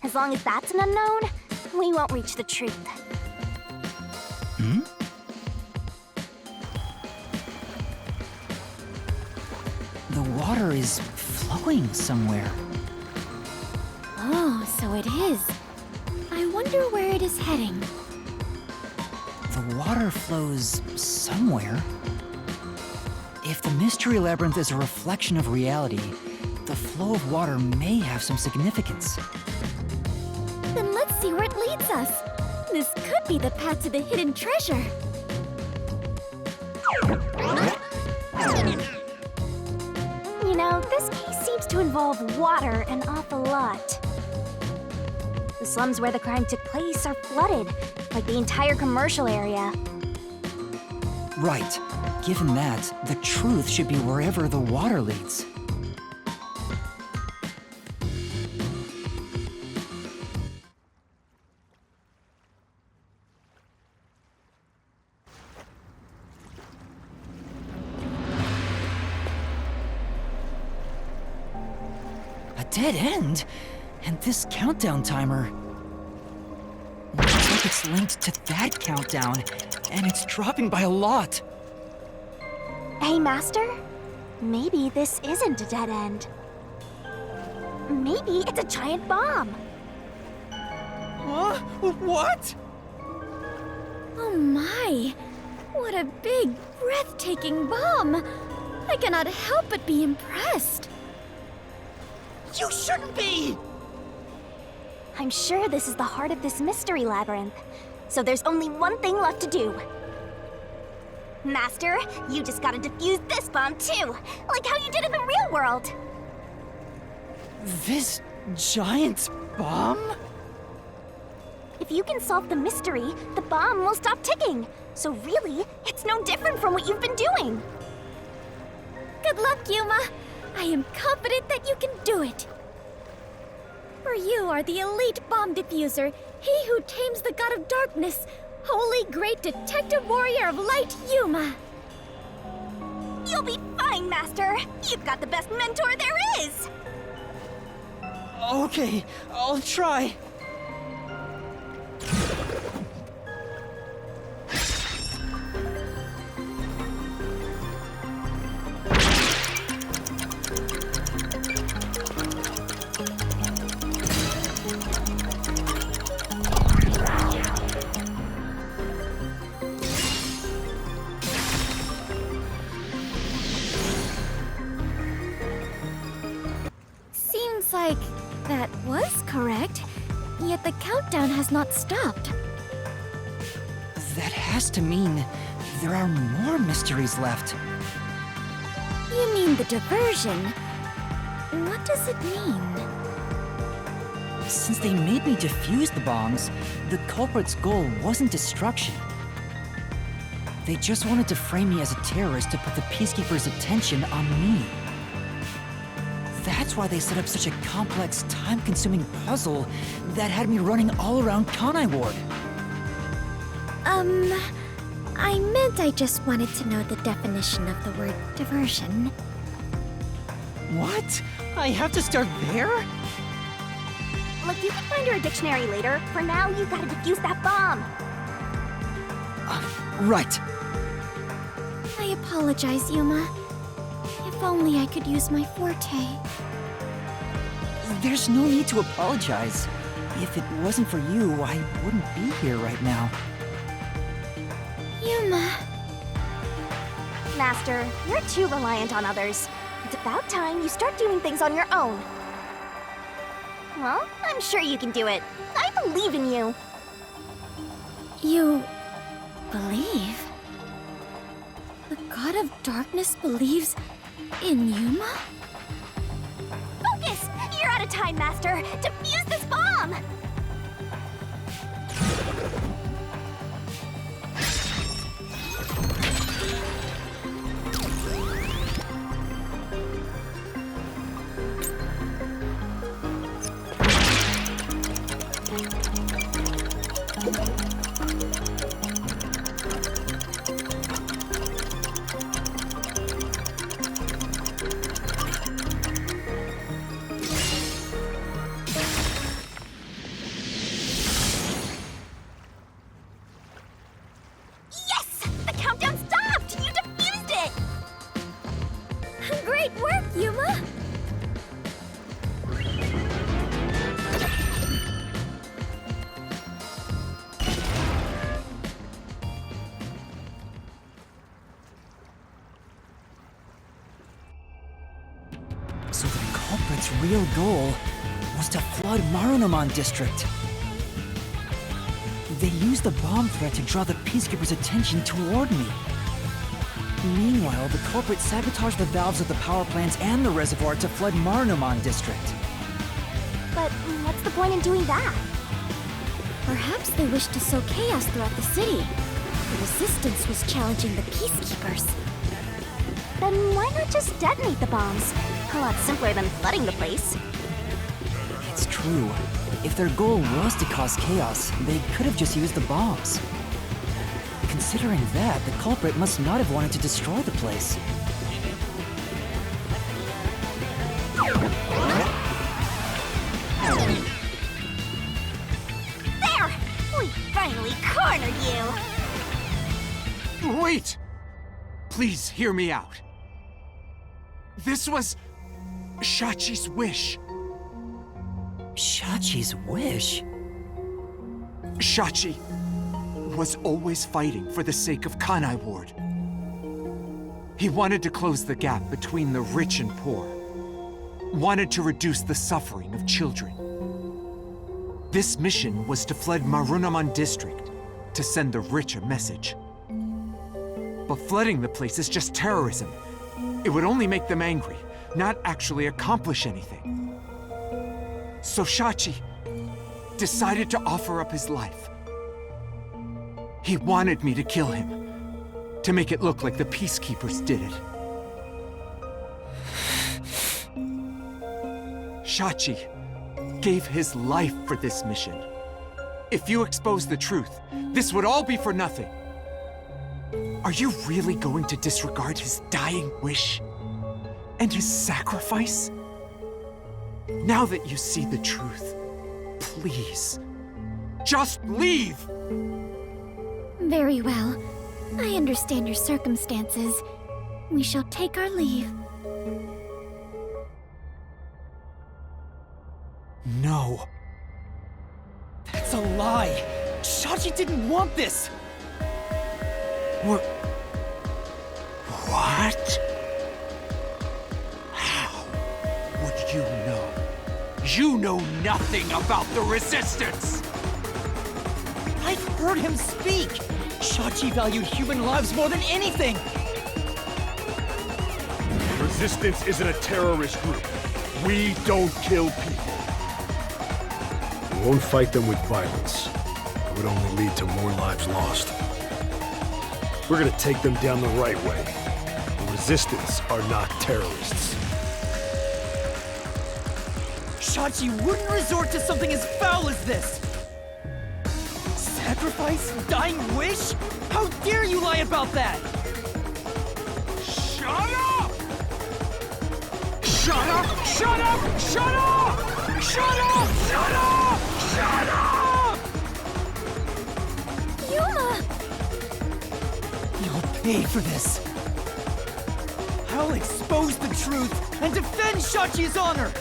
S3: As long as that's an unknown, we won't reach the truth.
S1: The water is flowing somewhere.
S18: Oh, so it is. I wonder where it is heading.
S1: The water flows somewhere. If the Mystery Labyrinth is a reflection of reality, the flow of water may have some significance.
S18: Then let's see where it leads us. This could be the path to the hidden treasure.
S3: You know, this case seems to involve water an awful lot. The slums where the crime took place are flooded, like the entire commercial area.
S1: Right. Given that, the truth should be wherever the water leads. A dead end? And this countdown timer... looks like it's linked to that countdown, and it's dropping by a lot.
S3: Hey, Master? Maybe this isn't a dead end. Maybe it's a giant bomb.
S9: Huh? What?
S18: Oh my! What a big, breathtaking bomb! I cannot help but be impressed.
S9: You shouldn't be!
S3: I'm sure this is the heart of this mystery labyrinth. So there's only one thing left to do. Master, you just gotta defuse this bomb too, like how you did in the real world.
S1: This giant bomb?
S3: If you can solve the mystery, the bomb will stop ticking. So really, it's no different from what you've been doing.
S18: Good luck, Yuma. I am confident that you can do it. For you are the elite bomb diffuser, he who tames the god of darkness, holy great detective warrior of light, Yuma.
S3: You'll be fine, Master. You've got the best mentor there is.
S1: Okay, I'll try.
S18: Seems like that was correct, yet the countdown has not stopped.
S1: That has to mean there are more mysteries left.
S18: You mean the diversion? What does it mean?
S1: Since they made me defuse the bombs, the culprit's goal wasn't destruction. They just wanted to frame me as a terrorist to put the Peacekeepers' attention on me. That's why they set up such a complex, time-consuming puzzle that had me running all around Kanai Ward.
S18: I meant I just wanted to know the definition of the word diversion.
S1: What? I have to start there?
S3: Look, you can find her a dictionary later. For now, you gotta defuse that bomb.
S1: Right.
S18: I apologize, Yuma. If only I could use my forte.
S1: There's no need to apologize. If it wasn't for you, I wouldn't be here right now.
S18: Yuma.
S3: Master, you're too reliant on others. It's about time you start doing things on your own. Well, I'm sure you can do it. I believe in you.
S18: You believe? The god of darkness believes in Yuma?
S3: Focus! You're out of time, Master! Defuse this bomb!
S1: So the culprit's real goal was to flood Marunomon District. They used the bomb threat to draw the Peacekeepers' attention toward me. Meanwhile, the culprit sabotaged the valves of the power plants and the reservoir to flood Marunomon District.
S2: But what's the point in doing that?
S18: Perhaps they wished to sow chaos throughout the city. The Resistance was challenging the Peacekeepers.
S2: Then why not just detonate the bombs? A lot simpler than flooding the place.
S1: It's true. If their goal was to cause chaos, they could have just used the bombs. Considering that, the culprit must not have wanted to destroy the place.
S3: There! We finally cornered you!
S8: Wait! Please hear me out. This was Shachi's wish.
S1: Shachi's wish?
S8: Shachi was always fighting for the sake of Kanai Ward. He wanted to close the gap between the rich and poor. Wanted to reduce the suffering of children. This mission was to flood Marunomon District to send the rich a message. But flooding the place is just terrorism. It would only make them angry, not actually accomplish anything. So Shachi decided to offer up his life. He wanted me to kill him, to make it look like the Peacekeepers did it. Shachi gave his life for this mission. If you expose the truth, this would all be for nothing. Are you really going to disregard his dying wish? And his sacrifice? Now that you see the truth, please, just leave!
S18: Very well. I understand your circumstances. We shall take our leave.
S8: No.
S9: That's a lie! Shachi didn't want this!
S8: What? How would you know? You know nothing about the Resistance!
S9: I've heard him speak! Shachi valued human lives more than anything!
S5: Resistance isn't a terrorist group. We don't kill people. We won't fight them with violence. It would only lead to more lives lost. We're gonna take them down the right way. The Resistance are not terrorists.
S9: Shachi wouldn't resort to something as foul as this! Sacrifice? Dying wish? How dare you lie about that?
S8: Shut up! Shut up! Shut up! Shut up! Shut up! Shut up! Shut up!
S18: Yuma!
S9: You'll pay for this. I'll expose the truth and defend Shachi's honor!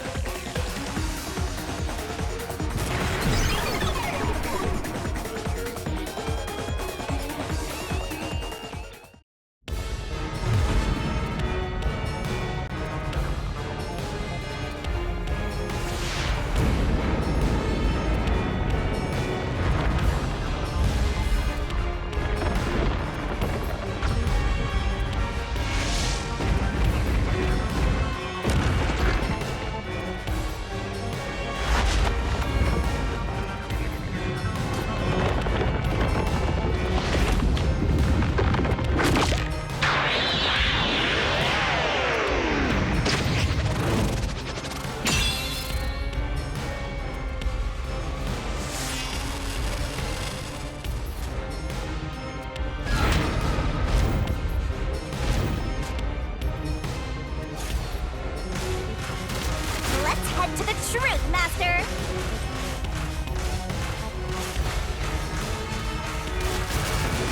S3: Truth, Master!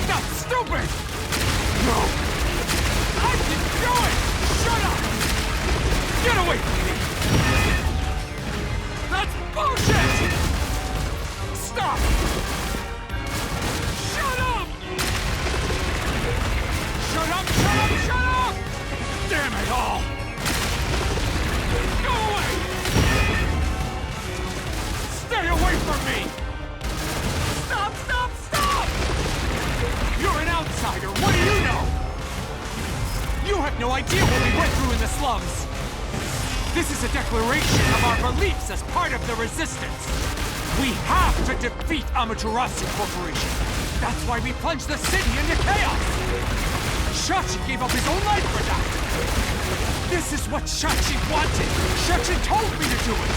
S8: That's stupid! No! I can do it! Shut up! Get away from me! That's bullshit! Stop! Shut up! Shut up! Shut up! Shut up! Damn it all! This is a declaration of our beliefs as part of the Resistance. We have to defeat Amaterasu Corporation. That's why we plunged the city into chaos. Shachi gave up his own life for that. This is what Shachi wanted. Shachi told me to do it.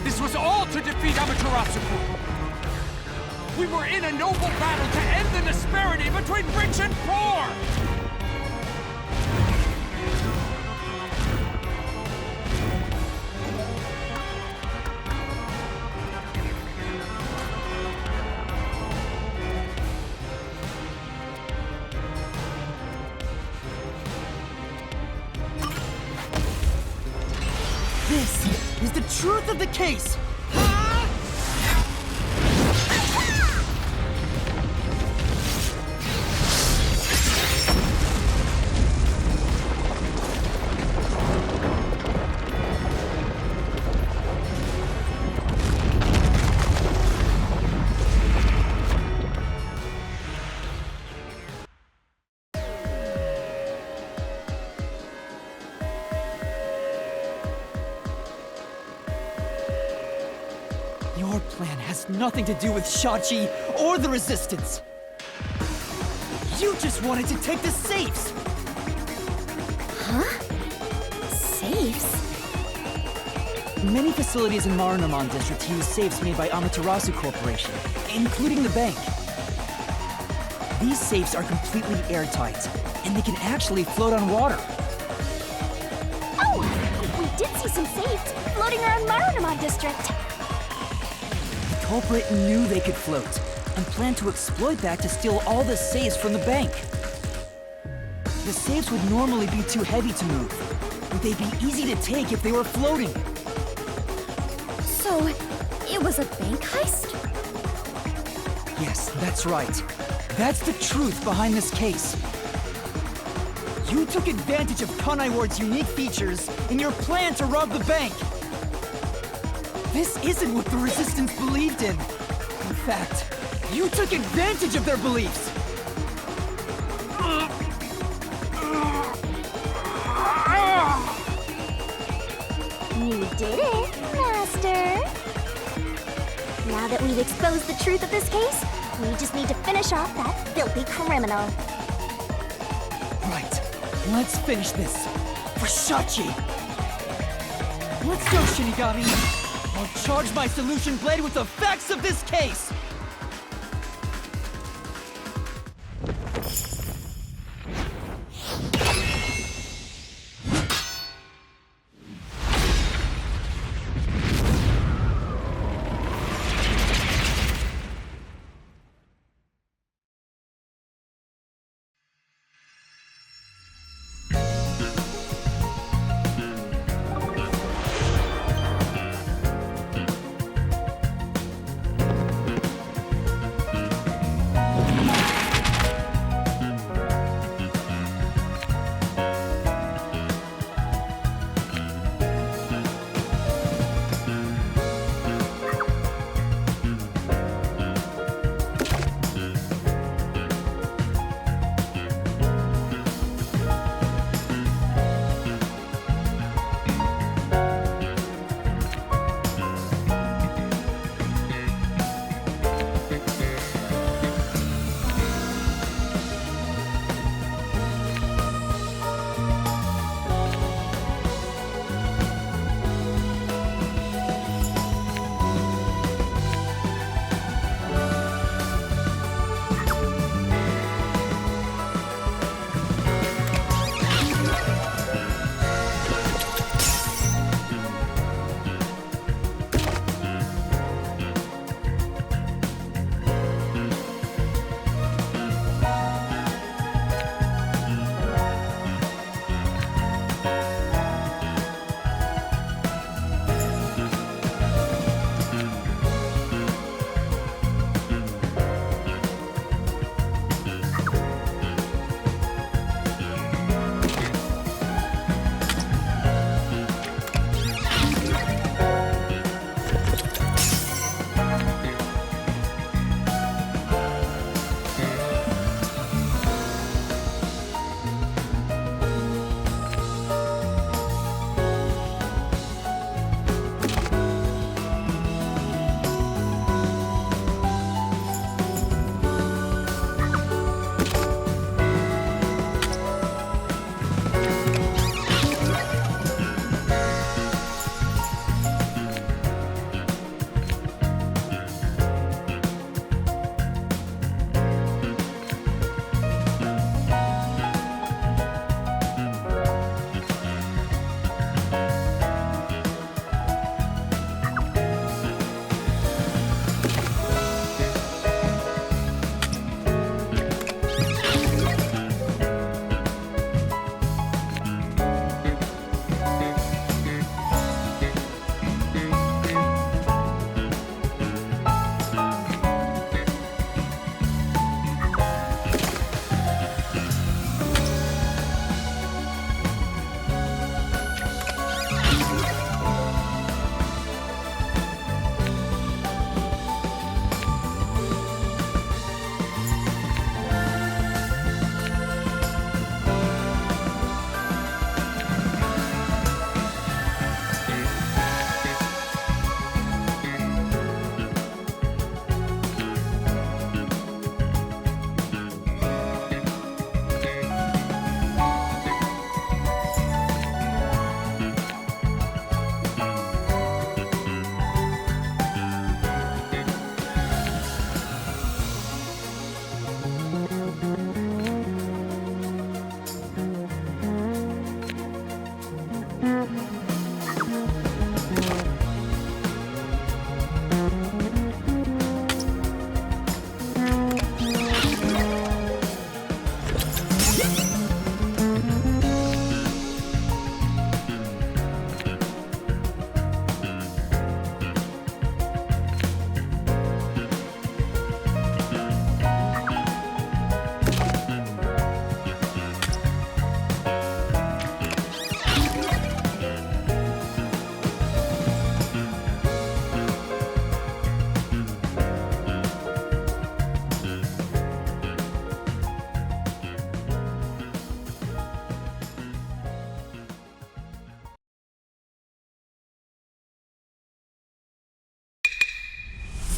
S8: This was all to defeat Amaterasu Corp. We were in a noble battle to end the disparity between rich and poor!
S9: This is the truth of the case! Your plan has nothing to do with Shachi or the Resistance. You just wanted to take the safes!
S18: Huh? Safes?
S1: Many facilities in Marunomon District use safes made by Amaterasu Corporation, including the bank. These safes are completely airtight, and they can actually float on water.
S3: Oh! We did see some safes floating around Marunomon District.
S1: The culprit knew they could float, and planned to exploit that to steal all the safes from the bank. The safes would normally be too heavy to move, but they'd be easy to take if they were floating.
S18: So, it was a bank heist?
S1: Yes, that's right. That's the truth behind this case. You took advantage of Kanai Ward's unique features in your plan to rob the bank. This isn't what the Resistance believed in. In fact, you took advantage of their beliefs.
S3: You did it, Master. Now that we've exposed the truth of this case, we just need to finish off that filthy criminal.
S1: Right. Let's finish this. For Shachi! Let's go, Shinigami! I'll charge my solution blade with the facts of this case!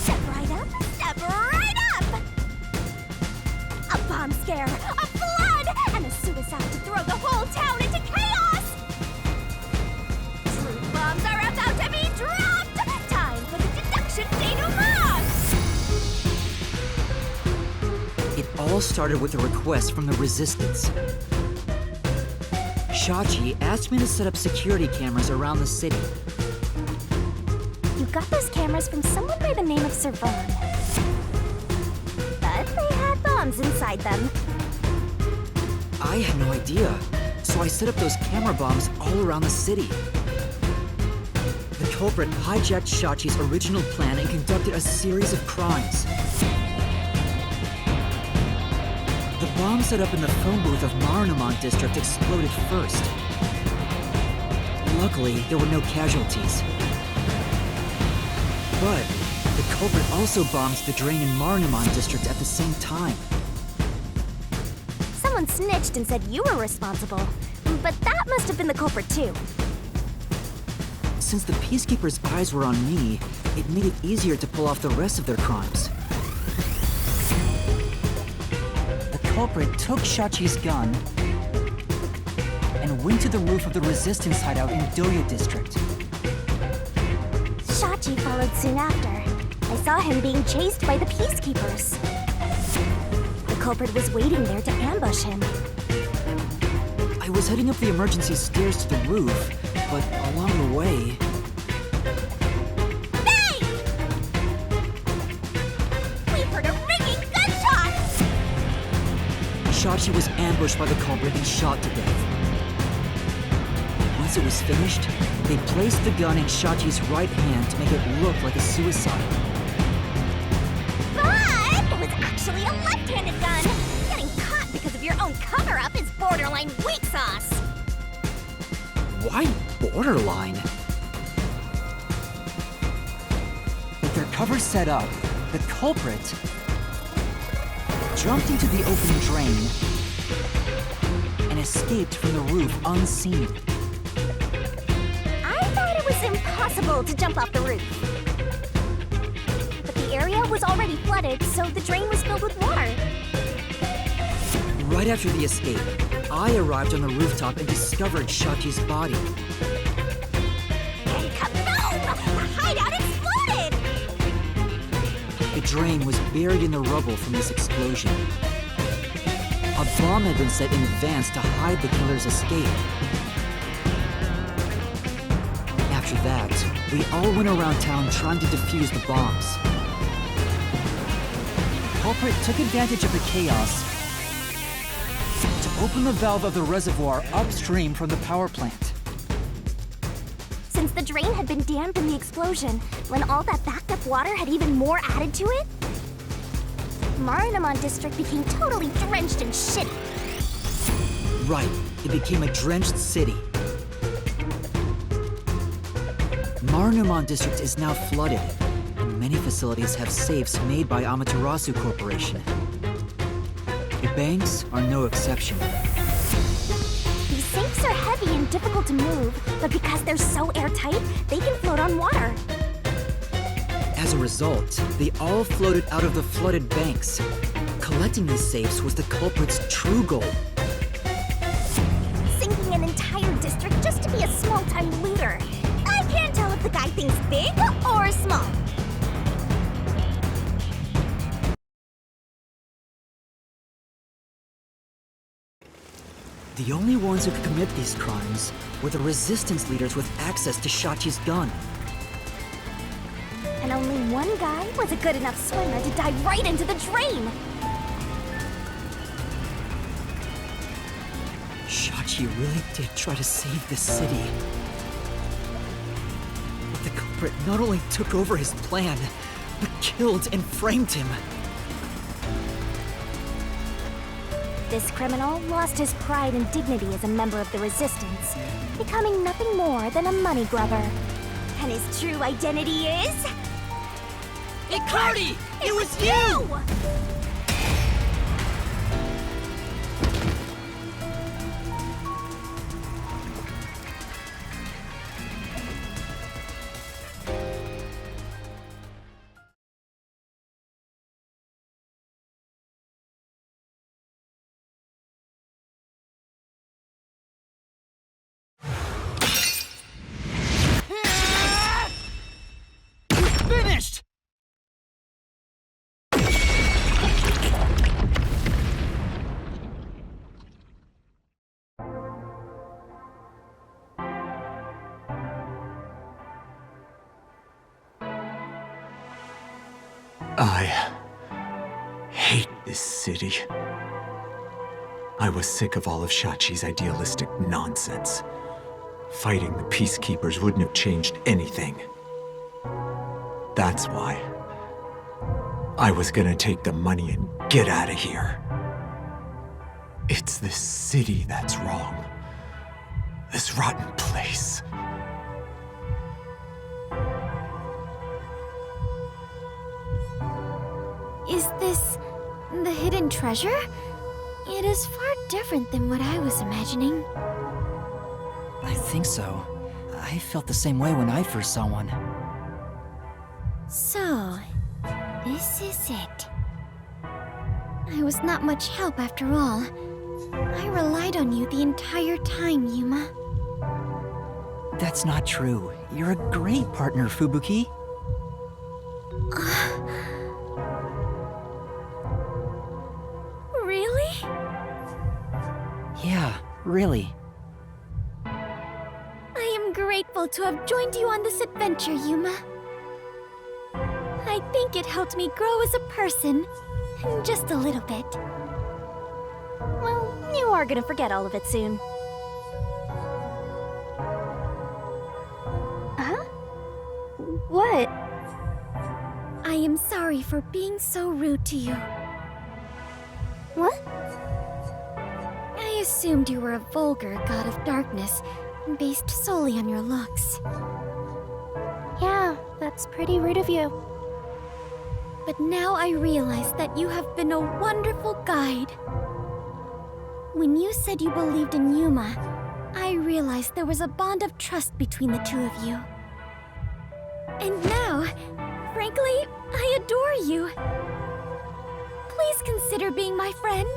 S18: Step right up, step right up! A bomb scare, a flood, and a suicide to throw the whole town into chaos! Truth bombs are about to be dropped! Time for the deduction denouement!
S1: It all started with a request from the Resistance. Shachi asked me to set up security cameras around the city.
S3: You got those cameras from someone by the name of Servan. But they had bombs inside them.
S1: I had no idea, so I set up those camera bombs all around the city. The culprit hijacked Shachi's original plan and conducted a series of crimes. The bomb set up in the phone booth of Marunomon District exploded first. Luckily, there were no casualties. But the culprit also bombed the drain in Marunomon District at the same time.
S3: Someone snitched and said you were responsible. But that must have been the culprit too.
S1: Since the Peacekeepers' eyes were on me, it made it easier to pull off the rest of their crimes. The culprit took Shachi's gun and went to the roof of the Resistance hideout in Dohya District.
S3: Shachi followed soon after. I saw him being chased by the Peacekeepers. The culprit was waiting there to ambush him.
S1: I was heading up the emergency stairs to the roof, but along the way...
S18: Hey! We heard a ringing gunshot!
S1: Shachi was ambushed by the culprit and shot to death. Once it was finished, they placed the gun in Shachi's right hand to make it look like a suicide.
S18: But it was actually a left-handed gun! Getting caught because of your own cover-up is borderline weak sauce!
S1: Why borderline? With their cover set up, the culprit jumped into the open drain and escaped from the roof unseen.
S3: I thought it was impossible to jump off the roof. But the area was already flooded, so the drain was filled with water.
S1: Right after the escape, I arrived on the rooftop and discovered Shachi's body.
S18: And kaboom! The hideout exploded!
S1: The drain was buried in the rubble from this explosion. A bomb had been set in advance to hide the killer's escape. After that, we all went around town trying to defuse the bombs. The culprit took advantage of the chaos to open the valve of the reservoir upstream from the power plant.
S3: Since the drain had been dammed in the explosion, when all that backed up water had even more added to it, Marunomon District became totally drenched in shit.
S1: Right, it became a drenched city. Marunomon District is now flooded, and many facilities have safes made by Amaterasu Corporation. The banks are no exception.
S3: These safes are heavy and difficult to move, but because they're so airtight, they can float on water.
S1: As a result, they all floated out of the flooded banks. Collecting these safes was the culprit's true goal.
S3: Sinking an entire district just to be a small-time looter. I can't tell if the guy thinks big or small.
S1: The only ones who could commit these crimes were the resistance leaders with access to Shachi's gun.
S3: And only one guy was a good enough swimmer to dive right into the drain.
S1: He really did try to save the city. But the culprit not only took over his plan, but killed and framed him.
S3: This criminal lost his pride and dignity as a member of the Resistance, becoming nothing more than a money grubber. And his true identity is...
S9: Cardi! It was you! Finished!
S8: I hate this city. I was sick of all of Shachi's idealistic nonsense. Fighting the Peacekeepers wouldn't have changed anything. That's why I was gonna take the money and get out of here. It's this city that's wrong. This rotten place.
S18: Is this the hidden treasure? It is far different than what I was imagining.
S1: I think so. I felt the same way when I first saw one.
S18: So, this is it. I was not much help after all. I relied on you the entire time, Yuma.
S1: That's not true. You're a great partner, Fubuki.
S18: Really?
S1: Yeah, really.
S18: I am grateful to have joined you on this adventure, Yuma. I think it helped me grow as a person. Just a little bit.
S3: Well, you are gonna forget all of it soon. Huh? What?
S18: I am sorry for being so rude to you.
S3: What?
S18: I assumed you were a vulgar god of darkness, based solely on your looks.
S3: Yeah, that's pretty rude of you.
S18: But now I realize that you have been a wonderful guide. When you said you believed in Yuma, I realized there was a bond of trust between the two of you. And now, frankly, I adore you. Please consider being my friend.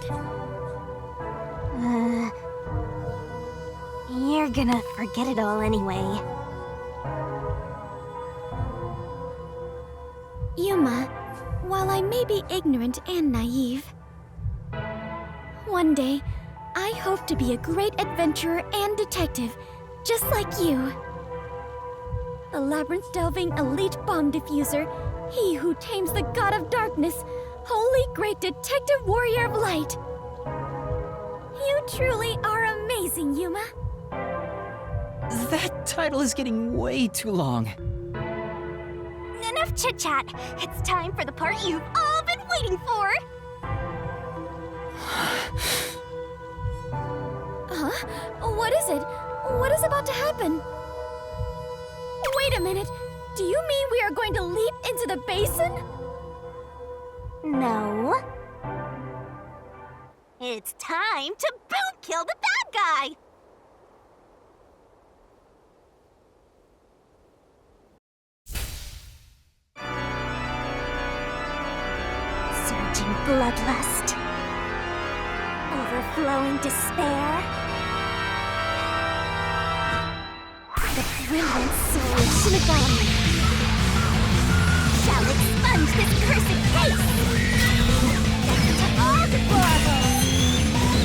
S3: You're gonna forget it all anyway.
S18: Yuma, while I may be ignorant and naive, one day, I hope to be a great adventurer and detective, just like you. The labyrinth-delving elite bomb diffuser, he who tames the god of darkness, holy great detective warrior of light. You truly are amazing, Yuma.
S1: That title is getting way too long.
S3: Enough chit-chat. It's time for the part you've all been waiting for.
S18: Huh? What is it? What is about to happen? Wait a minute. Do you mean we are going to leap into the basin?
S3: No. It's time to boot kill the bad guy. Surging bloodlust. Overflowing despair. The brilliant soul of Shinigami shall expunge this cursed case. To all deplorables.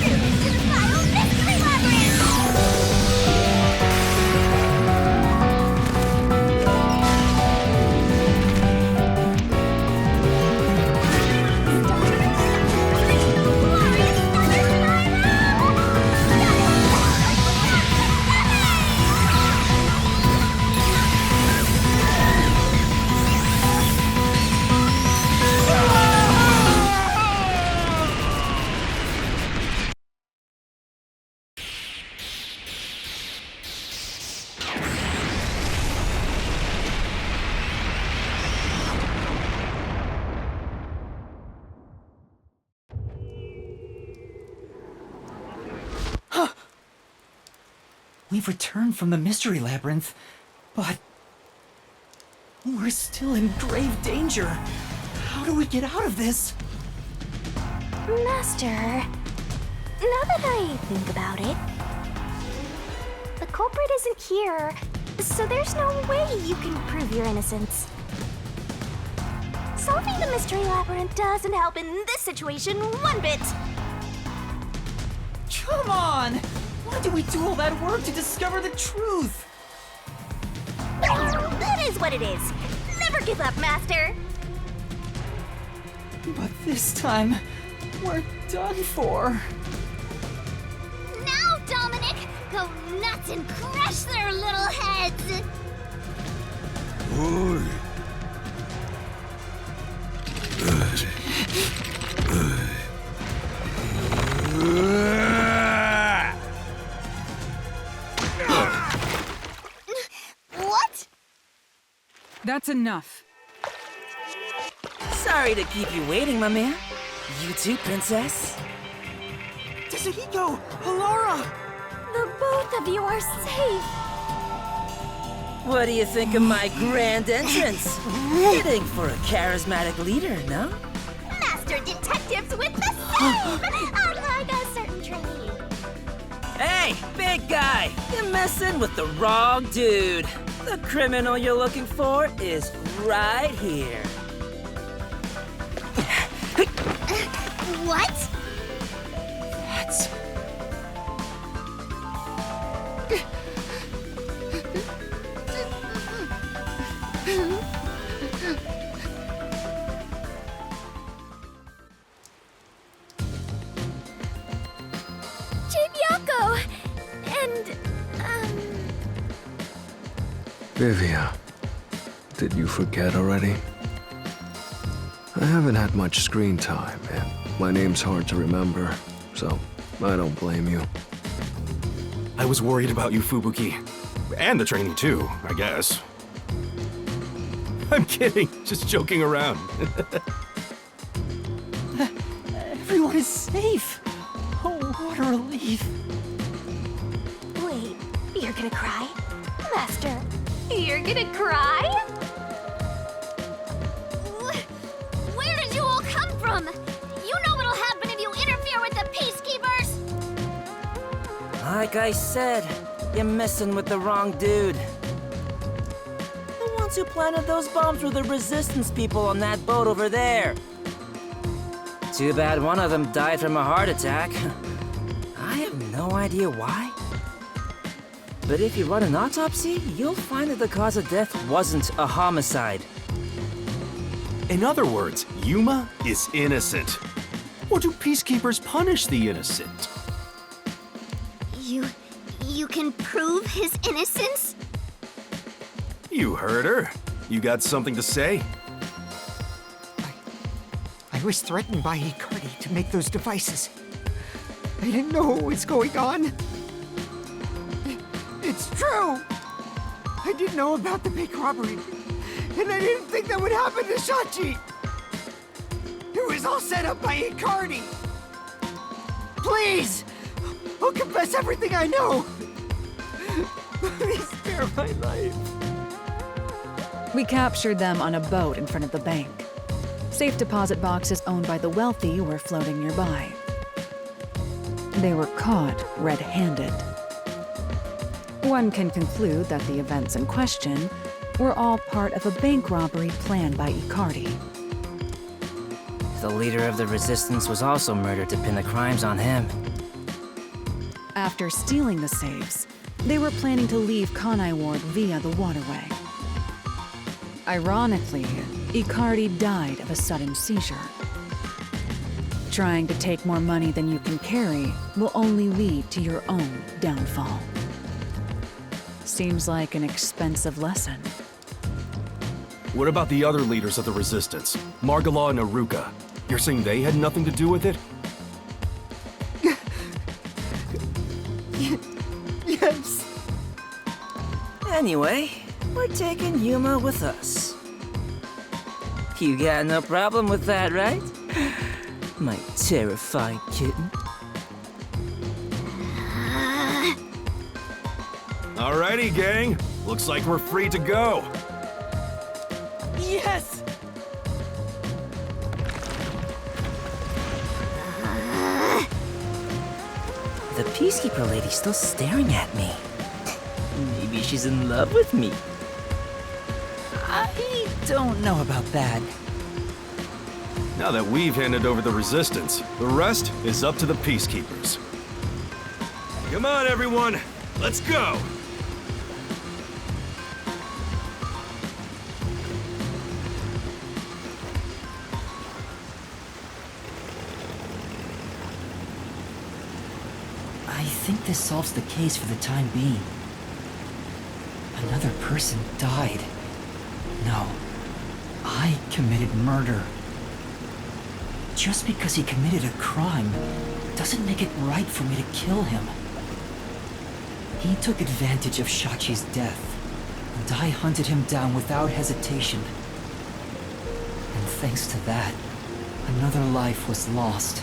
S3: Through to the final mystery labyrinth.
S1: We've returned from the Mystery Labyrinth, but we're still in grave danger. How do we get out of this?
S3: Master, now that I think about it, the culprit isn't here, so there's no way you can prove your innocence. Solving the Mystery Labyrinth doesn't help in this situation one bit.
S1: Come on! Why did we do all that work to discover the truth?
S3: That is what it is. Never give up, Master.
S1: But this time, we're done for.
S2: Now, Dominic, go nuts and crush their little heads!
S10: Oi.
S2: What?
S12: That's enough.
S13: Sorry to keep you waiting, my man. You too, princess.
S6: Tsuhiko! Alora!
S3: The both of you are safe.
S13: What do you think of my grand entrance? Fitting for a charismatic leader, no?
S3: Master detectives with the same! Unlike a certain trainee.
S13: Hey, big guy! You're messing with the wrong dude. The criminal you're looking for is right here.
S2: What?
S1: That's...
S18: Chibiako! And,
S14: Vivia, did you forget already? I haven't had much screen time, and my name's hard to remember, so I don't blame you.
S5: I was worried about you, Fubuki. And the trainee too, I guess. I'm kidding, just joking around.
S1: Everyone is safe. Oh, what a relief.
S3: Wait, you're gonna cry? Master, you're gonna cry?
S2: Where did you all come from? You know what'll happen if you interfere with the Peacekeepers!
S13: Like I said, you're messing with the wrong dude. The ones who planted those bombs were the Resistance people on that boat over there. Too bad one of them died from a heart attack. I have no idea why. But if you run an autopsy, you'll find that the cause of death wasn't a homicide.
S5: In other words, Yuma is innocent. Or do Peacekeepers punish the innocent?
S2: You can prove his innocence?
S5: You heard her. You got something to say?
S6: I was threatened by Icardi to make those devices. I didn't know what was going on. It's true! I didn't know about the big robbery, and I didn't think that would happen to Shachi! It was all set up by Icardi! Please! I'll confess everything I know! Please spare my life.
S12: We captured them on a boat in front of the bank. Safe deposit boxes owned by the wealthy were floating nearby. They were caught red-handed. One can conclude that the events in question were all part of a bank robbery planned by Icardi.
S13: The leader of the Resistance was also murdered to pin the crimes on him.
S12: After stealing the safes, they were planning to leave Kanai Ward via the waterway. Ironically, Icardi died of a sudden seizure. Trying to take more money than you can carry will only lead to your own downfall. Seems like an expensive lesson.
S5: What about the other leaders of the Resistance? Margulaw and Aruka. You're saying they had nothing to do with it?
S6: Yes.
S13: Anyway, we're taking Yuma with us. You got no problem with that, right? My terrifying kitten.
S11: Alrighty, gang. Looks like we're free to go.
S9: Yes!
S13: The Peacekeeper lady's still staring at me. Maybe she's in love with me.
S1: I don't know about that.
S11: Now that we've handed over the resistance, the rest is up to the Peacekeepers. Come on, everyone. Let's go!
S1: I think this solves the case for the time being. Another person died. No, I committed murder. Just because he committed a crime doesn't make it right for me to kill him. He took advantage of Shachi's death, and I hunted him down without hesitation. And thanks to that, another life was lost.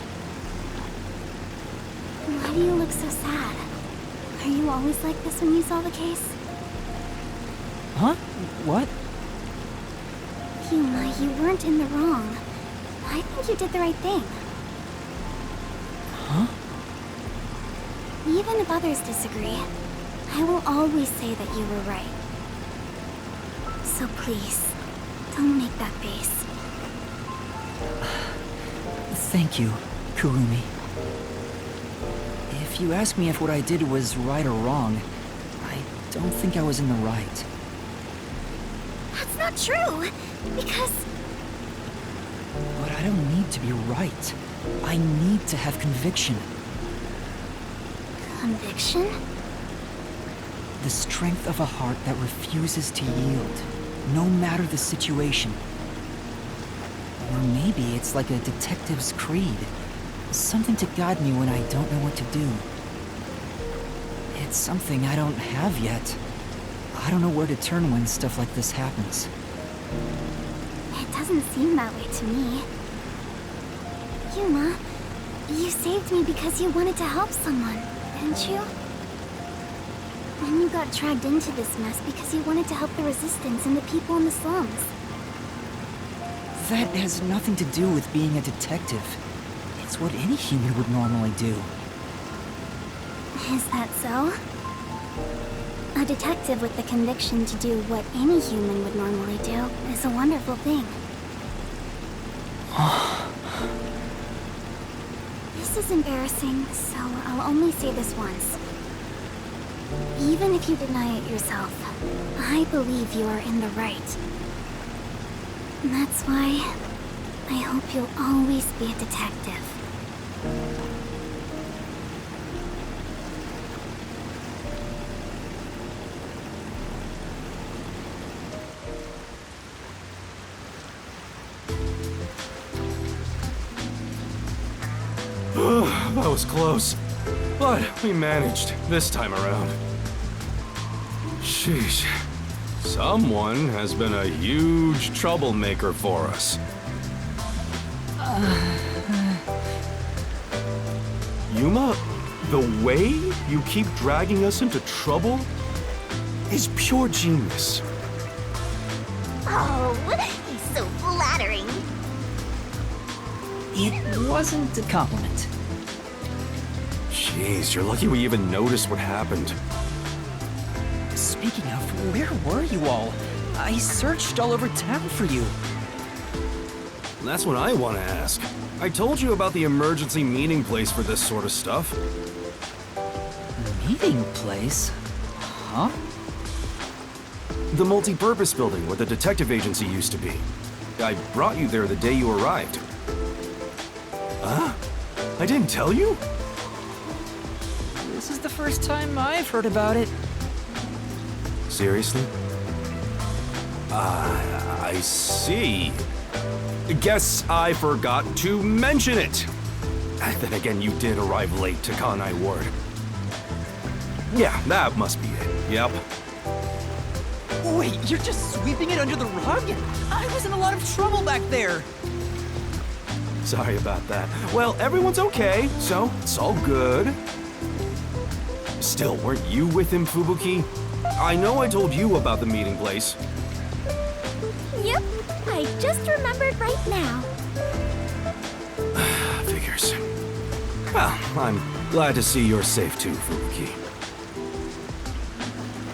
S18: Why do you look so sad? Are you always like this when you solve a case?
S1: Huh? What?
S18: Yuma, you weren't in the wrong. I think you did the right thing.
S1: Huh?
S18: Even if others disagree, I will always say that you were right. So please, don't make that face.
S1: Thank you, Kurumi. If you ask me if what I did was right or wrong, I don't think I was in the right.
S18: That's not true, because...
S1: But I don't need to be right. I need to have conviction.
S18: Conviction?
S1: The strength of a heart that refuses to yield, no matter the situation. Or maybe it's like a detective's creed. Something to guide me when I don't know what to do. It's something I don't have yet. I don't know where to turn when stuff like this happens.
S18: It doesn't seem that way to me. Yuma, you saved me because you wanted to help someone, didn't you? And you got dragged into this mess because you wanted to help the Resistance and the people in the slums.
S1: That has nothing to do with being a detective. It's what any human would normally do.
S18: Is that so? A detective with the conviction to do what any human would normally do is a wonderful thing. This is embarrassing, so I'll only say this once. Even if you deny it yourself, I believe you are in the right. And that's why I hope you'll always be a detective.
S11: That was close. But we managed this time around. Sheesh. Someone has been a huge troublemaker for us. Yuma, the way you keep dragging us into trouble is pure genius.
S3: Oh, he's so flattering.
S1: It wasn't a compliment.
S11: Jeez, you're lucky we even noticed what happened.
S1: Speaking of, where were you all? I searched all over town for you.
S11: That's what I want to ask. I told you about the emergency meeting place for this sort of stuff.
S1: Meeting place? Huh?
S11: The multi-purpose building where the detective agency used to be. I brought you there the day you arrived. Huh? I didn't tell you?
S1: This is the first time I've heard about it.
S11: Seriously? I see. Guess I forgot to mention it. Then again, you did arrive late to Kanai Ward. Yeah, that must be it. Yep.
S9: Wait, you're just sweeping it under the rug? I was in a lot of trouble back there.
S11: Sorry about that. Well, everyone's okay, so it's all good. Still, weren't you with him, Fubuki? I know I told you about the meeting place.
S18: Yep, I just remembered right now.
S11: Figures. Well, I'm glad to see you're safe too, Fubuki.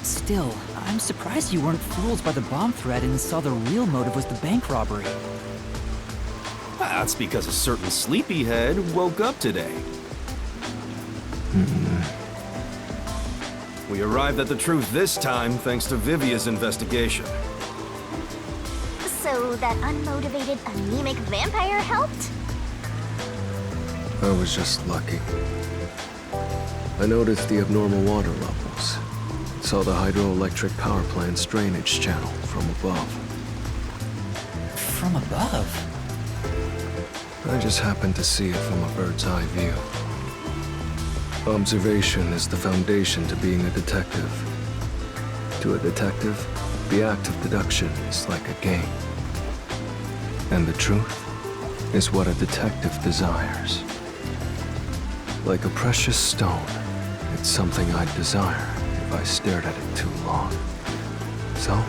S1: Still, I'm surprised you weren't fooled by the bomb threat and saw the real motive was the bank robbery.
S11: That's because a certain sleepyhead woke up today. We arrived at the truth this time thanks to Vivia's investigation.
S3: So that unmotivated, anemic vampire helped?
S14: I was just lucky. I noticed the abnormal water levels. Saw the hydroelectric power plant's drainage channel from above.
S1: From above?
S14: I just happened to see it from a bird's eye view. Observation is the foundation to being a detective. To a detective, the act of deduction is like a game. And the truth is what a detective desires. Like a precious stone, it's something I'd desire if I stared at it too long. So,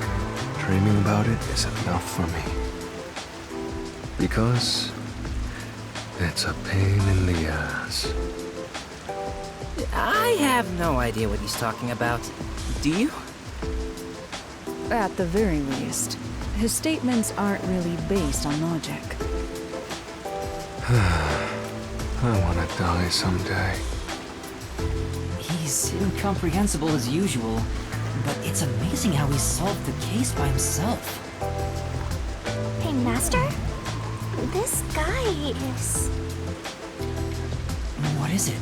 S14: dreaming about it is enough for me. Because it's a pain in the ass.
S13: I have no idea what he's talking about. Do you?
S12: At the very least, his statements aren't really based on logic.
S14: I want to die someday.
S1: He's incomprehensible as usual, but it's amazing how he solved the case by himself.
S3: Hey, Master? This guy is...
S1: What is it?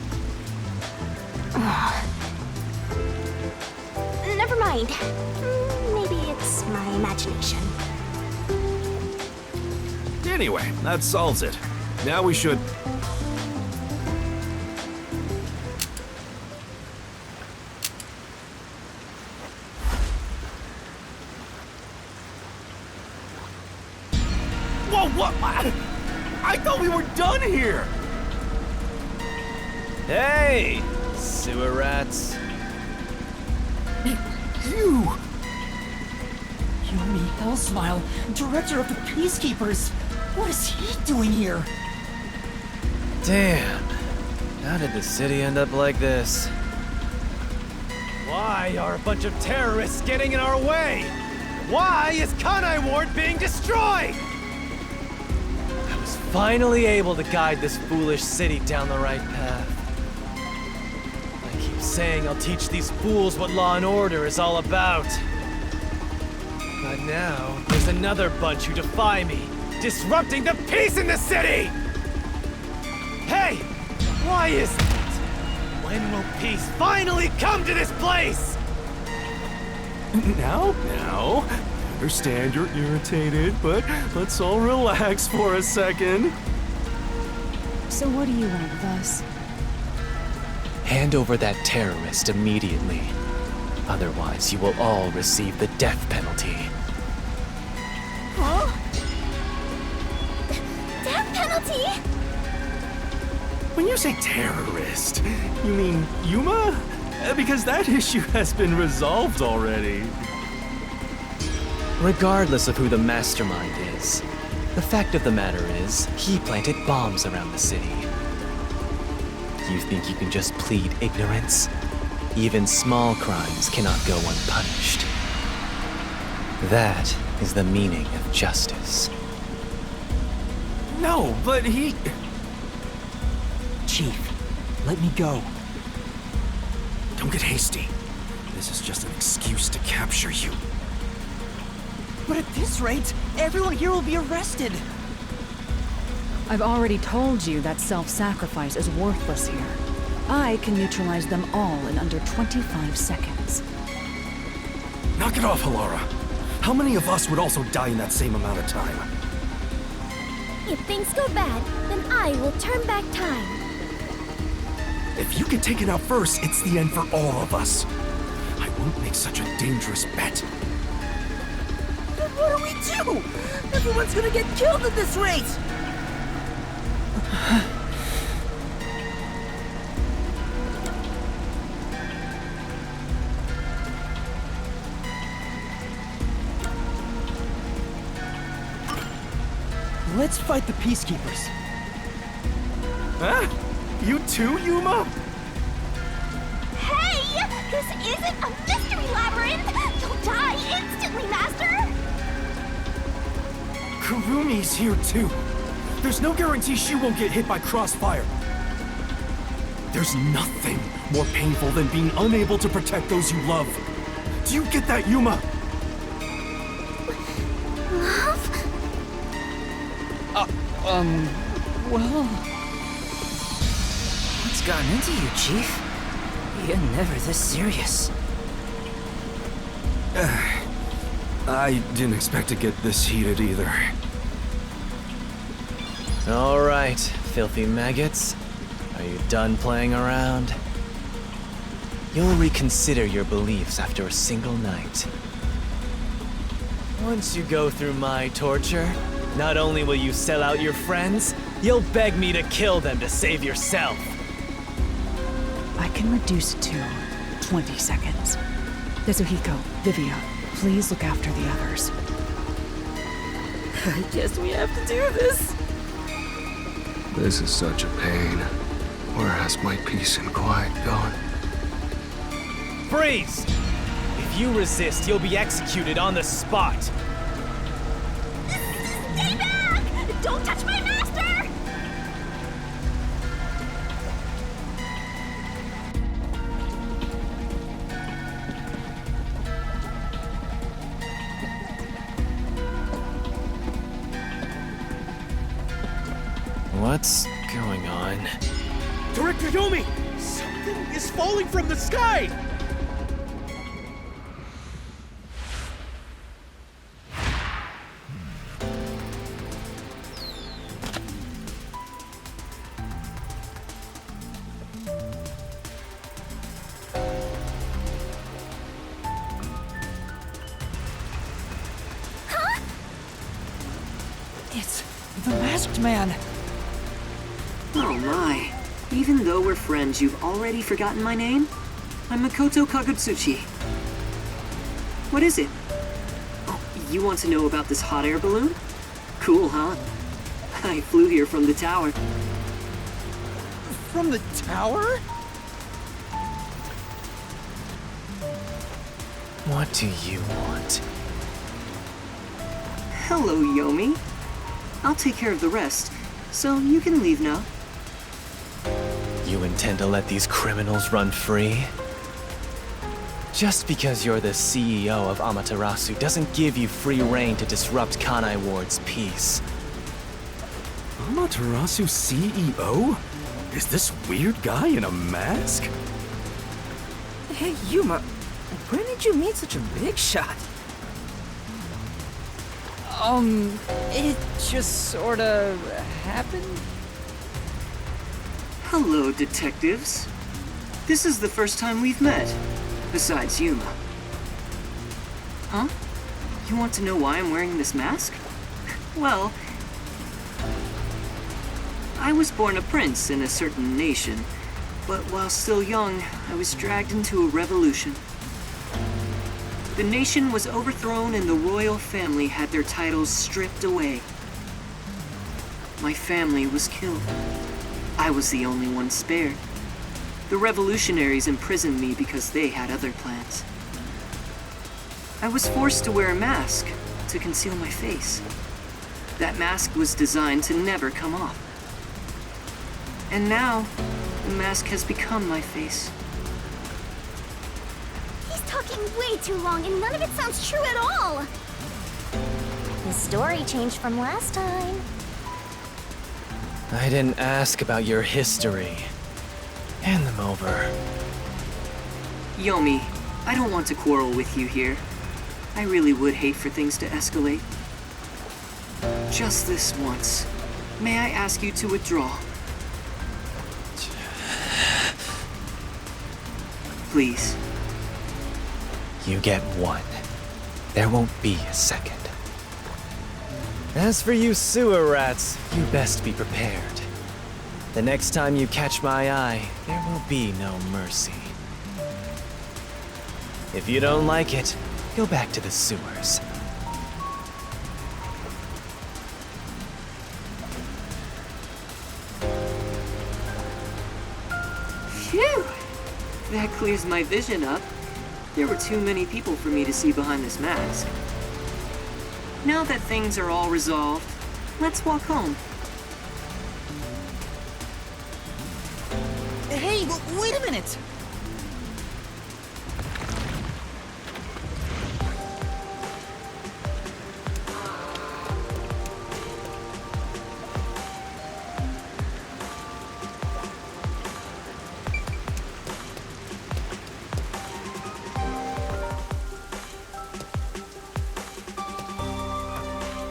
S3: Never mind. Maybe it's my imagination.
S11: Anyway, that solves it. Now we should...
S22: Whoa, what? I thought we were done here!
S15: Hey! Sewer rats.
S1: You! Yomi Hellsmile, director of the Peacekeepers! What is he doing here?
S15: Damn. How did the city end up like this?
S22: Why are a bunch of terrorists getting in our way? Why is Kanai Ward being destroyed? I was finally able to guide this foolish city down the right path. I keep saying I'll teach these fools what law and order is all about. But now, there's another bunch who defy me, disrupting the peace in the city! Hey! Why is that? When will peace finally come to this place?
S11: Now? I understand you're irritated, but let's all relax for a second.
S12: So what do you want with us?
S22: Hand over that terrorist immediately. Otherwise, you will all receive the death penalty.
S18: Huh? Death penalty?
S11: When you say terrorist, you mean Yuma? Because that issue has been resolved already.
S22: Regardless of who the mastermind is, the fact of the matter is, he planted bombs around the city. You think you can just plead ignorance? Even small crimes cannot go unpunished. That is the meaning of justice.
S11: No, but he...
S1: Chief, let me go.
S11: Don't get hasty. This is just an excuse to capture you.
S1: But at this rate, everyone here will be arrested.
S12: I've already told you that self-sacrifice is worthless here. I can neutralize them all in under 25 seconds.
S11: Knock it off, Halara. How many of us would also die in that same amount of time?
S18: If things go bad, then I will turn back time.
S11: If you get taken out first, it's the end for all of us. I won't make such a dangerous bet.
S9: Then what do we do? Everyone's gonna get killed at this rate! Let's fight the Peacekeepers.
S22: Huh? You too, Yuma?
S2: Hey! This isn't a mystery labyrinth! You'll die instantly, Master!
S9: Kurumi's here too. There's no guarantee she won't get hit by crossfire. There's nothing more painful than being unable to protect those you love. Do you get that, Yuma?
S2: Love?
S9: Well...
S13: What's gotten into you, Chief? You're never this serious.
S11: I didn't expect to get this heated either.
S15: All right, filthy maggots. Are you done playing around? You'll reconsider your beliefs after a single night. Once you go through my torture, not only will you sell out your friends, you'll beg me to kill them to save yourself.
S12: I can reduce it to 20 seconds. Kazuhiko, Vivia, please look after the others.
S13: I guess we have to do this.
S14: This is such a pain. Where has my peace and quiet gone?
S15: Freeze! If you resist, you'll be executed on the spot.
S2: Stay back! Don't touch my master!
S15: What's going on?
S16: Director Yomi! Something is falling from the sky!
S9: It's the masked man.
S17: Oh my. Even though we're friends, you've already forgotten my name? I'm Makoto Kagutsuchi. What is it? Oh, you want to know about this hot air balloon? Cool, huh? I flew here from the tower.
S9: From the tower?
S15: What do you want?
S17: Hello, Yomi. I'll take care of the rest, so you can leave now.
S15: You intend to let these criminals run free? Just because you're the CEO of Amaterasu doesn't give you free rein to disrupt Kanai Ward's peace.
S11: Amaterasu CEO? Is this weird guy in a mask?
S13: Hey, Yuma, where did you meet such a big shot?
S9: It just sorta happened.
S17: Hello, detectives. This is the first time we've met, besides Yuma. Huh? You want to know why I'm wearing this mask? Well, I was born a prince in a certain nation, but while still young, I was dragged into a revolution. The nation was overthrown and the royal family had their titles stripped away. My family was killed. I was the only one spared. The revolutionaries imprisoned me because they had other plans. I was forced to wear a mask to conceal my face. That mask was designed to never come off. And now, the mask has become my face.
S2: He's talking way too long and none of it sounds true at all!
S3: The story changed from last time.
S15: I didn't ask about your history. Hand them over.
S17: Yomi, I don't want to quarrel with you here. I really would hate for things to escalate. Just this once, may I ask you to withdraw? Please.
S15: You get one. There won't be a second. As for you sewer rats, you best be prepared. The next time you catch my eye, there will be no mercy. If you don't like it, go back to the sewers.
S17: That clears my vision up. There were too many people for me to see behind this mask. Now that things are all resolved, let's walk home.
S4: Hey, wait a minute!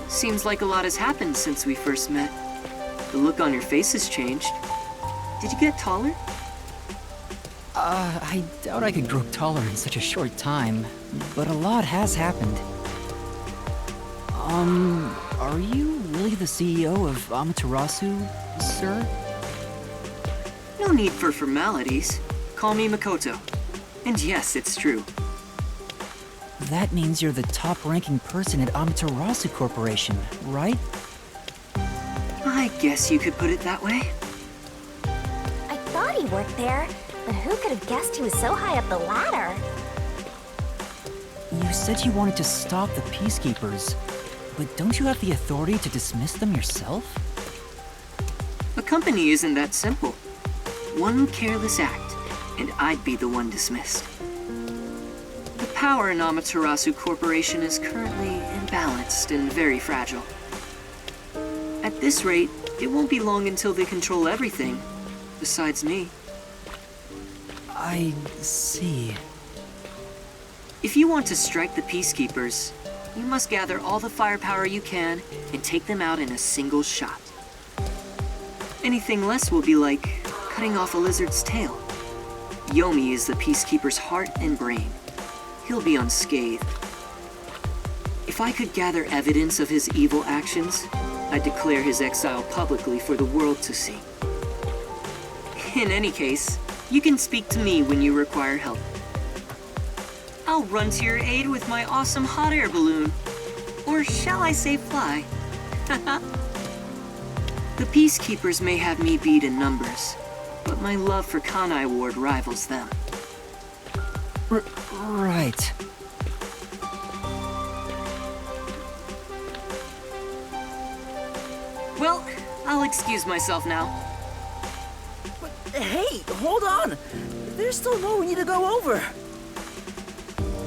S17: Seems like a lot has happened since we first met. The look on your face has changed. Did you get taller?
S1: I doubt I could grow taller in such a short time, but a lot has happened. Are you really the CEO of Amaterasu, sir?
S17: No need for formalities. Call me Makoto. And yes, it's true.
S1: That means you're the top-ranking person at Amaterasu Corporation, right?
S17: I guess you could put it that way.
S3: I thought he worked there, but who could have guessed he was so high up the ladder?
S1: You said you wanted to stop the Peacekeepers, but don't you have the authority to dismiss them yourself?
S17: A company isn't that simple. One careless act, and I'd be the one dismissed. The power in Amaterasu Corporation is currently imbalanced and very fragile. At this rate, it won't be long until they control everything, besides me.
S1: I see.
S17: If you want to strike the Peacekeepers, you must gather all the firepower you can and take them out in a single shot. Anything less will be like cutting off a lizard's tail. Yomi is the Peacekeeper's heart and brain. He'll be unscathed. If I could gather evidence of his evil actions, I'd declare his exile publicly for the world to see. In any case, you can speak to me when you require help. I'll run to your aid with my awesome hot air balloon. Or shall I say fly? The Peacekeepers may have me beat in numbers, but my love for Kanai Ward rivals them.
S1: Right.
S17: Well, I'll excuse myself now.
S4: Hey, hold on! There's still more we need to go over.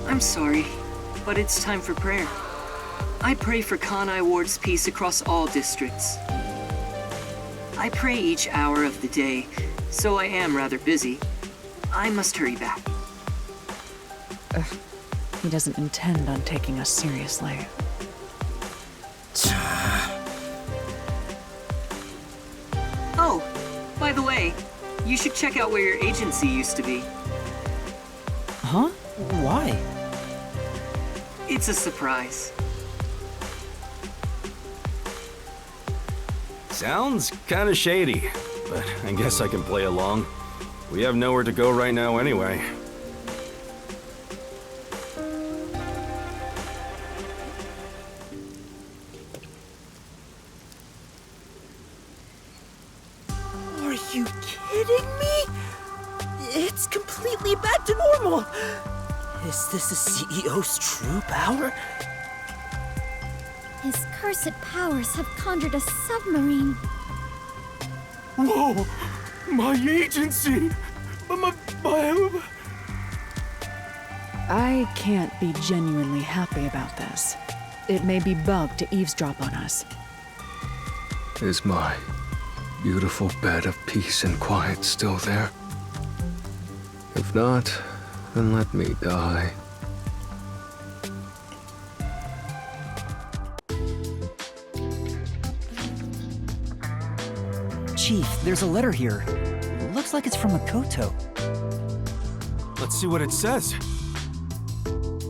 S17: I'm sorry, but it's time for prayer. I pray for Kanai Ward's peace across all districts. I pray each hour of the day, so I am rather busy. I must hurry back.
S12: He doesn't intend on taking us seriously.
S17: Oh, by the way, you should check out where your agency used to be.
S1: Huh? Why?
S17: It's a surprise.
S11: Sounds kinda shady, but I guess I can play along. We have nowhere to go right now anyway.
S4: Are you kidding me? It's completely back to normal. Is this the CEO's true power?
S18: His cursed powers have conjured a submarine.
S9: Whoa! My agency!
S12: I can't be genuinely happy about this. It may be bugged to eavesdrop on us.
S14: Is my beautiful bed of peace and quiet still there? If not, then let me die.
S1: Chief, there's a letter here. Looks like it's from Makoto.
S9: Let's see what it says.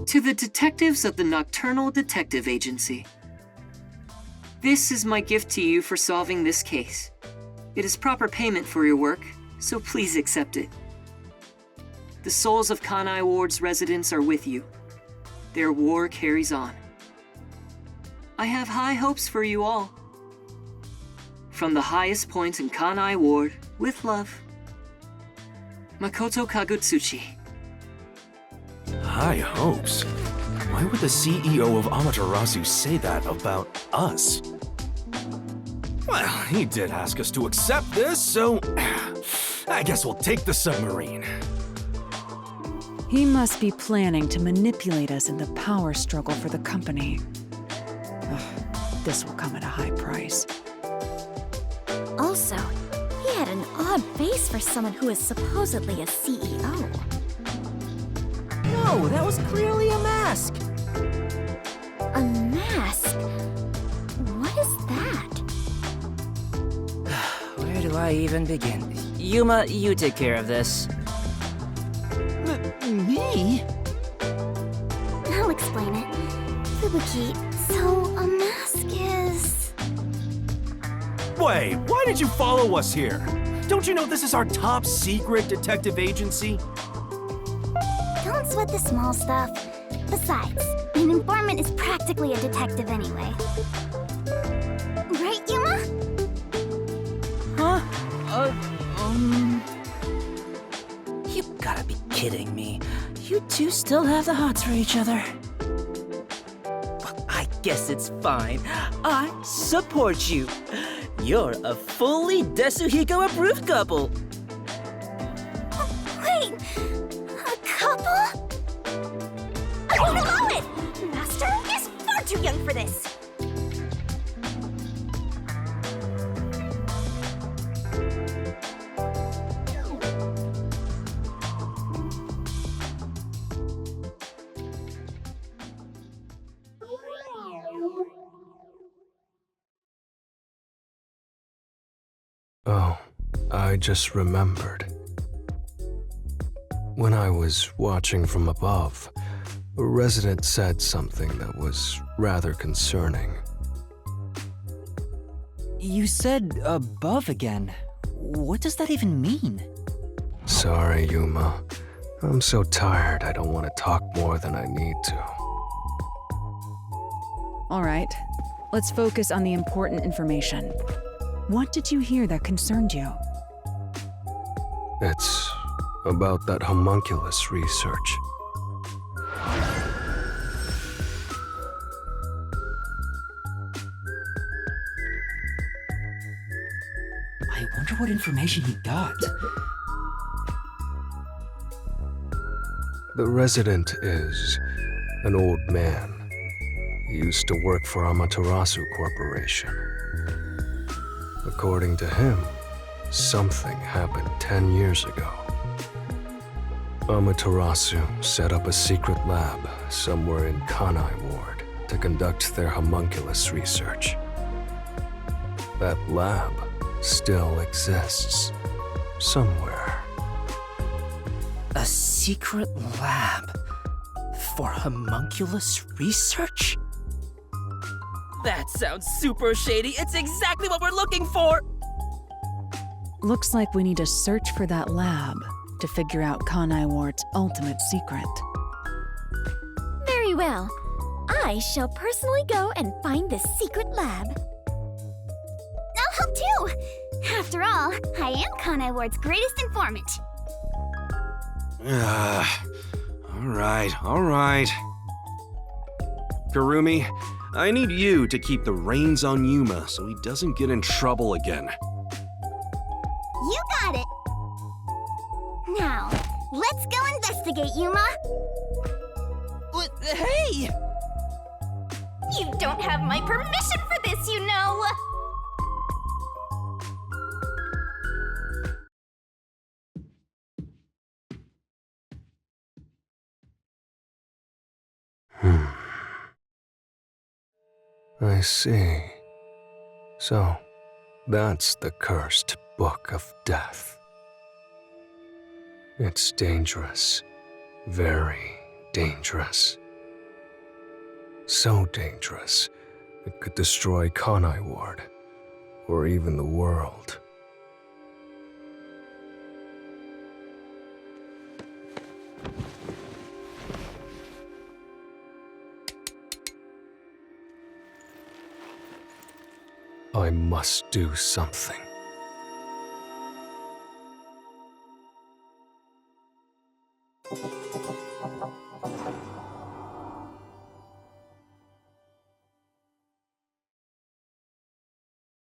S17: To the detectives of the Nocturnal Detective Agency. This is my gift to you for solving this case. It is proper payment for your work, so please accept it. The souls of Kanai Ward's residents are with you. Their war carries on. I have high hopes for you all. From the highest point in Kanai Ward, with love. Makoto Kagutsuchi.
S11: High hopes? Why would the CEO of Amaterasu say that about us? Well, he did ask us to accept this, so I guess we'll take the submarine.
S12: He must be planning to manipulate us in the power struggle for the company. Ugh, this will come at a high price.
S2: Also, he had an odd face for someone who is supposedly a CEO.
S13: No, that was clearly a mask.
S2: A mask? What is that?
S13: Where do I even begin? Yuma, you take care of this.
S4: Me?
S2: I'll explain it. Fubuki, so a mask is...
S11: Wait, why did you follow us here? Don't you know this is our top secret detective agency?
S2: Don't sweat the small stuff. Besides, an informant is practically a detective anyway. Right, Yuma?
S13: Huh? You gotta be kidding me. You two still have the hots for each other. Well, I guess it's fine. I support you. You're a fully Desuhiko-approved couple.
S2: Wait, a couple? I won't allow it! Master is far too young for this.
S14: Oh, I just remembered. When I was watching from above, a resident said something that was rather concerning.
S1: You said above again. What does that even mean?
S14: Sorry, Yuma. I'm so tired I don't want to talk more than I need to.
S12: All right, let's focus on the important information. What did you hear that concerned you?
S14: It's about that homunculus research.
S1: I wonder what information he got.
S14: The resident is an old man. He used to work for Amaterasu Corporation. According to him, something happened 10 years ago. Amaterasu set up a secret lab somewhere in Kanai Ward to conduct their homunculus research. That lab still exists somewhere.
S13: A secret lab for homunculus research? That sounds super shady. It's exactly what we're looking for!
S12: Looks like we need to search for that lab to figure out Kanai Ward's ultimate secret.
S2: Very well. I shall personally go and find the secret lab. I'll help too! After all, I am Kanai Ward's greatest informant.
S11: All right. Kurumi, I need you to keep the reins on Yuma so he doesn't get in trouble again.
S2: You got it! Now, let's go investigate, Yuma!
S13: Hey!
S2: You don't have my permission for this, you know!
S14: I see. So, that's the cursed Book of Death. It's dangerous. Very dangerous. So dangerous, it could destroy Kanai Ward, or even the world. I must do something.